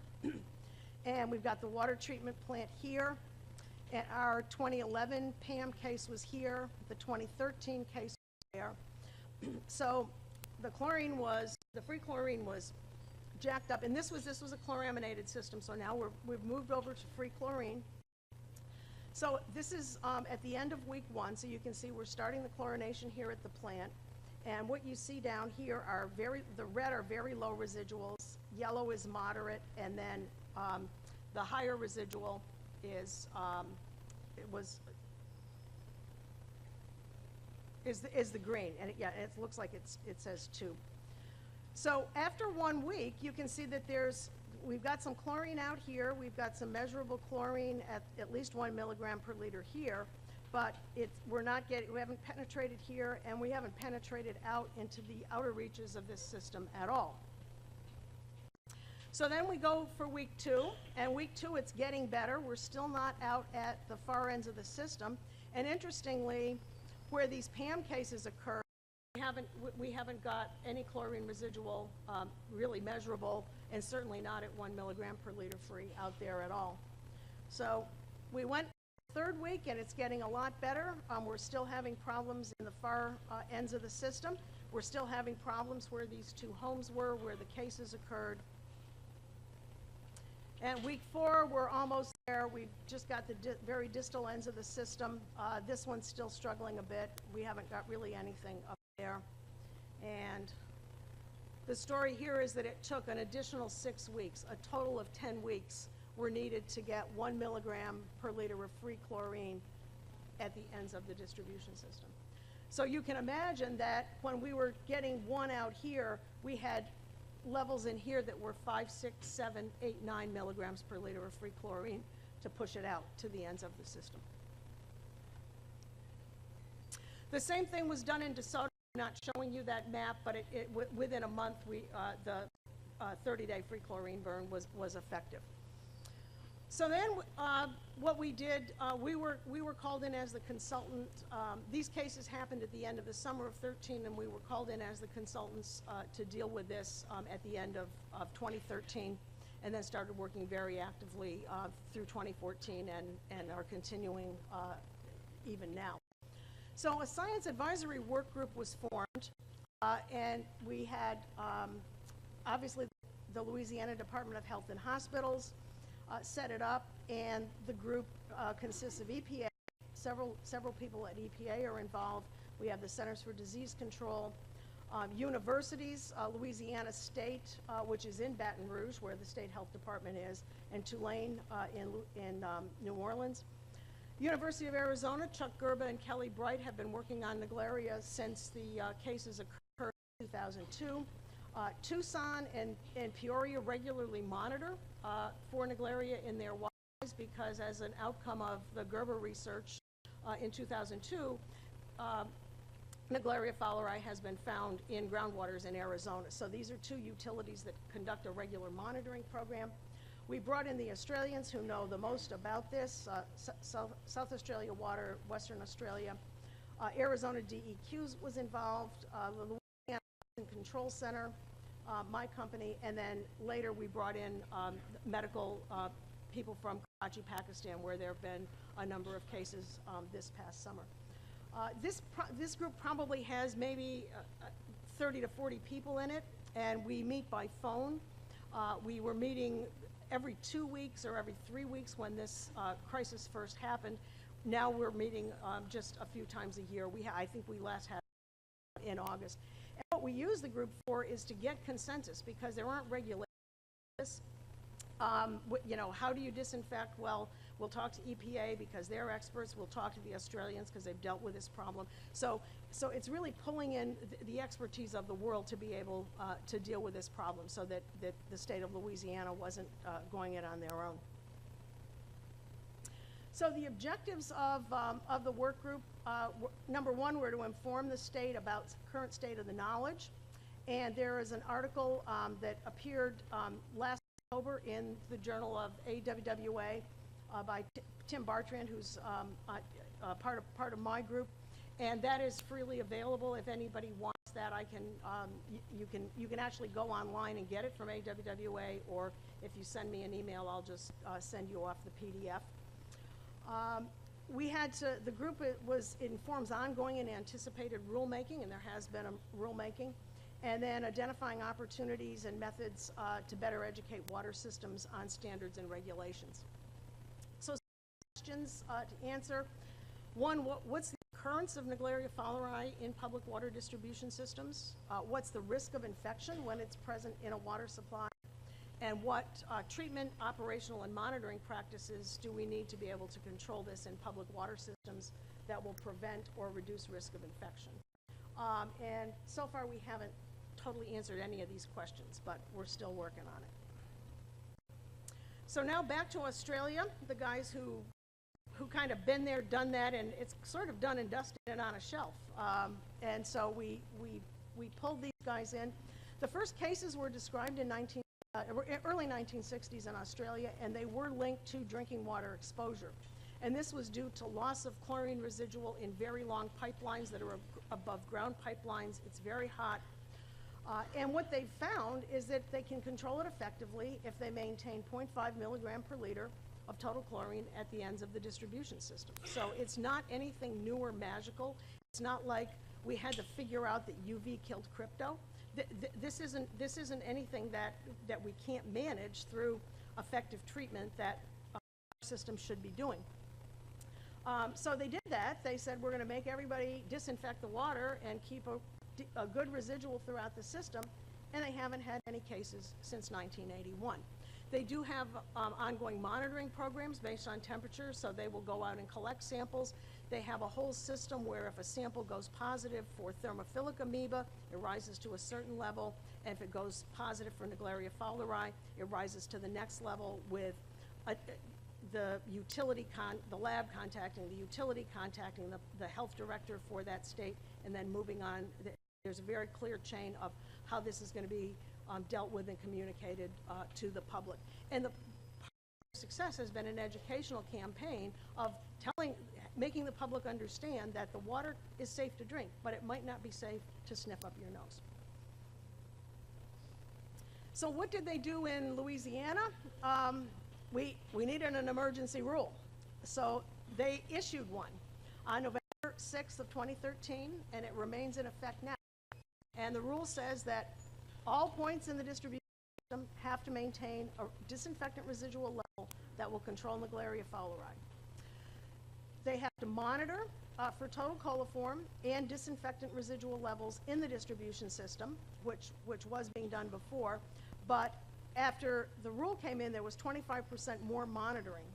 And we've got the water treatment plant here. And our 2011 PAM case was here. The 2013 case was there. So the free chlorine was jacked up. And this was a chloraminated system. So now we've moved over to free chlorine. So this is at the end of week 1. So you can see we're starting the chlorination here at the plant. And what you see down here are the red are very low residuals, yellow is moderate, and then the higher residual is the green, and it looks like it says 2. So after 1 week, you can see that we've got some chlorine out here, we've got some measurable chlorine at least 1 milligram per liter here, but we haven't penetrated here, and we haven't penetrated out into the outer reaches of this system at all. So then we go for week 2, and week 2 it's getting better. We're still not out at the far ends of the system, and interestingly, where these PAM cases occur, we haven't got any chlorine residual really measurable, and certainly not at 1 milligram per liter free out there at all. So we went 3rd week, and it's getting a lot better. We're still having problems in the far ends of the system. We're still having problems where these 2 homes were, where the cases occurred. And week 4, we're almost there. We've just got the very distal ends of the system. This one's still struggling a bit. We haven't got really anything up there. And the story here is that it took an additional 6 weeks. A total of 10 weeks were needed to get 1 milligram per liter of free chlorine at the ends of the distribution system. So you can imagine that when we were getting 1 out here, we had levels in here that were 5, 6, 7, 8, 9 milligrams per liter of free chlorine to push it out to the ends of the system. The same thing was done in DeSoto. I'm not showing you that map, but within a month, the 30-day free chlorine burn was effective. So then what we did, we were called in as the consultant. These cases happened at the end of the summer of 13, and we were called in as the consultants to deal with this at the end of 2013, and then started working very actively through 2014 and are continuing even now. So a science advisory work group was formed, and we had obviously the Louisiana Department of Health and Hospitals set it up, and the group consists of EPA. Several people at EPA are involved. We have the Centers for Disease Control, universities, Louisiana State, which is in Baton Rouge, where the State Health Department is, and Tulane in New Orleans. University of Arizona, Chuck Gerba and Kelly Bright have been working on Naegleria since the cases occurred in 2002. Tucson and Peoria regularly monitor for Naegleria in their waters because as an outcome of the Gerber research in 2002, Naegleria fowleri has been found in groundwaters in Arizona. So these are 2 utilities that conduct a regular monitoring program. We brought in the Australians who know the most about this, South Australia Water, Western Australia. Arizona DEQ was involved, the Louisiana Control Center, my company, and then later we brought in medical people from Karachi, Pakistan, where there have been a number of cases this past summer. This group probably has maybe 30 to 40 people in it, and we meet by phone. We were meeting every 2 weeks or every 3 weeks when this crisis first happened. Now we're meeting just a few times a year. I think we last had in August. And what we use the group for is to get consensus because there aren't regulations. You know, how do you disinfect? Well, we'll talk to EPA because they're experts. We'll talk to the Australians because they've dealt with this problem. So it's really pulling in the expertise of the world to be able to deal with this problem so that the state of Louisiana wasn't going it on their own. So the objectives of the work group, number 1, were to inform the state about the current state of the knowledge. And there is an article that appeared last October in the Journal of AWWA by Tim Bartrand, who's part of my group. And that is freely available if anybody wants that I can, you can actually go online and get it from AWWA, or if you send me an email, I'll just send you off the PDF. The group informs ongoing and anticipated rulemaking, and there has been a rulemaking, and then identifying opportunities and methods to better educate water systems on standards and regulations. So questions to answer. One, what's the occurrence of Naegleria fowleri in public water distribution systems? What's the risk of infection when it's present in a water supply? And what treatment, operational, and monitoring practices do we need to be able to control this in public water systems that will prevent or reduce risk of infection? And so far we haven't totally answered any of these questions, but we're still working on it. So now back to Australia, the guys who kind of been there, done that, and it's sort of done and dusted and on a shelf. And so we pulled these guys in. The first cases were described in early 1960s in Australia, and they were linked to drinking water exposure. And this was due to loss of chlorine residual in very long pipelines that are above ground pipelines. It's very hot. And what they've found is that they can control it effectively if they maintain 0.5 milligram per liter of total chlorine at the ends of the distribution system. So it's not anything new or magical. It's not like we had to figure out that UV killed crypto. This isn't anything that we can't manage through effective treatment that our system should be doing. So they did that. They said, we're going to make everybody disinfect the water and keep a good residual throughout the system, and they haven't had any cases since 1981. They do have ongoing monitoring programs based on temperature, so they will go out and collect samples. They have a whole system where if a sample goes positive for thermophilic amoeba, it rises to a certain level, and if it goes positive for Naegleria fowleri, it rises to the next level with the lab contacting the utility, contacting the health director for that state, and then moving on. There's a very clear chain of how this is going to be dealt with and communicated to the public. And the success has been an educational campaign of making the public understand that the water is safe to drink, but it might not be safe to sniff up your nose. So what did they do in Louisiana? We needed an emergency rule. So they issued one on November 6th of 2013, and it remains in effect now. And the rule says that all points in the distribution system have to maintain a disinfectant residual level that will control Naegleria fowleri. They have to monitor for total coliform and disinfectant residual levels in the distribution system, which was being done before, but after the rule came in, there was 25% more monitoring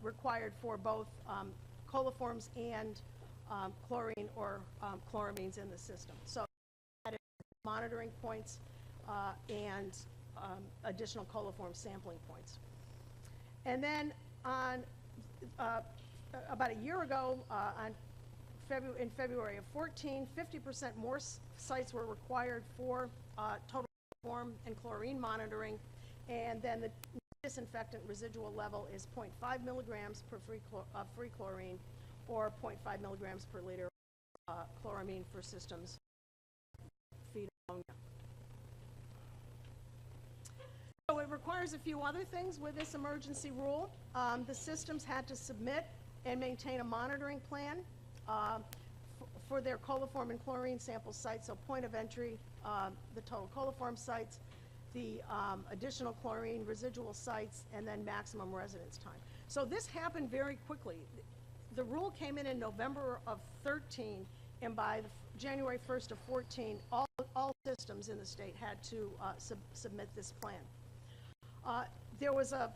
required for both coliforms and chlorine or chloramines in the system. So added monitoring points and additional coliform sampling points. And then on about a year ago, in February of 14, 50% more sites were required for total coliform and chlorine monitoring, and then the disinfectant residual level is 0.5 milligrams per free chlorine, or 0.5 milligrams per liter chloramine for systems feed ammonia. So it requires a few other things with this emergency rule. The systems had to submit and maintain a monitoring plan for their coliform and chlorine sample sites, so point of entry, the total coliform sites, the additional chlorine residual sites, and then maximum residence time. So this happened very quickly. The rule came in November of 13, and by January 1st of 14, all systems in the state had to submit this plan. There was a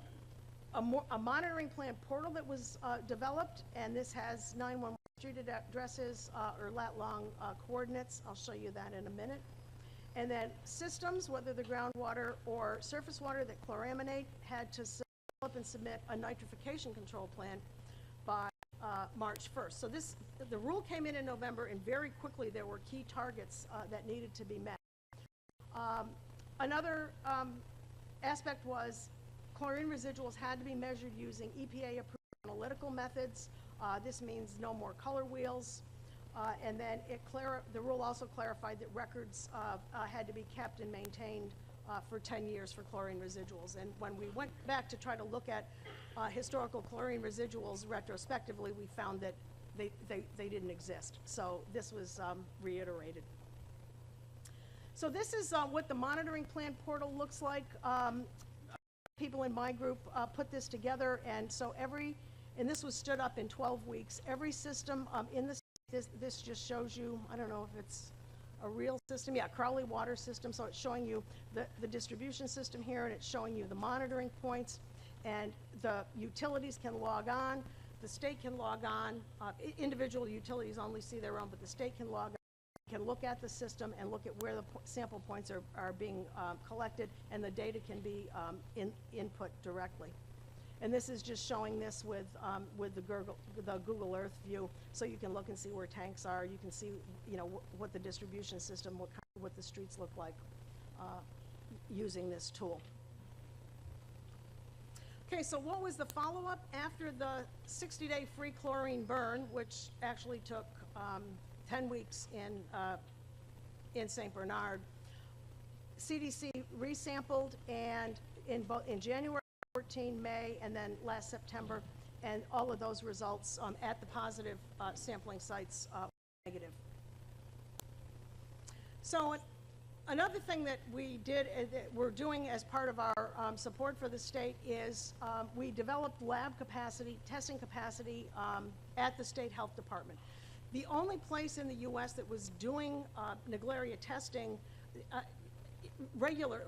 monitoring plan portal that was developed, and this has 911 street addresses or lat-long coordinates. I'll show you that in a minute. And then systems, whether the groundwater or surface water that chloraminate, had to develop and submit a nitrification control plan by March 1st. So the rule came in November, and very quickly there were key targets that needed to be met. Another aspect was chlorine residuals had to be measured using EPA-approved analytical methods. This means no more color wheels. And then the rule also clarified that records had to be kept and maintained for 10 years for chlorine residuals. And when we went back to try to look at historical chlorine residuals retrospectively, we found that they didn't exist. So this was reiterated. So this is what the monitoring plan portal looks like. People in my group put this together, and so and this was stood up in 12 weeks. Every system in this just shows you, I don't know if it's a real system, yeah, Crowley water system, so it's showing you the distribution system here, and it's showing you the monitoring points, and the utilities can log on, the state can log on, individual utilities only see their own, but the state can log on, can look at the system and look at where the sample points are being collected, and the data can be input directly. And this is just showing this with the Google Earth view, so you can look and see where tanks are. You can see, what the distribution system, what the streets look like using this tool. Okay, so what was the follow-up after the 60-day free chlorine burn, which actually took 10 weeks in St. Bernard? CDC resampled, and in January 14, May, and then last September, and all of those results at the positive sampling sites were negative. So another thing that we did, that we're doing as part of our support for the state, is we developed lab capacity, testing capacity at the state health department. The only place in the U.S. that was doing Naegleria testing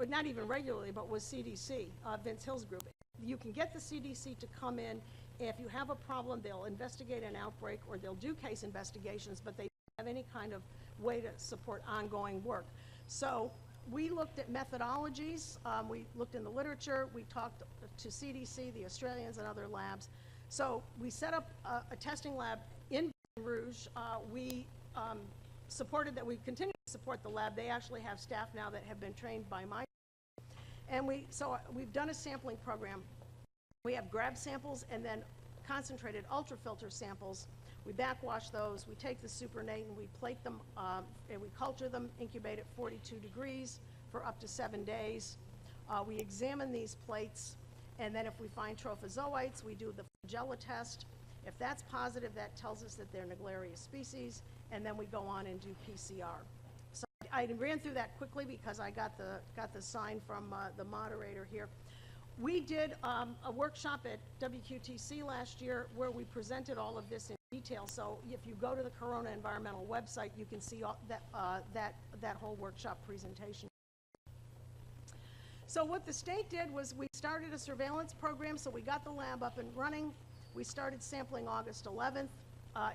not even regularly, but was CDC, Vince Hill's group. You can get the CDC to come in. If you have a problem, they'll investigate an outbreak, or they'll do case investigations, but they don't have any kind of way to support ongoing work. So we looked at methodologies, we looked in the literature, we talked to CDC, the Australians, and other labs. So we set up a testing lab in Baton Rouge. We continue to support the lab. They actually have staff now that have been trained by my, and we've done a sampling program. We have grab samples and then concentrated ultrafilter samples. We backwash those, we take the supernatant, we plate them, and we culture them, incubate at 42 degrees for up to 7 days. We examine these plates, and then if we find trophozoites, we do the flagella test. If that's positive, that tells us that they're Naegleria species, and then we go on and do PCR. So I ran through that quickly because I got the sign from the moderator here. We did a workshop at WQTC last year where we presented all of this in detail. So if you go to the Corona Environmental website, you can see all that whole workshop presentation. So what the state did was we started a surveillance program. So we got the lab up and running. We started sampling August 11th.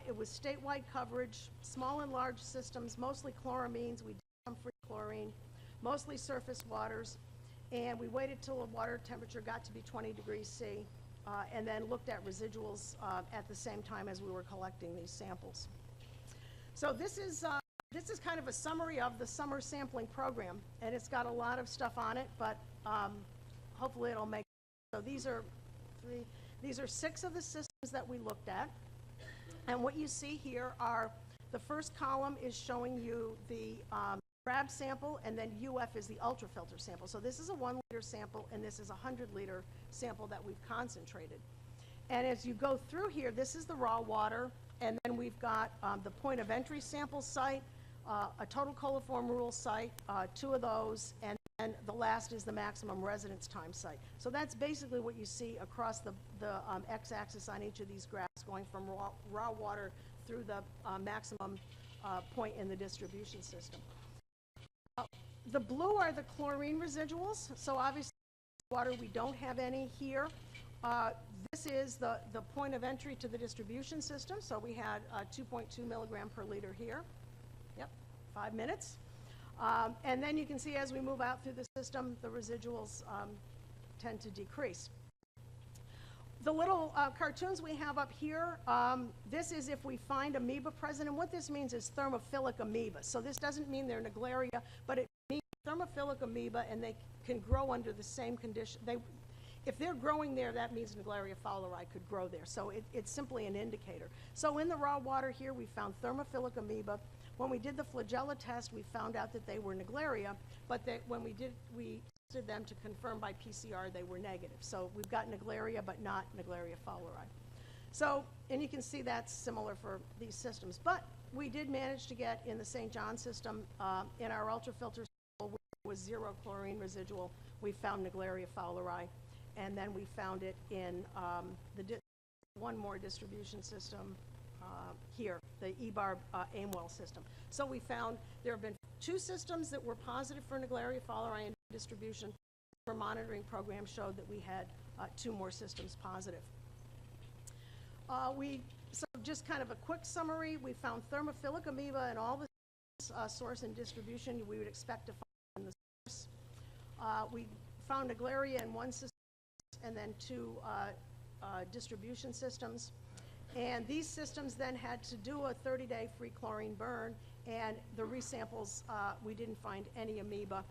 It was statewide coverage, small and large systems, mostly chloramines. We did some free chlorine, mostly surface waters. And we waited till the water temperature got to be 20 degrees C, and then looked at residuals at the same time as we were collecting these samples. So this is kind of a summary of the summer sampling program, and it's got a lot of stuff on it, but hopefully it'll make it. So these are 6 of the systems that we looked at, and what you see here are, the first column is showing you the grab sample, and then UF is the ultrafilter sample. So this is a 1 liter sample, and this is a 100 liter sample that we've concentrated. And as you go through here, this is the raw water, and then we've got the point of entry sample site, a total coliform rule site, 2 of those, and then the last is the maximum residence time site. So that's basically what you see across the x-axis on each of these graphs, going from raw water through the maximum point in the distribution system. The blue are the chlorine residuals. So obviously water, we don't have any here. This is the point of entry to the distribution system. So we had 2.2 milligram per liter here. Yep, 5 minutes. And then you can see as we move out through the system, the residuals tend to decrease. The little cartoons we have up here, this is if we find amoeba present, and what this means is thermophilic amoeba. So this doesn't mean they're Naegleria, but it means thermophilic amoeba, and they can grow under the same condition. if they're growing there, that means Naegleria fowleri could grow there. So it's simply an indicator. So in the raw water here, we found thermophilic amoeba. When we did the flagella test, we found out that they were Naegleria, but when we tested them to confirm by PCR, they were negative. So we've got Naegleria, but not Naegleria fowleri. So, and you can see that's similar for these systems. But we did manage to get in the St. John system, in our ultrafilter sample, with 0 chlorine residual, we found Naegleria fowleri. And then we found it in one more distribution system here, the EBARB Aimwell system. So we found there have been 2 systems that were positive for Naegleria fowleri in distribution. Our monitoring program showed that we had 2 more systems positive. So just kind of a quick summary, we found thermophilic amoeba in all the source and distribution we would expect to find in the source. We found Naegleria in 1 system and then 2 distribution systems. And these systems then had to do a 30-day free chlorine burn, and the resamples, we didn't find any amoeba.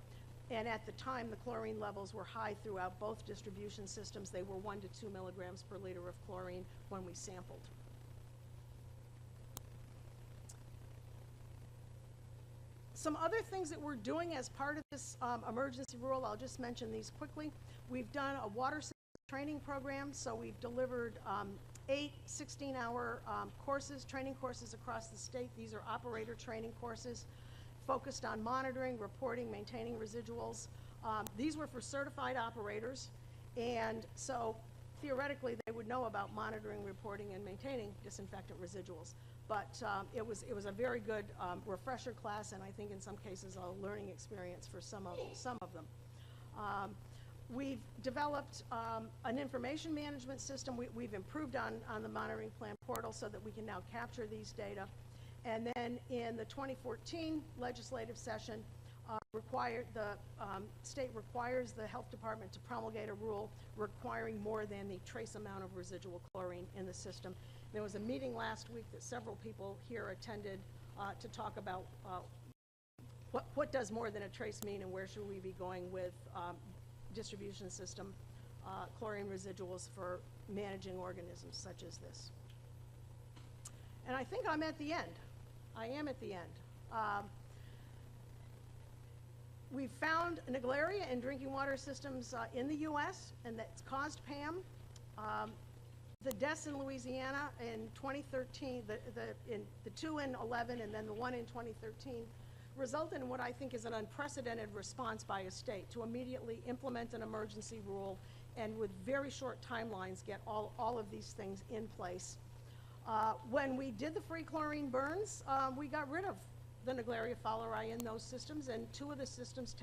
And at the time, the chlorine levels were high throughout both distribution systems. They were 1 to 2 milligrams per liter of chlorine when we sampled. Some other things that we're doing as part of this emergency rule, I'll just mention these quickly. We've done a water system training program, so we've delivered 8 16-hour courses, training courses across the state. These are operator training courses focused on monitoring, reporting, maintaining residuals. These were for certified operators, and so theoretically they would know about monitoring, reporting, and maintaining disinfectant residuals. But it was a very good refresher class, and I think in some cases a learning experience for some of them. We've developed an information management system. We've improved on the monitoring plan portal so that we can now capture these data. And then in the 2014 legislative session, the state requires the health department to promulgate a rule requiring more than the trace amount of residual chlorine in the system. There was a meeting last week that several people here attended to talk about what does more than a trace mean and where should we be going with distribution system chlorine residuals for managing organisms such as this. And I think I'm at the end. I am at the end. We've found Naegleria in drinking water systems in the U.S., and that's caused PAM. The deaths in Louisiana in 2013, the 2 in 11 and then the 1 in 2013, resulted in what I think is an unprecedented response by a state to immediately implement an emergency rule and with very short timelines get all of these things in place. When we did the free chlorine burns, we got rid of the Naegleria fowleri in those systems, and 2 of the systems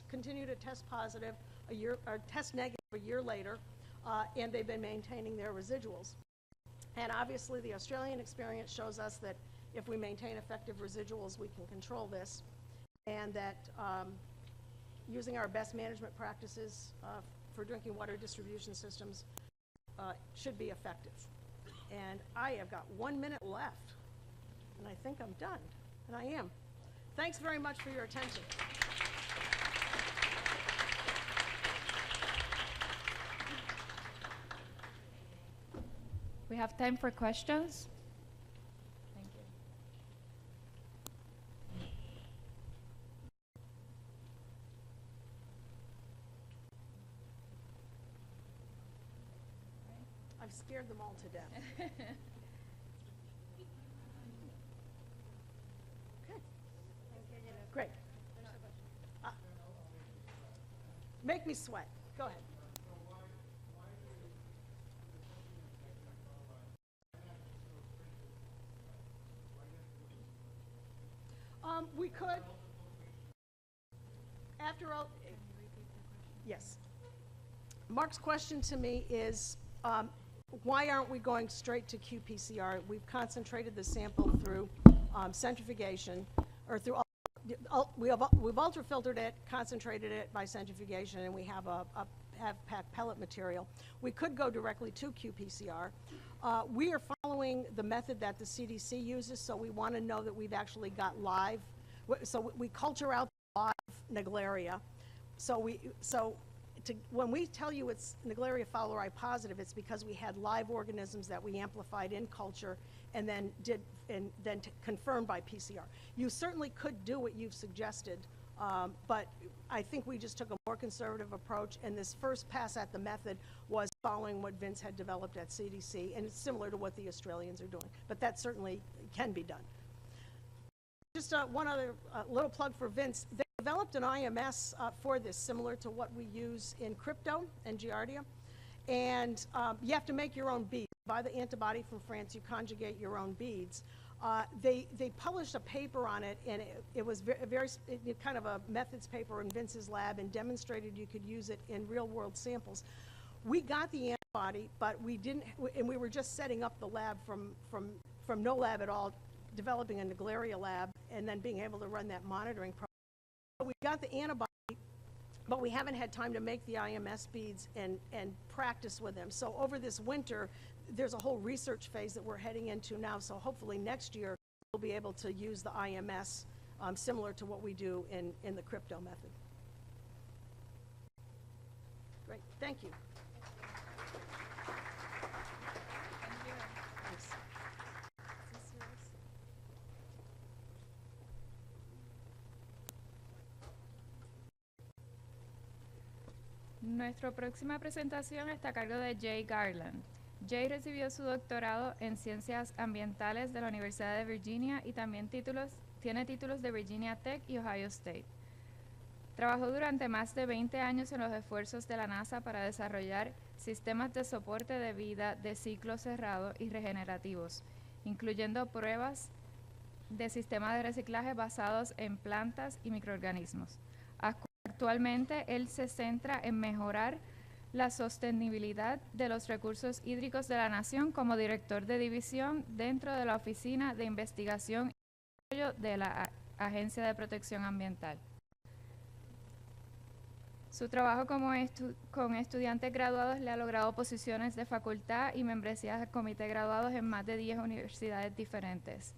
continue to test positive test negative a year later, and they've been maintaining their residuals. And obviously the Australian experience shows us that if we maintain effective residuals, we can control this, and that using our best management practices for drinking water distribution systems should be effective. And I have got 1 minute left, and I think I'm done, and I am. Thanks very much for your attention. We have time for questions. Thank you. I've scared them all to death. Okay. Great. Make me sweat. Go ahead. We could, after all, yes. Mark's question to me is, why aren't we going straight to qPCR? We've concentrated the sample through centrifugation, or through, we've ultrafiltered it, concentrated it by centrifugation, and we have packed pellet material. We could go directly to qPCR. We are following the method that the CDC uses, so we want to know that we've actually got live. So we culture out live Naegleria. So when we tell you it's Naegleria fowleri positive, it's because we had live organisms that we amplified in culture and then confirmed by PCR. You certainly could do what you've suggested, but I think we just took a more conservative approach, and this first pass at the method was following what Vince had developed at CDC, and it's similar to what the Australians are doing, but that certainly can be done. Just one other little plug for Vince. They developed an IMS for this, similar to what we use in crypto and Giardia, and you have to make your own beads. Buy the antibody from France, you conjugate your own beads. They published a paper on it, and it was kind of a methods paper in Vince's lab, and demonstrated you could use it in real-world samples. We got the antibody, but we didn't, and we were just setting up the lab from no lab at all, developing a Naegleria lab, and then being able to run that monitoring program. We got the antibody, but we haven't had time to make the IMS beads and practice with them. So over this winter, there's a whole research phase that we're heading into now, so hopefully next year we'll be able to use the IMS similar to what we do in the crypto method. Great, thank you. Thanks. Nuestra próxima presentación está a cargo de Jay Garland. Jay recibió su doctorado en Ciencias Ambientales de la Universidad de Virginia y también tiene títulos de Virginia Tech y Ohio State. Trabajó durante más de 20 años en los esfuerzos de la NASA para desarrollar sistemas de soporte de vida de ciclo cerrado y regenerativos, incluyendo pruebas de sistemas de reciclaje basados en plantas y microorganismos. Actualmente, él se centra en mejorar la sostenibilidad de los recursos hídricos de la nación como director de división dentro de la Oficina de Investigación y Desarrollo de la Agencia de Protección Ambiental. Su trabajo con estudiantes graduados le ha logrado posiciones de facultad y membresías de comité graduados en más de 10 universidades diferentes.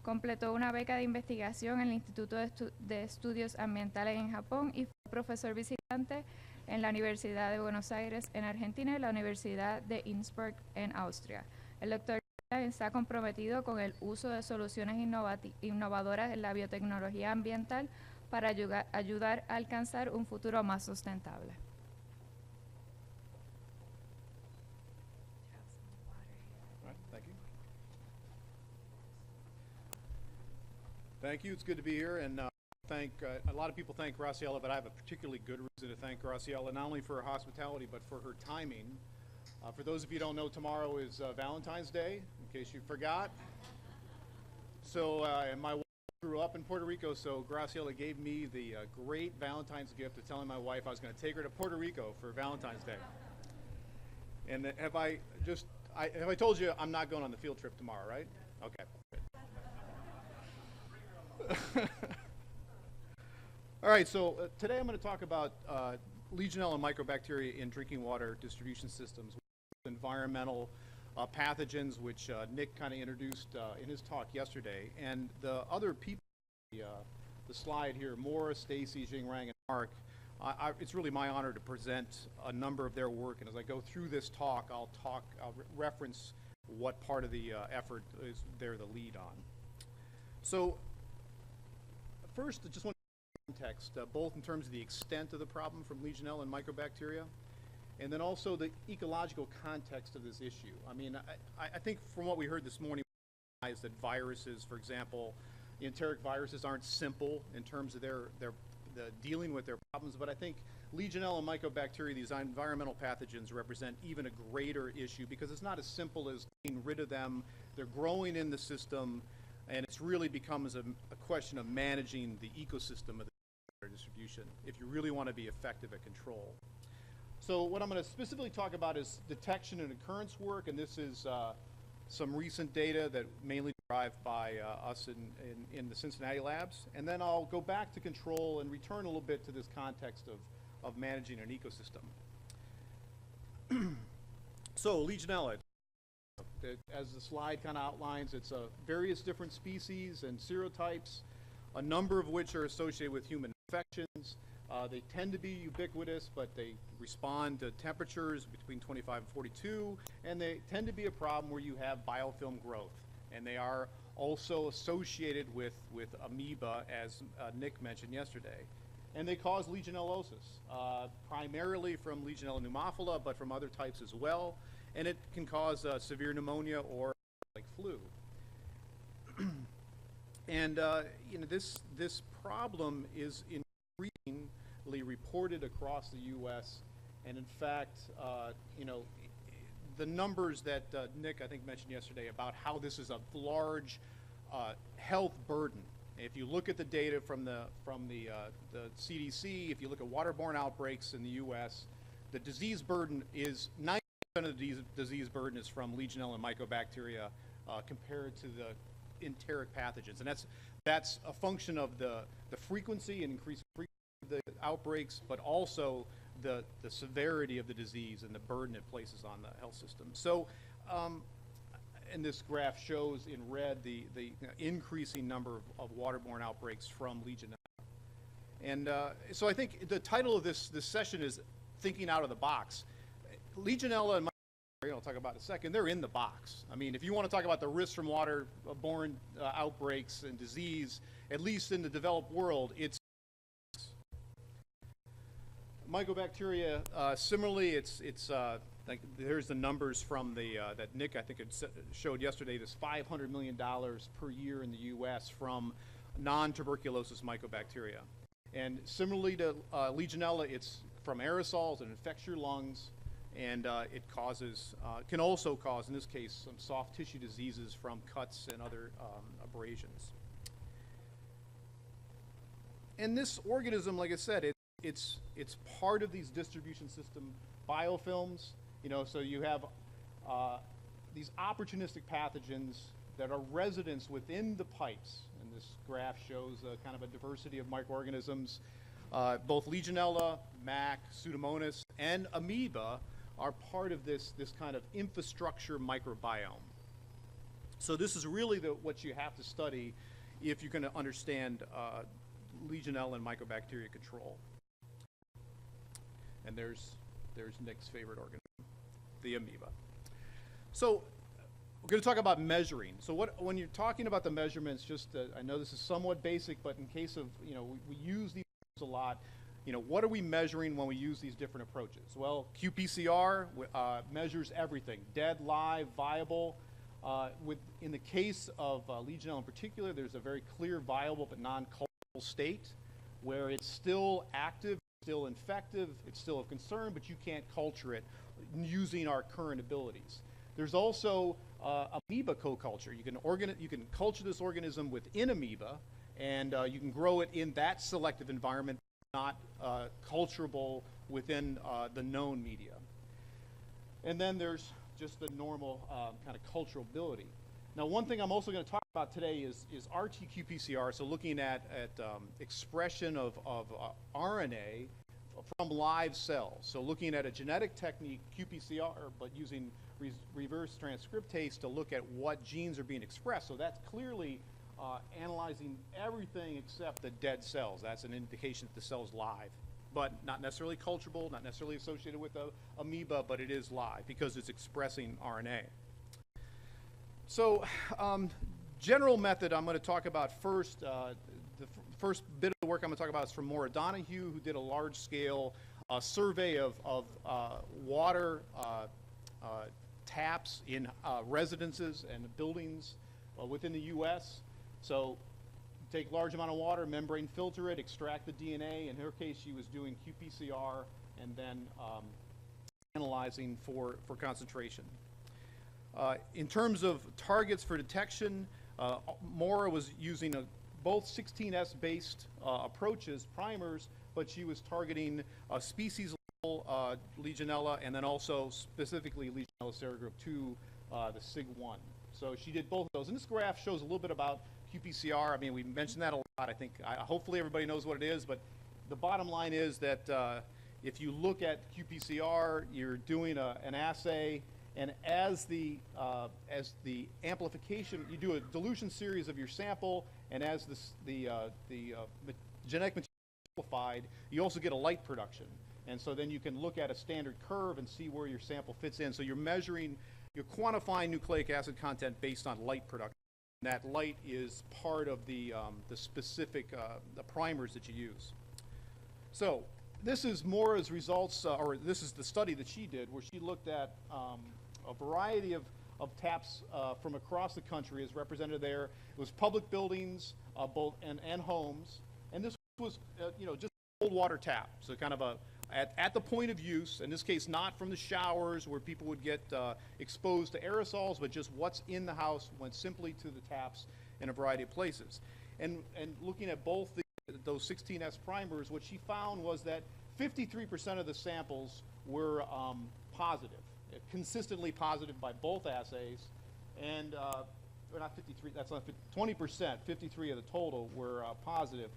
Completó una beca de investigación en el Instituto de Estudios Ambientales en Japón y fue profesor visitante en la Universidad de Buenos Aires en Argentina y la Universidad de Innsbruck en Austria. El doctor está comprometido con el uso de soluciones innovadoras en la biotecnología ambiental para ayudar a alcanzar un futuro más sustentable. Thank you. It's good to be here, and a lot of people thank Graciela, but I have a particularly good reason to thank Graciela, not only for her hospitality, but for her timing. For those of you who don't know, tomorrow is Valentine's Day, in case you forgot. So, and my wife grew up in Puerto Rico, so Graciela gave me the great Valentine's gift of telling my wife I was going to take her to Puerto Rico for Valentine's Day. And have I told you I'm not going on the field trip tomorrow, right? Okay. All right, so today I'm going to talk about Legionella and microbacteria in drinking water distribution systems, environmental pathogens, which Nick kind of introduced in his talk yesterday, and the other people, the slide here, Maura, Stacy, Jingrang, and Mark. It's really my honor to present a number of their work, and as I go through this talk, I'll reference what part of the effort is they're the lead on. So first, I just want to context, both in terms of the extent of the problem from Legionella and microbacteria, and then also the ecological context of this issue. I mean, I think from what we heard this morning, is that viruses, for example, enteric viruses aren't simple in terms of their dealing with their problems, but I think Legionella and microbacteria, these environmental pathogens, represent even a greater issue because it's not as simple as getting rid of them. They're growing in the system, and it's really becomes a question of managing the ecosystem of the water distribution if you really want to be effective at control. So what I'm going to specifically talk about is detection and occurrence work, and this is some recent data that mainly derived by us in the Cincinnati labs. And then I'll go back to control and return a little bit to this context of managing an ecosystem. So Legionella, as the slide kind of outlines, it's various different species and serotypes, a number of which are associated with human infections. They tend to be ubiquitous, but they respond to temperatures between 25 and 42, and they tend to be a problem where you have biofilm growth. And they are also associated with amoeba, as Nick mentioned yesterday. And they cause legionellosis, primarily from Legionella pneumophila, but from other types as well. And it can cause severe pneumonia or like flu. And you know, this problem is increasingly reported across the U.S. And in fact, you know, the numbers that Nick, I think, mentioned yesterday about how this is a large health burden. If you look at the data from the CDC, if you look at waterborne outbreaks in the U.S., the disease burden is 90% of the disease burden is from Legionella and mycobacteria compared to the enteric pathogens, and that's a function of the frequency and increased frequency of the outbreaks, but also the severity of the disease and the burden it places on the health system. So. And this graph shows in red the increasing number of waterborne outbreaks from Legionella. And so I think the title of this session is Thinking Out of the Box. Legionella and mycobacteria, I'll talk about in a second, they're in the box. I mean, if you want to talk about the risks from waterborne outbreaks and disease, at least in the developed world, it's mycobacteria. Similarly, it's like there's the numbers from the that Nick, I think, had showed yesterday. This $500 million per year in the U.S. from non-tuberculosis mycobacteria. And similarly to Legionella, it's from aerosols and infects your lungs, and it causes can also cause, in this case, some soft tissue diseases from cuts and other abrasions. And this organism, like I said, it's part of these distribution system biofilms. You know, so you have these opportunistic pathogens that are residents within the pipes. And this graph shows kind of a diversity of microorganisms. Both Legionella, MAC, Pseudomonas, and amoeba are part of this kind of infrastructure microbiome. So this is really what you have to study if you're going to understand Legionella and mycobacteria control. And there's Nick's favorite organism, the amoeba. So we're going to talk about measuring. So when you're talking about the measurements, just I know this is somewhat basic, but in case of, you know, we use these a lot. You know, what are we measuring when we use these different approaches? Well, qPCR measures everything: dead, live, viable. In the case of Legionella in particular, there's a very clear viable but non-cultural state where it's still active, still infective, it's still of concern, but you can't culture it using our current abilities. There's also amoeba co-culture. You can culture this organism within amoeba, and you can grow it in that selective environment, not culturable within the known media. And then there's just the normal kind of culturability. Now, one thing I'm also going to talk about today is RT-qPCR, so looking at expression of RNA from live cells. So looking at a genetic technique, qPCR, but using reverse transcriptase to look at what genes are being expressed. So that's clearly analyzing everything except the dead cells. That's an indication that the cell's live, but not necessarily culturable, not necessarily associated with the amoeba, but it is live because it's expressing RNA. So general method I'm going to talk about first. The first bit of the work I'm going to talk about is from Maura Donahue, who did a large-scale survey of water taps in residences and buildings within the U.S. So take large amount of water, membrane filter it, extract the DNA. In her case, she was doing qPCR and then analyzing for concentration. In terms of targets for detection, Maura was using both 16S based approaches, primers, but she was targeting species level Legionella and then also specifically Legionella serogroup 2, the SIG1. So she did both of those. And this graph shows a little bit about qPCR. I mean, we mentioned that a lot. I think hopefully everybody knows what it is, but the bottom line is that if you look at qPCR, you're doing an assay, and as the amplification, you do a dilution series of your sample, and as the genetic material amplified, you also get a light production. And so then you can look at a standard curve and see where your sample fits in. So you're measuring, you're quantifying nucleic acid content based on light production. And that light is part of the specific the primers that you use. So this is more as results, or this is the study that she did, where she looked at a variety of taps from across the country as represented there. It was public buildings, both and homes, and this was just cold water tap. So kind of a at the point of use. In this case, not from the showers where people would get exposed to aerosols, but just what's in the house went simply to the taps in a variety of places. And looking at both those 16S primers, what she found was that 53% of the samples were positive, consistently positive by both assays, and or not 53, that's not 20%, 53 of the total were positive.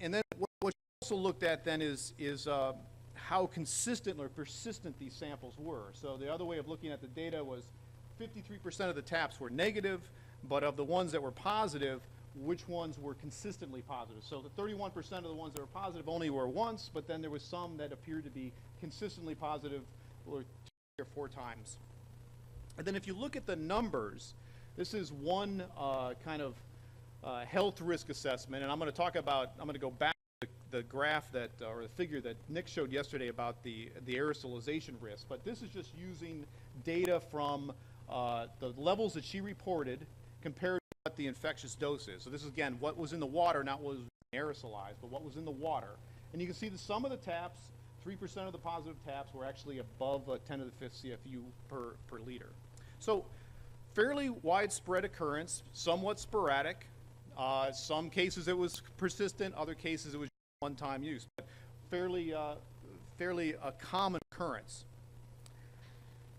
And then what she also looked at then is how consistent or persistent these samples were. So the other way of looking at the data was 53% of the taps were negative, but of the ones that were positive, which ones were consistently positive. So the 31% of the ones that were positive only were once, but then there was some that appeared to be consistently positive or 2 or 4 times. And then if you look at the numbers, this is one kind of health risk assessment, and I'm going to go back to the graph that, or the figure that Nick showed yesterday about the aerosolization risk, but this is just using data from the levels that she reported compared to what the infectious dose is. So this is, again, what was in the water, not what was aerosolized, but what was in the water. And you can see that some of the taps, 3% of the positive taps, were actually above 10 to the 5th CFU per liter. So fairly widespread occurrence, somewhat sporadic. Some cases it was persistent, other cases it was one-time use, but fairly a common occurrence.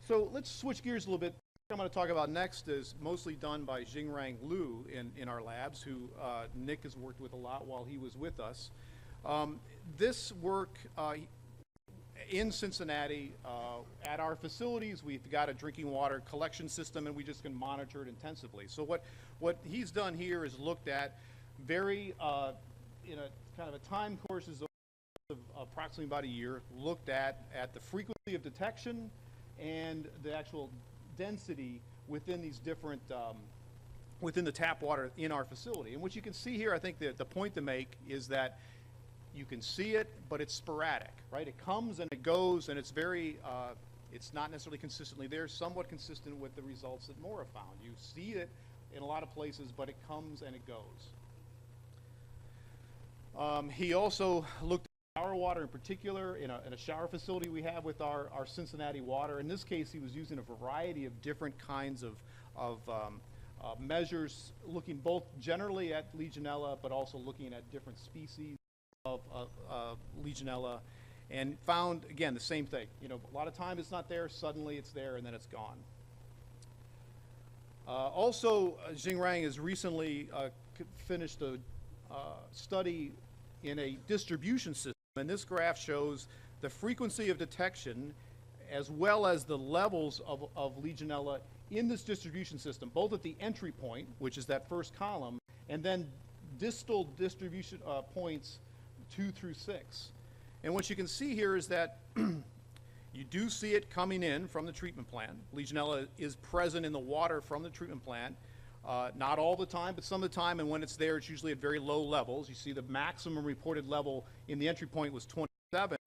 So let's switch gears a little bit. What I'm going to talk about next is mostly done by Jingrang Liu in our labs, who Nick has worked with a lot while he was with us. This work in Cincinnati, at our facilities, we've got a drinking water collection system, and we just can monitor it intensively. So what he's done here is looked at very, in a kind of a time courses of approximately about a year, looked at the frequency of detection and the actual density within these different, within the tap water in our facility. And what you can see here, I think the point to make is that you can see it, but it's sporadic, right? It comes and it goes, and it's very, it's not necessarily consistently there, somewhat consistent with the results that Maura found. You see it in a lot of places, but it comes and it goes. He also looked at shower water in particular, in a shower facility we have with our Cincinnati water. In this case, he was using a variety of different kinds of measures, looking both generally at Legionella, but also looking at different species of Legionella, and found, again, the same thing. A lot of time it's not there, suddenly it's there, and then it's gone. Also, Jingrang has recently finished a study in a distribution system, and this graph shows the frequency of detection as well as the levels of Legionella in this distribution system, both at the entry point, which is that first column, and then distal distribution points 2 through 6. And what you can see here is that you do see it coming in from the treatment plant. Legionella is present in the water from the treatment plant. Not all the time, but some of the time, and when it's there, it's usually at very low levels. You see the maximum reported level in the entry point was 27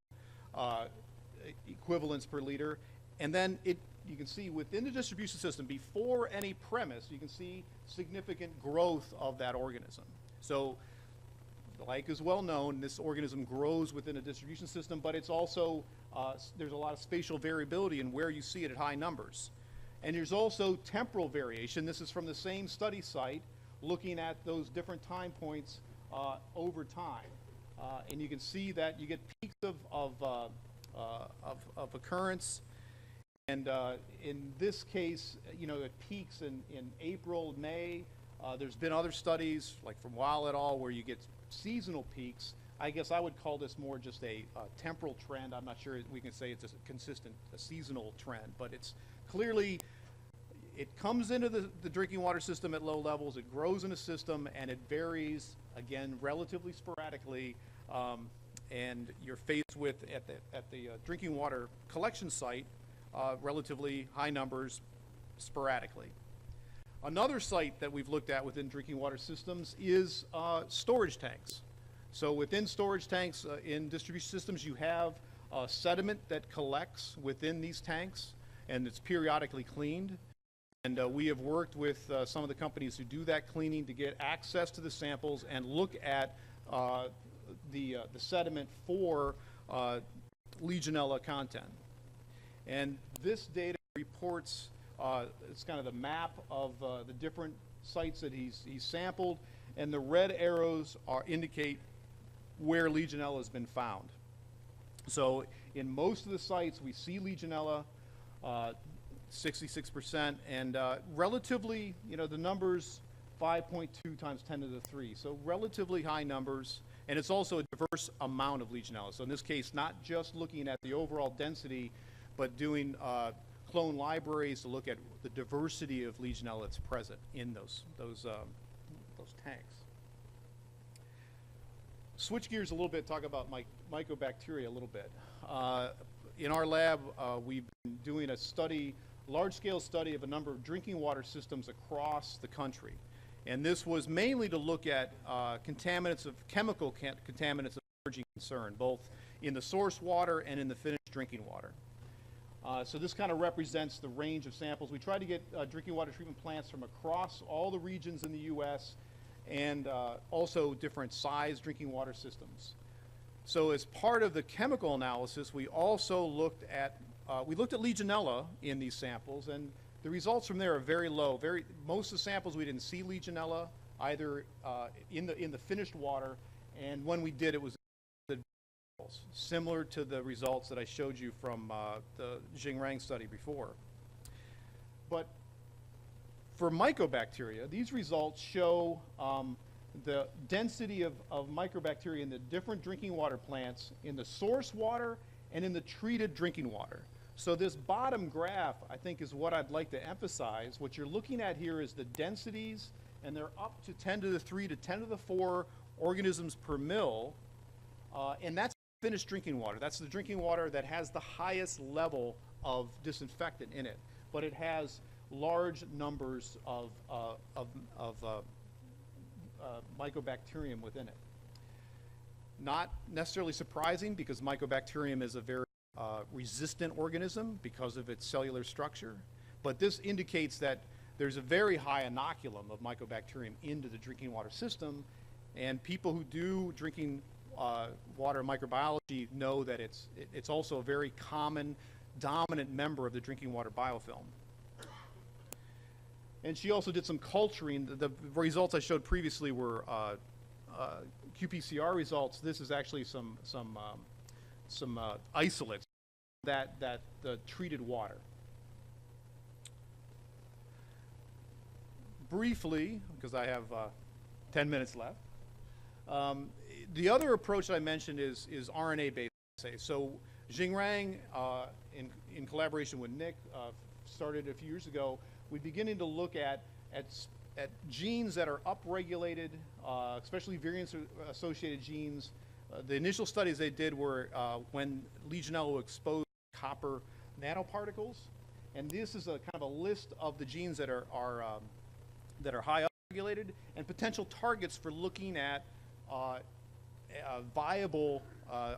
equivalents per liter. And then you can see within the distribution system, before any premise, you can see significant growth of that organism. So, like is well known, this organism grows within a distribution system, but it's also, there's a lot of spatial variability in where you see it at high numbers. And there's also temporal variation. This is from the same study site, looking at those different time points over time. And you can see that you get peaks of occurrence. And in this case, it peaks in April, May. There's been other studies, like from Weil et al., where you get seasonal peaks. I guess I would call this more just a temporal trend. I'm not sure we can say it's a consistent seasonal trend, but it's clearly, it comes into the drinking water system at low levels, it grows in a system, and it varies, again, relatively sporadically, and you're faced with, at the drinking water collection site, relatively high numbers sporadically. Another site that we've looked at within drinking water systems is storage tanks. So within storage tanks in distribution systems, you have sediment that collects within these tanks, and it's periodically cleaned. And we have worked with some of the companies who do that cleaning to get access to the samples and look at the sediment for Legionella content. And this data reports, it's kind of the map of the different sites that he's sampled, and the red arrows indicate where Legionella has been found. So in most of the sites, we see Legionella, 66%, and relatively, the numbers 5.2 times 10 to the 3, so relatively high numbers, and it's also a diverse amount of Legionella. So in this case, not just looking at the overall density, but doing clone libraries to look at the diversity of Legionella that's present in those tanks. Switch gears a little bit, talk about mycobacteria a little bit. In our lab, we've been doing a study, large-scale study of a number of drinking water systems across the country. And this was mainly to look at chemical contaminants of emerging concern, both in the source water and in the finished drinking water. So this kind of represents the range of samples. We tried to get drinking water treatment plants from across all the regions in the U.S. and also different size drinking water systems. So as part of the chemical analysis, we also looked at Legionella in these samples, and the results from there are very low. Most of the samples we didn't see Legionella either in the finished water, and when we did, it was similar to the results that I showed you from the Xingrang study before. But for mycobacteria, these results show the density of mycobacteria in the different drinking water plants in the source water and in the treated drinking water. So this bottom graph, I think, is what I'd like to emphasize. What you're looking at here is the densities, and they're up to 10 to the 3 to 10 to the 4 organisms per mil, and that's finished drinking water. That's the drinking water that has the highest level of disinfectant in it, but it has large numbers of mycobacterium within it. Not necessarily surprising, because mycobacterium is a very resistant organism because of its cellular structure, but this indicates that there's a very high inoculum of mycobacterium into the drinking water system, and people who do drinking water microbiology know that it's also a very common, dominant member of the drinking water biofilm. And she also did some culturing. The results I showed previously were qPCR results. This is actually some isolates that the treated water. Briefly, because I have 10 minutes left, the other approach that I mentioned is RNA-based assays. So Xingrang, in collaboration with Nick, started a few years ago. We're beginning to look at genes that are upregulated, especially variant-associated genes. The initial studies they did were when Legionella exposed copper nanoparticles, and this is a kind of a list of the genes that are high upregulated and potential targets for looking at viable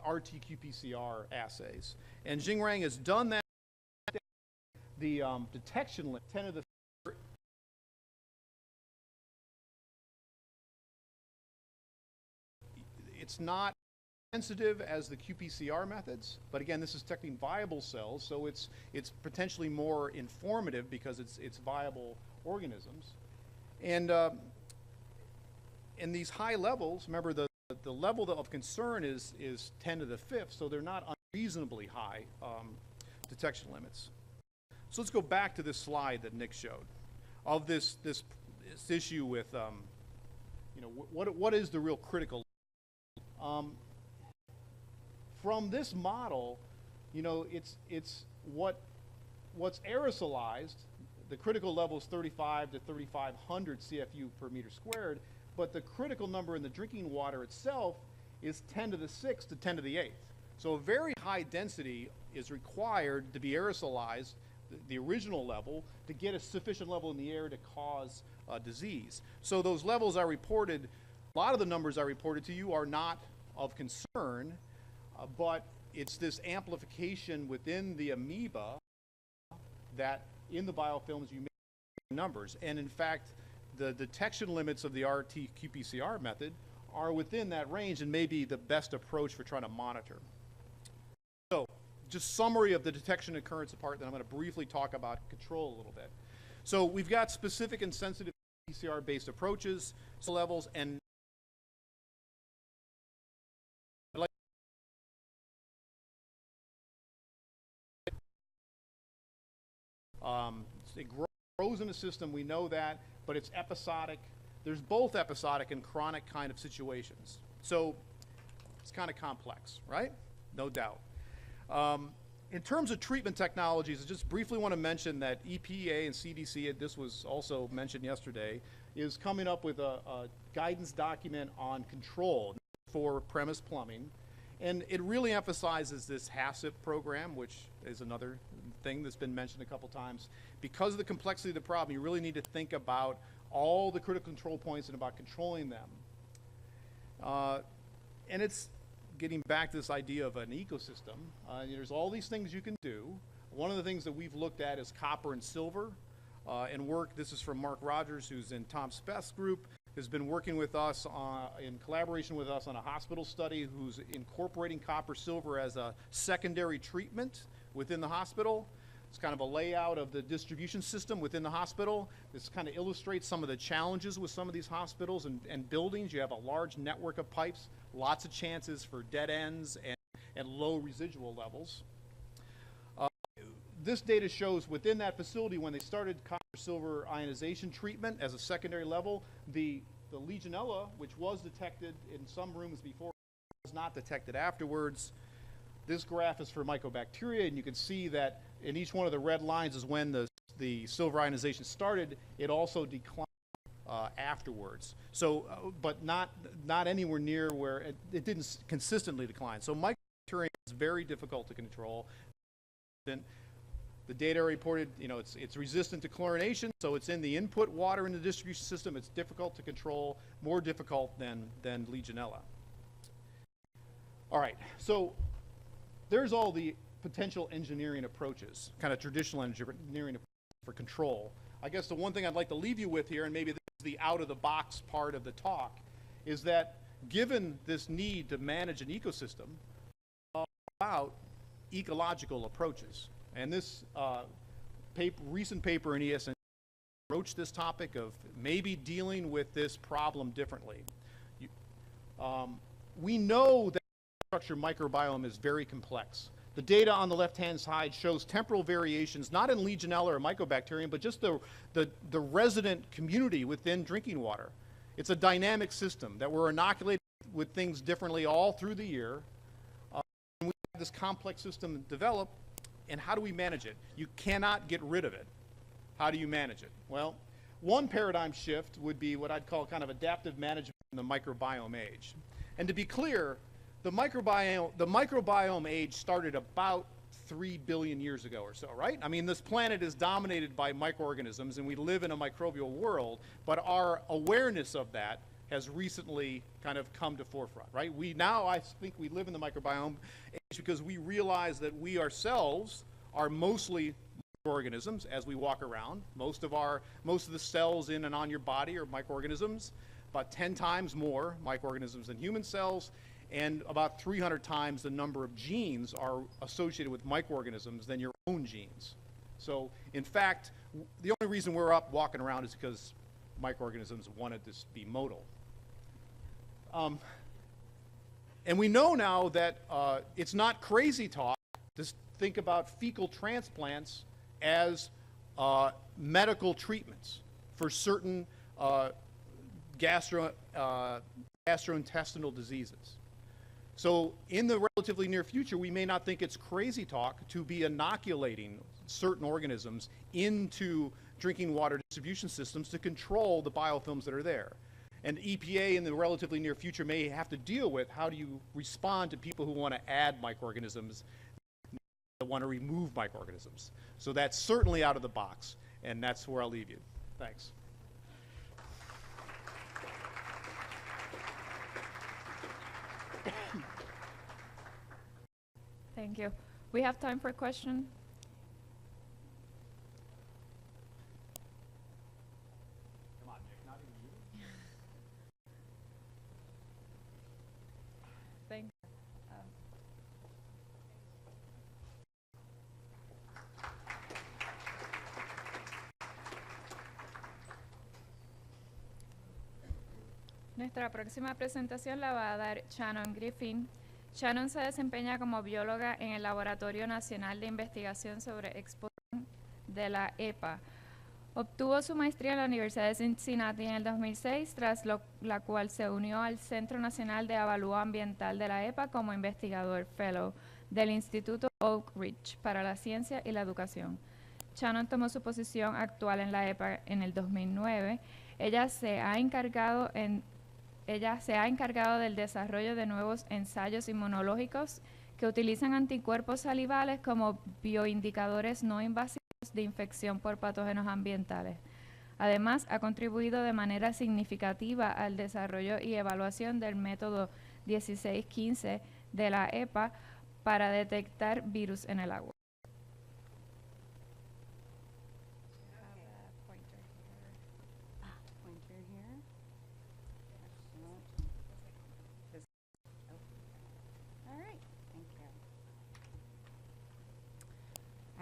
RT-qPCR assays. And Xingrang has done that. The detection limit, 10 to the it's not sensitive as the qPCR methods, but again, this is detecting viable cells, so it's potentially more informative because it's viable organisms. And in these high levels, remember the level of concern is 10 to the 5th, so they're not unreasonably high detection limits. So let's go back to this slide that Nick showed of this issue with, what is the real critical? From this model, it's what's aerosolized, the critical level is 35 to 3,500 CFU per meter squared, but the critical number in the drinking water itself is 10 to the 6th to 10 to the 8th. So a very high density is required to be aerosolized, the original level, to get a sufficient level in the air to cause disease. So those levels are reported, a lot of the numbers I reported to you are not of concern, but it's this amplification within the amoeba that in the biofilms you make numbers. And in fact, the detection limits of the RT-qPCR method are within that range and may be the best approach for trying to monitor. So, just summary of the detection occurrence part, then I'm going to briefly talk about control a little bit. So we've got specific and sensitive PCR-based approaches, levels, and it grows in the system, we know that, but it's episodic. There's both episodic and chronic kind of situations. So it's kind of complex, right? No doubt. In terms of treatment technologies, I just briefly want to mention that EPA and CDC, this was also mentioned yesterday, is coming up with a guidance document on control for premise plumbing. And it really emphasizes this HACCP program, which is another thing that's been mentioned a couple times. Because of the complexity of the problem, you really need to think about all the critical control points and about controlling them. And it's getting back to this idea of an ecosystem. There's all these things you can do. One of the things that we've looked at is copper and silver and work. This is from Mark Rogers, who's in Tom Speth's group, has been working with us in collaboration with us on a hospital study who's incorporating copper silver as a secondary treatment within the hospital. It's kind of a layout of the distribution system within the hospital. This kind of illustrates some of the challenges with some of these hospitals and buildings. You have a large network of pipes, lots of chances for dead ends and low residual levels. This data shows within that facility when they started copper-silver ionization treatment as a secondary level, the Legionella, which was detected in some rooms before, was not detected afterwards. This graph is for mycobacteria, and you can see that in each one of the red lines is when the silver ionization started. It also declined afterwards. So, but not anywhere near where it didn't consistently decline. So mycobacteria is very difficult to control. Then the data reported, it's resistant to chlorination, so it's in the input water in the distribution system. It's difficult to control, more difficult than Legionella. All right, so there's all the potential engineering approaches, kind of traditional engineering for control. I guess the one thing I'd like to leave you with here, and maybe this is the out-of-the-box part of the talk, is that given this need to manage an ecosystem, about ecological approaches. And this recent paper in ESN broached this topic of maybe dealing with this problem differently. We know that the structure microbiome is very complex. The data on the left-hand side shows temporal variations, not in Legionella or Mycobacterium, but just the resident community within drinking water. It's a dynamic system that we're inoculated with things differently all through the year. And we have this complex system developed, and how do we manage it? You cannot get rid of it. How do you manage it? Well, one paradigm shift would be what I'd call kind of adaptive management in the microbiome age. And to be clear, the microbiome age started about 3 billion years ago or so, right? I mean, this planet is dominated by microorganisms, and we live in a microbial world, but our awareness of that has recently kind of come to forefront, right? I think we live in the microbiome age because we realize that we ourselves are mostly microorganisms as we walk around. Most of the cells in and on your body are microorganisms, about 10 times more microorganisms than human cells, and about 300 times the number of genes are associated with microorganisms than your own genes. So, in fact, the only reason we're up walking around is because microorganisms wanted to be modal. And we know now that it's not crazy talk to think about fecal transplants as medical treatments for certain gastrointestinal diseases. So in the relatively near future, we may not think it's crazy talk to be inoculating certain organisms into drinking water distribution systems to control the biofilms that are there. And EPA in the relatively near future may have to deal with how do you respond to people who want to add microorganisms, that want to remove microorganisms. So that's certainly out of the box, and that's where I'll leave you. Thanks. Thank you. We have time for a question. Thank you. Nuestra próxima presentación la va a dar Shannon Griffin. Shannon se desempeña como bióloga en el Laboratorio Nacional de Investigación sobre Exposición de la EPA. Obtuvo su maestría en la Universidad de Cincinnati en el 2006, tras la cual se unió al Centro Nacional de Avalúo Ambiental de la EPA como investigador fellow del Instituto Oak Ridge para la Ciencia y la Educación. Shannon tomó su posición actual en la EPA en el 2009. Ella se ha encargado del desarrollo de nuevos ensayos inmunológicos que utilizan anticuerpos salivales como bioindicadores no invasivos de infección por patógenos ambientales. Además, ha contribuido de manera significativa al desarrollo y evaluación del método 1615 de la EPA para detectar virus en el agua.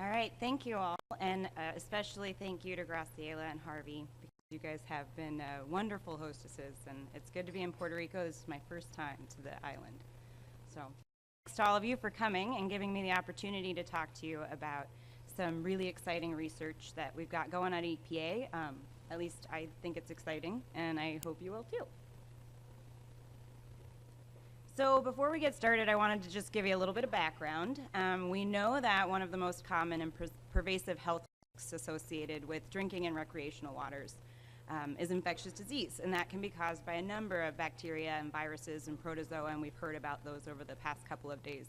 All right, thank you all, and especially thank you to Graciela and Harvey, because you guys have been wonderful hostesses, and it's good to be in Puerto Rico. This is my first time to the island. So thanks to all of you for coming and giving me the opportunity to talk to you about some really exciting research that we've got going at EPA. At least I think it's exciting, and I hope you will too. So before we get started, I wanted to just give you a little bit of background. We know that one of the most common and pervasive health risks associated with drinking and recreational waters is infectious disease, and that can be caused by a number of bacteria and viruses and protozoa, and we've heard about those over the past couple of days.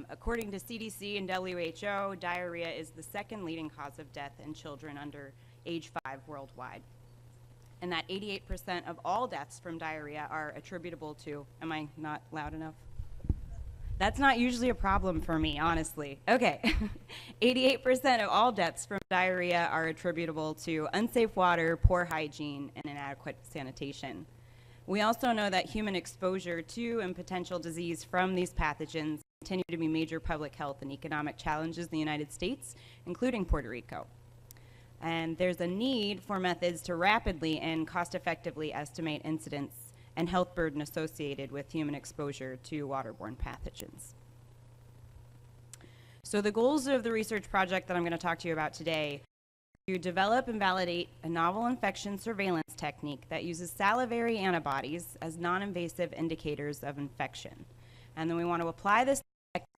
According to CDC and WHO, diarrhea is the second leading cause of death in children under age 5 worldwide. And that 88% of all deaths from diarrhea are attributable to, am I not loud enough? That's not usually a problem for me, honestly. Okay. 88% of all deaths from diarrhea are attributable to unsafe water, poor hygiene, and inadequate sanitation. We also know that human exposure to and potential disease from these pathogens continue to be major public health and economic challenges in the United States, including Puerto Rico. And there's a need for methods to rapidly and cost-effectively estimate incidence and health burden associated with human exposure to waterborne pathogens. So the goals of the research project that I'm going to talk to you about today are to develop and validate a novel infection surveillance technique that uses salivary antibodies as non-invasive indicators of infection. And then we want to apply this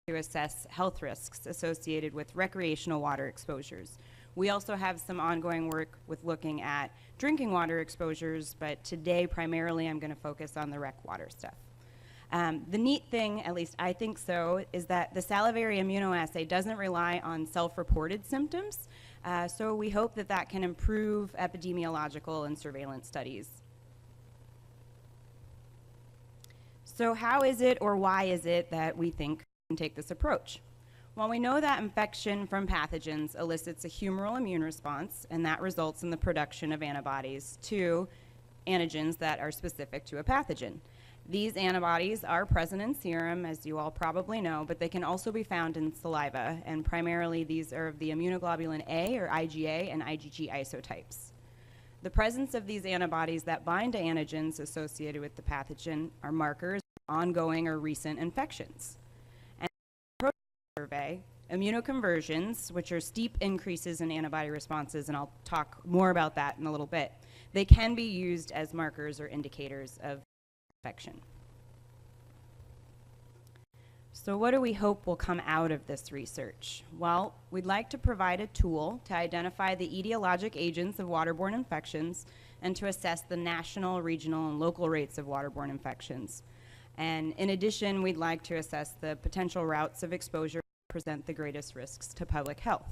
to assess health risks associated with recreational water exposures. We also have some ongoing work with looking at drinking water exposures, but today primarily I'm going to focus on the rec water stuff. The neat thing, at least I think so, is that the salivary immunoassay doesn't rely on self-reported symptoms, so we hope that that can improve epidemiological and surveillance studies. So how is it, or why is it, that we think we can take this approach? Well, we know that infection from pathogens elicits a humoral immune response, and that results in the production of antibodies to antigens that are specific to a pathogen. These antibodies are present in serum, as you all probably know, but they can also be found in saliva, and primarily these are of the immunoglobulin A, or IgA, and IgG isotypes. The presence of these antibodies that bind to antigens associated with the pathogen are markers of ongoing or recent infections. Survey, immunoconversions, which are steep increases in antibody responses, and I'll talk more about that in a little bit, they can be used as markers or indicators of infection. So what do we hope will come out of this research? Well, we'd like to provide a tool to identify the etiologic agents of waterborne infections and to assess the national, regional, and local rates of waterborne infections. And in addition, we'd like to assess the potential routes of exposure that present the greatest risks to public health.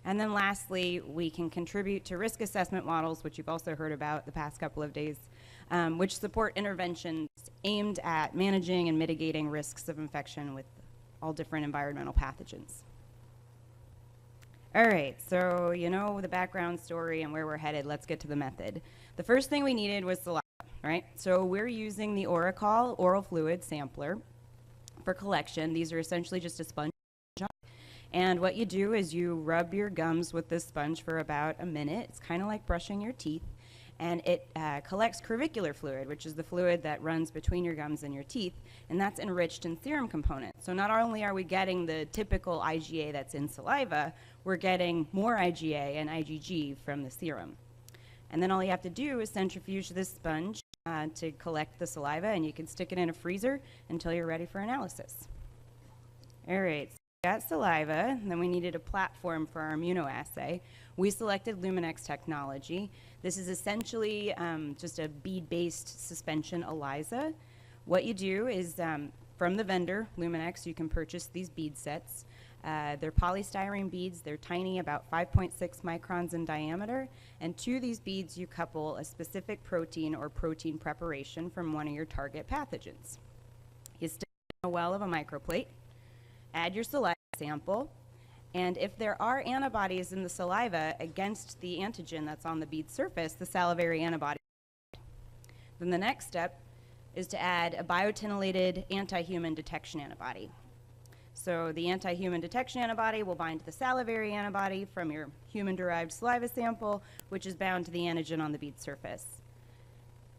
And then lastly, we can contribute to risk assessment models, which you've also heard about the past couple of days, which support interventions aimed at managing and mitigating risks of infection with all different environmental pathogens. All right, so you know the background story and where we're headed. Let's get to the method. The first thing we needed was saliva, right? So we're using the Oracol oral fluid sampler for collection. These are essentially just a sponge. And what you do is you rub your gums with this sponge for about a minute. It's kind of like brushing your teeth. And it collects crevicular fluid, which is the fluid that runs between your gums and your teeth, and that's enriched in serum components. So not only are we getting the typical IgA that's in saliva, we're getting more IgA and IgG from the serum. And then all you have to do is centrifuge this sponge to collect the saliva, and you can stick it in a freezer until you're ready for analysis. All right. Got saliva, and then we needed a platform for our immunoassay. We selected Luminex technology. This is essentially just a bead-based suspension ELISA. What you do is from the vendor, Luminex, you can purchase these bead sets. They're polystyrene beads. They're tiny, about 5.6 microns in diameter. And to these beads, you couple a specific protein or protein preparation from one of your target pathogens. You stick it in a well of a microplate. Add your saliva sample, and if there are antibodies in the saliva against the antigen that's on the bead surface, the salivary antibody. Then the next step is to add a biotinylated anti-human detection antibody. So the anti-human detection antibody will bind to the salivary antibody from your human-derived saliva sample, which is bound to the antigen on the bead surface.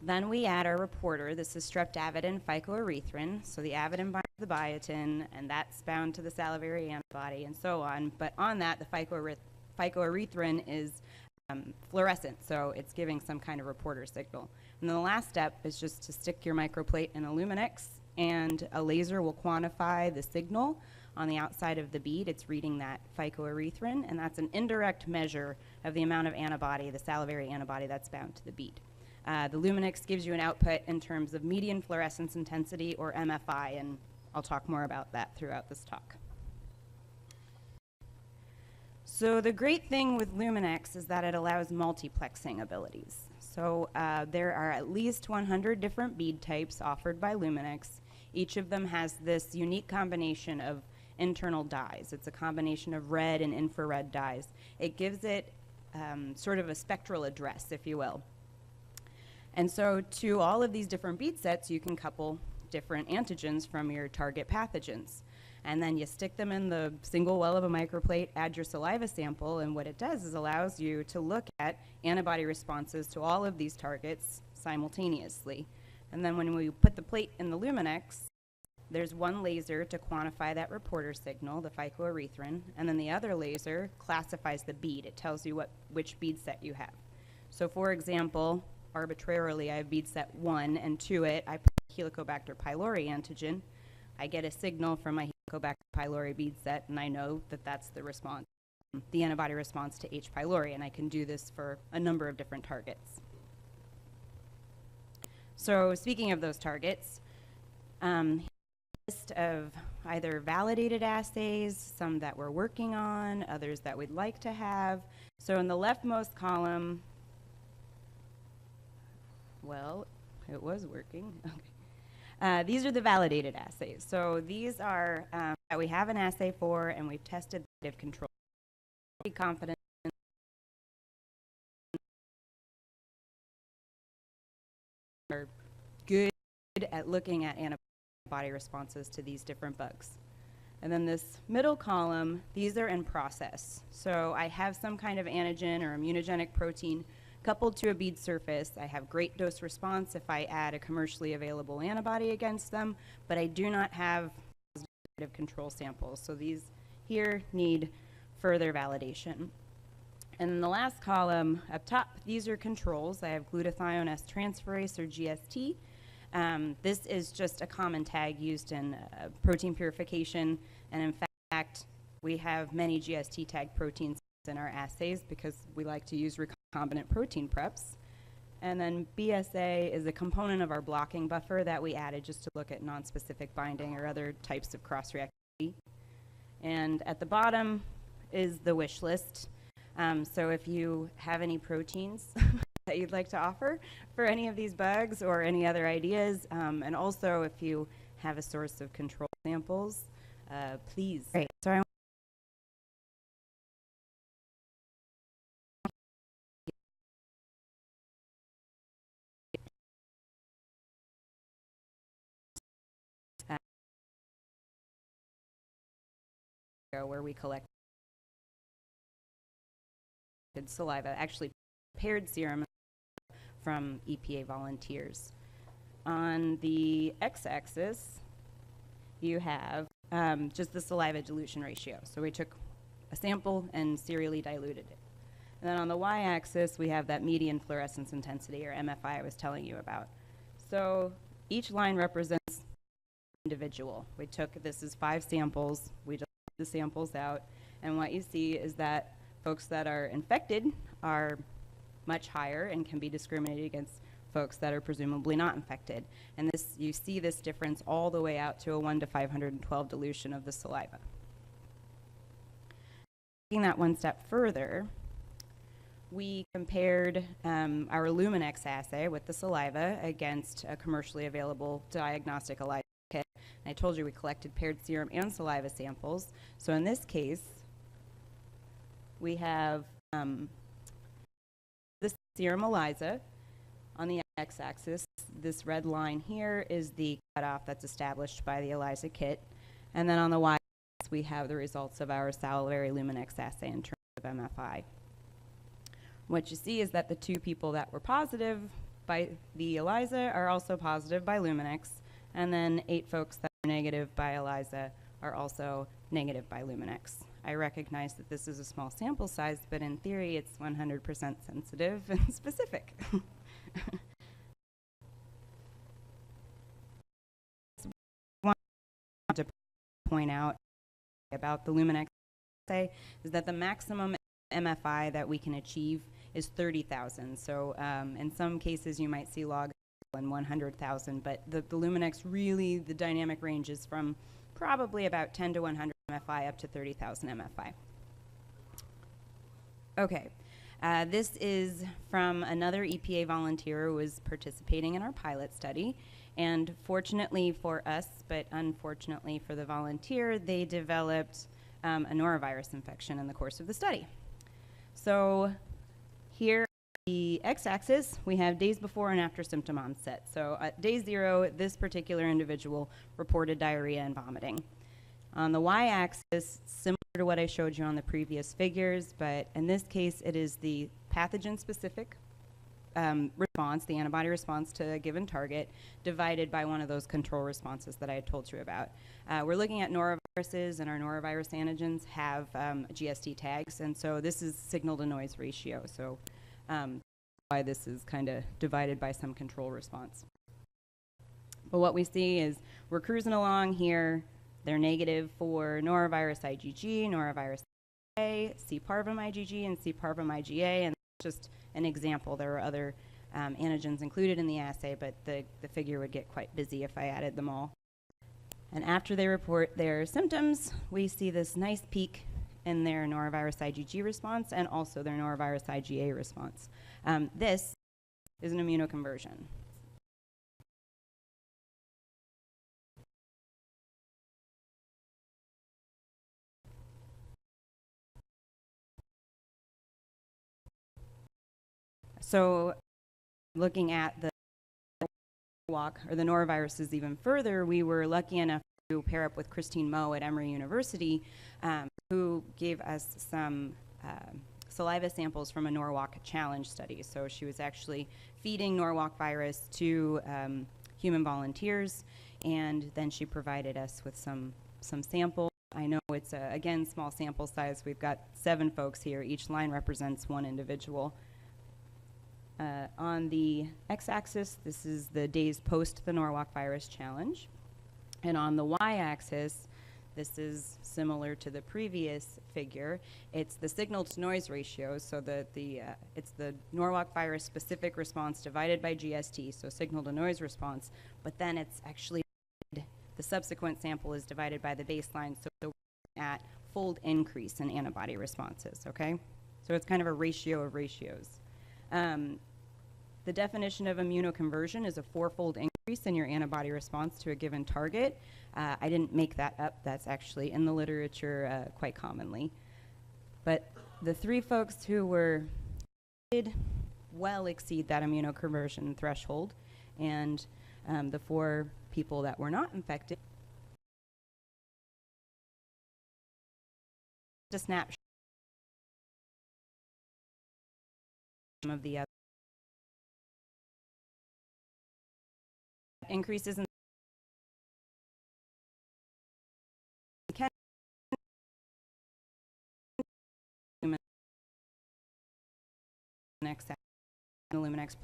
Then we add our reporter. This is streptavidin phycoerythrin. So the avidin binds the biotin, and that's bound to the salivary antibody, and so on. But on that, the phycoerythrin is fluorescent, so it's giving some kind of reporter signal. And then the last step is just to stick your microplate in a Luminex, and a laser will quantify the signal on the outside of the bead. It's reading that phycoerythrin, and that's an indirect measure of the amount of antibody, the salivary antibody that's bound to the bead. The Luminex gives you an output in terms of median fluorescence intensity, or MFI, and I'll talk more about that throughout this talk. So the great thing with Luminex is that it allows multiplexing abilities. So there are at least 100 different bead types offered by Luminex. Each of them has this unique combination of internal dyes. It's a combination of red and infrared dyes. It gives it sort of a spectral address, if you will. And so to all of these different bead sets, you can couple different antigens from your target pathogens. And then you stick them in the single well of a microplate, add your saliva sample, and what it does is allows you to look at antibody responses to all of these targets simultaneously. And then when we put the plate in the Luminex, there's one laser to quantify that reporter signal, the phycoerythrin, and then the other laser classifies the bead. It tells you which bead set you have. So for example, arbitrarily, I have bead set 1, and to it, I put Helicobacter pylori antigen. I get a signal from my Helicobacter pylori bead set, and I know that that's the response, the antibody response to H. pylori, and I can do this for a number of different targets. So speaking of those targets, list of either validated assays, some that we're working on, others that we'd like to have. So in the leftmost column, well, it was working. Okay. These are the validated assays. So these are that we have an assay for, and we've tested the control. Pretty confident are good at looking at antibody responses to these different bugs. And then this middle column, these are in process. So I have some kind of antigen or immunogenic protein coupled to a bead surface. I have great dose response if I add a commercially available antibody against them, but I do not have positive control samples. So these here need further validation. And in the last column up top, these are controls. I have glutathione S transferase, or GST, This is just a common tag used in protein purification, and in fact, we have many GST tag proteins in our assays because we like to use recombinant protein preps. And then BSA is a component of our blocking buffer that we added just to look at nonspecific binding or other types of cross-reactivity. And at the bottom is the wish list. So if you have any proteins that you'd like to offer for any of these bugs or any other ideas, and also if you have a source of control samples, please. Great. So I where we collect saliva, actually paired serum from EPA volunteers. On the x-axis, you have just the saliva dilution ratio. So we took a sample and serially diluted it. And then on the y-axis, we have that median fluorescence intensity, or MFI, I was telling you about. So each line represents an individual. We took, this is 5 samples. We just the samples out, and what you see is that folks that are infected are much higher and can be discriminated against folks that are presumably not infected. And this, you see this difference all the way out to a 1 to 512 dilution of the saliva. Taking that one step further, we compared our Luminex assay with the saliva against a commercially available diagnostic ELISA kit. I told you we collected paired serum and saliva samples. So in this case, we have this serum ELISA on the x-axis. This red line here is the cutoff that's established by the ELISA kit. And then on the y-axis, we have the results of our salivary Luminex assay in terms of MFI. What you see is that the 2 people that were positive by the ELISA are also positive by Luminex. And then 8 folks that are negative by ELISA are also negative by Luminex. I recognize that this is a small sample size, but in theory, it's 100% sensitive and specific. One to point out about the Luminex assay is that the maximum MFI that we can achieve is 30,000. So in some cases, you might see log and 100,000, but the Luminex really, the dynamic range is from probably about 10 to 100 MFI up to 30,000 MFI. Okay, this is from another EPA volunteer who was participating in our pilot study, and fortunately for us, but unfortunately for the volunteer, they developed a norovirus infection in the course of the study. So here, the x-axis, we have days before and after symptom onset. So at day 0, this particular individual reported diarrhea and vomiting. On the y-axis, similar to what I showed you on the previous figures, but in this case, it is the pathogen-specific response, the antibody response to a given target, divided by one of those control responses that I had told you about. We're looking at noroviruses, and our norovirus antigens have GST tags, and so this is signal-to-noise ratio. So why this is kind of divided by some control response. But what we see is we're cruising along here. They're negative for norovirus IgG, norovirus IgA, C. parvum IgG, and C. parvum IgA, and that's just an example. There are other antigens included in the assay, but the figure would get quite busy if I added them all. And after they report their symptoms, we see this nice peak in their norovirus IgG response and also their norovirus IgA response. This is an immunoconversion. So looking at the noroviruses even further, we were lucky enough to pair up with Christine Moe at Emory University, who gave us some saliva samples from a Norwalk challenge study. So she was actually feeding Norwalk virus to human volunteers, and then she provided us with some samples. I know it's, again, small sample size. We've got 7 folks here. Each line represents one individual. On the x-axis, this is the days post the Norwalk virus challenge. And on the y-axis, this is similar to the previous figure. It's the signal to noise ratio, so it's the Norwalk virus specific response divided by GST, so signal to noise response, but then it's actually the subsequent sample is divided by the baseline, so we're at fold increase in antibody responses, okay? So it's kind of a ratio of ratios. The definition of immunoconversion is a 4-fold increase in your antibody response to a given target. I didn't make that up. That's actually in the literature quite commonly. But the 3 folks who did well exceed that immunoconversion threshold, and the 4 people that were not infected, a snapshot of the other increases in the Luminex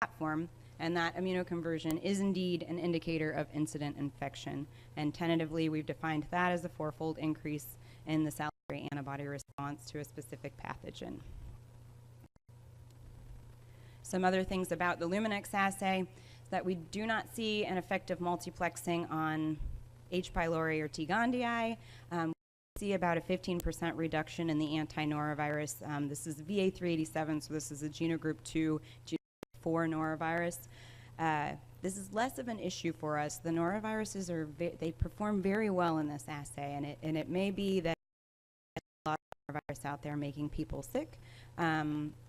platform, and that immunoconversion is indeed an indicator of incident infection. And tentatively, we've defined that as a 4-fold increase in the salivary antibody response to a specific pathogen. Some other things about the Luminex assay is that we do not see an effective multiplexing on H. pylori or T. gondii. We see about a 15% reduction in the anti-norovirus. This is VA387, so this is a genogroup 2, genogroup 4 norovirus. This is less of an issue for us. The noroviruses they perform very well in this assay, and it may be that a lot of norovirus out there making people sick,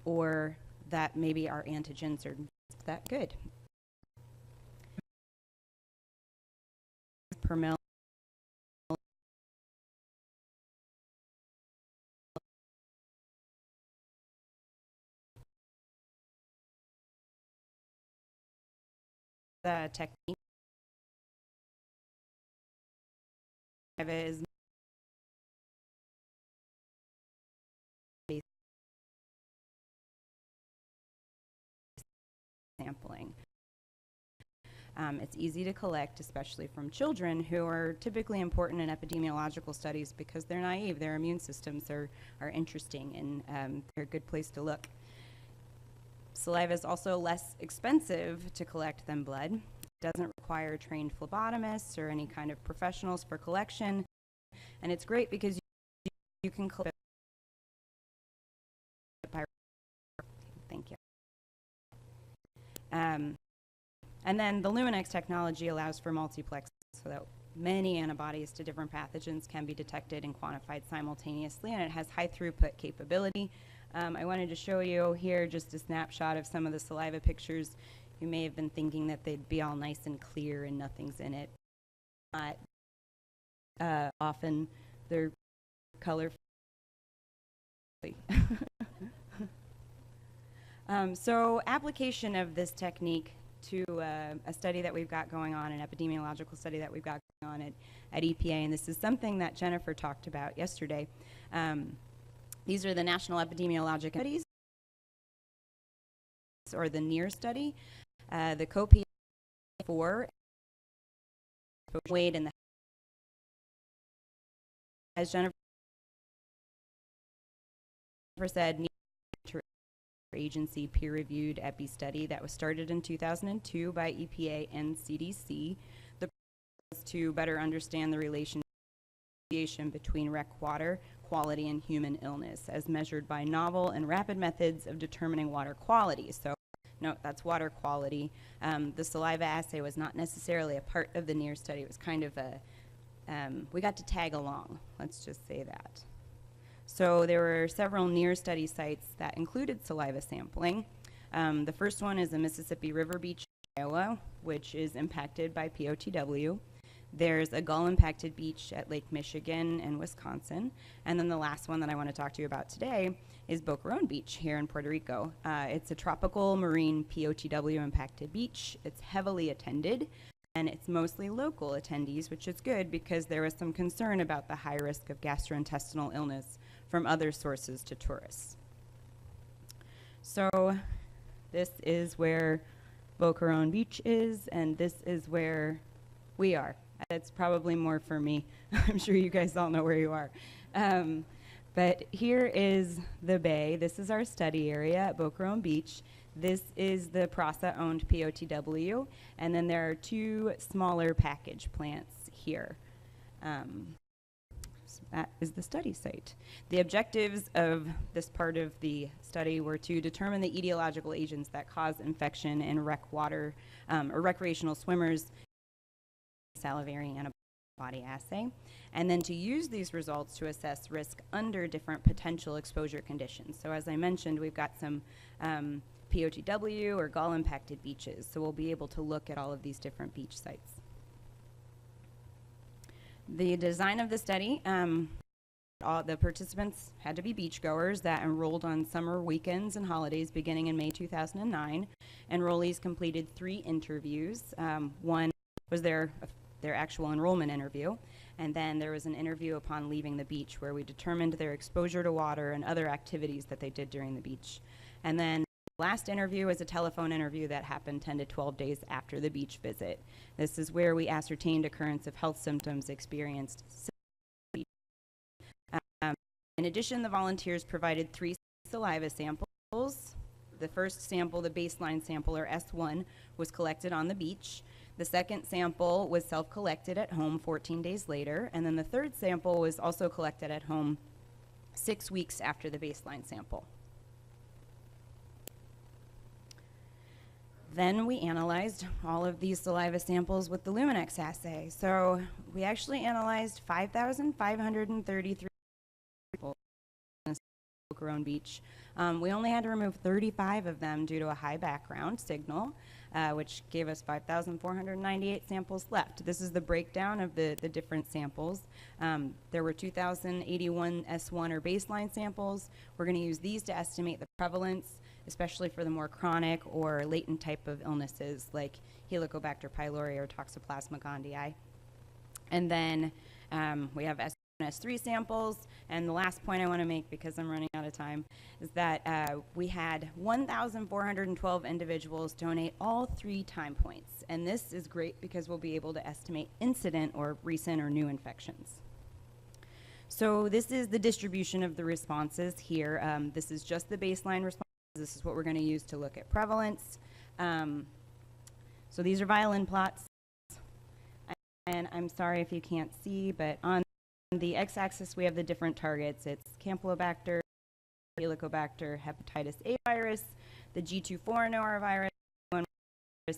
or that maybe our antigens are that good. Per mil. The technique is sampling. It's easy to collect, especially from children who are typically important in epidemiological studies because they're naive. Their immune systems are interesting, and they're a good place to look. Saliva is also less expensive to collect than blood. It doesn't require trained phlebotomists or any kind of professionals for collection. And it's great because you can collect. Thank you. And then the Luminex technology allows for multiplex so that many antibodies to different pathogens can be detected and quantified simultaneously, and it has high throughput capability. I wanted to show you here just a snapshot of some of the saliva pictures. You may have been thinking that they'd be all nice and clear and nothing's in it. But often they're colorful. So application of this technique to a study that we've got going on, an epidemiological study that we've got going on at EPA, and this is something that Jennifer talked about yesterday. These are the National Epidemiologic Studies, or the NEAR study. The COPA4 weighed in the, as Jennifer said, agency peer-reviewed epi study that was started in 2002 by EPA and CDC. The purpose was to better understand the relationship between rec water quality and human illness as measured by novel and rapid methods of determining water quality. So note, that's water quality. The saliva assay was not necessarily a part of the NEAR study. It was kind of a, we got to tag along, let's just say that. So there were several NEAR study sites that included saliva sampling. The first one is the Mississippi River Beach, Iowa, which is impacted by POTW. There's a gull-impacted beach at Lake Michigan and Wisconsin. And then the last one that I want to talk to you about today is Boca Raton Beach here in Puerto Rico. It's a tropical marine POTW-impacted beach. It's heavily attended, and it's mostly local attendees, which is good because there was some concern about the high risk of gastrointestinal illness from other sources to tourists. So this is where Boca Raton Beach is, and this is where we are. It's probably more for me. I'm sure you guys all know where you are. But here is the bay. This is our study area at Boca Raton Beach. This is the PRASA-owned POTW, and then there are two smaller package plants here. So that is the study site. The objectives of this part of the study were to determine the etiological agents that cause infection in rec water or recreational swimmers, salivary antibody assay, and then to use these results to assess risk under different potential exposure conditions. So as I mentioned, we've got some POTW or gall-impacted beaches, so we'll be able to look at all of these different beach sites. The design of the study, all the participants had to be beachgoers that enrolled on summer weekends and holidays beginning in May 2009. Enrollees completed 3 interviews. One was their actual enrollment interview, and then there was an interview upon leaving the beach where we determined their exposure to water and other activities that they did during the beach. And then the last interview was a telephone interview that happened 10 to 12 days after the beach visit. This is where we ascertained occurrence of health symptoms experienced. In addition, the volunteers provided 3 saliva samples. The first sample, the baseline sample, or S1, was collected on the beach. The second sample was self-collected at home 14 days later, and then the third sample was also collected at home 6 weeks after the baseline sample. Then we analyzed all of these saliva samples with the Luminex assay. So we actually analyzed 5,533 samples in Boca Raton Beach. We only had to remove 35 of them due to a high background signal, which gave us 5,498 samples left. This is the breakdown of the different samples. There were 2,081 S1 or baseline samples. We're going to use these to estimate the prevalence, especially for the more chronic or latent type of illnesses like Helicobacter pylori or Toxoplasma gondii. And then we have S1 and S3 samples. And the last point I want to make, because I'm running out of time, is that we had 1,412 individuals donate all 3 time points. And this is great because we'll be able to estimate incident or recent or new infections. So this is the distribution of the responses here. This is just the baseline response. This is what we're going to use to look at prevalence. So these are violin plots. And I'm sorry if you can't see, but on the x-axis we have the different targets. It's Campylobacter, Helicobacter, hepatitis A virus, the G2 norovirus,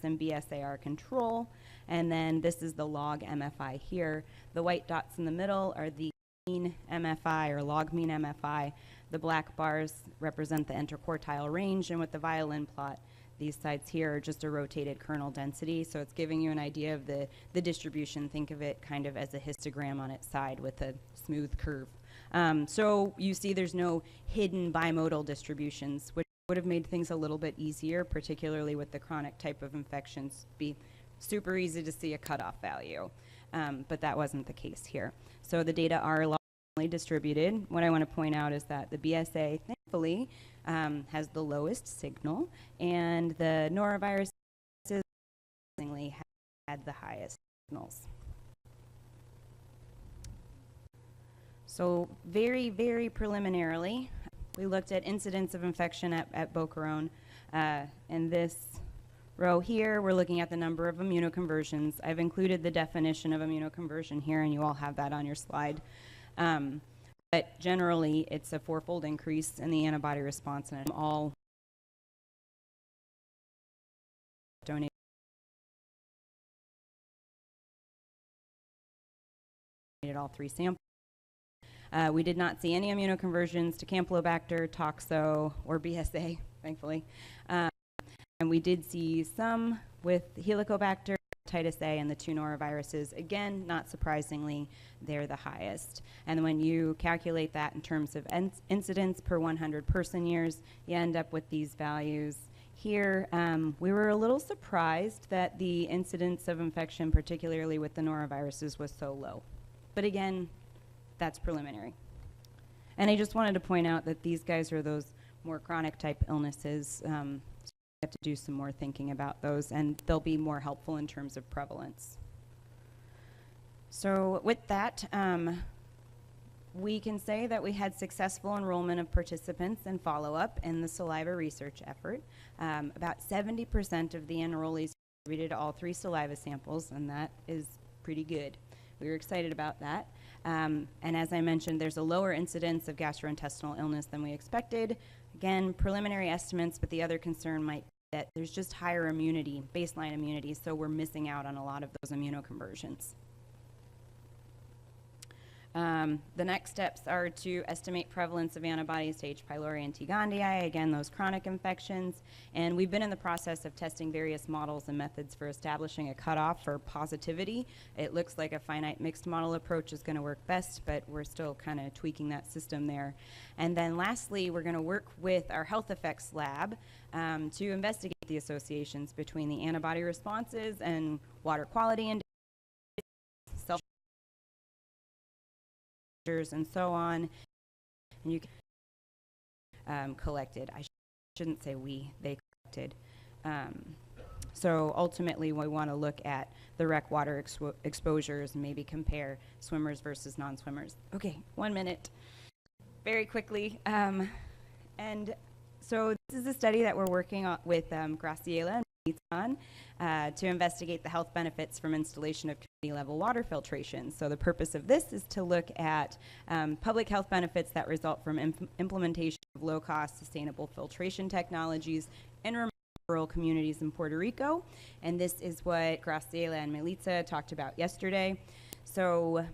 and BSAR control. And then this is the log MFI here. The white dots in the middle are the mean MFI or log mean MFI. The black bars represent the interquartile range, and with the violin plot, these sides here are just a rotated kernel density, so it's giving you an idea of the distribution. Think of it kind of as a histogram on its side with a smooth curve. So you see there's no hidden bimodal distributions, which would have made things a little bit easier, particularly with the chronic type of infections. Be super easy to see a cutoff value, but that wasn't the case here. So the data are largely distributed. What I want to point out is that the BSA, thankfully, has the lowest signal, and the norovirus had the highest signals. So very, very preliminarily, we looked at incidence of infection at Boca Raton. In this row here, we're looking at the number of immunoconversions. I've included the definition of immunoconversion here, and you all have that on your slide. But generally, it's a 4-fold increase in the antibody response, and all donated all 3 samples. We did not see any immunoconversions to Campylobacter, Toxo, or BSA, thankfully. And we did see some with Helicobacter, hepatitis A, and the 2 noroviruses. Again, not surprisingly, they're the highest. And when you calculate that in terms of incidence per 100 person years, you end up with these values. Here, we were a little surprised that the incidence of infection, particularly with the noroviruses, was so low. But again, that's preliminary. And I just wanted to point out that these guys are those more chronic type illnesses. So we have to do some more thinking about those, and they'll be more helpful in terms of prevalence. So with that, we can say that we had successful enrollment of participants and follow-up in the saliva research effort. About 70% of the enrollees contributed all 3 saliva samples, and that is pretty good. We were excited about that. And as I mentioned, there's a lower incidence of gastrointestinal illness than we expected. Again, preliminary estimates, but the other concern might be that there's just higher immunity, baseline immunity, so we're missing out on a lot of those immunoconversions. The next steps are to estimate prevalence of antibodies to H. pylori and T. gondii, again, those chronic infections. And we've been in the process of testing various models and methods for establishing a cutoff for positivity. It looks like a finite mixed model approach is going to work best, but we're still kind of tweaking that system there. And then lastly, we're going to work with our health effects lab to investigate the associations between the antibody responses and water quality and and so on, and you can collected. I shouldn't say they collected. So ultimately, we want to look at the rec water exposures and maybe compare swimmers versus non-swimmers. Okay, 1 minute, very quickly. And so this is a study that we're working on with Graciela and on to investigate the health benefits from installation of community-level water filtration. So the purpose of this is to look at public health benefits that result from implementation of low-cost, sustainable filtration technologies in rural communities in Puerto Rico. And this is what Graciela and Melitza talked about yesterday. So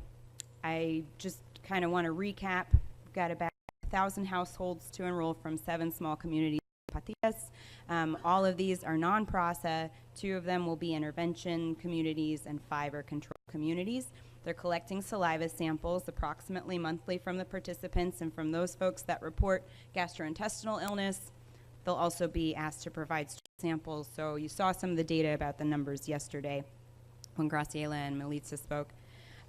I just kind of want to recap. We've got about 1,000 households to enroll from 7 small communities. All of these are non-PRASA. 2 of them will be intervention communities and 5 are control communities. They're collecting saliva samples approximately monthly from the participants and from those folks that report gastrointestinal illness. They'll also be asked to provide samples. So you saw some of the data about the numbers yesterday when Graciela and Melitza spoke.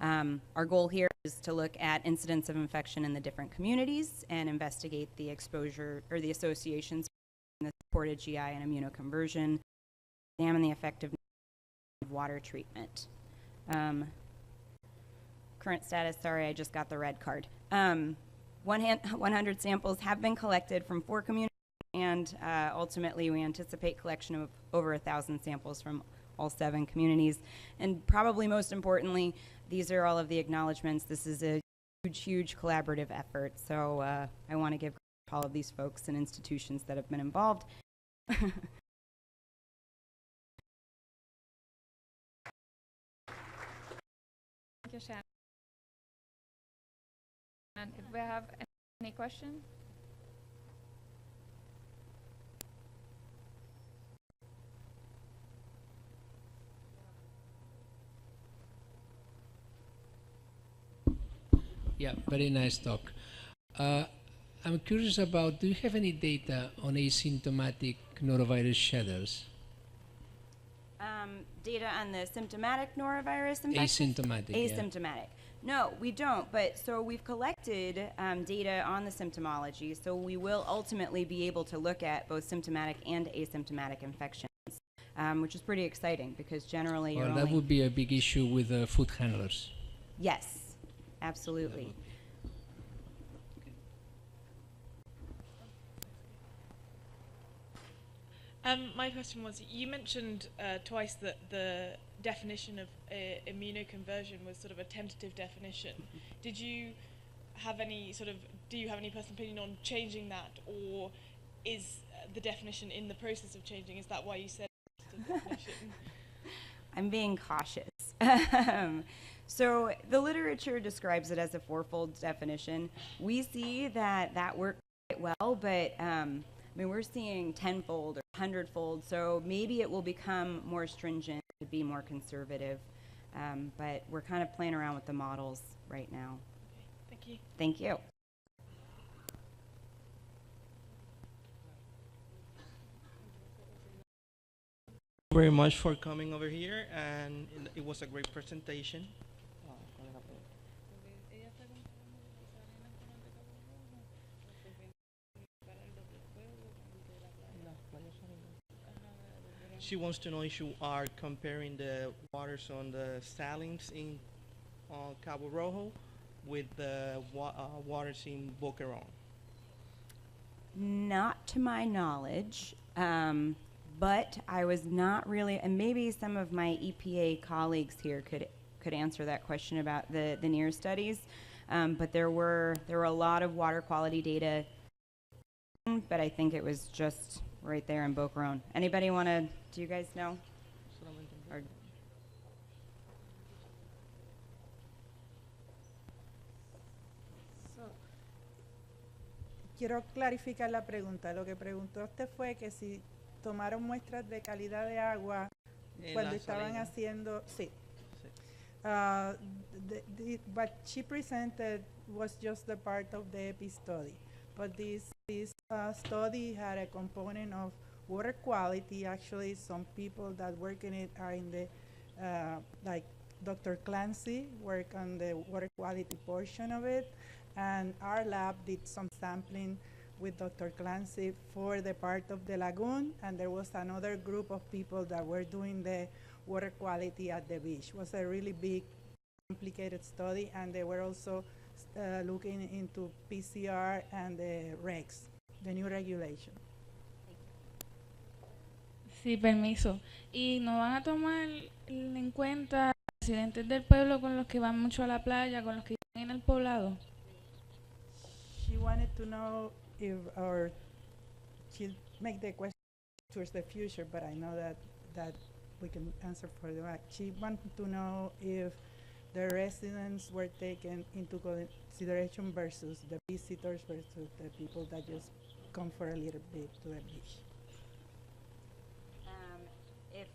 Our goal here is to look at incidents of infection in the different communities and investigate the exposure or the associations the supported GI and immunoconversion, examine the effectiveness of water treatment. Current status, sorry, I just got the red card. 100 samples have been collected from 4 communities, and ultimately we anticipate collection of over 1,000 samples from all 7 communities. And probably most importantly, these are all of the acknowledgments. This is a huge, huge collaborative effort, so I want to give all of these folks and institutions that have been involved. Thank you, Shannon. And if we have any questions? Yeah, very nice talk. I'm curious about, do you have any data on asymptomatic norovirus shedders? Data on the symptomatic norovirus infection? Asymptomatic, Asymptomatic. No, we don't, but so we've collected data on the symptomology, so we will ultimately be able to look at both symptomatic and asymptomatic infections, which is pretty exciting because generally you're that would be a big issue with food handlers. Yes, absolutely. My question was, you mentioned twice that the definition of immunoconversion was sort of a tentative definition. Did you have any do you have any personal opinion on changing that, or is the definition in the process of changing? Is that why you said the definition? I'm being cautious. So the literature describes it as a 4-fold definition. We see that works quite well, but I mean, we're seeing 10-fold or 100-fold, so maybe it will become more stringent to be more conservative, but we're kind of playing around with the models right now. Okay, thank you. Thank you. Very much for coming over here, and it was a great presentation. she wants to know if you are comparing the waters on the salines in Cabo Rojo with the waters in Boquerón. Not to my knowledge, but I was not really, and maybe some of my EPA colleagues here could answer that question about the NEAR studies. But there were a lot of water quality data, but I think it was just right there in Boquerón. Anybody want to? Do you guys know? Or quiero clarificar la pregunta. Lo que preguntó usted fue que si tomaron muestras de calidad de agua cuando estaban haciendo, sí. What she presented was just the part of the EPI study, but this study had a component of water quality. Actually, some people that work in it are in the, like Dr. Clancy work on the water quality portion of it, and our lab did some sampling with Dr. Clancy for the part of the lagoon, and there was another group of people that were doing the water quality at the beach. It was a really big, complicated study, and they were also looking into PCR and the regs, the new regulation. Sí, permiso. ¿Y no van a tomar en cuenta residentes del pueblo con los que van mucho a la playa, con los que viven en el poblado? She wanted to know if, or she'll make the question towards the future, but I know that we can answer for the back. She wanted to know if the residents were taken into consideration versus the visitors versus the people that just come for a little bit to the beach. If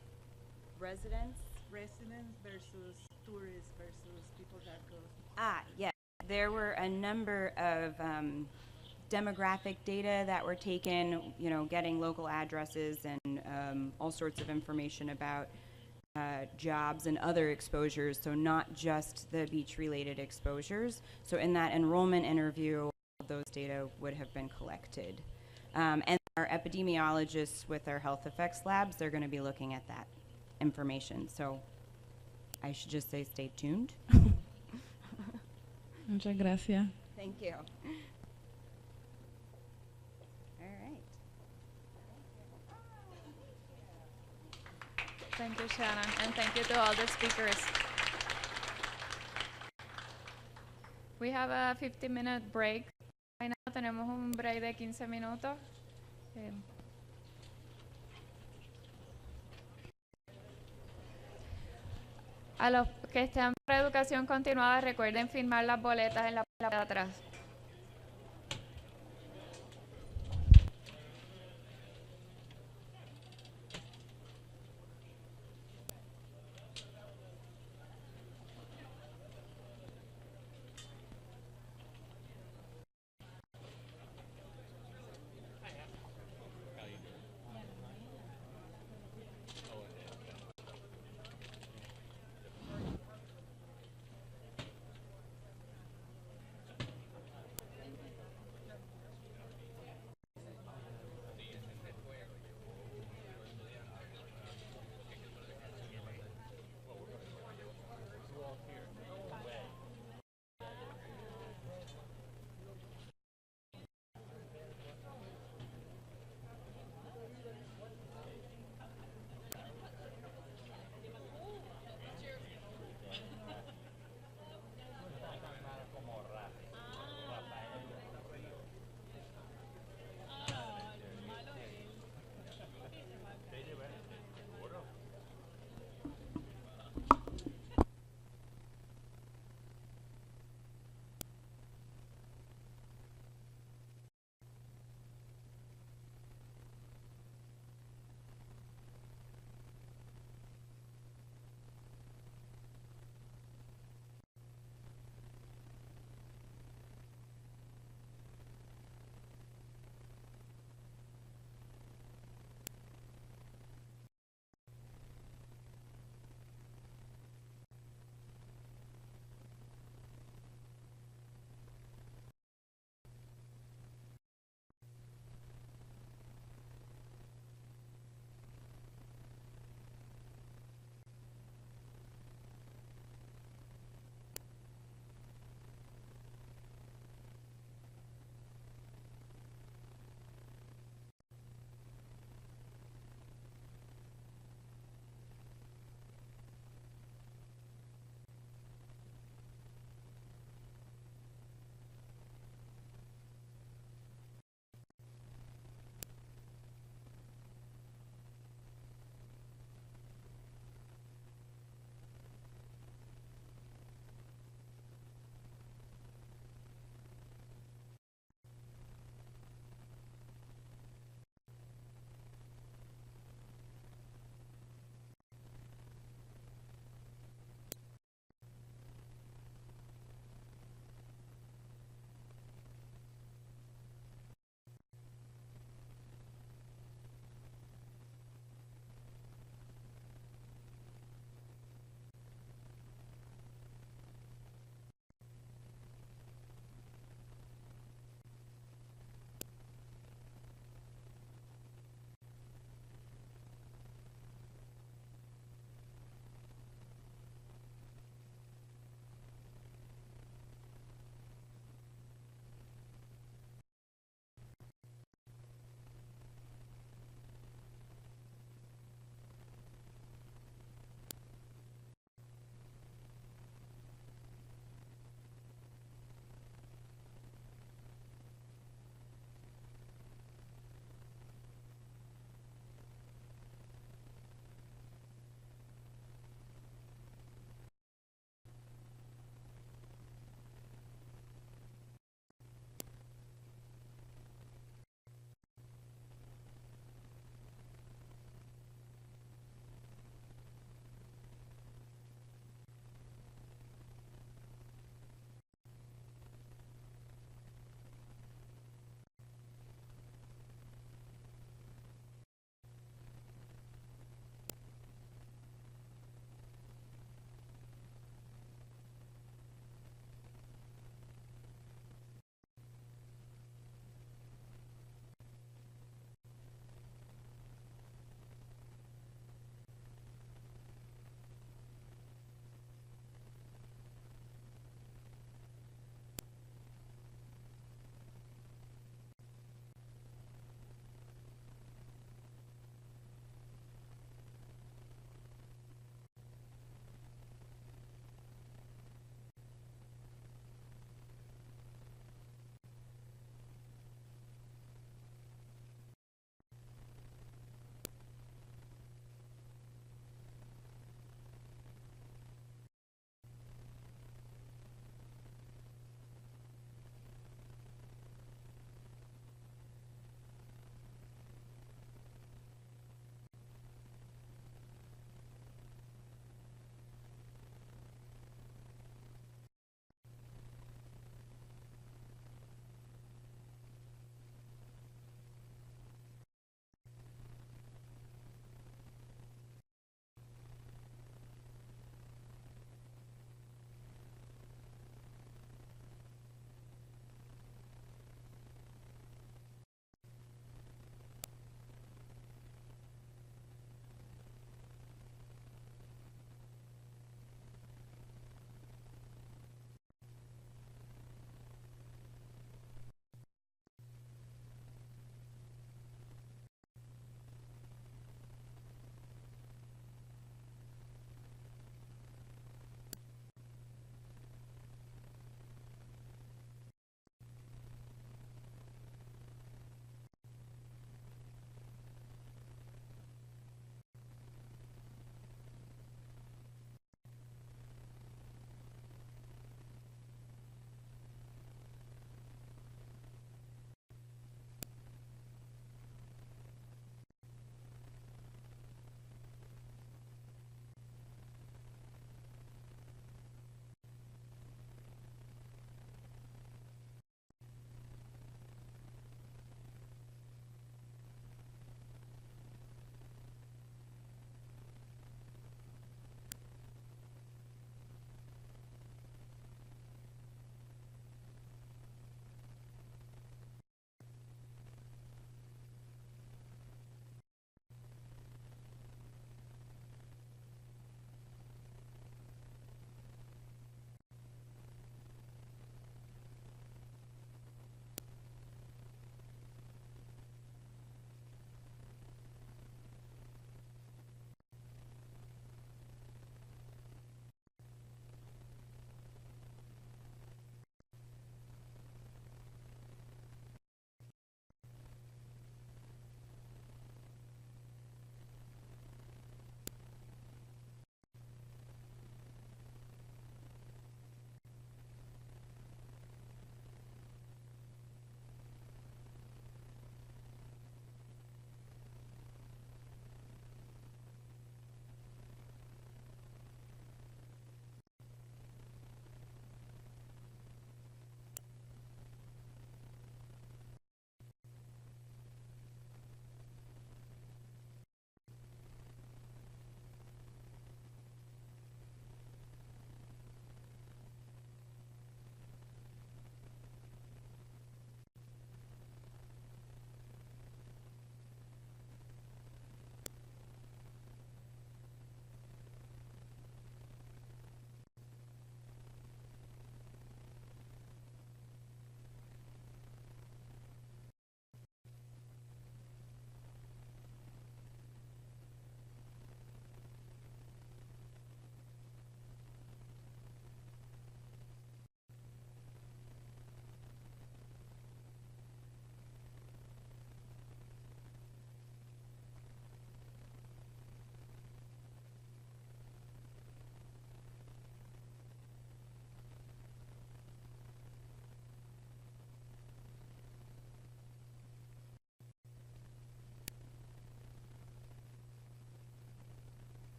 residents versus tourists versus people that go. Yeah. There were a number of demographic data that were taken, you know, getting local addresses and all sorts of information about jobs and other exposures, so not just the beach-related exposures. So in that enrollment interview, those data would have been collected. And our epidemiologists with our health effects labs, they're going to be looking at that information. So I should just say stay tuned. Muchas gracias. Thank you. All right. Thank you, Shannon, and thank you to all the speakers. We have a 15-minute break. Right now tenemos un break de 15 minutos. A los que estén para educación continuada, recuerden firmar las boletas en la parte de atrás.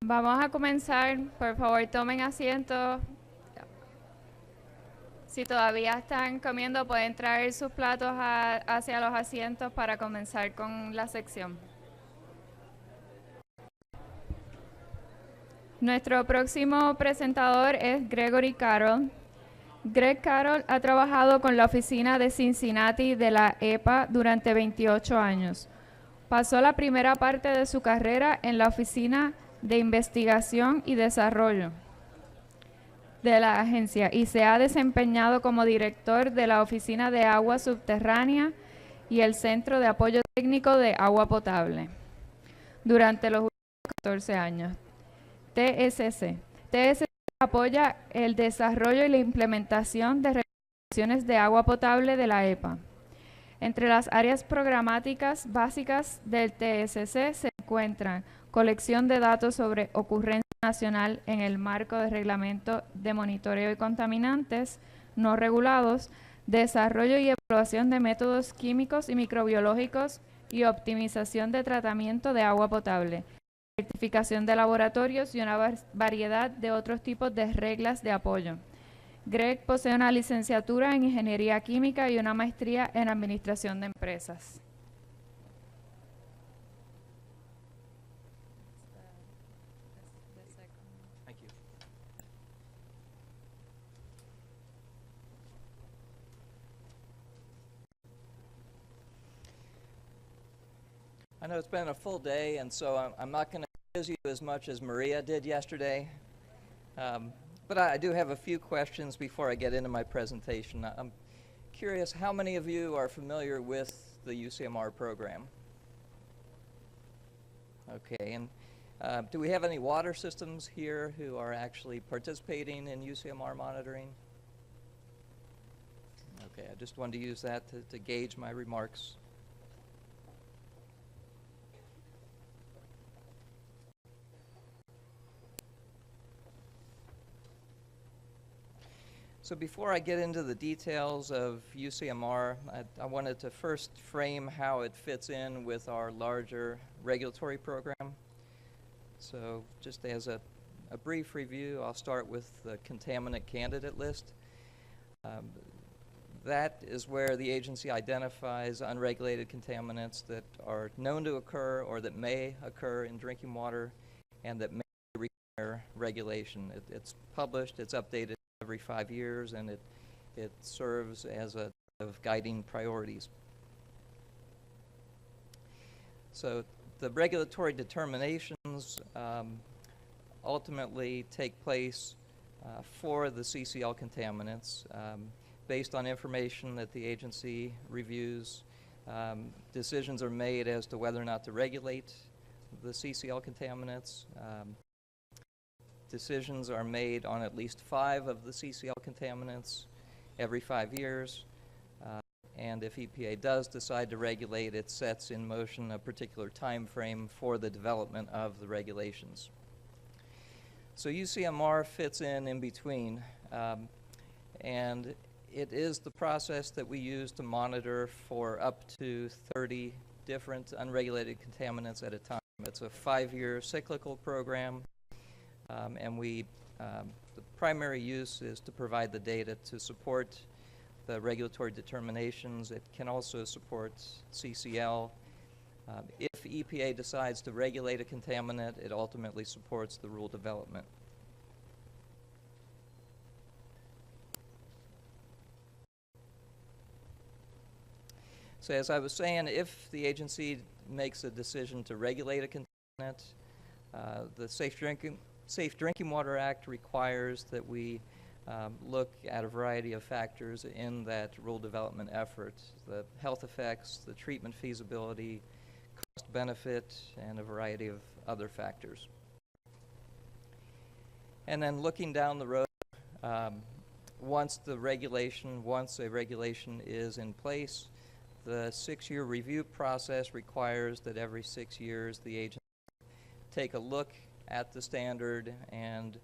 Vamos a comenzar, por favor tomen asiento. Si todavía están comiendo, pueden traer sus platos hacia los asientos para comenzar con la sección. Nuestro próximo presentador es Gregory Carroll. Greg Carroll ha trabajado con la oficina de Cincinnati de la EPA durante 28 años. Pasó la primera parte de su carrera en la oficina de investigación y desarrollo de la agencia y se ha desempeñado como director de la oficina de agua subterránea y el Centro de Apoyo Técnico de Agua Potable durante los últimos 14 años. TSC apoya el desarrollo y la implementación de regulaciones de agua potable de la EPA. Entre las áreas programáticas básicas del TSC se encuentran colección de datos sobre ocurrencia nacional en el marco de reglamento de monitoreo y contaminantes no regulados, desarrollo y evaluación de métodos químicos y microbiológicos y optimización de tratamiento de agua potable, certificación de laboratorios y una variedad de otros tipos de reglas de apoyo. Greg posee una licenciatura en Ingeniería Química y una maestría en Administración de Empresas. I know it's been a full day, and so I'm not going to quiz you as much as Maria did yesterday. But I do have a few questions before I get into my presentation. I'm curious, how many of you are familiar with the UCMR program? Okay, and do we have any water systems here who are actually participating in UCMR monitoring? Okay, I just wanted to use that to gauge my remarks. So before I get into the details of UCMR, I wanted to first frame how it fits in with our larger regulatory program. So just as a brief review, I'll start with the contaminant candidate list. That is where the agency identifies unregulated contaminants that are known to occur or that may occur in drinking water and that may require regulation. It's published, it's updated every 5 years, and it serves as a of guiding priorities. So the regulatory determinations ultimately take place for the CCL contaminants based on information that the agency reviews. Decisions are made as to whether or not to regulate the CCL contaminants. Decisions are made on at least 5 of the CCL contaminants every 5 years. And if EPA does decide to regulate, it sets in motion a particular time frame for the development of the regulations. So UCMR fits in between. And it is the process that we use to monitor for up to 30 different unregulated contaminants at a time. It's a 5-year cyclical program. And the primary use is to provide the data to support the regulatory determinations. It can also support CCL. If EPA decides to regulate a contaminant, it ultimately supports the rule development. So as I was saying, if the agency makes a decision to regulate a contaminant, the Safe Drinking Water Act requires that we look at a variety of factors in that rule development effort: the health effects, the treatment feasibility, cost benefit, and a variety of other factors. And then looking down the road, once a regulation is in place, the 6-year review process requires that every 6 years the agency take a look at the standard and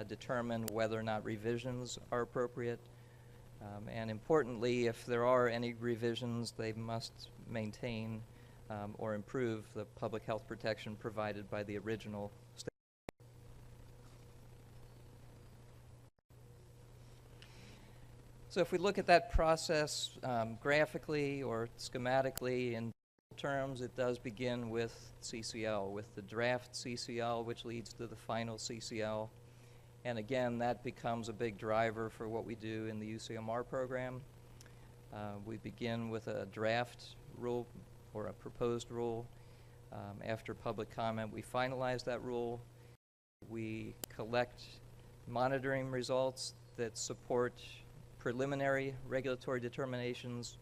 determine whether or not revisions are appropriate. And importantly, if there are any revisions, they must maintain or improve the public health protection provided by the original standard. So if we look at that process graphically or schematically in terms, it does begin with CCL, with the draft CCL, which leads to the final CCL. And again, that becomes a big driver for what we do in the UCMR program. We begin with a draft rule or a proposed rule. After public comment, we finalize that rule. We collect monitoring results that support preliminary regulatory determinations.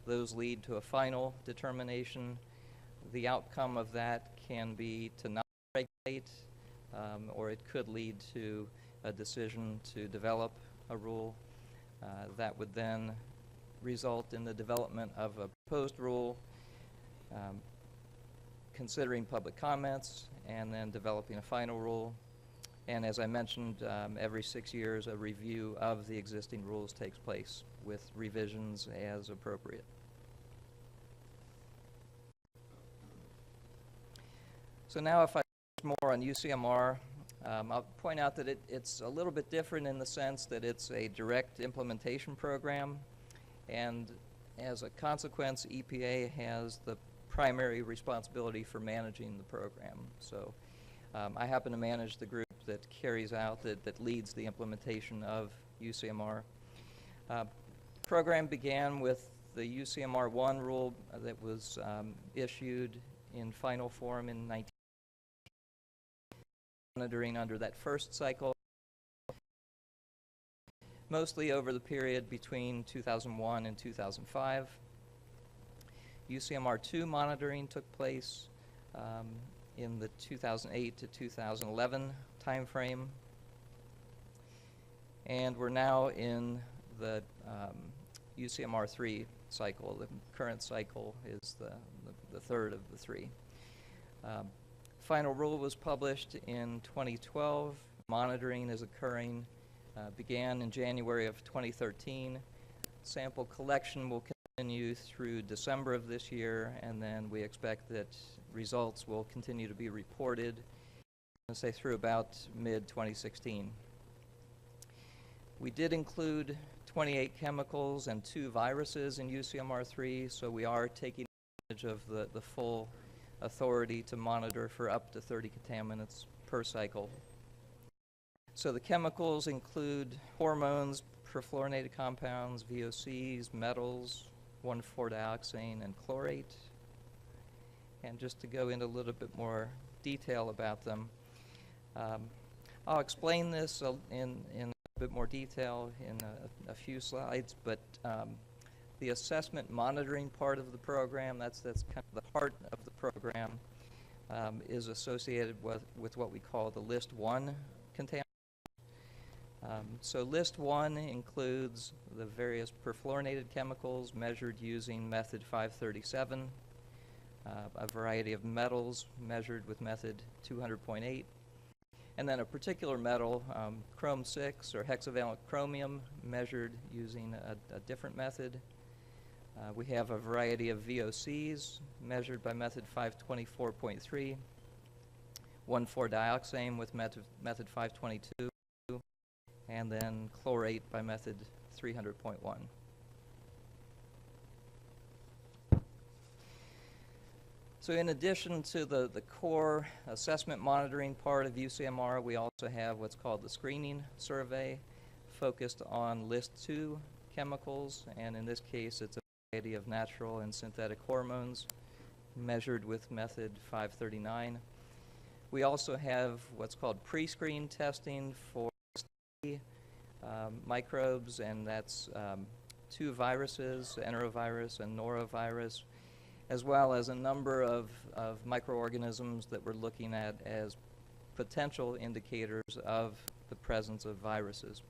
Those lead to a final determination. The outcome of that can be to not regulate, or it could lead to a decision to develop a rule. That would then result in the development of a proposed rule, considering public comments, and then developing a final rule. And as I mentioned, every 6 years a review of the existing rules takes place with revisions as appropriate. So now if I focus more on UCMR, I'll point out that it's a little bit different in the sense that it's a direct implementation program, and as a consequence, EPA has the primary responsibility for managing the program. So I happen to manage the group that carries out, that leads the implementation of UCMR. Program began with the UCMR 1 rule that was issued in final form in 19 monitoring under that first cycle, mostly over the period between 2001 and 2005. UCMR 2 monitoring took place in the 2008 to 2011 timeframe, and we're now in the UCMR 3 cycle. The current cycle is the third of the three. Final rule was published in 2012. Monitoring is occurring, began in January of 2013. Sample collection will continue through December of this year, and then we expect that results will continue to be reported, let's say, through about mid-2016. We did include 28 chemicals and 2 viruses in UCMR 3, so we are taking advantage of the full authority to monitor for up to 30 contaminants per cycle. So the chemicals include hormones, perfluorinated compounds, VOCs, metals, 1,4-dioxane, and chlorate. And just to go into a little bit more detail about them, I'll explain this in a bit more detail in a few slides, but the assessment monitoring part of the program, that's kind of the heart of the program, is associated with what we call the List 1 contaminants. So List 1 includes the various perfluorinated chemicals measured using method 537, a variety of metals measured with method 200.8, and then a particular metal, chrome-6 or hexavalent chromium, measured using a different method. We have a variety of VOCs measured by method 524.3, 1,4-dioxane with method 522, and then chlorate by method 300.1. So in addition to the core assessment monitoring part of UCMR, we also have what's called the screening survey, focused on List 2 chemicals, and in this case it's a variety of natural and synthetic hormones measured with method 539. We also have what's called pre-screen testing for microbes, and that's 2 viruses, enterovirus and norovirus, as well as a number of microorganisms that we're looking at as potential indicators of the presence of viruses.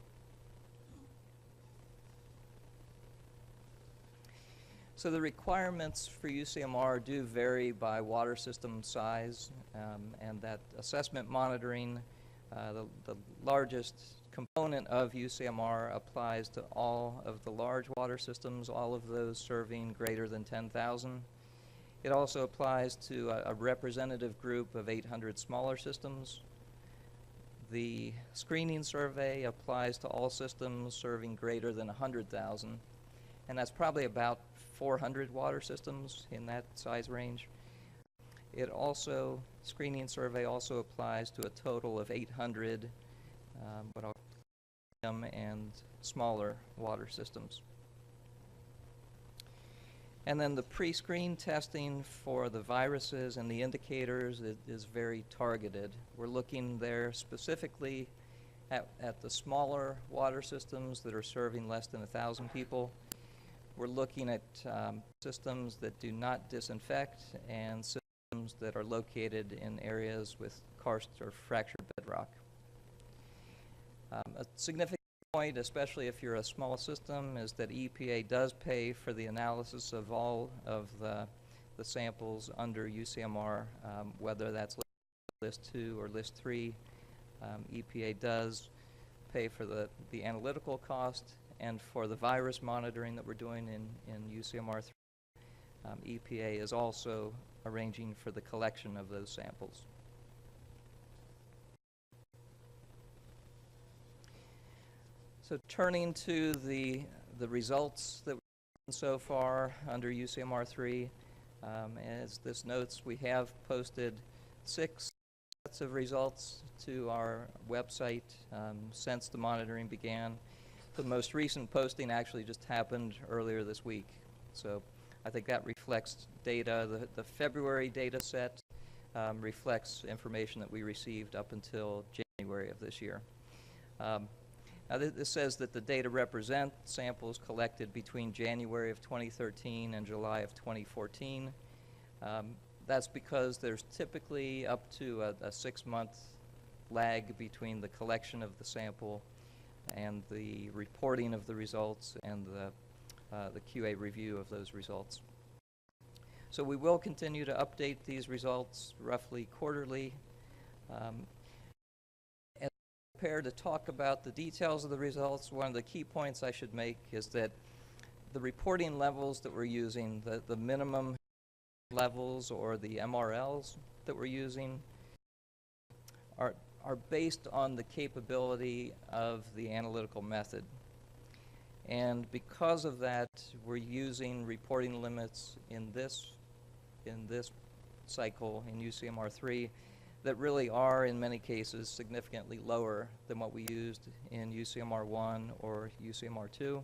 So the requirements for UCMR do vary by water system size, and that assessment monitoring, the largest component of UCMR, applies to all of the large water systems, all of those serving greater than 10,000. It also applies to a representative group of 800 smaller systems. The screening survey applies to all systems serving greater than 100,000, and that's probably about 400 water systems in that size range. It also, screening survey also applies to a total of 800 what I'll call medium and smaller water systems. And then the pre-screen testing for the viruses and the indicators is very targeted. We're looking there specifically at the smaller water systems that are serving less than 1,000 people. We're looking at systems that do not disinfect and systems that are located in areas with karst or fractured bedrock. A significant point, especially if you're a small system, is that EPA does pay for the analysis of all of the samples under UCMR, whether that's list 2 or list 3. EPA does pay for the analytical cost, and for the virus monitoring that we're doing in UCMR 3, EPA is also arranging for the collection of those samples. So turning to the results that we've seen so far under UCMR 3, as this notes, we have posted 6 sets of results to our website since the monitoring began. The most recent posting actually just happened earlier this week. So I think that reflects data. The February data set reflects information that we received up until January of this year. Now this says that the data represent samples collected between January of 2013 and July of 2014. That's because there's typically up to a 6-month lag between the collection of the sample and the reporting of the results and the QA review of those results. So we will continue to update these results roughly quarterly. As I prepare to talk about the details of the results, one of the key points I should make is that the reporting levels that we're using, the minimum levels or the MRLs that we're using are based on the capability of the analytical method. And because of that, we're using reporting limits in this cycle in UCMR 3 that really are in many cases significantly lower than what we used in UCMR 1 or UCMR 2.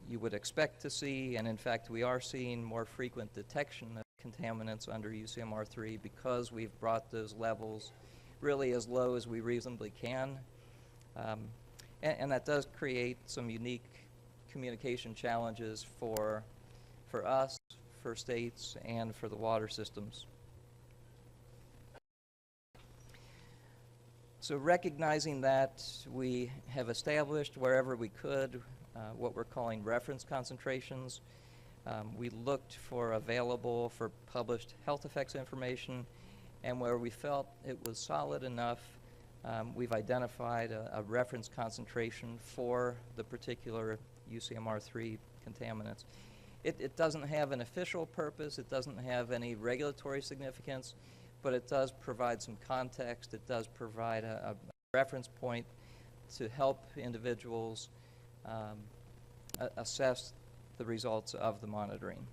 You would expect to see, and in fact we are seeing, more frequent detection of contaminants under UCMR 3 because we've brought those levels really as low as we reasonably can. And that does create some unique communication challenges for us, for states, and for the water systems. So recognizing that, we have established wherever we could what we're calling reference concentrations. We looked for available for published health effects information, and where we felt it was solid enough, we've identified a reference concentration for the particular UCMR 3 contaminants. It doesn't have an official purpose, it doesn't have any regulatory significance, but it does provide some context, it does provide a reference point to help individuals assess the results of the monitoring.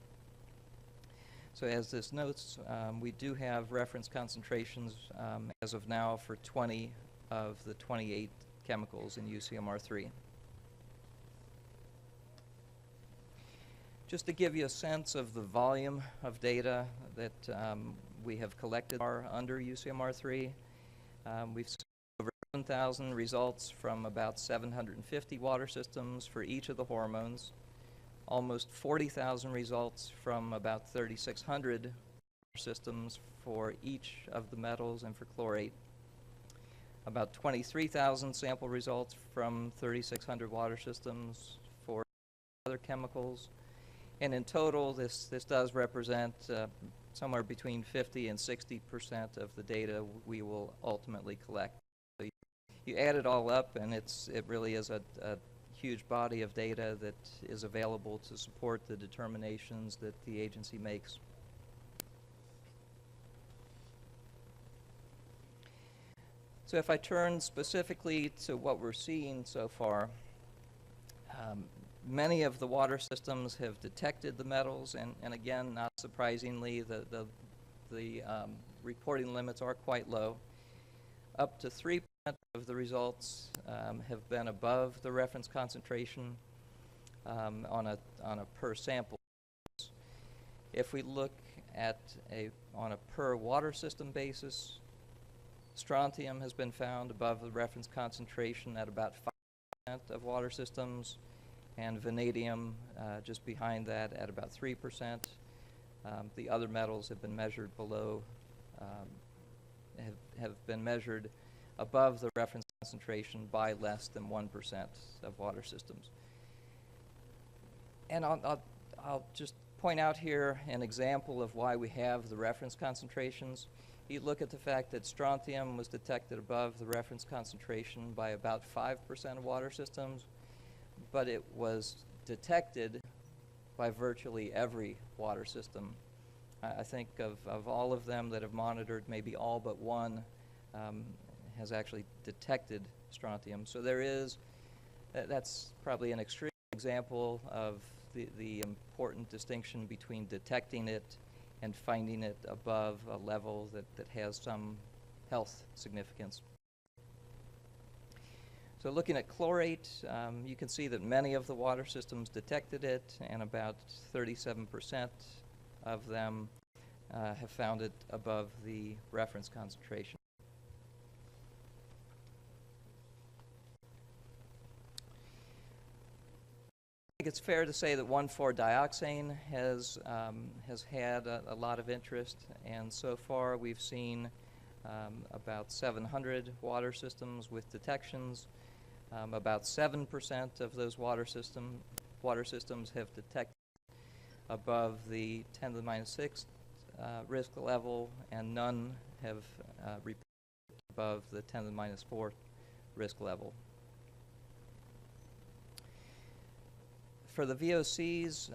So as this notes, we do have reference concentrations as of now for 20 of the 28 chemicals in UCMR 3. Just to give you a sense of the volume of data that we have collected under UCMR 3, we've seen over 7,000 results from about 750 water systems for each of the hormones, almost 40,000 results from about 3,600 systems for each of the metals and for chlorate, about 23,000 sample results from 3,600 water systems for other chemicals, and in total this does represent somewhere between 50 and 60% of the data we will ultimately collect. So you add it all up, and it really is a huge body of data that is available to support the determinations that the agency makes. So if I turn specifically to what we're seeing so far, many of the water systems have detected the metals, and again, not surprisingly, the reporting limits are quite low. Up to 3% of the results have been above the reference concentration on a per sample. If we look at on a per water system basis, strontium has been found above the reference concentration at about 5% of water systems, and vanadium just behind that at about 3%. The other metals have been measured below, have been measured above the reference concentration by less than 1% of water systems. And I'll just point out here an example of why we have the reference concentrations. You look at the fact that strontium was detected above the reference concentration by about 5% of water systems, but it was detected by virtually every water system. I think of all of them that have monitored, maybe all but one has actually detected strontium. So there is, that's probably an extreme example of the important distinction between detecting it and finding it above a level that has some health significance. So looking at chlorate, you can see that many of the water systems detected it, and about 37% of them have found it above the reference concentration. I think it's fair to say that 1,4-dioxane has had a lot of interest, and so far we've seen about 700 water systems with detections. About 7% of those water systems have detected above the 10 to the minus 6 risk level, and none have reported above the 10 to the minus 4 risk level. For the VOCs,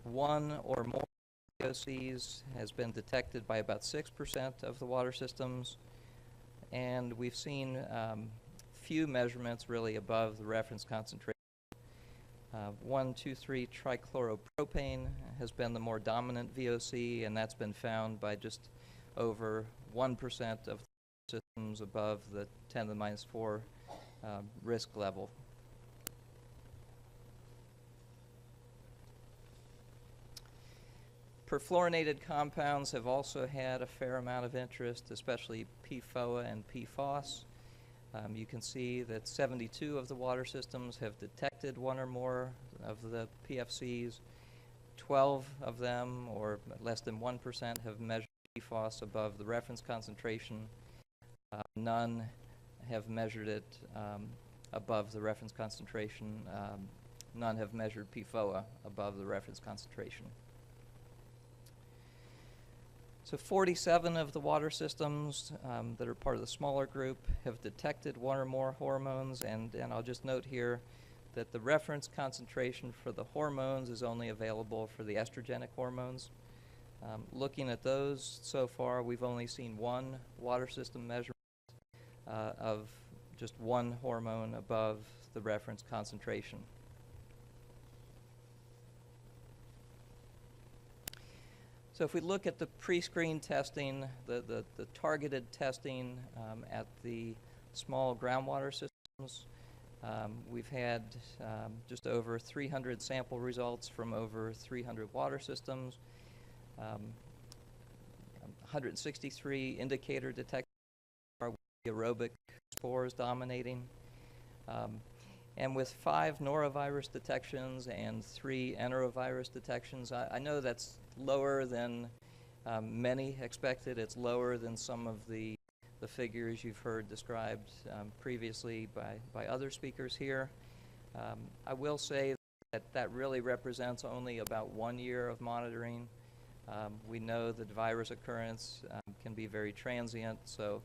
one or more VOCs has been detected by about 6% of the water systems, and we've seen few measurements really above the reference concentration. 1,2,3-trichloropropane has been the more dominant VOC, and that's been found by just over 1% of the systems above the 10 to the minus 4 risk level. Perfluorinated compounds have also had a fair amount of interest, especially PFOA and PFOS. You can see that 72 of the water systems have detected one or more of the PFCs. 12 of them, or less than 1%, have measured PFOS above the reference concentration. None have measured it above the reference concentration. None have measured PFOA above the reference concentration. So 47 of the water systems that are part of the smaller group have detected one or more hormones, and I'll just note here that the reference concentration for the hormones is only available for the estrogenic hormones. Looking at those so far, we've only seen one water system measurement of just one hormone above the reference concentration. So if we look at the pre-screen testing, the targeted testing at the small groundwater systems, we've had just over 300 sample results from over 300 water systems, 163 indicator detectors are aerobic spores dominating, and with 5 norovirus detections and 3 enterovirus detections. I know that's lower than many expected. It's lower than some of the figures you've heard described previously by other speakers here. I will say that really represents only about 1 year of monitoring. We know that virus occurrence can be very transient, so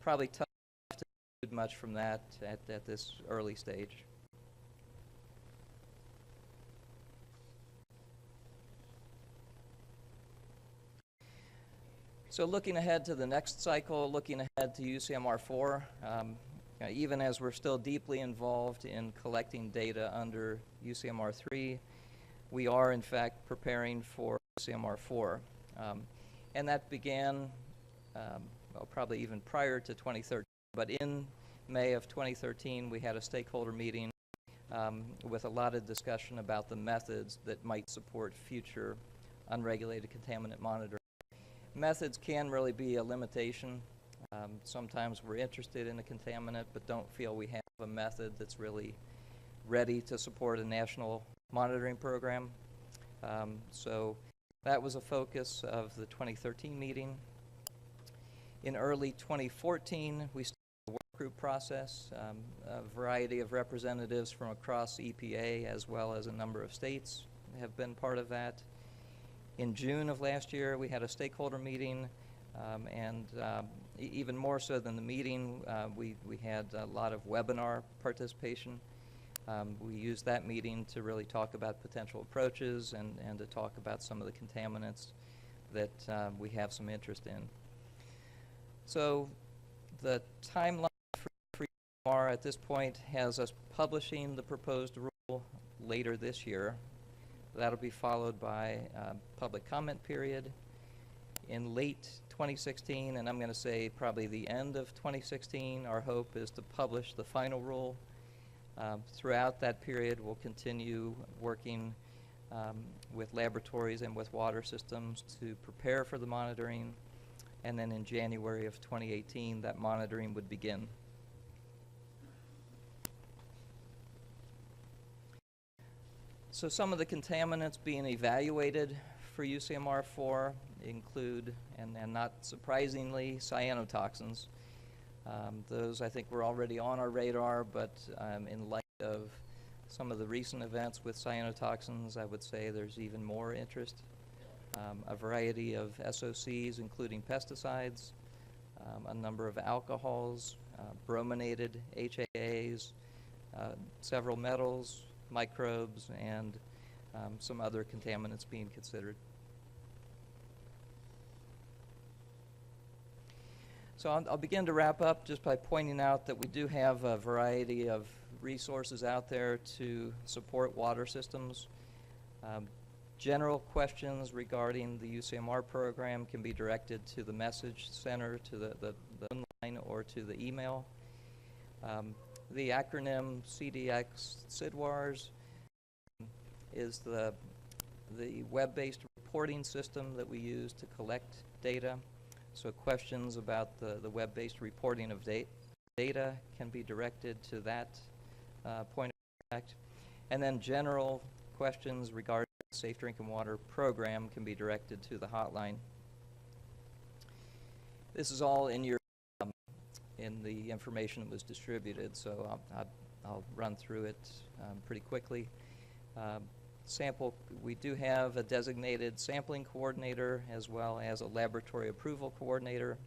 probably tough to do much from that at this early stage. So looking ahead to the next cycle, looking ahead to UCMR 4, even as we're still deeply involved in collecting data under UCMR 3, we are in fact preparing for UCMR 4. And that began well, probably even prior to 2013, but in May of 2013 we had a stakeholder meeting with a lot of discussion about the methods that might support future unregulated contaminant monitoring. Methods can really be a limitation. Sometimes we're interested in a contaminant but don't feel we have a method that's really ready to support a national monitoring program. So that was a focus of the 2013 meeting. In early 2014, we started a work group process. A variety of representatives from across EPA as well as a number of states have been part of that. In June of last year, we had a stakeholder meeting, and even more so than the meeting, we had a lot of webinar participation. We used that meeting to really talk about potential approaches and to talk about some of the contaminants that we have some interest in. So the timeline for UCMR at this point has us publishing the proposed rule later this year. That'll be followed by a public comment period in late 2016, and I'm going to say probably the end of 2016. Our hope is to publish the final rule. Throughout that period, we'll continue working with laboratories and with water systems to prepare for the monitoring, and then in January of 2018, that monitoring would begin. So some of the contaminants being evaluated for UCMR 4 include, and not surprisingly, cyanotoxins. Those I think were already on our radar, but in light of some of the recent events with cyanotoxins, I would say there's even more interest. A variety of SOCs, including pesticides, a number of alcohols, brominated HAAs, several metals, microbes, and some other contaminants being considered. So I'll begin to wrap up just by pointing out that we do have a variety of resources out there to support water systems. General questions regarding the UCMR program can be directed to the message center, to the phone line, or to the email. The acronym CDX CIDWARS is the web-based reporting system that we use to collect data. So questions about the web-based reporting of data can be directed to that point of contact. And then general questions regarding the Safe Drinking Water program can be directed to the hotline. This is all in your in the information that was distributed, so I'll run through it pretty quickly. We do have a designated sampling coordinator as well as a laboratory approval coordinator.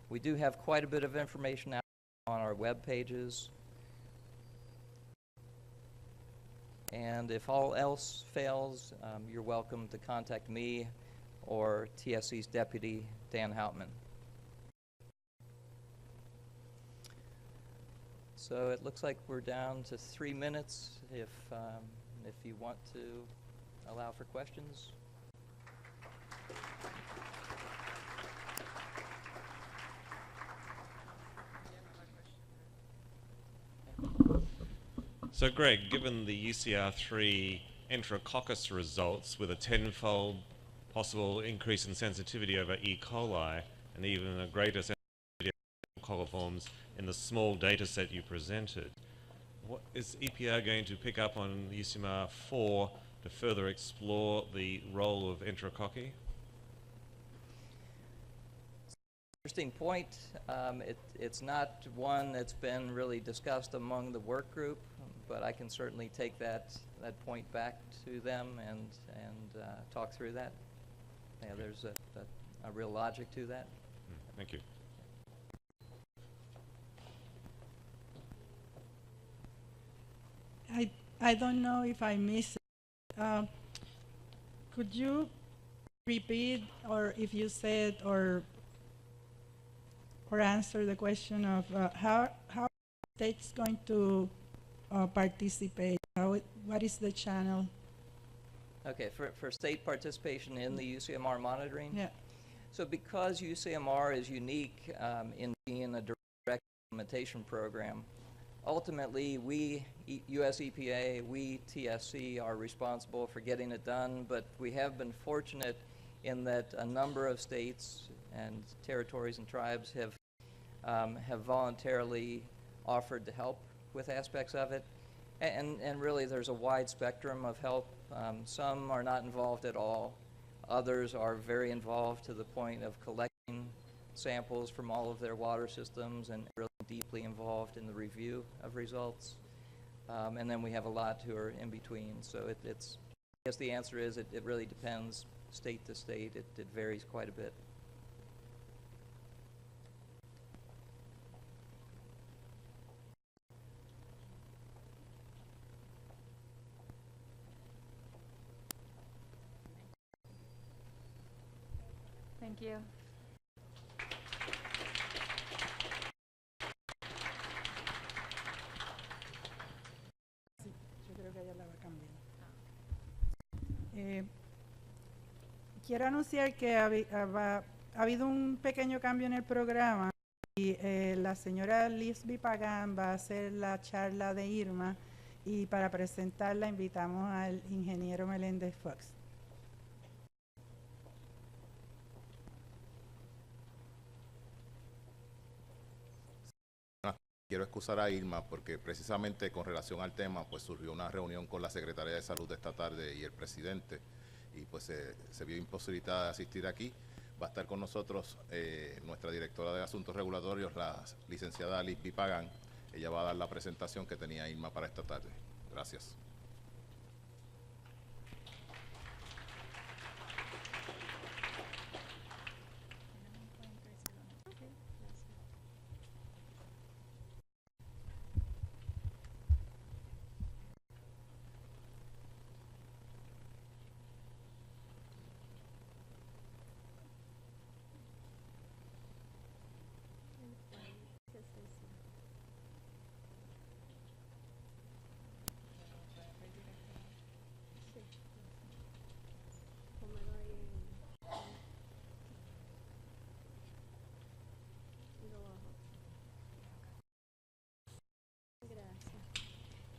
We do have quite a bit of information out on our web pages. And if all else fails, you're welcome to contact me or TSC's deputy, Dan Houtman. So it looks like we're down to 3 minutes if you want to allow for questions. So Greg, given the UCR3 enterococcus results with a 10-fold possible increase in sensitivity over E. coli and even a greater sensitivity of coliforms in the small data set you presented, what is EPR going to pick up on UCMR 4 to further explore the role of enterococci? Interesting point. It's not one that's been really discussed among the work group, but I can certainly take that point back to them and talk through that. Yeah, there's a real logic to that. Thank you. I don't know if I missed it. Could you repeat, or if you said or answer the question of how states going to participate? What is the channel? Okay, for state participation in the UCMR monitoring? Yeah. So because UCMR is unique in being a direct implementation program, ultimately we, US EPA, we TSC are responsible for getting it done, but we have been fortunate in that a number of states and territories and tribes have voluntarily offered to help with aspects of it. And really there's a wide spectrum of help. Some are not involved at all. Others are very involved to the point of collecting samples from all of their water systems and really deeply involved in the review of results. And then we have a lot who are in between. So it's, I guess the answer is it really depends state to state. It varies quite a bit. Thank you. Yo creo que ella la va a cambiar. Quiero anunciar que ha habido un pequeño cambio en el programa y la señora Liz Bipagán va a hacer la charla de Irma y para presentarla invitamos al ingeniero Meléndez Fox. Quiero excusar a Irma porque precisamente con relación al tema pues surgió una reunión con la Secretaría de Salud esta tarde y el presidente y pues se vio imposibilitada de asistir aquí. Va a estar con nosotros nuestra directora de Asuntos Regulatorios, la licenciada Liz Bipagán. Ella va a dar la presentación que tenía Irma para esta tarde. Gracias.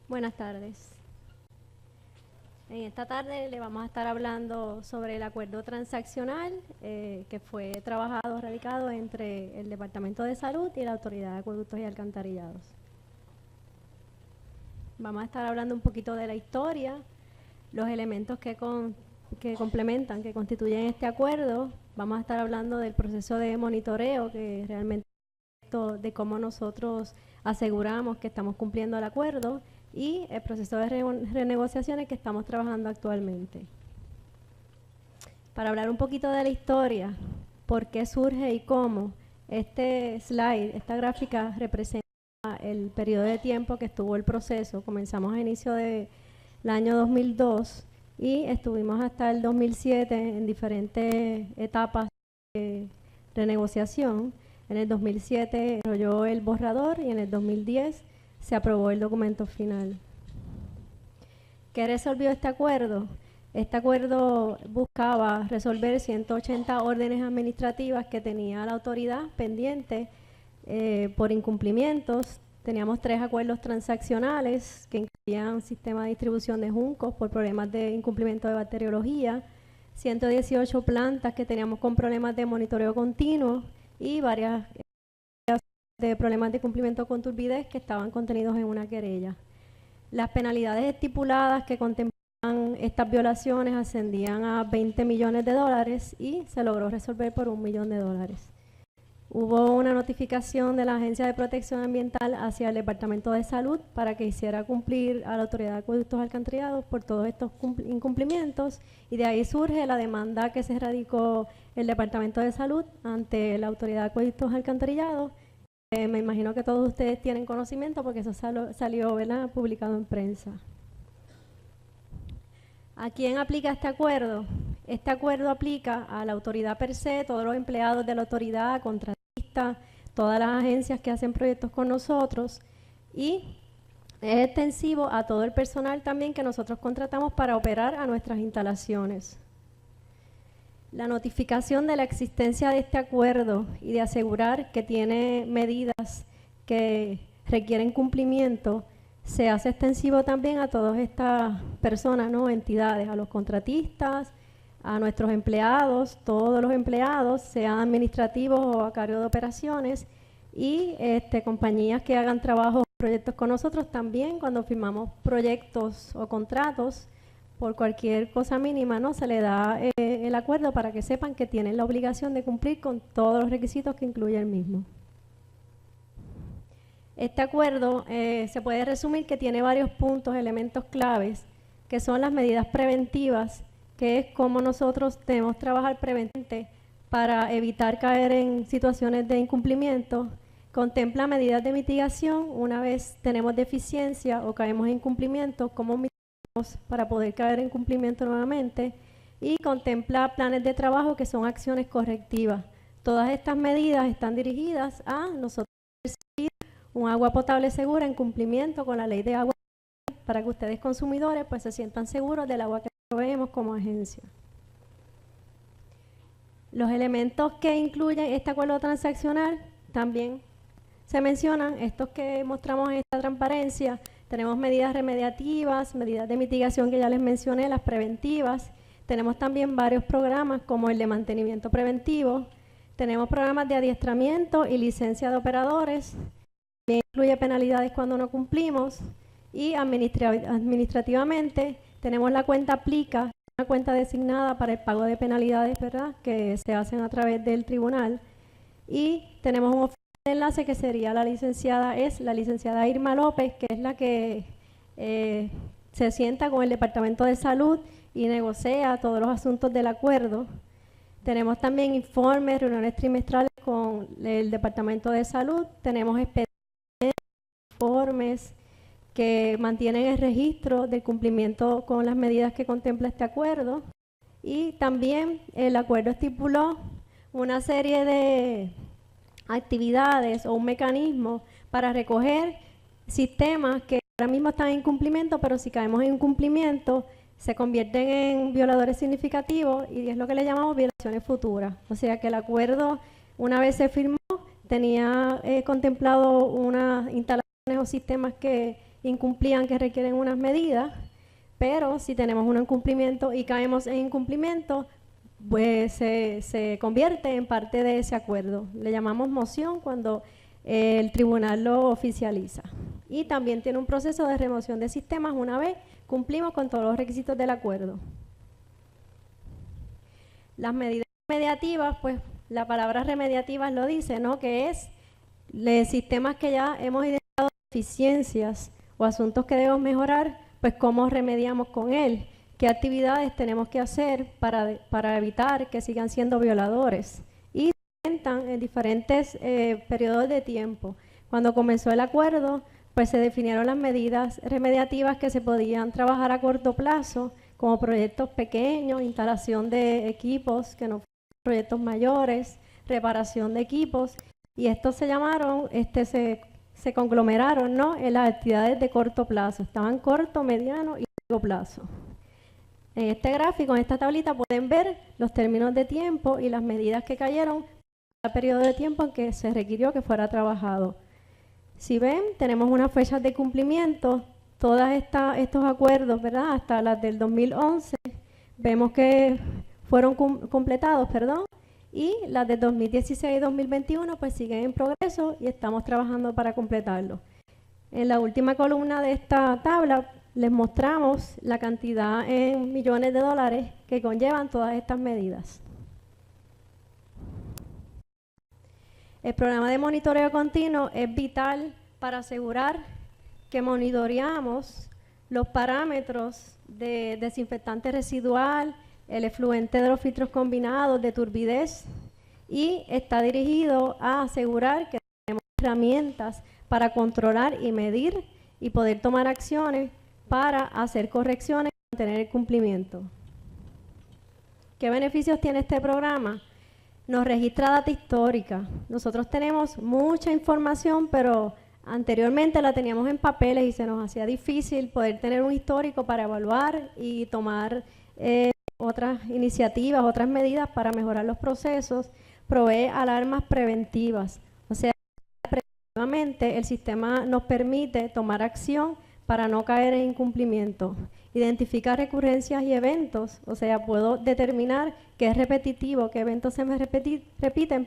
Buenas tardes. En esta tarde le vamos a estar hablando sobre el acuerdo transaccional que fue trabajado, radicado entre el Departamento de Salud y la Autoridad de Acueductos y Alcantarillados. Vamos a estar hablando un poquito de la historia, los elementos que complementan, que constituyen este acuerdo. Vamos a estar hablando del proceso de monitoreo, que realmente de cómo nosotros aseguramos que estamos cumpliendo el acuerdo, y el proceso de renegociaciones que estamos trabajando actualmente. Para hablar un poquito de la historia, por qué surge y cómo, este slide, esta gráfica representa el periodo de tiempo que estuvo el proceso. Comenzamos a inicio del año 2002 y estuvimos hasta el 2007 en diferentes etapas de renegociación. En el 2007 desarrolló el borrador y en el 2010 se aprobó el documento final. ¿Qué resolvió este acuerdo? Este acuerdo buscaba resolver 180 órdenes administrativas que tenía la autoridad pendientes por incumplimientos. Teníamos 3 acuerdos transaccionales que incluían sistema de distribución de juncos por problemas de incumplimiento de bacteriología, 118 plantas que teníamos con problemas de monitoreo continuo y varias de problemas de cumplimiento con turbidez que estaban contenidos en una querella. Las penalidades estipuladas que contemplaban estas violaciones ascendían a $20 millones y se logró resolver por $1 millón. Hubo una notificación de la Agencia de Protección Ambiental hacia el Departamento de Salud para que hiciera cumplir a la Autoridad de Acueductos Alcantarillados por todos estos incumplimientos, y de ahí surge la demanda que se radicó el Departamento de Salud ante la Autoridad de Acueductos Alcantarillados. Me imagino que todos ustedes tienen conocimiento porque eso salió, ¿verdad?, publicado en prensa. ¿A quién aplica este acuerdo? Este acuerdo aplica a la autoridad per se, todos los empleados de la autoridad, contratistas, todas las agencias que hacen proyectos con nosotros, y es extensivo a todo el personal también que nosotros contratamos para operar a nuestras instalaciones. La notificación de la existencia de este acuerdo y de asegurar que tiene medidas que requieren cumplimiento se hace extensivo también a todas estas personas, ¿no? Entidades, a los contratistas, a nuestros empleados, todos los empleados, sean administrativos o a cargo de operaciones, y compañías que hagan trabajos, proyectos con nosotros también. Cuando firmamos proyectos o contratos, por cualquier cosa mínima, ¿no? Se le da el acuerdo para que sepan que tienen la obligación de cumplir con todos los requisitos que incluye el mismo. Este acuerdo se puede resumir que tiene varios puntos, elementos claves, que son las medidas preventivas, que es cómo nosotros debemos trabajar preventivamente para evitar caer en situaciones de incumplimiento. Contempla medidas de mitigación una vez tenemos deficiencia o caemos en incumplimiento, cómo mitigamos para poder caer en cumplimiento nuevamente, y contempla planes de trabajo que son acciones correctivas. Todas estas medidas están dirigidas a nosotros recibir un agua potable segura en cumplimiento con la ley de agua, para que ustedes consumidores pues se sientan seguros del agua que proveemos como agencia. Los elementos que incluyen este acuerdo transaccional también se mencionan, estos que mostramos en esta transparencia. Tenemos medidas remediativas, medidas de mitigación que ya les mencioné, las preventivas. Tenemos también varios programas como el de mantenimiento preventivo. Tenemos programas de adiestramiento y licencia de operadores. También incluye penalidades cuando no cumplimos. Y administrativamente tenemos la cuenta Aplica, una cuenta designada para el pago de penalidades, ¿verdad?, que se hacen a través del tribunal. Y tenemos un oficial de enlace que sería la licenciada Irma López, que es la que se sienta con el Departamento de Salud y negocia todos los asuntos del acuerdo. Tenemos también informes, reuniones trimestrales con el Departamento de Salud. Tenemos expedientes, informes que mantienen el registro del cumplimiento con las medidas que contempla este acuerdo. Y también el acuerdo estipuló una serie de actividades o un mecanismo para recoger sistemas que ahora mismo están en cumplimiento, pero si caemos en incumplimiento se convierten en violadores significativos, y es lo que le llamamos violaciones futuras. O sea que el acuerdo, una vez se firmó, tenía contemplado unas instalaciones o sistemas que incumplían, que requieren unas medidas, pero si tenemos un incumplimiento y caemos en incumplimiento, pues se convierte en parte de ese acuerdo. Le llamamos moción cuando el tribunal lo oficializa. Y también tiene un proceso de remoción de sistemas una vez cumplimos con todos los requisitos del acuerdo. Las medidas remediativas, pues la palabra remediativas lo dice, ¿no?, que es sistemas que ya hemos identificado deficiencias o asuntos que debemos mejorar, pues cómo remediamos con él, qué actividades tenemos que hacer para evitar que sigan siendo violadores. Y se presentan en diferentes periodos de tiempo. Cuando comenzó el acuerdo, pues se definieron las medidas remediativas que se podían trabajar a corto plazo, como proyectos pequeños, instalación de equipos que no fueron proyectos mayores, reparación de equipos, y estos se llamaron, se conglomeraron, ¿no?, en las actividades de corto plazo. Estaban corto, mediano y largo plazo. En este gráfico, en esta tablita, pueden ver los términos de tiempo y las medidas que cayeron al periodo de tiempo en que se requirió que fuera trabajado. Si ven, tenemos unas fechas de cumplimiento, todos estos acuerdos, ¿verdad?, hasta las del 2011, vemos que fueron completados, y las de 2016 y 2021 pues siguen en progreso y estamos trabajando para completarlo. En la última columna de esta tabla les mostramos la cantidad en millones de dólares que conllevan todas estas medidas. El programa de monitoreo continuo es vital para asegurar que monitoreamos los parámetros de desinfectante residual, el efluente de los filtros combinados, de turbidez, y está dirigido a asegurar que tenemos herramientas para controlar y medir y poder tomar acciones para hacer correcciones y mantener el cumplimiento. ¿Qué beneficios tiene este programa? Nos registra data histórica. Nosotros tenemos mucha información, pero anteriormente la teníamos en papeles y se nos hacía difícil poder tener un histórico para evaluar y tomar otras iniciativas, otras medidas para mejorar los procesos. Provee alarmas preventivas. O sea, preventivamente el sistema nos permite tomar acción para no caer en incumplimiento. Identifica recurrencias y eventos, o sea, puedo determinar qué es repetitivo, qué eventos se me repiten,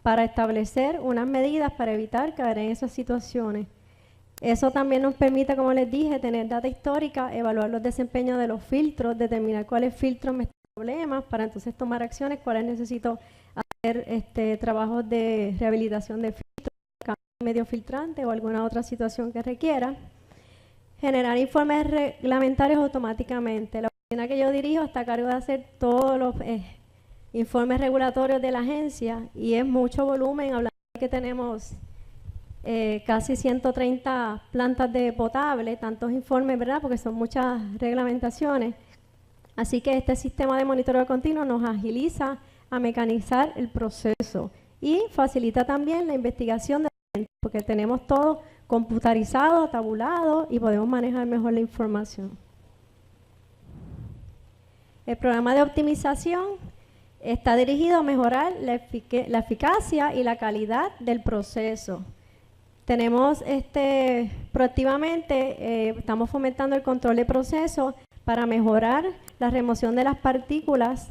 para establecer unas medidas para evitar caer en esas situaciones. Eso también nos permite, como les dije, tener data histórica, evaluar los desempeños de los filtros, determinar cuáles filtros me están problemas, para entonces tomar acciones, cuáles necesito hacer trabajos de rehabilitación de filtros, cambio de medio filtrante o alguna otra situación que requiera. Generar informes reglamentarios automáticamente. La oficina que yo dirijo está a cargo de hacer todos los informes regulatorios de la agencia y es mucho volumen, hablando de que tenemos casi 130 plantas de potable, tantos informes, ¿verdad? Porque son muchas reglamentaciones. Así que este sistema de monitoreo continuo nos agiliza a mecanizar el proceso y facilita también la investigación de porque tenemos todo computarizado, tabulado y podemos manejar mejor la información. El programa de optimización está dirigido a mejorar la eficacia y la calidad del proceso. Tenemos proactivamente, estamos fomentando el control de procesos para mejorar la remoción de las partículas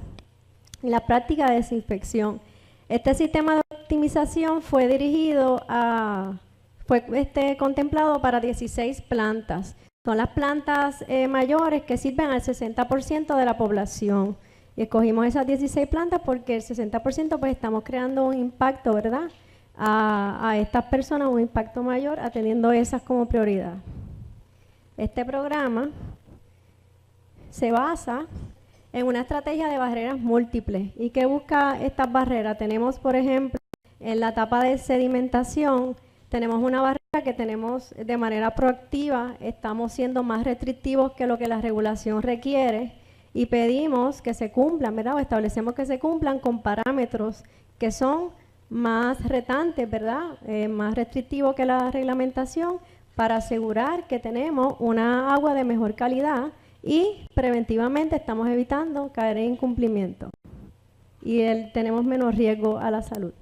y la práctica de desinfección. Este sistema de optimización fue dirigido fue contemplado para 16 plantas. Son las plantas mayores que sirven al 60% de la población. Y escogimos esas 16 plantas porque el 60% pues estamos creando un impacto, ¿verdad? A estas personas, un impacto mayor, atendiendo esas como prioridad. Este programa se basa en una estrategia de barreras múltiples. ¿Y qué busca estas barreras? Tenemos, por ejemplo, en la etapa de sedimentación, tenemos una barrera que tenemos de manera proactiva, estamos siendo más restrictivos que lo que la regulación requiere y pedimos que se cumplan, ¿verdad? O establecemos que se cumplan con parámetros que son más retantes, ¿verdad? Más restrictivos que la reglamentación para asegurar que tenemos una agua de mejor calidad y preventivamente estamos evitando caer en incumplimiento y tenemos menos riesgo a la salud.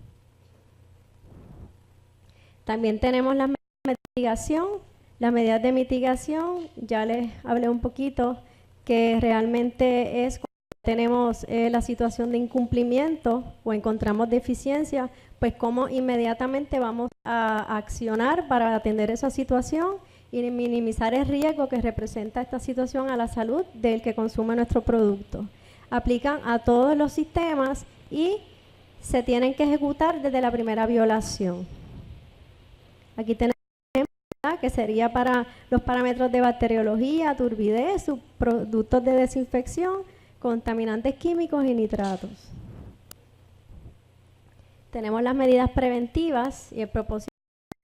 También tenemos las medidas de mitigación. Las medidas de mitigación, ya les hablé un poquito, que realmente es cuando tenemos la situación de incumplimiento o encontramos deficiencia, pues cómo inmediatamente vamos a accionar para atender esa situación y minimizar el riesgo que representa esta situación a la salud del que consume nuestro producto. Aplican a todos los sistemas y se tienen que ejecutar desde la primera violación. Aquí tenemos que sería para los parámetros de bacteriología, turbidez, subproductos de desinfección, contaminantes químicos y nitratos. Tenemos las medidas preventivas y el propósito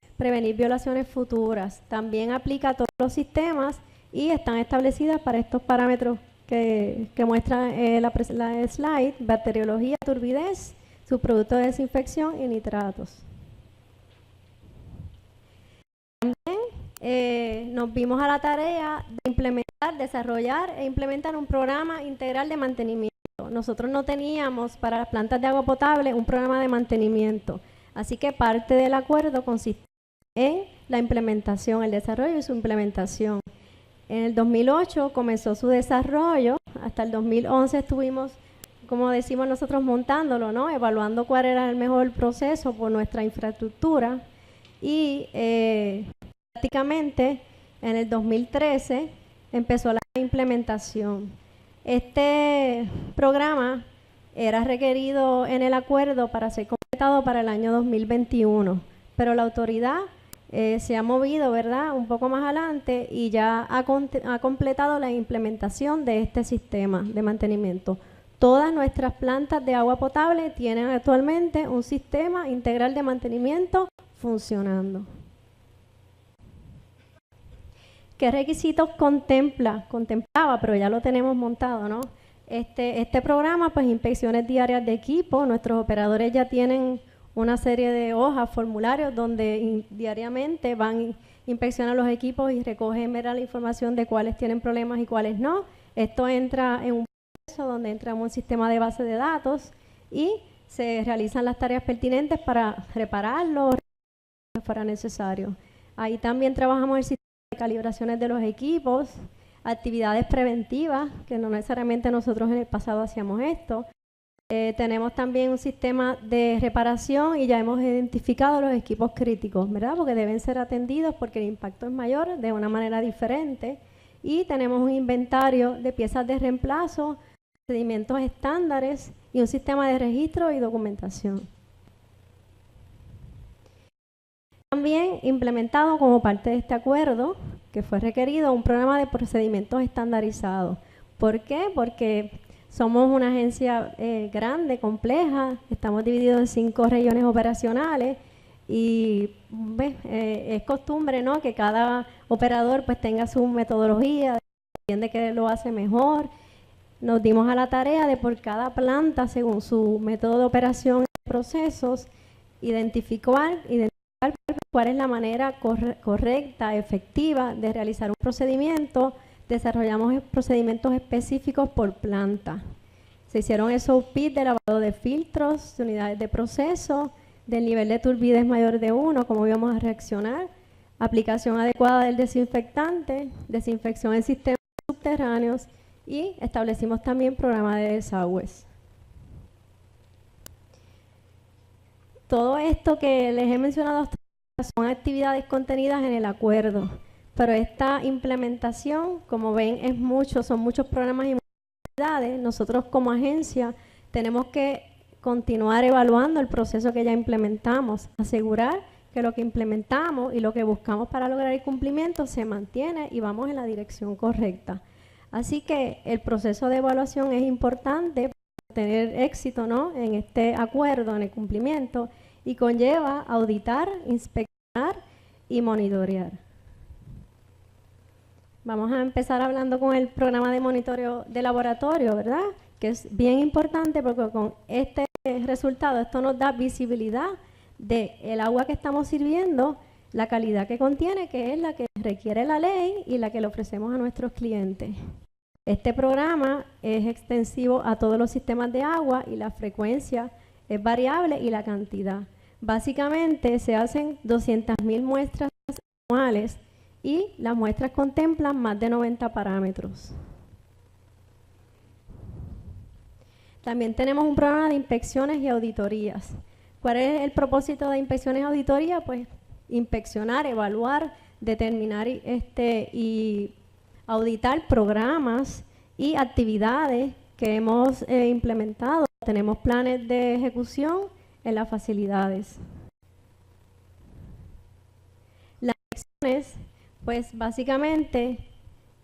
es prevenir violaciones futuras. También aplica a todos los sistemas y están establecidas para estos parámetros que muestra la slide, bacteriología, turbidez, subproductos de desinfección y nitratos. También nos vimos a la tarea de implementar, desarrollar e implementar un programa integral de mantenimiento. Nosotros no teníamos para las plantas de agua potable un programa de mantenimiento, así que parte del acuerdo consiste en la implementación, el desarrollo y su implementación. En el 2008 comenzó su desarrollo, hasta el 2011 estuvimos, como decimos nosotros, montándolo, ¿no? Evaluando cuál era el mejor proceso por nuestra infraestructura y prácticamente en el 2013 empezó la implementación. Este programa era requerido en el acuerdo para ser completado para el año 2021, pero la autoridad se ha movido, ¿verdad?, un poco más adelante y ya ha completado la implementación de este sistema de mantenimiento. Todas nuestras plantas de agua potable tienen actualmente un sistema integral de mantenimiento funcionando. ¿Qué requisitos contemplaba? Pero ya lo tenemos montado, ¿no? Este programa, pues inspecciones diarias de equipo. Nuestros operadores ya tienen una serie de hojas, formularios, donde diariamente van, inspeccionan los equipos y recogen la información de cuáles tienen problemas y cuáles no. Esto entra en un proceso donde entra en un sistema de base de datos y se realizan las tareas pertinentes para repararlo si fuera necesario. Ahí también trabajamos el sistema de calibraciones de los equipos, actividades preventivas, que no necesariamente nosotros en el pasado hacíamos esto. Tenemos también un sistema de reparación y ya hemos identificado los equipos críticos, ¿verdad? Porque deben ser atendidos porque el impacto es mayor de una manera diferente. Y tenemos un inventario de piezas de reemplazo, procedimientos estándares y un sistema de registro y documentación. También implementado como parte de este acuerdo, que fue requerido, un programa de procedimientos estandarizados. ¿Por qué? Porque somos una agencia grande, compleja, estamos divididos en 5 regiones operacionales y es costumbre, ¿no?, que cada operador pues tenga su metodología, entiende que lo hace mejor. Nos dimos a la tarea de por cada planta, según su método de operación y procesos, identificar cuál es la manera correcta, efectiva de realizar un procedimiento. Desarrollamos procedimientos específicos por planta. Se hicieron SOP de lavado de filtros, de unidades de proceso, del nivel de turbidez mayor de 1, cómo íbamos a reaccionar, aplicación adecuada del desinfectante, desinfección en sistemas subterráneos y establecimos también programa de desagües. Todo esto que les he mencionado hasta ahora son actividades contenidas en el acuerdo, pero esta implementación, como ven, son muchos programas y muchas actividades. Nosotros como agencia tenemos que continuar evaluando el proceso que ya implementamos, asegurar que lo que implementamos y lo que buscamos para lograr el cumplimiento se mantiene y vamos en la dirección correcta. Así que el proceso de evaluación es importante para tener éxito, ¿no?, en este acuerdo, en el cumplimiento, y conlleva auditar, inspeccionar y monitorear. Vamos a empezar hablando con el programa de monitoreo de laboratorio, ¿verdad?, que es bien importante porque con este resultado, esto nos da visibilidad del agua que estamos sirviendo, la calidad que contiene, que es la que requiere la ley y la que le ofrecemos a nuestros clientes. Este programa es extensivo a todos los sistemas de agua y la frecuencia es variable y la cantidad. Básicamente se hacen 200.000 muestras anuales y las muestras contemplan más de 90 parámetros. También tenemos un programa de inspecciones y auditorías. ¿Cuál es el propósito de inspecciones y auditorías? Pues inspeccionar, evaluar, determinar y auditar programas y actividades que hemos implementado. Tenemos planes de ejecución en las facilidades. Las inspecciones, pues básicamente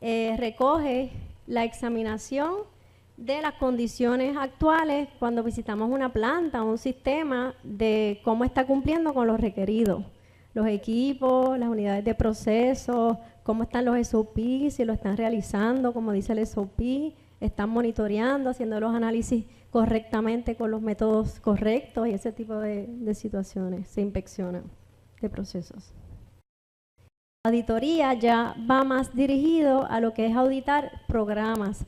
recoge la examinación de las condiciones actuales cuando visitamos una planta o un sistema, de cómo está cumpliendo con los requeridos. Los equipos, las unidades de proceso, cómo están los SOP, si lo están realizando, como dice el SOP, están monitoreando, haciendo los análisis correctamente con los métodos correctos y ese tipo de situaciones se inspeccionan de procesos. La auditoría ya va más dirigido a lo que es auditar programas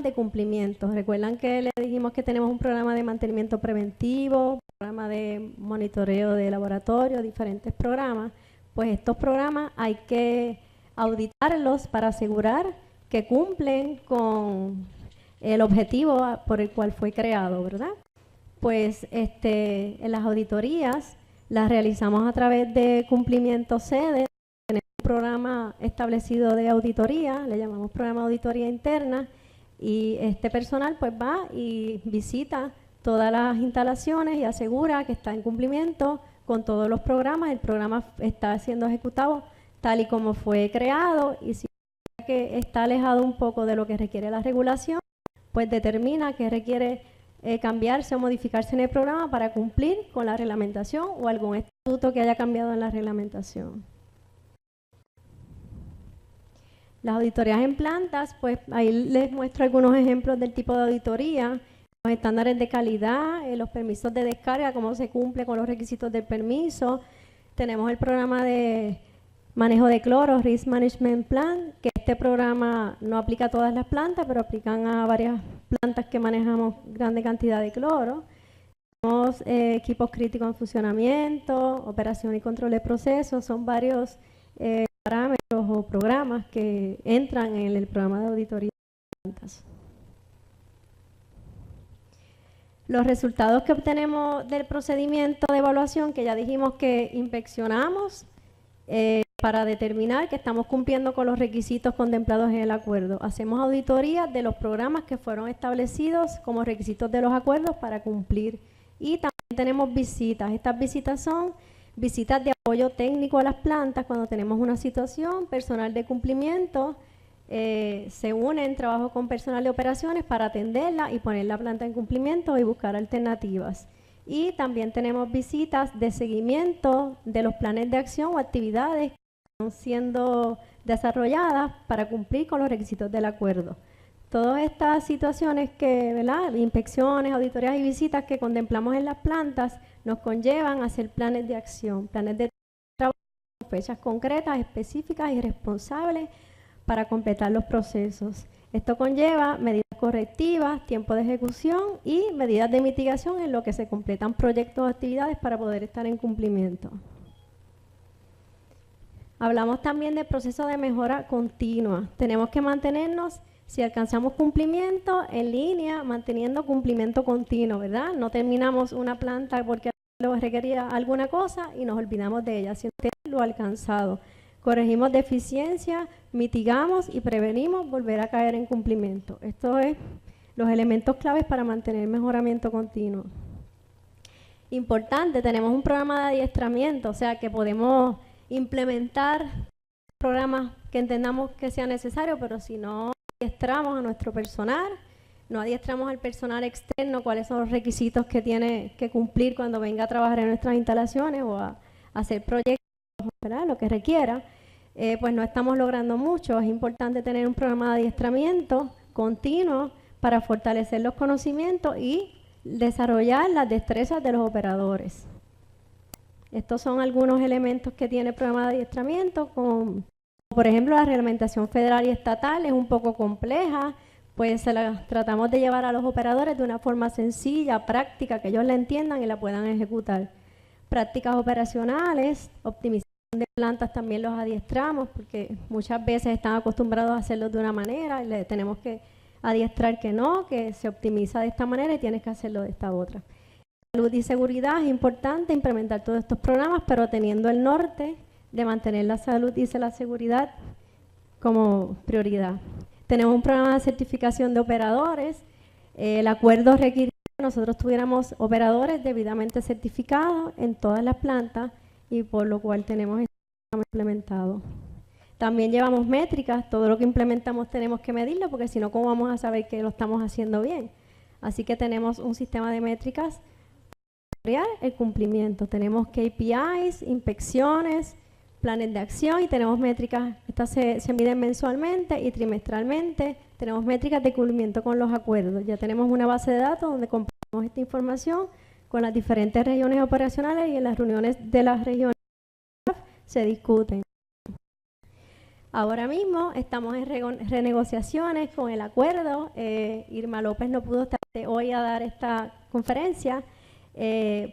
de cumplimiento. Recuerdan que le dijimos que tenemos un programa de mantenimiento preventivo, programa de monitoreo de laboratorio, diferentes programas. Pues estos programas hay que auditarlos para asegurar que cumplen con el objetivo por el cual fue creado, ¿verdad? Pues en las auditorías las realizamos a través de cumplimiento sede. Programa establecido de auditoría, le llamamos programa de auditoría interna, y este personal pues va y visita todas las instalaciones y asegura que está en cumplimiento con todos los programas. El programa está siendo ejecutado tal y como fue creado, y si que está alejado un poco de lo que requiere la regulación, pues determina que requiere cambiarse o modificarse en el programa para cumplir con la reglamentación o algún estatuto que haya cambiado en la reglamentación. Las auditorías en plantas, pues ahí les muestro algunos ejemplos del tipo de auditoría, los estándares de calidad, los permisos de descarga, cómo se cumple con los requisitos del permiso. Tenemos el programa de manejo de cloro, Risk Management Plan, que este programa no aplica a todas las plantas, pero aplican a varias plantas que manejamos grande cantidad de cloro. Tenemos equipos críticos en funcionamiento, operación y control de procesos, son varios parámetros o programas que entran en el programa de auditoría de plantas. Los resultados que obtenemos del procedimiento de evaluación, que ya dijimos que inspeccionamos para determinar que estamos cumpliendo con los requisitos contemplados en el acuerdo. Hacemos auditoría de los programas que fueron establecidos como requisitos de los acuerdos para cumplir. Y también tenemos visitas. Estas visitas son visitas de apoyo técnico a las plantas cuando tenemos una situación, personal de cumplimiento, se une en trabajo con personal de operaciones para atenderla y poner la planta en cumplimiento y buscar alternativas. Y también tenemos visitas de seguimiento de los planes de acción o actividades que están siendo desarrolladas para cumplir con los requisitos del acuerdo. Todas estas situaciones que, ¿verdad?, inspecciones, auditorías y visitas que contemplamos en las plantas nos conllevan a hacer planes de acción, planes de trabajo con fechas concretas, específicas y responsables para completar los procesos. Esto conlleva medidas correctivas, tiempo de ejecución y medidas de mitigación en lo que se completan proyectos o actividades para poder estar en cumplimiento. Hablamos también del proceso de mejora continua. Tenemos que mantenernos, si alcanzamos cumplimiento, en línea, manteniendo cumplimiento continuo, ¿verdad? No terminamos una planta porque lo requería alguna cosa y nos olvidamos de ella, sino lo alcanzado. Corregimos deficiencias, mitigamos y prevenimos volver a caer en cumplimiento. Estos son los elementos claves para mantener mejoramiento continuo. Importante, tenemos un programa de adiestramiento, o sea que podemos implementar programas que entendamos que sea necesario, pero si no adiestramos a nuestro personal, no adiestramos al personal externo cuáles son los requisitos que tiene que cumplir cuando venga a trabajar en nuestras instalaciones o a hacer proyectos, ¿verdad?, lo que requiera, pues no estamos logrando mucho. Es importante tener un programa de adiestramiento continuo para fortalecer los conocimientos y desarrollar las destrezas de los operadores. Estos son algunos elementos que tiene el programa de adiestramiento, como por ejemplo la reglamentación federal y estatal es un poco compleja, pues se la tratamos de llevar a los operadores de una forma sencilla, práctica, que ellos la entiendan y la puedan ejecutar. Prácticas operacionales, optimización de plantas también los adiestramos, porque muchas veces están acostumbrados a hacerlo de una manera y le tenemos que adiestrar que no, que se optimiza de esta manera y tienes que hacerlo de esta otra. Salud y seguridad, es importante implementar todos estos programas, pero teniendo el norte de mantener la salud y la seguridad como prioridad. Tenemos un programa de certificación de operadores. El acuerdo requiere que nosotros tuviéramos operadores debidamente certificados en todas las plantas y por lo cual tenemos este programa implementado. También llevamos métricas, todo lo que implementamos tenemos que medirlo porque si no, ¿cómo vamos a saber que lo estamos haciendo bien? Así que tenemos un sistema de métricas para el cumplimiento. Tenemos KPIs, inspecciones, planes de acción y tenemos métricas, estas se miden mensualmente y trimestralmente. Tenemos métricas de cumplimiento con los acuerdos. Ya tenemos una base de datos donde compartimos esta información con las diferentes regiones operacionales y en las reuniones de las regiones se discuten. Ahora mismo estamos en renegociaciones con el acuerdo. Irma López no pudo estar hoy a dar esta conferencia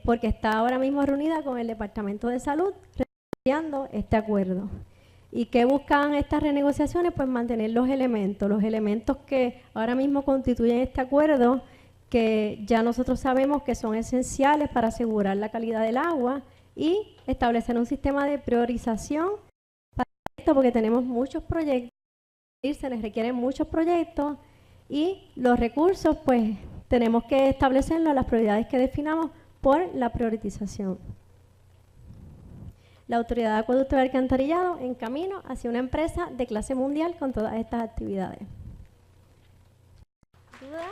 porque está ahora mismo reunida con el Departamento de Salud renegociando este acuerdo. ¿Y qué buscan estas renegociaciones? Pues mantener los elementos que ahora mismo constituyen este acuerdo, que ya nosotros sabemos que son esenciales para asegurar la calidad del agua y establecer un sistema de priorización para esto, porque tenemos muchos proyectos, se les requieren muchos proyectos y los recursos, pues tenemos que establecerlos, las prioridades que definamos por la priorización. La Autoridad de Acueducto y Alcantarillado en camino hacia una empresa de clase mundial con todas estas actividades. ¿Dudas?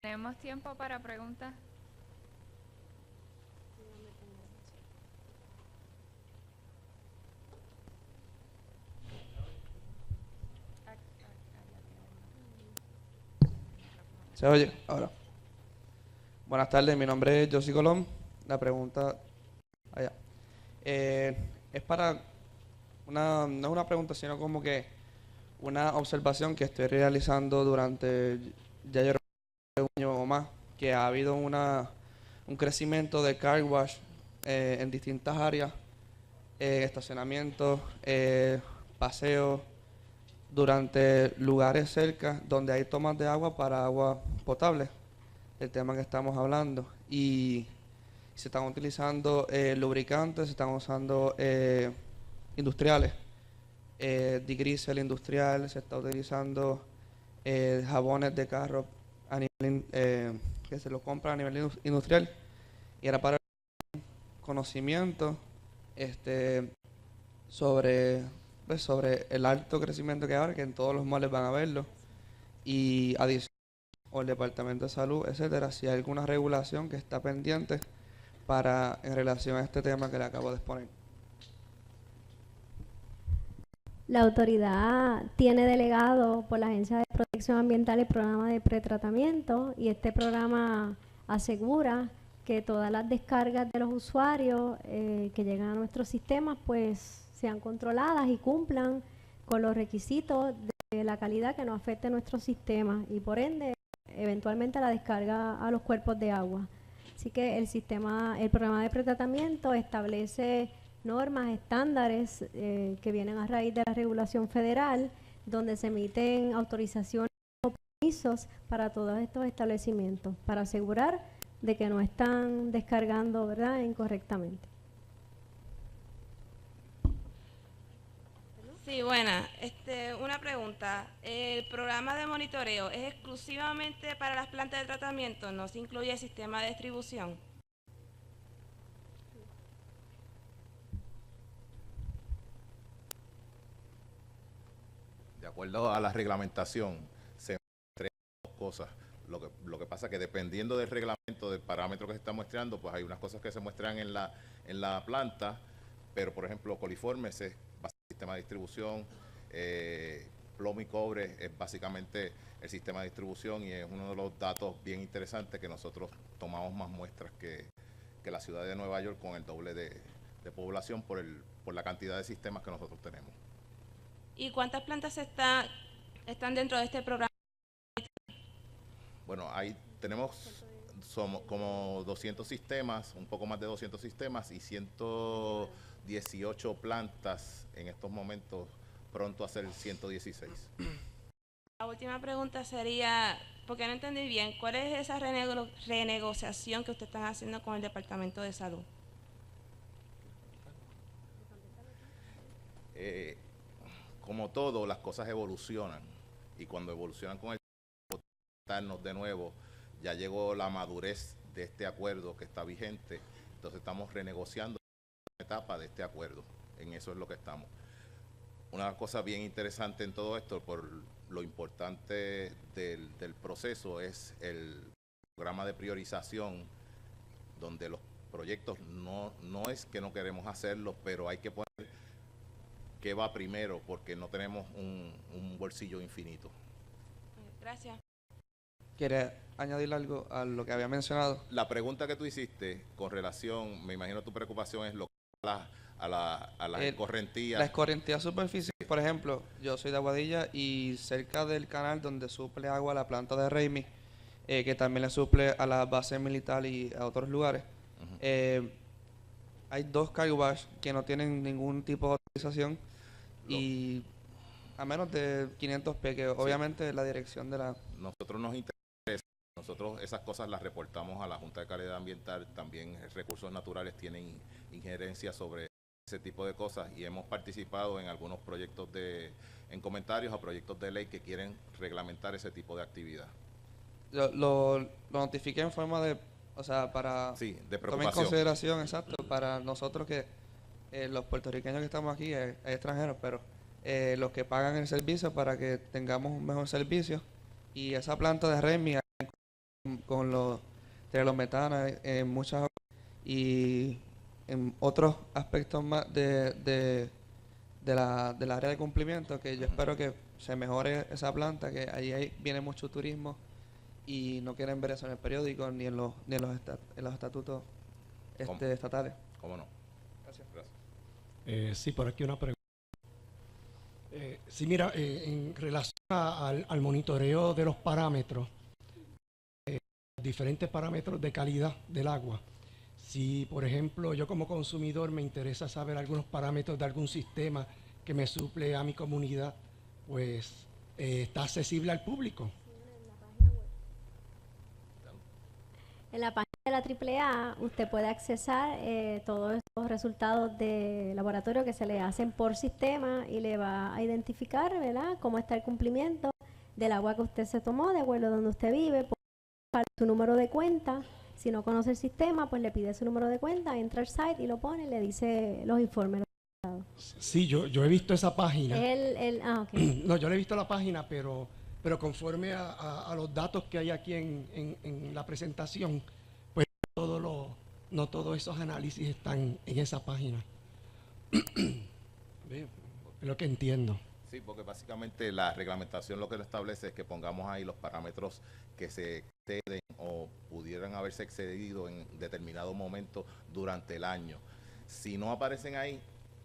¿Tenemos tiempo para preguntas? ¿Se oye? Ahora. Buenas tardes, mi nombre es Josie Colón. La pregunta allá. Es para no es una pregunta, sino como que una observación que estoy realizando durante ya yo un año o más, que ha habido un crecimiento de car wash en distintas áreas, estacionamientos, paseos, durante lugares cerca donde hay tomas de agua para agua potable, el tema que estamos hablando, y se están utilizando lubricantes, se están usando industriales, digrisel industrial, se está utilizando jabones de carro a nivel, que se los compra a nivel industrial, y era para conocimiento sobre el alto crecimiento que hay ahora, que en todos los malls van a verlo, y adicional, o el Departamento de Salud, etcétera, si hay alguna regulación que está pendiente en relación a este tema que le acabo de exponer. La autoridad tiene delegado por la Agencia de Protección Ambiental el programa de pretratamiento, y este programa asegura que todas las descargas de los usuarios que llegan a nuestros sistemas pues sean controladas y cumplan con los requisitos de la calidad que no afecte nuestro sistema y por ende eventualmente la descarga a los cuerpos de agua. Así que el programa de pretratamiento establece normas, estándares que vienen a raíz de la regulación federal, donde se emiten autorizaciones o permisos para todos estos establecimientos, para asegurar de que no están descargando, ¿verdad?, incorrectamente. Sí, buena. Una pregunta. ¿El programa de monitoreo es exclusivamente para las plantas de tratamiento? ¿No se incluye el sistema de distribución? De acuerdo a la reglamentación, se muestran dos cosas. Lo que pasa es que dependiendo del reglamento, del parámetro que se está muestrando, pues hay unas cosas que se muestran en la planta, pero por ejemplo, coliformes es sistema de distribución, plomo y cobre es básicamente el sistema de distribución, y es uno de los datos bien interesantes que nosotros tomamos más muestras que la ciudad de Nueva York, con el doble de población por la cantidad de sistemas que nosotros tenemos. ¿Y cuántas plantas están dentro de este programa? Bueno, somos como 200 sistemas, un poco más de 200 sistemas y 118 plantas en estos momentos, pronto a ser 116. La última pregunta sería, porque no entendí bien, ¿cuál es esa renegociación que ustedes están haciendo con el Departamento de Salud? Como todo, las cosas evolucionan, y cuando evolucionan con el tiempo, de nuevo, ya llegó la madurez de este acuerdo que está vigente, entonces estamos renegociando la etapa de este acuerdo, en eso es lo que estamos. Una cosa bien interesante en todo esto, por lo importante del proceso, es el programa de priorización, donde los proyectos no es que no queremos hacerlo, pero hay que poner qué va primero, porque no tenemos un bolsillo infinito. Gracias. ¿Quieres añadir algo a lo que había mencionado? La pregunta que tú hiciste con relación, me imagino tu preocupación es lo que a la escorrentía. La escorrentía superficial, por ejemplo, yo soy de Aguadilla, y cerca del canal donde suple agua a la planta de Raimi, que también le suple a la base militar y a otros lugares, hay dos car wash que no tienen ningún tipo de autorización, y a menos de 500 pies, que obviamente la dirección de la... Nosotros nos interesa, nosotros esas cosas las reportamos a la Junta de Calidad Ambiental, también Recursos Naturales tienen injerencia sobre ese tipo de cosas, y hemos participado en algunos proyectos en comentarios a proyectos de ley que quieren reglamentar ese tipo de actividad. Lo notifiqué en forma de, o sea, para de tomar preocupación. en consideración, exacto, para nosotros que los puertorriqueños que estamos aquí, hay extranjeros, pero los que pagan el servicio, para que tengamos un mejor servicio, y esa planta de Remi con los metanos en muchas, y en otros aspectos más del área de cumplimiento, que yo espero que se mejore esa planta, que ahí viene mucho turismo, y no quieren ver eso en el periódico ni en los estatutos estatales. ¿Cómo no? Gracias. Sí, por aquí una pregunta. Sí, mira, en relación al monitoreo de los parámetros, diferentes parámetros de calidad del agua, si por ejemplo yo como consumidor me interesa saber algunos parámetros de algún sistema que me suple a mi comunidad, pues está accesible al público. En la página de la AAA usted puede accesar todos estos resultados de laboratorio que se le hacen por sistema y le va a identificar, ¿verdad?, cómo está el cumplimiento del agua que usted se tomó, de acuerdo a donde usted vive, por su número de cuenta. Si no conoce el sistema, pues le pide su número de cuenta, entra al site y lo pone y le dice los informes. Sí, yo he visto esa página. Okay. No, yo le he visto la página, pero conforme a los datos que hay aquí en la presentación, pues no todos esos análisis están en esa página. Es lo que entiendo. Sí, porque básicamente la reglamentación lo que establece es que pongamos ahí los parámetros que se exceden o pudieran haberse excedido en determinado momento durante el año. Si no aparecen ahí,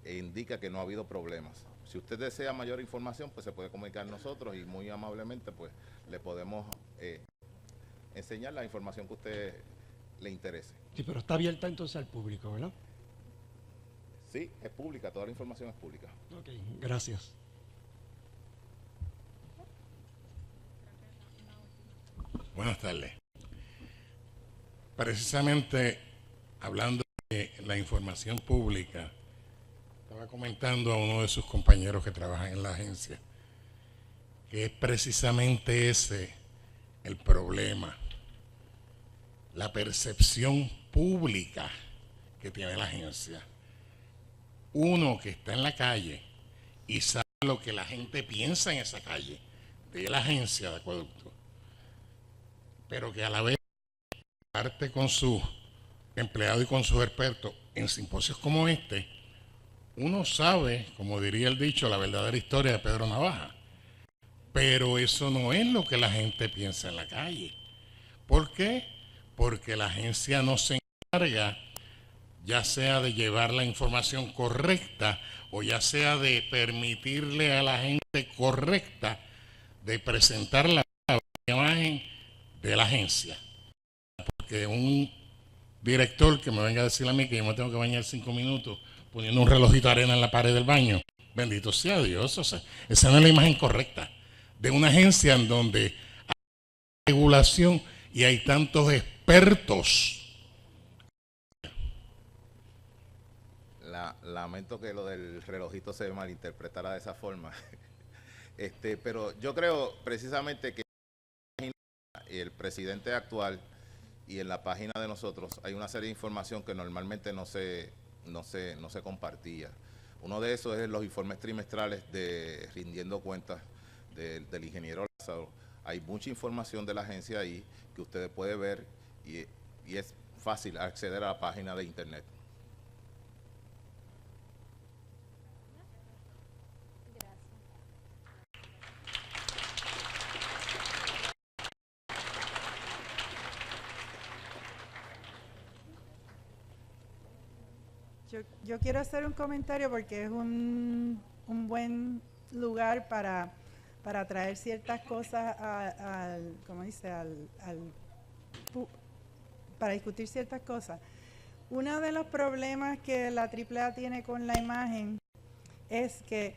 indica que no ha habido problemas. Si usted desea mayor información, pues se puede comunicar a nosotros y muy amablemente pues le podemos enseñar la información que a usted le interese. Sí, pero está abierta entonces al público, ¿verdad? Sí, es pública, toda la información es pública. Ok, gracias. Buenas tardes. Precisamente hablando de la información pública, estaba comentando a uno de sus compañeros que trabaja en la agencia que es precisamente ese el problema, la percepción pública que tiene la agencia. Uno que está en la calle y sabe lo que la gente piensa en esa calle de la agencia de acueducto, pero que a la vez parte con sus empleados y con sus expertos en simposios como este, uno sabe, como diría el dicho, la verdadera historia de Pedro Navaja, pero eso no es lo que la gente piensa en la calle. ¿Por qué? Porque la agencia no se encarga, ya sea de llevar la información correcta o ya sea de permitirle a la gente correcta de presentar la imagen de la agencia. Porque un director que me venga a decir a mí que yo me tengo que bañar 5 minutos poniendo un relojito de arena en la pared del baño, bendito sea Dios, o sea, esa no es la imagen correcta de una agencia en donde hay regulación y hay tantos expertos. Lamento que lo del relojito se malinterpretara de esa forma. Pero yo creo precisamente que el presidente actual y en la página de nosotros hay una serie de información que normalmente no se compartía. Uno de esos es los informes trimestrales de rindiendo cuentas del ingeniero Lázaro. Hay mucha información de la agencia ahí que usted puede ver y es fácil acceder a la página de internet. Yo quiero hacer un comentario porque es un buen lugar para traer ciertas cosas para discutir ciertas cosas. Uno de los problemas que la AAA tiene con la imagen es que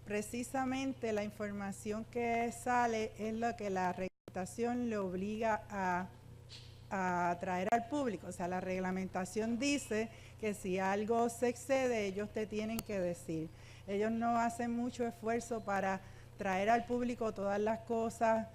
precisamente la información que sale es lo que la reglamentación le obliga a traer al público. O sea, la reglamentación dice que si algo se excede, ellos te tienen que decir. Ellos no hacen mucho esfuerzo para traer al público todas las cosas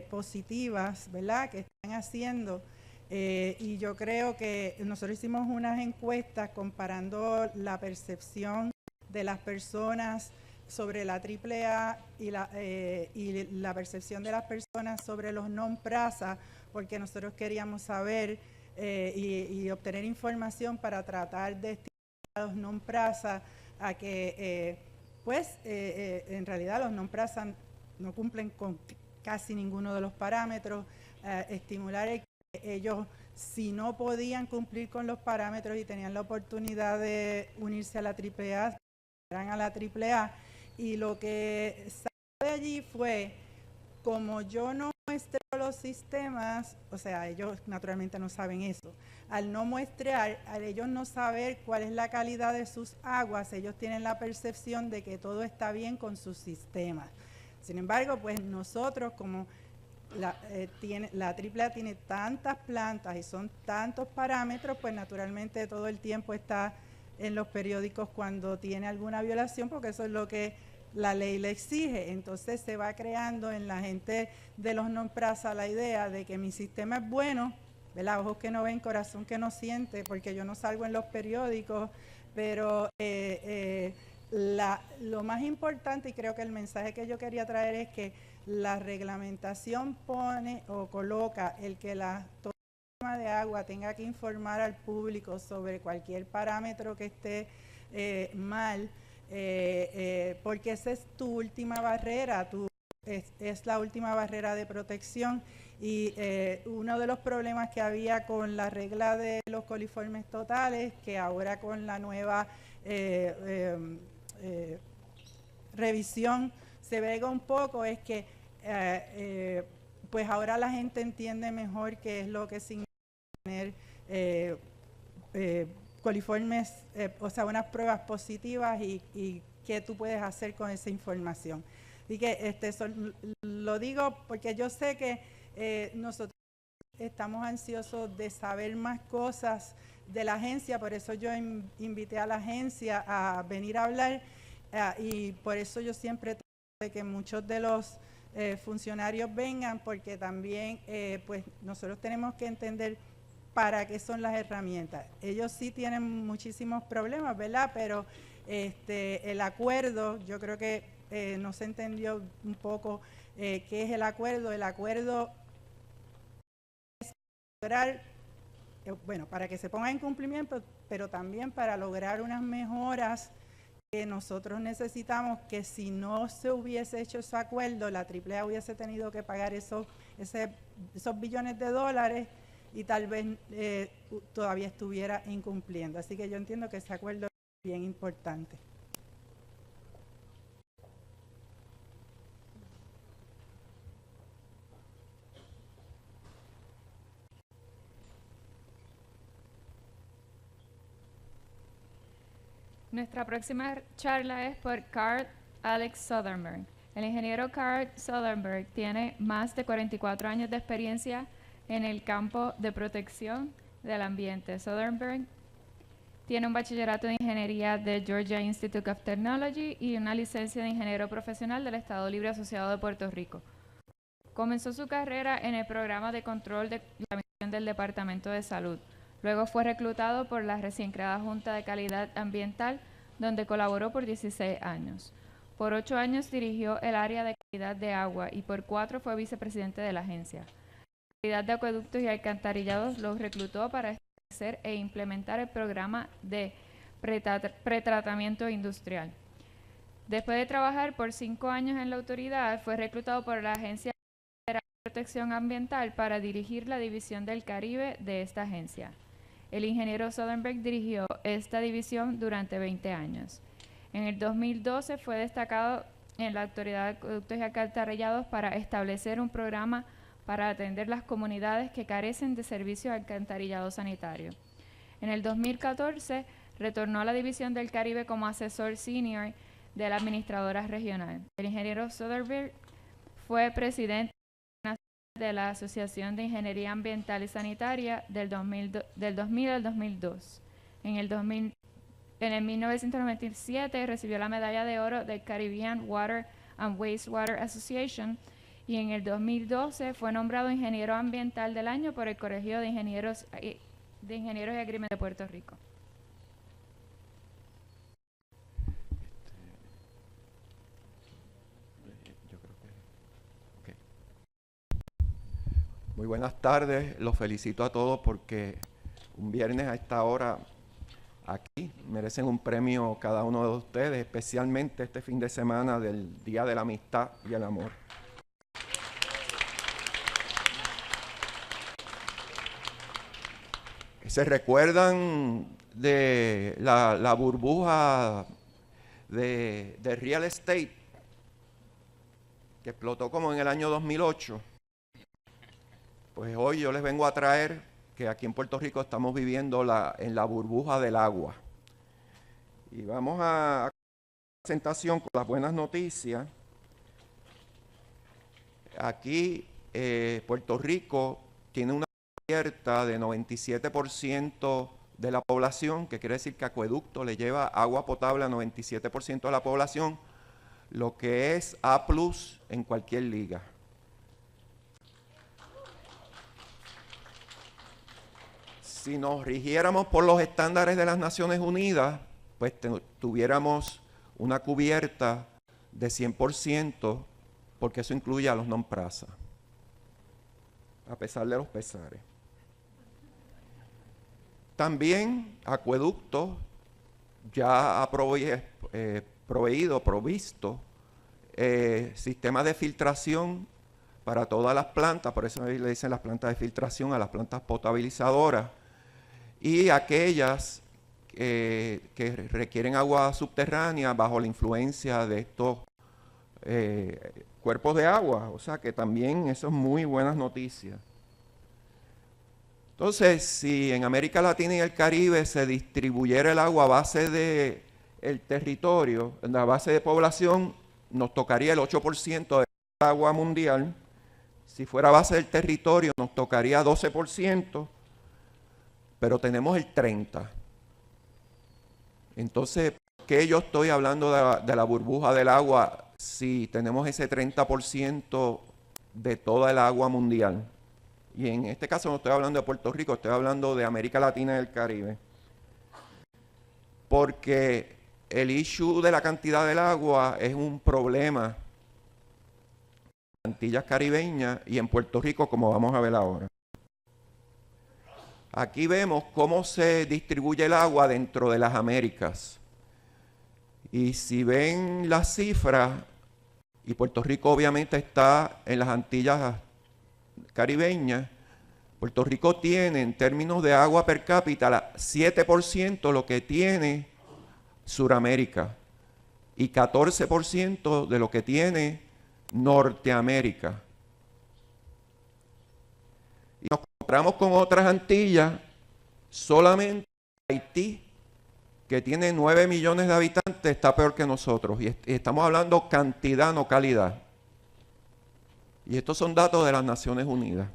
positivas, ¿verdad?, que están haciendo. Y yo creo que nosotros hicimos unas encuestas comparando la percepción de las personas sobre la AAA y la percepción de las personas sobre los non-PRASA, porque nosotros queríamos saber y obtener información para tratar de estimular a los non-PRASA a que, en realidad los non-PRASA no cumplen con casi ninguno de los parámetros, estimular el que ellos, si no podían cumplir con los parámetros y tenían la oportunidad de unirse a la AAA, eran a la AAA, y lo que salió de allí fue, como yo no muestro los sistemas, o sea, ellos naturalmente no saben eso, al no muestrear, al ellos no saber cuál es la calidad de sus aguas, ellos tienen la percepción de que todo está bien con sus sistemas. Sin embargo, pues nosotros, como la AAA tiene tantas plantas y son tantos parámetros, pues naturalmente todo el tiempo está en los periódicos cuando tiene alguna violación, porque eso es lo que la ley le exige. Entonces se va creando en la gente de los non-prasa la idea de que mi sistema es bueno, ¿verdad? Ojos que no ven, corazón que no siente, porque yo no salgo en los periódicos, pero lo más importante, y creo que el mensaje que yo quería traer es que la reglamentación pone o coloca el que la toma de agua tenga que informar al público sobre cualquier parámetro que esté mal, porque esa es tu última barrera, es la última barrera de protección. Y uno de los problemas que había con la regla de los coliformes totales, que ahora con la nueva revisión se vega un poco, es que pues ahora la gente entiende mejor qué es lo que significa tener coliformes, o sea, unas pruebas positivas y qué tú puedes hacer con esa información. Así que eso lo digo porque yo sé que nosotros estamos ansiosos de saber más cosas de la agencia, por eso yo invité a la agencia a venir a hablar y por eso yo siempre trato de que muchos de los funcionarios vengan, porque también pues nosotros tenemos que entender para qué son las herramientas. Ellos sí tienen muchísimos problemas, ¿verdad? Pero el acuerdo, yo creo que no se entendió un poco qué es el acuerdo. El acuerdo es lograr, bueno, para que se ponga en cumplimiento, pero también para lograr unas mejoras que nosotros necesitamos, que si no se hubiese hecho ese acuerdo, la AAA hubiese tenido que pagar esos billones de dólares y tal vez todavía estuviera incumpliendo. Así que yo entiendo que ese acuerdo es bien importante. Nuestra próxima charla es por Carl Alex Soderberg. El ingeniero Carl Soderberg tiene más de 44 años de experiencia en el campo de protección del ambiente. Soderberg tiene un bachillerato de ingeniería de Georgia Institute of Technology y una licencia de ingeniero profesional del Estado Libre Asociado de Puerto Rico. Comenzó su carrera en el programa de control de la misión del Departamento de Salud. Luego fue reclutado por la recién creada Junta de Calidad Ambiental, donde colaboró por 16 años. Por 8 años dirigió el área de calidad de agua y por 4 fue vicepresidente de la agencia. La calidad de acueductos y alcantarillados lo reclutó para establecer e implementar el programa de pretratamiento industrial. Después de trabajar por 5 años en la autoridad, fue reclutado por la Agencia de Protección Ambiental para dirigir la división del Caribe de esta agencia. El ingeniero Soderberg dirigió esta división durante 20 años. En el 2012 fue destacado en la Autoridad de Acueductos y Alcantarillados para establecer un programa para atender las comunidades que carecen de servicios de alcantarillado sanitario. En el 2014 retornó a la División del Caribe como asesor senior de la administradora regional. El ingeniero Soderberg fue presidente de la Asociación de Ingeniería Ambiental y Sanitaria del 2000 al 2002. En el 1997 recibió la medalla de oro del Caribbean Water and Wastewater Association y en el 2012 fue nombrado ingeniero ambiental del año por el Colegio de Ingenieros y Agricultores de Puerto Rico. Muy buenas tardes, los felicito a todos porque un viernes a esta hora aquí merecen un premio cada uno de ustedes, especialmente este fin de semana del Día de la Amistad y el Amor. ¿Se recuerdan de la burbuja de real estate que explotó como en el año 2008? Pues hoy yo les vengo a traer que aquí en Puerto Rico estamos viviendo en la burbuja del agua. Y vamos a presentación con las buenas noticias. Aquí Puerto Rico tiene una cubierta de 97% de la población, que quiere decir que acueducto le lleva agua potable a 97% de la población, lo que es A+ en cualquier liga. Si nos rigiéramos por los estándares de las Naciones Unidas, pues tuviéramos una cubierta de 100%, porque eso incluye a los non-prasa, a pesar de los pesares. También Acueducto ya ha provisto sistemas de filtración para todas las plantas, por eso le dicen las plantas de filtración a las plantas potabilizadoras, y aquellas que requieren agua subterránea bajo la influencia de estos cuerpos de agua. O sea que también eso es muy buenas noticias. Entonces, si en América Latina y el Caribe se distribuyera el agua a base de el territorio, a base de población, nos tocaría el 8% del agua mundial. Si fuera a base del territorio, nos tocaría 12%, pero tenemos el 30%. Entonces, ¿por qué yo estoy hablando de la burbuja del agua si tenemos ese 30% de toda el agua mundial? Y en este caso no estoy hablando de Puerto Rico, estoy hablando de América Latina y el Caribe. Porque el issue de la cantidad del agua es un problema en Antillas caribeñas y en Puerto Rico, como vamos a ver ahora. Aquí vemos cómo se distribuye el agua dentro de las Américas. Y si ven las cifras, y Puerto Rico obviamente está en las Antillas caribeñas, Puerto Rico tiene en términos de agua per cápita 7% lo que tiene Suramérica y 14% de lo que tiene Norteamérica. Y nos comparamos con otras Antillas, solamente Haití, que tiene 9 millones de habitantes, está peor que nosotros. Y estamos hablando cantidad, no calidad. Y estos son datos de las Naciones Unidas.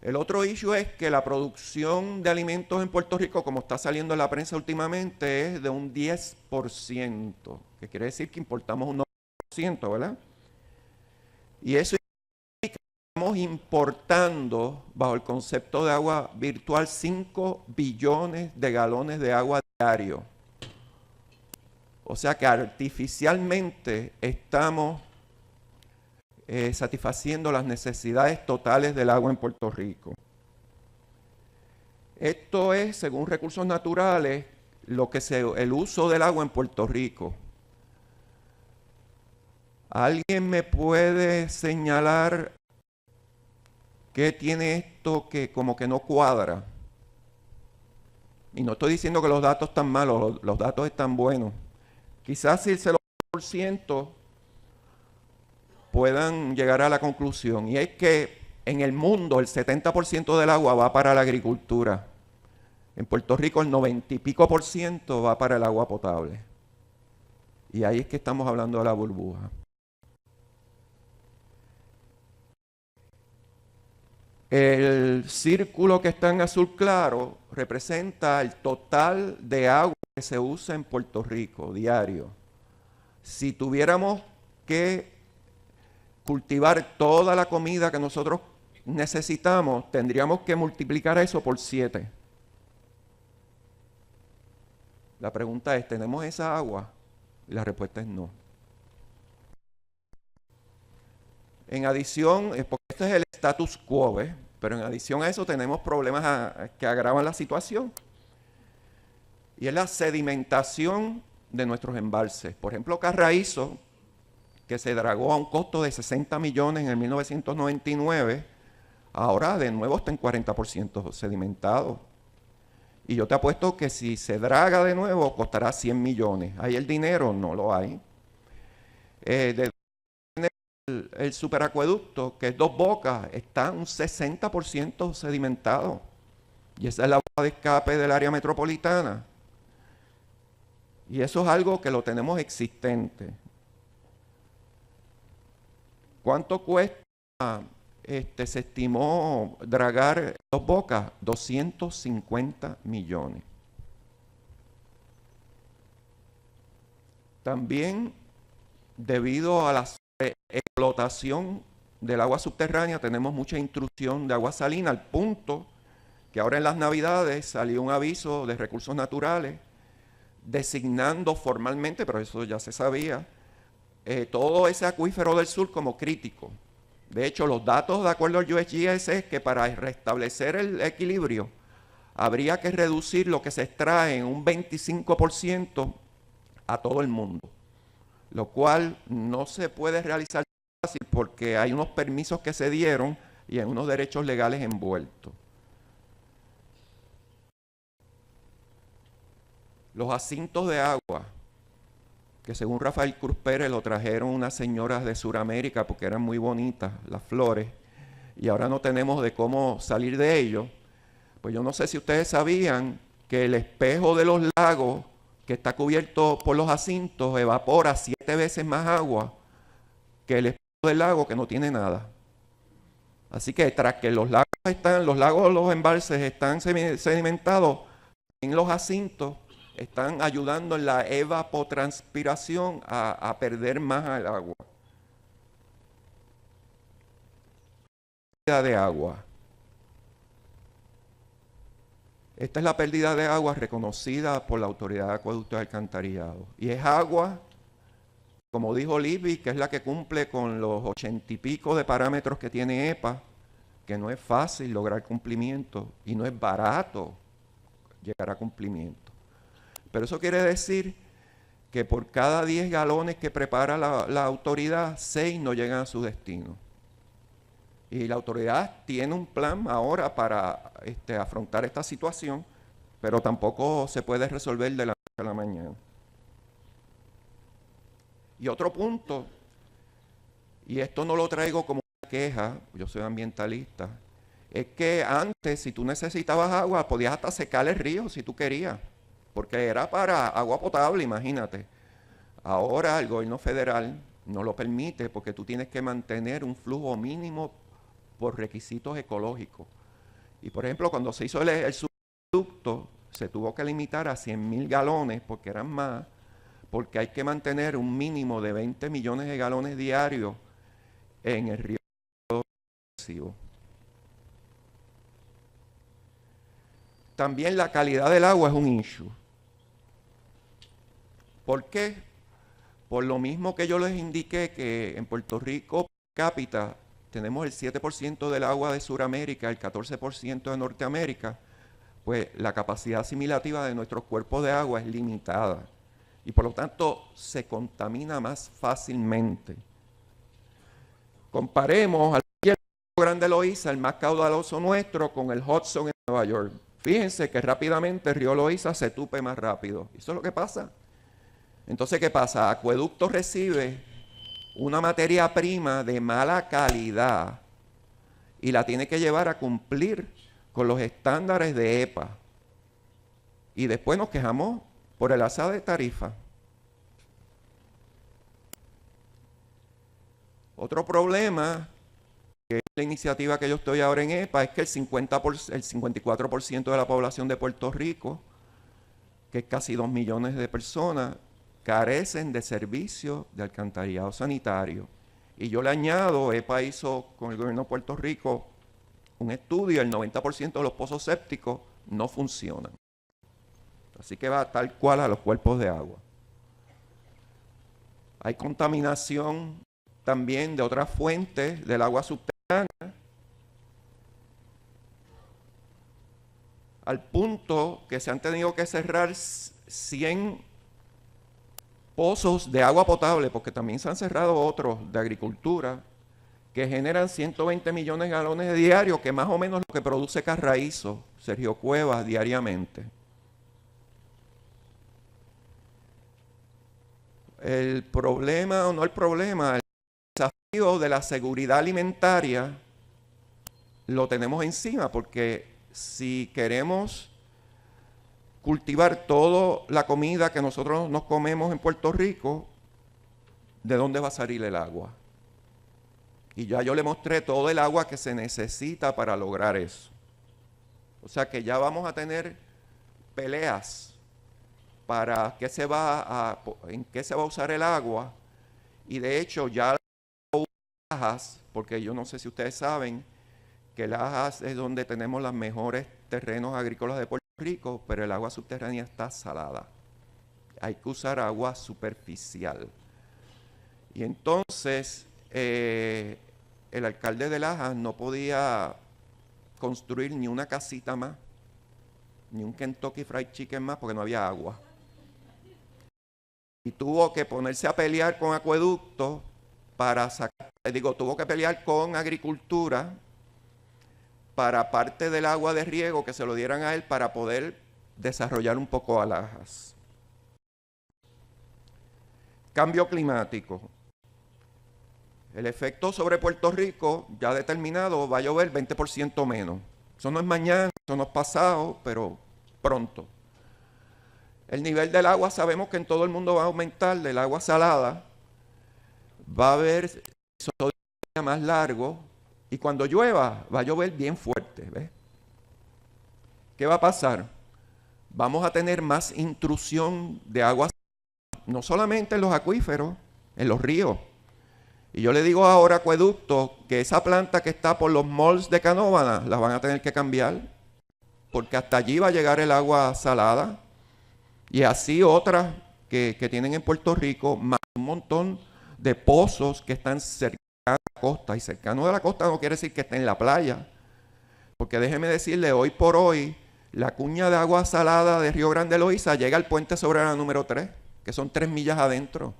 El otro issue es que la producción de alimentos en Puerto Rico, como está saliendo en la prensa últimamente, es de un 10%, que quiere decir que importamos un 9%, ¿verdad? Y eso significa que estamos importando, bajo el concepto de agua virtual, 5 billones de galones de agua diario. O sea que artificialmente estamos satisfaciendo las necesidades totales del agua en Puerto Rico. Esto es, según Recursos Naturales, el uso del agua en Puerto Rico. ¿Alguien me puede señalar qué tiene esto que como que no cuadra? Y no estoy diciendo que los datos están malos, los datos están buenos. Quizás si el 0% puedan llegar a la conclusión, y es que en el mundo el 70% del agua va para la agricultura. En Puerto Rico el 90 y pico % va para el agua potable. Y ahí es que estamos hablando de la burbuja. El círculo que está en azul claro representa el total de agua que se usa en Puerto Rico diario. Si tuviéramos que cultivar toda la comida que nosotros necesitamos, tendríamos que multiplicar eso por 7. La pregunta es, ¿tenemos esa agua? Y la respuesta es no. En adición, porque este es el status quo, ¿ves? Pero en adición a eso tenemos problemas que agravan la situación. Y es la sedimentación de nuestros embalses. Por ejemplo, Carraízo, que se dragó a un costo de 60 millones en el 1999, Ahora de nuevo está en 40% sedimentado. Y yo te apuesto que si se draga de nuevo costará 100 millones. ¿Hay el dinero? No lo hay. El superacueducto, que es Dos Bocas, está un 60% sedimentado. Y esa es la boca de escape del área metropolitana. Y eso es algo que lo tenemos existente. ¿Cuánto cuesta? Se estimó dragar Dos Bocas, 250 millones. También, debido a la explotación del agua subterránea, tenemos mucha intrusión de agua salina, al punto que ahora en las Navidades salió un aviso de recursos naturales designando formalmente, pero eso ya se sabía, todo ese acuífero del sur como crítico. De hecho, los datos de acuerdo al USGS es que para restablecer el equilibrio habría que reducir lo que se extrae en un 25% a todo el mundo, lo cual no se puede realizar fácil porque hay unos permisos que se dieron y hay unos derechos legales envueltos. Los asintos de agua, que según Rafael Cruz Pérez lo trajeron unas señoras de Sudamérica porque eran muy bonitas las flores y ahora no tenemos de cómo salir de ello. Pues yo no sé si ustedes sabían que el espejo de los lagos que está cubierto por los asintos evapora 7 veces más agua que el espejo del lago que no tiene nada. Así que tras que los lagos, los embalses están sedimentados, en los asintos están ayudando en la evapotranspiración a perder más el agua. Pérdida de agua. Esta es la pérdida de agua reconocida por la Autoridad de Acueductos y Alcantarillado. Y es agua, como dijo Libby, que es la que cumple con los 80 y pico de parámetros que tiene EPA, que no es fácil lograr cumplimiento y no es barato llegar a cumplimiento. Pero eso quiere decir que por cada 10 galones que prepara la autoridad, 6 no llegan a su destino. Y la autoridad tiene un plan ahora para afrontar esta situación, pero tampoco se puede resolver de la noche a la mañana. Y otro punto, y esto no lo traigo como una queja, yo soy ambientalista, es que antes si tú necesitabas agua podías hasta secar el río si tú querías, porque era para agua potable, imagínate. Ahora el gobierno federal no lo permite porque tú tienes que mantener un flujo mínimo por requisitos ecológicos. Y por ejemplo, cuando se hizo el subducto, se tuvo que limitar a 100,000 galones porque eran más, porque hay que mantener un mínimo de 20 millones de galones diarios en el río. También la calidad del agua es un issue. ¿Por qué? Por lo mismo que yo les indiqué que en Puerto Rico, per cápita, tenemos el 7% del agua de Sudamérica, el 14% de Norteamérica, pues la capacidad asimilativa de nuestros cuerpos de agua es limitada y por lo tanto se contamina más fácilmente. Comparemos al Río Grande Loíza, el más caudaloso nuestro, con el Hudson en Nueva York. Fíjense que rápidamente el río Loíza se tupe más rápido. Eso es lo que pasa. Entonces, ¿qué pasa? Acueducto recibe una materia prima de mala calidad y la tiene que llevar a cumplir con los estándares de EPA. Y después nos quejamos por el alza de tarifa. Otro problema, que es la iniciativa que yo estoy ahora en EPA, es que el 54% de la población de Puerto Rico, que es casi 2 millones de personas, carecen de servicios de alcantarillado sanitario. Y yo le añado, EPA hizo con el gobierno de Puerto Rico un estudio, el 90% de los pozos sépticos no funcionan. Así que va tal cual a los cuerpos de agua. Hay contaminación también de otras fuentes del agua subterránea, al punto que se han tenido que cerrar 100 pozos de agua potable, porque también se han cerrado otros de agricultura, que generan 120 millones de galones diarios, que más o menos lo que produce Carraízo, Sergio Cuevas, diariamente. El problema, o no el problema, el desafío de la seguridad alimentaria lo tenemos encima, porque si queremos cultivar toda la comida que nosotros nos comemos en Puerto Rico, ¿de dónde va a salir el agua? Y ya yo le mostré todo el agua que se necesita para lograr eso. O sea que ya vamos a tener peleas para en qué se va a usar el agua. Y de hecho ya Lajas, porque yo no sé si ustedes saben que Lajas es donde tenemos los mejores terrenos agrícolas de Puerto Rico, pero el agua subterránea está salada. Hay que usar agua superficial. Y entonces el alcalde de Lajas no podía construir ni una casita más, ni un Kentucky Fried Chicken más, porque no había agua. Y tuvo que ponerse a pelear con acueductos para sacar, tuvo que pelear con agricultura para parte del agua de riego que se lo dieran a él para poder desarrollar un poco a Lajas. Cambio climático. El efecto sobre Puerto Rico, ya determinado, va a llover 20% menos. Eso no es mañana, eso no es pasado, pero pronto. El nivel del agua sabemos que en todo el mundo va a aumentar, del agua salada. Va a haber episodios más largos y cuando llueva, va a llover bien fuerte. ¿Ves? ¿Qué va a pasar? Vamos a tener más intrusión de agua, no solamente en los acuíferos, en los ríos. Y yo le digo ahora a acueductos que esa planta que está por los malls de Canóvana la van a tener que cambiar, porque hasta allí va a llegar el agua salada. Y así otras que tienen en Puerto Rico, más un montón de pozos que están cercanos a la costa. Y cercano de la costa no quiere decir que esté en la playa, porque déjeme decirle, hoy por hoy, la cuña de agua salada de Río Grande Loíza llega al puente sobre la número 3, que son 3 millas adentro.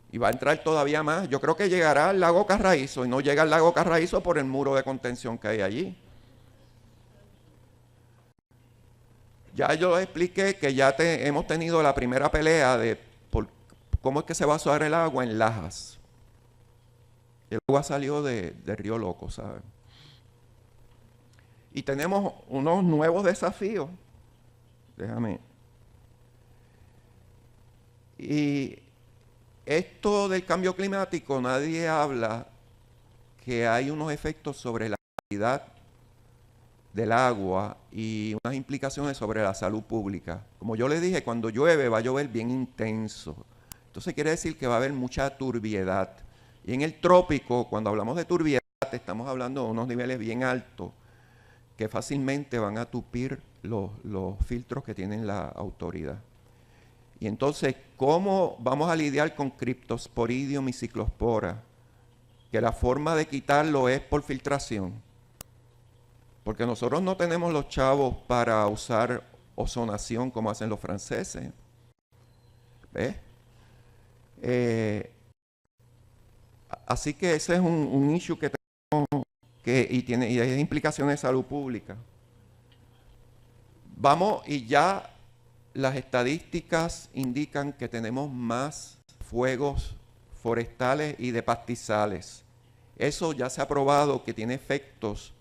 Y va a entrar todavía más. Yo creo que llegará al lago Carraízo, y no llega al lago Carraízo por el muro de contención que hay allí. Ya yo les expliqué que ya hemos tenido la primera pelea de cómo es que se va a usar el agua en Lajas. El agua salió de Río Loco, ¿saben? Y tenemos unos nuevos desafíos. Déjame. Y esto del cambio climático, nadie habla que hay unos efectos sobre la calidad del agua y unas implicaciones sobre la salud pública. Como yo les dije, cuando llueve va a llover bien intenso. Entonces quiere decir que va a haber mucha turbiedad. Y en el trópico, cuando hablamos de turbiedad, estamos hablando de unos niveles bien altos que fácilmente van a tupir los filtros que tienen la autoridad. Y entonces, ¿cómo vamos a lidiar con Cryptosporidium y ciclospora? Que la forma de quitarlo es por filtración. Porque nosotros no tenemos los chavos para usar ozonación como hacen los franceses. ¿Ves? Así que ese es un issue que tenemos y hay implicaciones de salud pública. Vamos, y ya las estadísticas indican que tenemos más fuegos forestales y de pastizales. Eso ya se ha probado que tiene efectos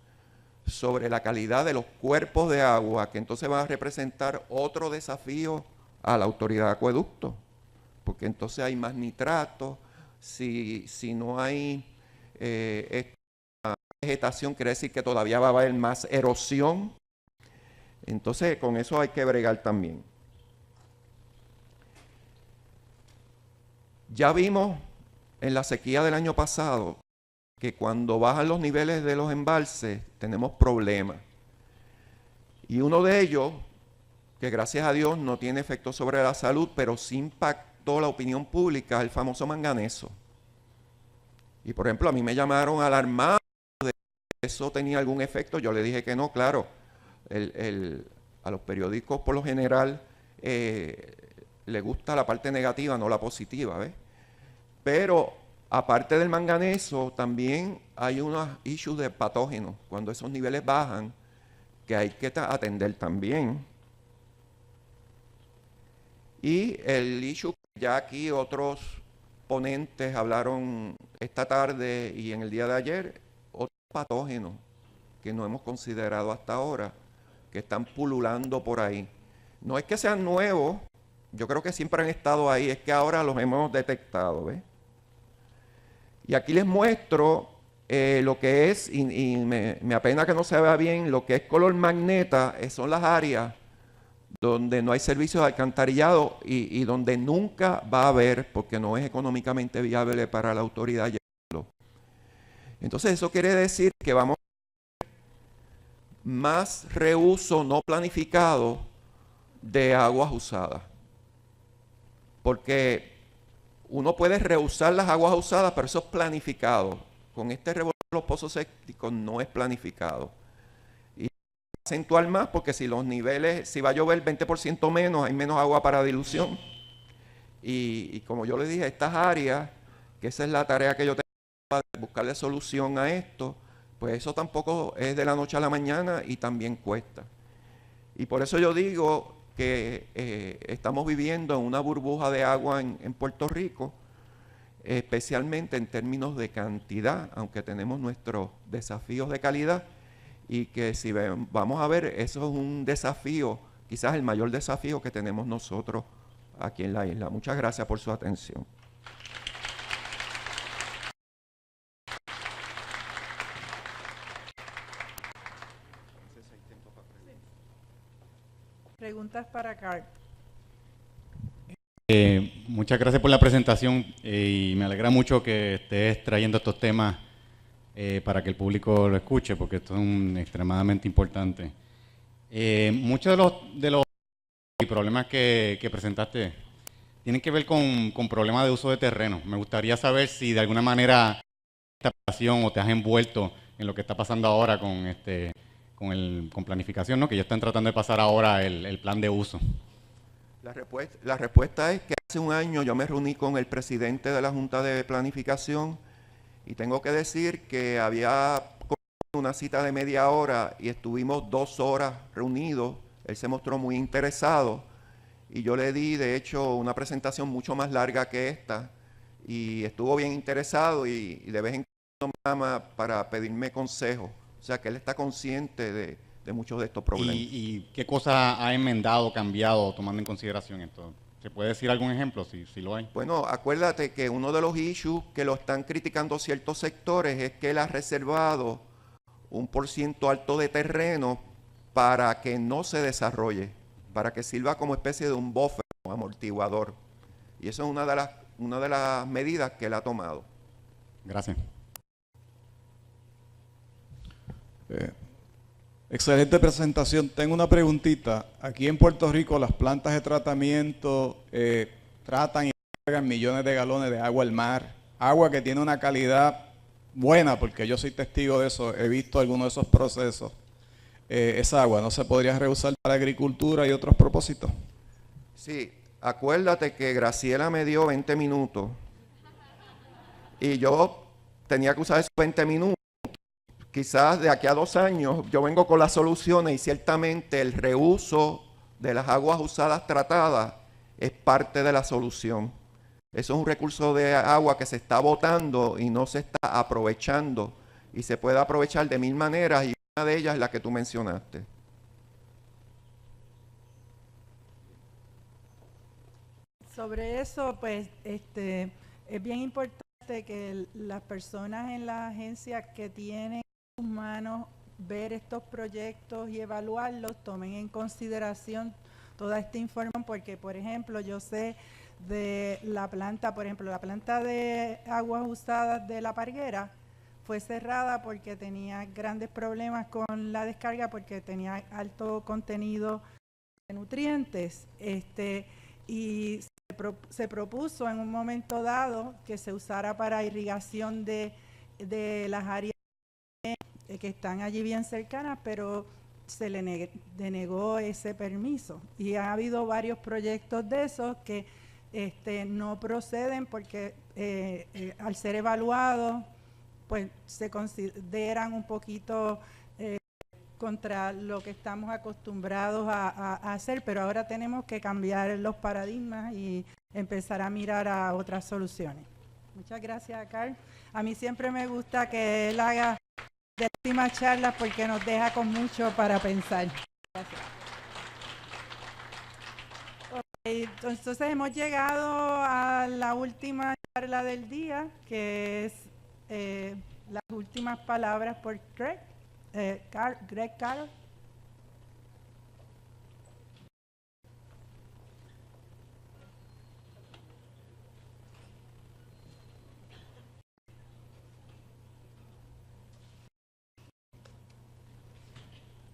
sobre la calidad de los cuerpos de agua, que entonces van a representar otro desafío a la autoridad de acueducto, porque entonces hay más nitratos. Si no hay esta vegetación, quiere decir que todavía va a haber más erosión. Entonces con eso hay que bregar también. Ya vimos en la sequía del año pasado que cuando bajan los niveles de los embalses tenemos problemas. Y uno de ellos, que gracias a Dios no tiene efecto sobre la salud, pero sí impactó la opinión pública, es el famoso manganeso. Y por ejemplo, a mí me llamaron alarmado de que eso tenía algún efecto. Yo le dije que no, claro. A los periódicos por lo general le gusta la parte negativa, no la positiva, ¿ves? Pero Aparte del manganeso, también hay unos issues de patógenos, cuando esos niveles bajan, que hay que atender también. Y el issue, ya aquí otros ponentes hablaron esta tarde y en el día de ayer, otros patógenos que no hemos considerado hasta ahora, que están pululando por ahí. No es que sean nuevos, yo creo que siempre han estado ahí, es que ahora los hemos detectado, ¿ves? Y aquí les muestro lo que es, y me apena que no se vea bien, lo que es color magneta, son las áreas donde no hay servicios de alcantarillado y donde nunca va a haber, porque no es económicamente viable para la autoridad llevarlo. Entonces eso quiere decir que vamos a tener más reuso no planificado de aguas usadas. Porque uno puede reusar las aguas usadas, pero eso es planificado. Con este revolver de los pozos sépticos no es planificado. Y acentuar más porque si los niveles, si va a llover 20% menos, hay menos agua para dilución. Y como yo les dije, estas áreas, que esa es la tarea que yo tengo para buscarle solución a esto, pues eso tampoco es de la noche a la mañana y también cuesta. Y por eso yo digo que estamos viviendo en una burbuja de agua en Puerto Rico, especialmente en términos de cantidad, aunque tenemos nuestros desafíos de calidad, y que si vamos a ver, eso es un desafío, quizás el mayor desafío que tenemos nosotros aquí en la isla. Muchas gracias por su atención. Preguntas para Carl. Muchas gracias por la presentación y me alegra mucho que estés trayendo estos temas para que el público lo escuche, porque esto es extremadamente importante. Muchos de los problemas que presentaste tienen que ver con problemas de uso de terreno. Me gustaría saber si de alguna manera esta pasión o te has envuelto en lo que está pasando ahora con planificación, ¿no? Que ya están tratando de pasar ahora el plan de uso. La respuesta es que hace un año yo me reuní con el presidente de la Junta de Planificación y tengo que decir que había una cita de media hora y estuvimos 2 horas reunidos. Él se mostró muy interesado y yo le di, de hecho, una presentación mucho más larga que esta y estuvo bien interesado y de vez en cuando me llama para pedirme consejos. O sea que él está consciente de muchos de estos problemas. ¿Y qué cosas ha enmendado, cambiado, tomando en consideración esto? ¿Se puede decir algún ejemplo, si lo hay? Bueno, acuérdate que uno de los issues que lo están criticando ciertos sectores es que él ha reservado un % alto de terreno para que no se desarrolle, para que sirva como especie de un buffer, un amortiguador. Y eso es una de las medidas que él ha tomado. Gracias. Excelente presentación. Tengo una preguntita. Aquí en Puerto Rico las plantas de tratamiento tratan y cargan millones de galones de agua al mar. Agua que tiene una calidad buena, porque yo soy testigo de eso. He visto algunos de esos procesos. Esa agua no se podría reusar para agricultura y otros propósitos. Sí, acuérdate que Graciela me dio 20 minutos y yo tenía que usar esos 20 minutos. Quizás de aquí a 2 años yo vengo con las soluciones y ciertamente el reuso de las aguas usadas tratadas es parte de la solución. Eso es un recurso de agua que se está botando y no se está aprovechando y se puede aprovechar de 1000 maneras y una de ellas es la que tú mencionaste. Sobre eso, pues, es bien importante que las personas en la agencia que tienen en sus manos ver estos proyectos y evaluarlos, tomen en consideración toda esta información, porque, por ejemplo, yo sé de la planta, por ejemplo, la planta de aguas usadas de La Parguera fue cerrada porque tenía grandes problemas con la descarga, porque tenía alto contenido de nutrientes, y se propuso en un momento dado que se usara para irrigación de las áreas que están allí bien cercanas, pero se le denegó ese permiso. Y ha habido varios proyectos de esos que no proceden porque al ser evaluados, pues se consideran un poquito contra lo que estamos acostumbrados a hacer, pero ahora tenemos que cambiar los paradigmas y empezar a mirar a otras soluciones. Muchas gracias, Carl. A mí siempre me gusta que él haga de últimas charlas porque nos deja con mucho para pensar. Gracias. Okay, entonces hemos llegado a la última charla del día, que es las últimas palabras por Greg. Greg Carroll.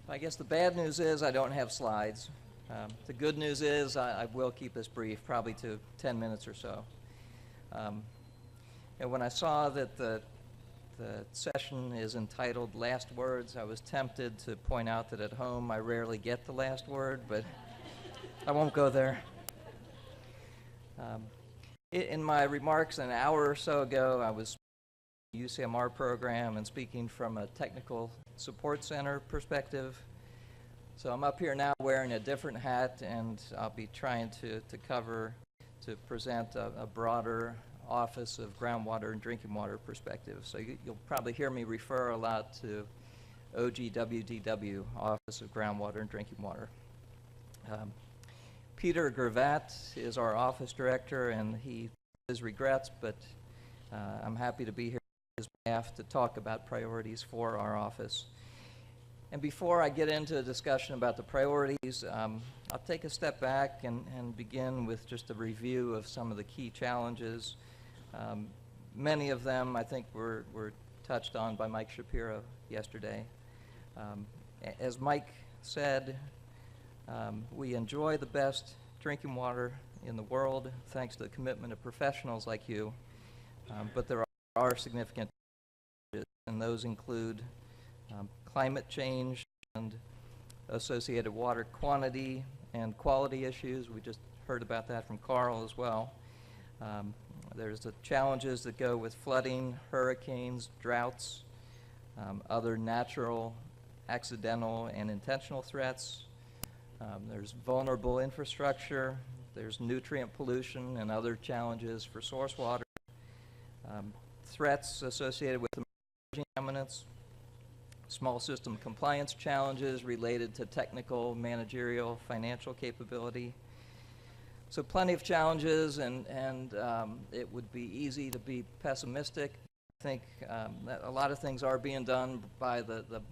I guess the bad news is I don't have slides. The good news is I will keep this brief, probably to 10 minutes or so. And when I saw that the session is entitled Last Words, I was tempted to point out that at home I rarely get the last word, but I won't go there. In my remarks an hour or so ago, I was in the UCMR program and speaking from a technical support center perspective. So I'm up here now wearing a different hat, and I'll be trying to present a broader Office of Groundwater and Drinking Water perspective. So you'll probably hear me refer a lot to OGWDW, Office of Groundwater and Drinking Water. Peter Gravatt is our office director, and he has regrets, but I'm happy to be here on his behalf to talk about priorities for our office. And before I get into a discussion about the priorities, I'll take a step back and begin with just a review of some of the key challenges. Many of them, I think, were touched on by Mike Shapiro yesterday. As Mike said, we enjoy the best drinking water in the world thanks to the commitment of professionals like you, but there are significant challenges, and those include climate change and associated water quantity and quality issues. We just heard about that from Carl as well. There's the challenges that go with flooding, hurricanes, droughts, other natural, accidental, and intentional threats. There's vulnerable infrastructure. There's nutrient pollution and other challenges for source water. Threats associated with emerging contaminants. Small system compliance challenges related to technical, managerial, financial capability. So plenty of challenges, and it would be easy to be pessimistic. I think that a lot of things are being done by the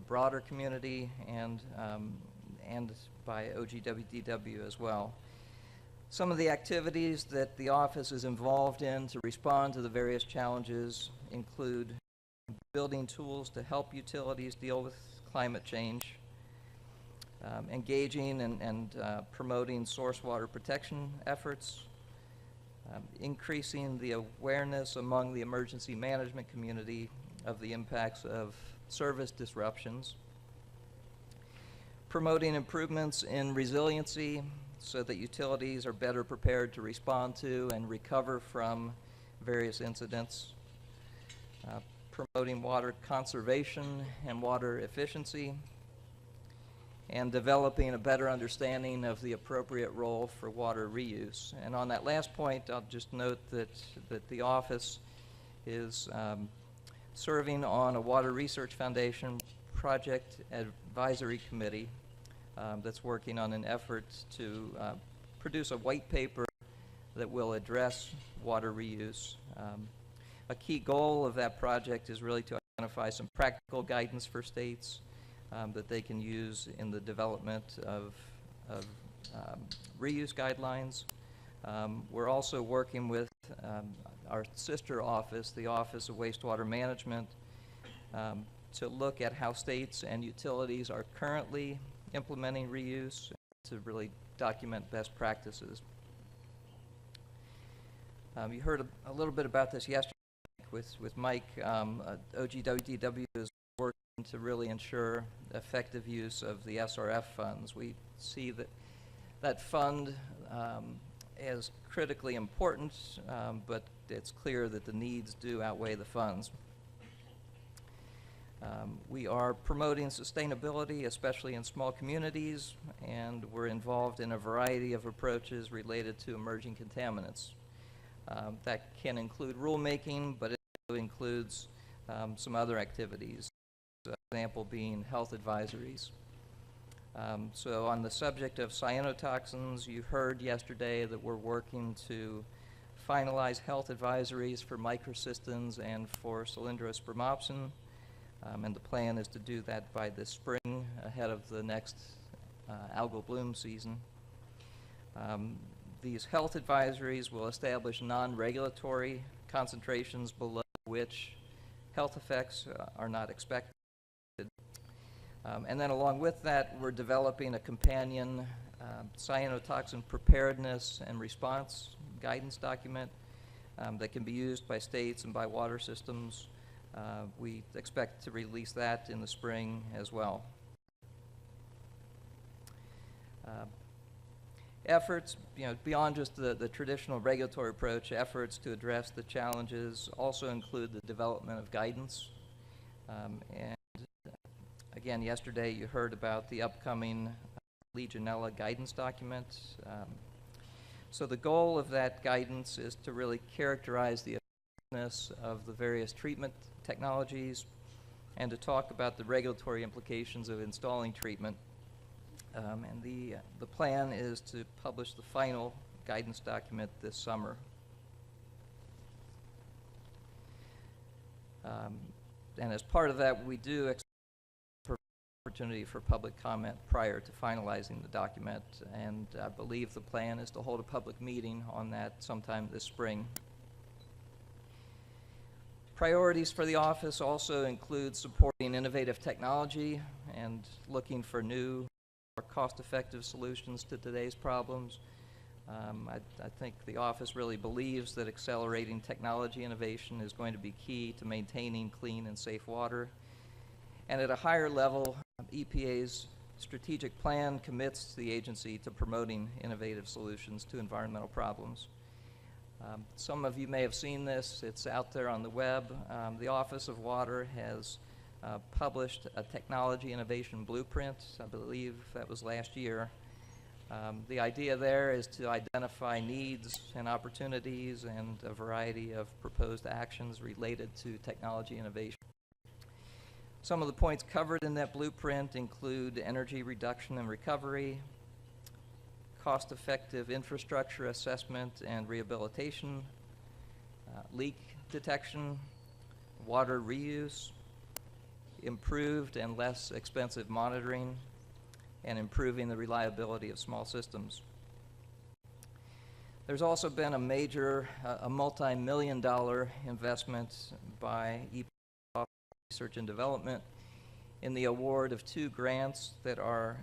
broader community and by OGWDW as well. Some of the activities that the office is involved in to respond to the various challenges include building tools to help utilities deal with climate change, engaging and promoting source water protection efforts, increasing the awareness among the emergency management community of the impacts of service disruptions, promoting improvements in resiliency so that utilities are better prepared to respond to and recover from various incidents, promoting water conservation and water efficiency, and developing a better understanding of the appropriate role for water reuse. And on that last point, I'll just note that the office is serving on a Water Research Foundation project advisory committee that's working on an effort to produce a white paper that will address water reuse. A key goal of that project is really to identify some practical guidance for states that they can use in the development of reuse guidelines. We're also working with our sister office, the Office of Wastewater Management, to look at how states and utilities are currently implementing reuse to really document best practices. You heard a little bit about this yesterday with Mike. OGWDW is working to really ensure effective use of the SRF funds. We see that fund as critically important, but it's clear that the needs do outweigh the funds. We are promoting sustainability, especially in small communities, and we're involved in a variety of approaches related to emerging contaminants. That can include rulemaking, but it also includes some other activities, for example being health advisories. So on the subject of cyanotoxins, you heard yesterday that we're working to finalize health advisories for microcystins and for cylindrospermopsin. And the plan is to do that by this spring ahead of the next algal bloom season. These health advisories will establish non-regulatory concentrations below which health effects are not expected. And then along with that, we're developing a companion cyanotoxin preparedness and response guidance document that can be used by states and by water systems. We expect to release that in the spring as well. Efforts, beyond just the traditional regulatory approach, efforts to address the challenges also include the development of guidance. And again, yesterday you heard about the upcoming Legionella guidance document. So the goal of that guidance is to really characterize the effectiveness of the various treatment technologies and to talk about the regulatory implications of installing treatment. And the plan is to publish the final guidance document this summer. And as part of that, we do expect opportunity for public comment prior to finalizing the document, and I believe the plan is to hold a public meeting on that sometime this spring. Priorities for the office also include supporting innovative technology and looking for new or cost-effective solutions to today's problems. I think the office really believes that accelerating technology innovation is going to be key to maintaining clean and safe water. And at a higher level, EPA's strategic plan commits the agency to promoting innovative solutions to environmental problems. Some of you may have seen this. It's out there on the web. The Office of Water has published a technology innovation blueprint. I believe that was last year. The idea there is to identify needs and opportunities and a variety of proposed actions related to technology innovation. Some of the points covered in that blueprint include energy reduction and recovery, cost-effective infrastructure assessment and rehabilitation, leak detection, water reuse, improved and less expensive monitoring, and improving the reliability of small systems. There's also been a major, a multi-million-dollar investment by EPA Research and Development in the award of 2 grants that are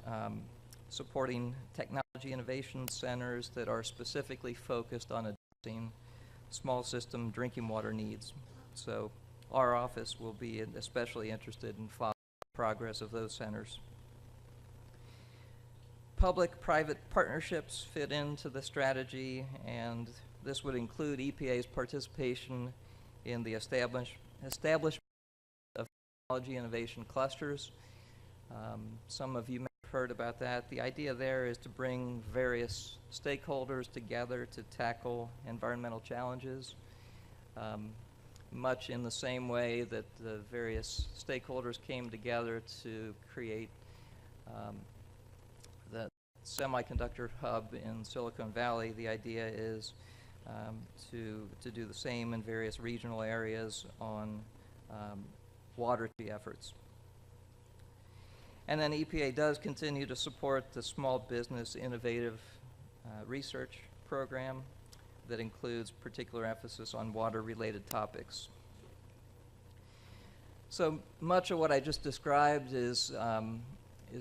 supporting technology innovation centers that are specifically focused on addressing small system drinking water needs. So our office will be especially interested in following the progress of those centers. Public-private partnerships fit into the strategy, and this would include EPA's participation in the establishment of technology innovation clusters. Some of you may have heard about that. The idea there is to bring various stakeholders together to tackle environmental challenges, much in the same way that the various stakeholders came together to create the semiconductor hub in Silicon Valley. The idea is to do the same in various regional areas on water efforts. And then EPA does continue to support the Small Business Innovative Research Program that includes particular emphasis on water-related topics. So much of what I just described is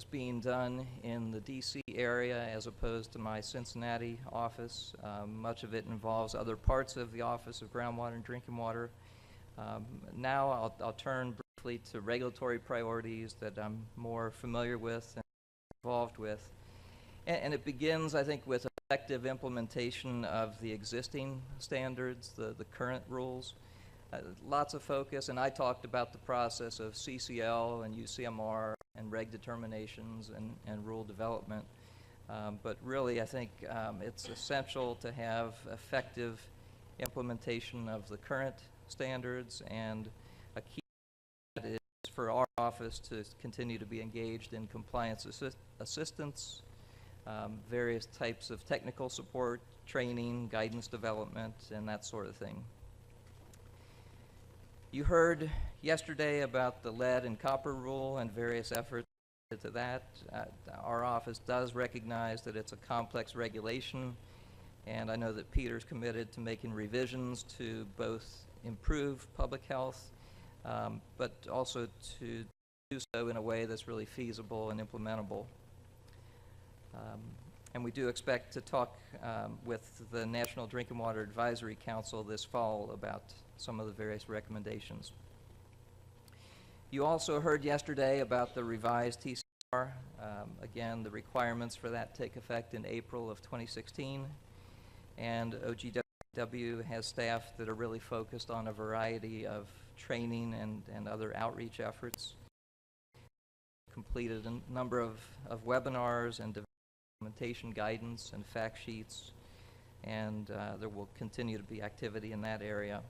being done in the DC area as opposed to my Cincinnati office. Much of it involves other parts of the Office of Groundwater and Drinking Water. Now I'll turn briefly to regulatory priorities that I'm more familiar with and involved with. And it begins, I think, with effective implementation of the existing standards, the current rules. Lots of focus, and I talked about the process of CCL and UCMR and reg determinations and rule development. But really, I think it's essential to have effective implementation of the current standards, and a key is for our office to continue to be engaged in compliance assistance, various types of technical support, training, guidance development, and that sort of thing. You heard yesterday about the lead and copper rule and various efforts to that. Our office does recognize that it's a complex regulation, and I know that Peter's committed to making revisions to both improve public health, but also to do so in a way that's really feasible and implementable. And we do expect to talk with the National Drinking Water Advisory Council this fall about some of the various recommendations. You also heard yesterday about the revised TCR. Again, the requirements for that take effect in April of 2016, and OGWW has staff that are really focused on a variety of training and other outreach efforts. Completed a number of webinars and implementation guidance and fact sheets, and there will continue to be activity in that area.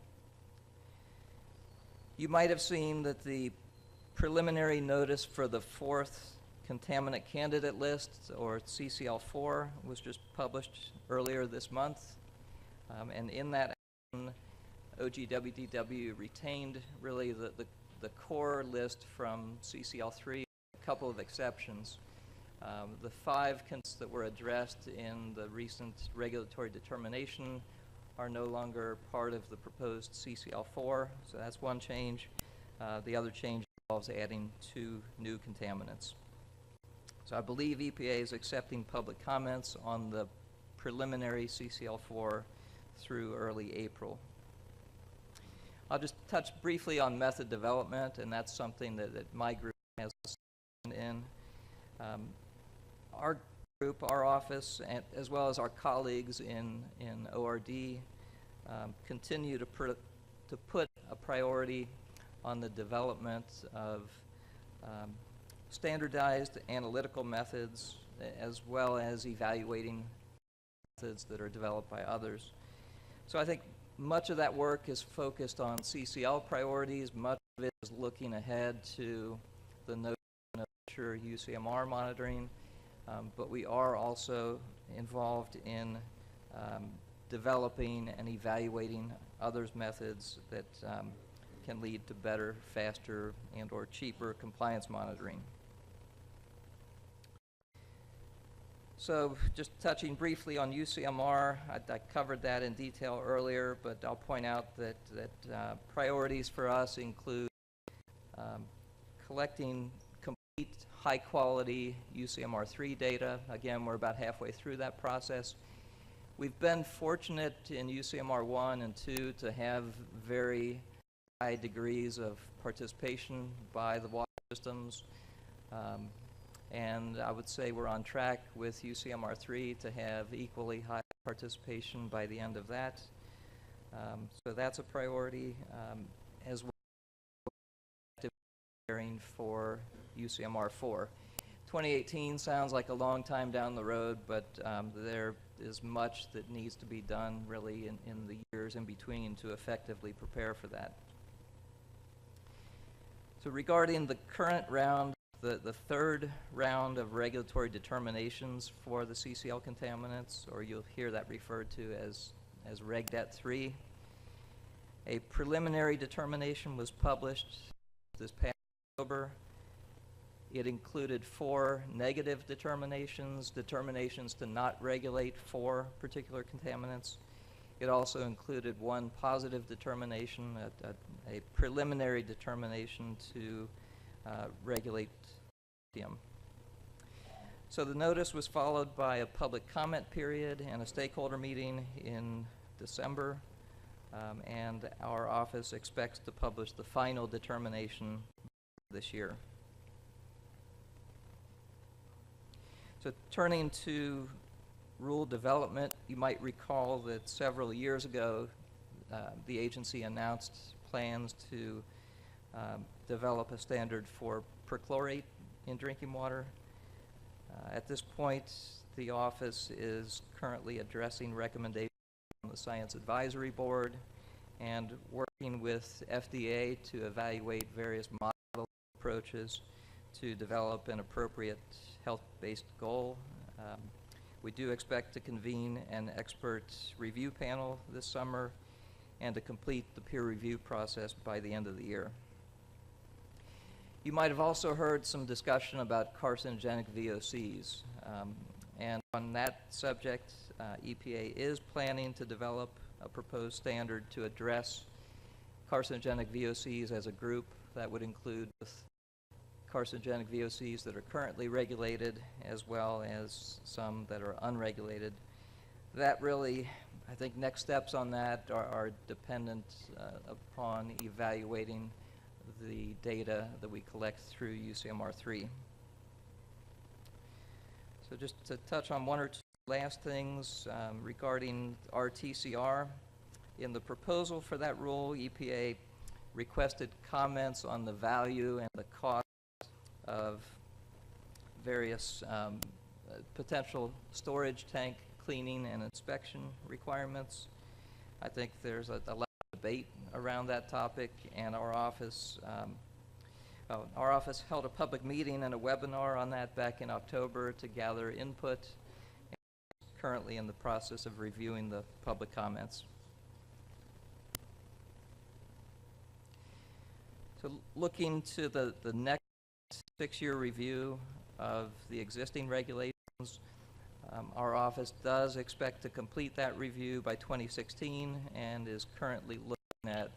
You might have seen that the preliminary notice for the 4th contaminant candidate list, or CCL4, was just published earlier this month, and in that action, OGWDW retained really the core list from CCL3, a couple of exceptions. The 5 that were addressed in the recent regulatory determination are no longer part of the proposed CCL4, so that's one change. The other change involves adding 2 new contaminants. So I believe EPA is accepting public comments on the preliminary CCL4 through early April. I'll just touch briefly on method development, and that's something that my group has in. Our group, our office, and as well as our colleagues in ORD, continue to put a priority on the development of standardized analytical methods, as well as evaluating methods that are developed by others. So I think much of that work is focused on CCL priorities. Much of it is looking ahead to the notion of future UCMR monitoring. But we are also involved in developing and evaluating others' methods that can lead to better, faster, and/or cheaper compliance monitoring. So just touching briefly on UCMR, I covered that in detail earlier, but I'll point out that priorities for us include collecting high-quality UCMR3 data. Again, we're about halfway through that process. We've been fortunate in UCMR 1 and 2 to have very high degrees of participation by the water systems. And I would say we're on track with UCMR 3 to have equally high participation by the end of that. So that's a priority, as well as preparing for UCMR 4. 2018 sounds like a long time down the road, but there is much that needs to be done really in the years in between to effectively prepare for that. So regarding the current round, the 3rd round of regulatory determinations for the CCL contaminants, or you'll hear that referred to as RegDet 3. A preliminary determination was published this past October. It included 4 negative determinations to not regulate 4 particular contaminants. It also included 1 positive determination, a preliminary determination to regulate lithium. So the notice was followed by a public comment period and a stakeholder meeting in December, and our office expects to publish the final determination this year. So turning to rule development, you might recall that several years ago, the agency announced plans to develop a standard for perchlorate in drinking water. At this point, the office is currently addressing recommendations from the Science Advisory Board and working with FDA to evaluate various model approaches to develop an appropriate health-based goal. We do expect to convene an expert review panel this summer and to complete the peer review process by the end of the year. You might have also heard some discussion about carcinogenic VOCs. And on that subject, EPA is planning to develop a proposed standard to address carcinogenic VOCs as a group. That would include carcinogenic VOCs that are currently regulated as well as some that are unregulated. That really, I think next steps on that are dependent upon evaluating the data that we collect through UCMR3. So just to touch on one or two last things regarding RTCR. In the proposal for that rule, EPA requested comments on the value and the cost of various potential storage tank cleaning and inspection requirements. I think there's a lot of debate around that topic, and our office held a public meeting and a webinar on that back in October to gather input, and currently in the process of reviewing the public comments. So looking to the next 6-year review of the existing regulations, our office does expect to complete that review by 2016 and is currently looking at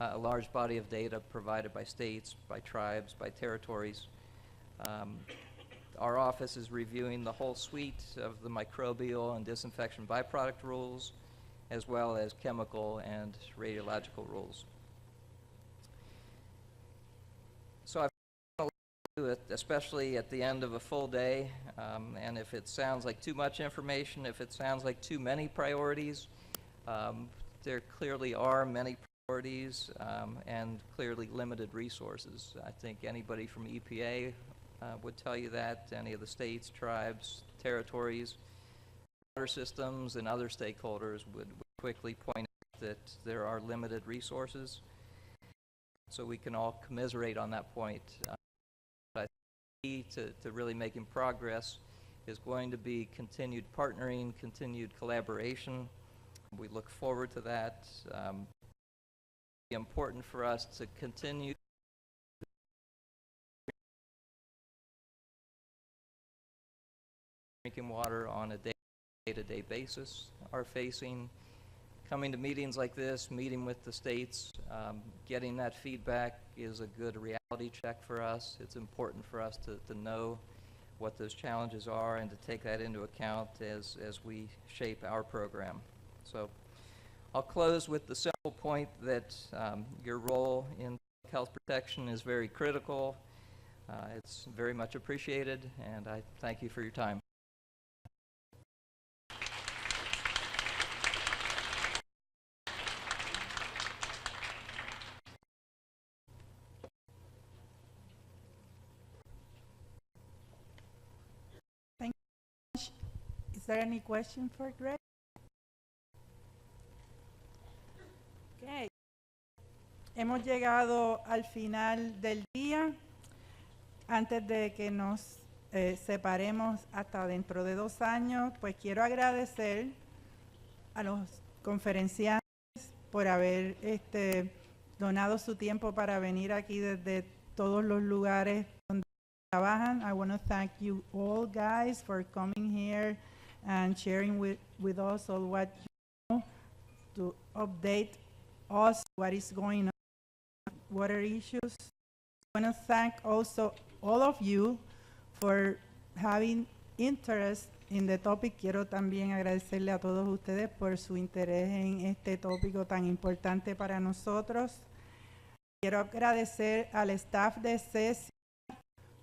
a large body of data provided by states, by tribes, by territories. Our office is reviewing the whole suite of the microbial and disinfection byproduct rules, as well as chemical and radiological rules. So I've do it, especially at the end of a full day, and if it sounds like too much information, if it sounds like too many priorities, there clearly are many priorities and clearly limited resources. I think anybody from EPA would tell you that, any of the states, tribes, territories, water systems, and other stakeholders would quickly point out that there are limited resources. So we can all commiserate on that point. But key to really making progress is going to be continued partnering, continued collaboration. We look forward to that. It's important for us to continue drinking water on a day-to-day basis are facing. Coming to meetings like this, meeting with the states, getting that feedback is a good reality check for us. It's important for us to know what those challenges are and to take that into account as we shape our program. So I'll close with the simple point that your role in health protection is very critical. It's very much appreciated, and I thank you for your time. Is there any question for Greg? Okay. Hemos llegado al final del día. Antes de que nos separemos hasta dentro de 2 años, pues quiero agradecer a los conferenciantes por haber donado su tiempo para venir aquí desde todos los lugares donde trabajan. I want to thank you all guys for coming here and sharing with us all what you know to update us what is going on, water issues. I want to thank also all of you for having interest in the topic. Quiero también agradecerle a todos ustedes por su interés en este tópico tan importante para nosotros. Quiero agradecer al staff de CECIA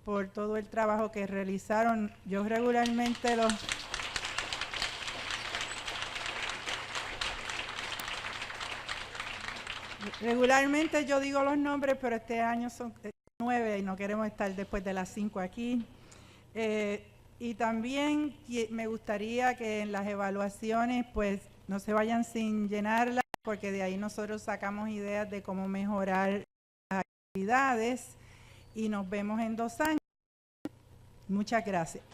por todo el trabajo que realizaron. Yo regularmente Regularmente yo digo los nombres, pero este año son 9 y no queremos estar después de las 5 aquí. Y también me gustaría que en las evaluaciones pues no se vayan sin llenarlas, porque de ahí nosotros sacamos ideas de cómo mejorar las actividades y nos vemos en 2 años. Muchas gracias.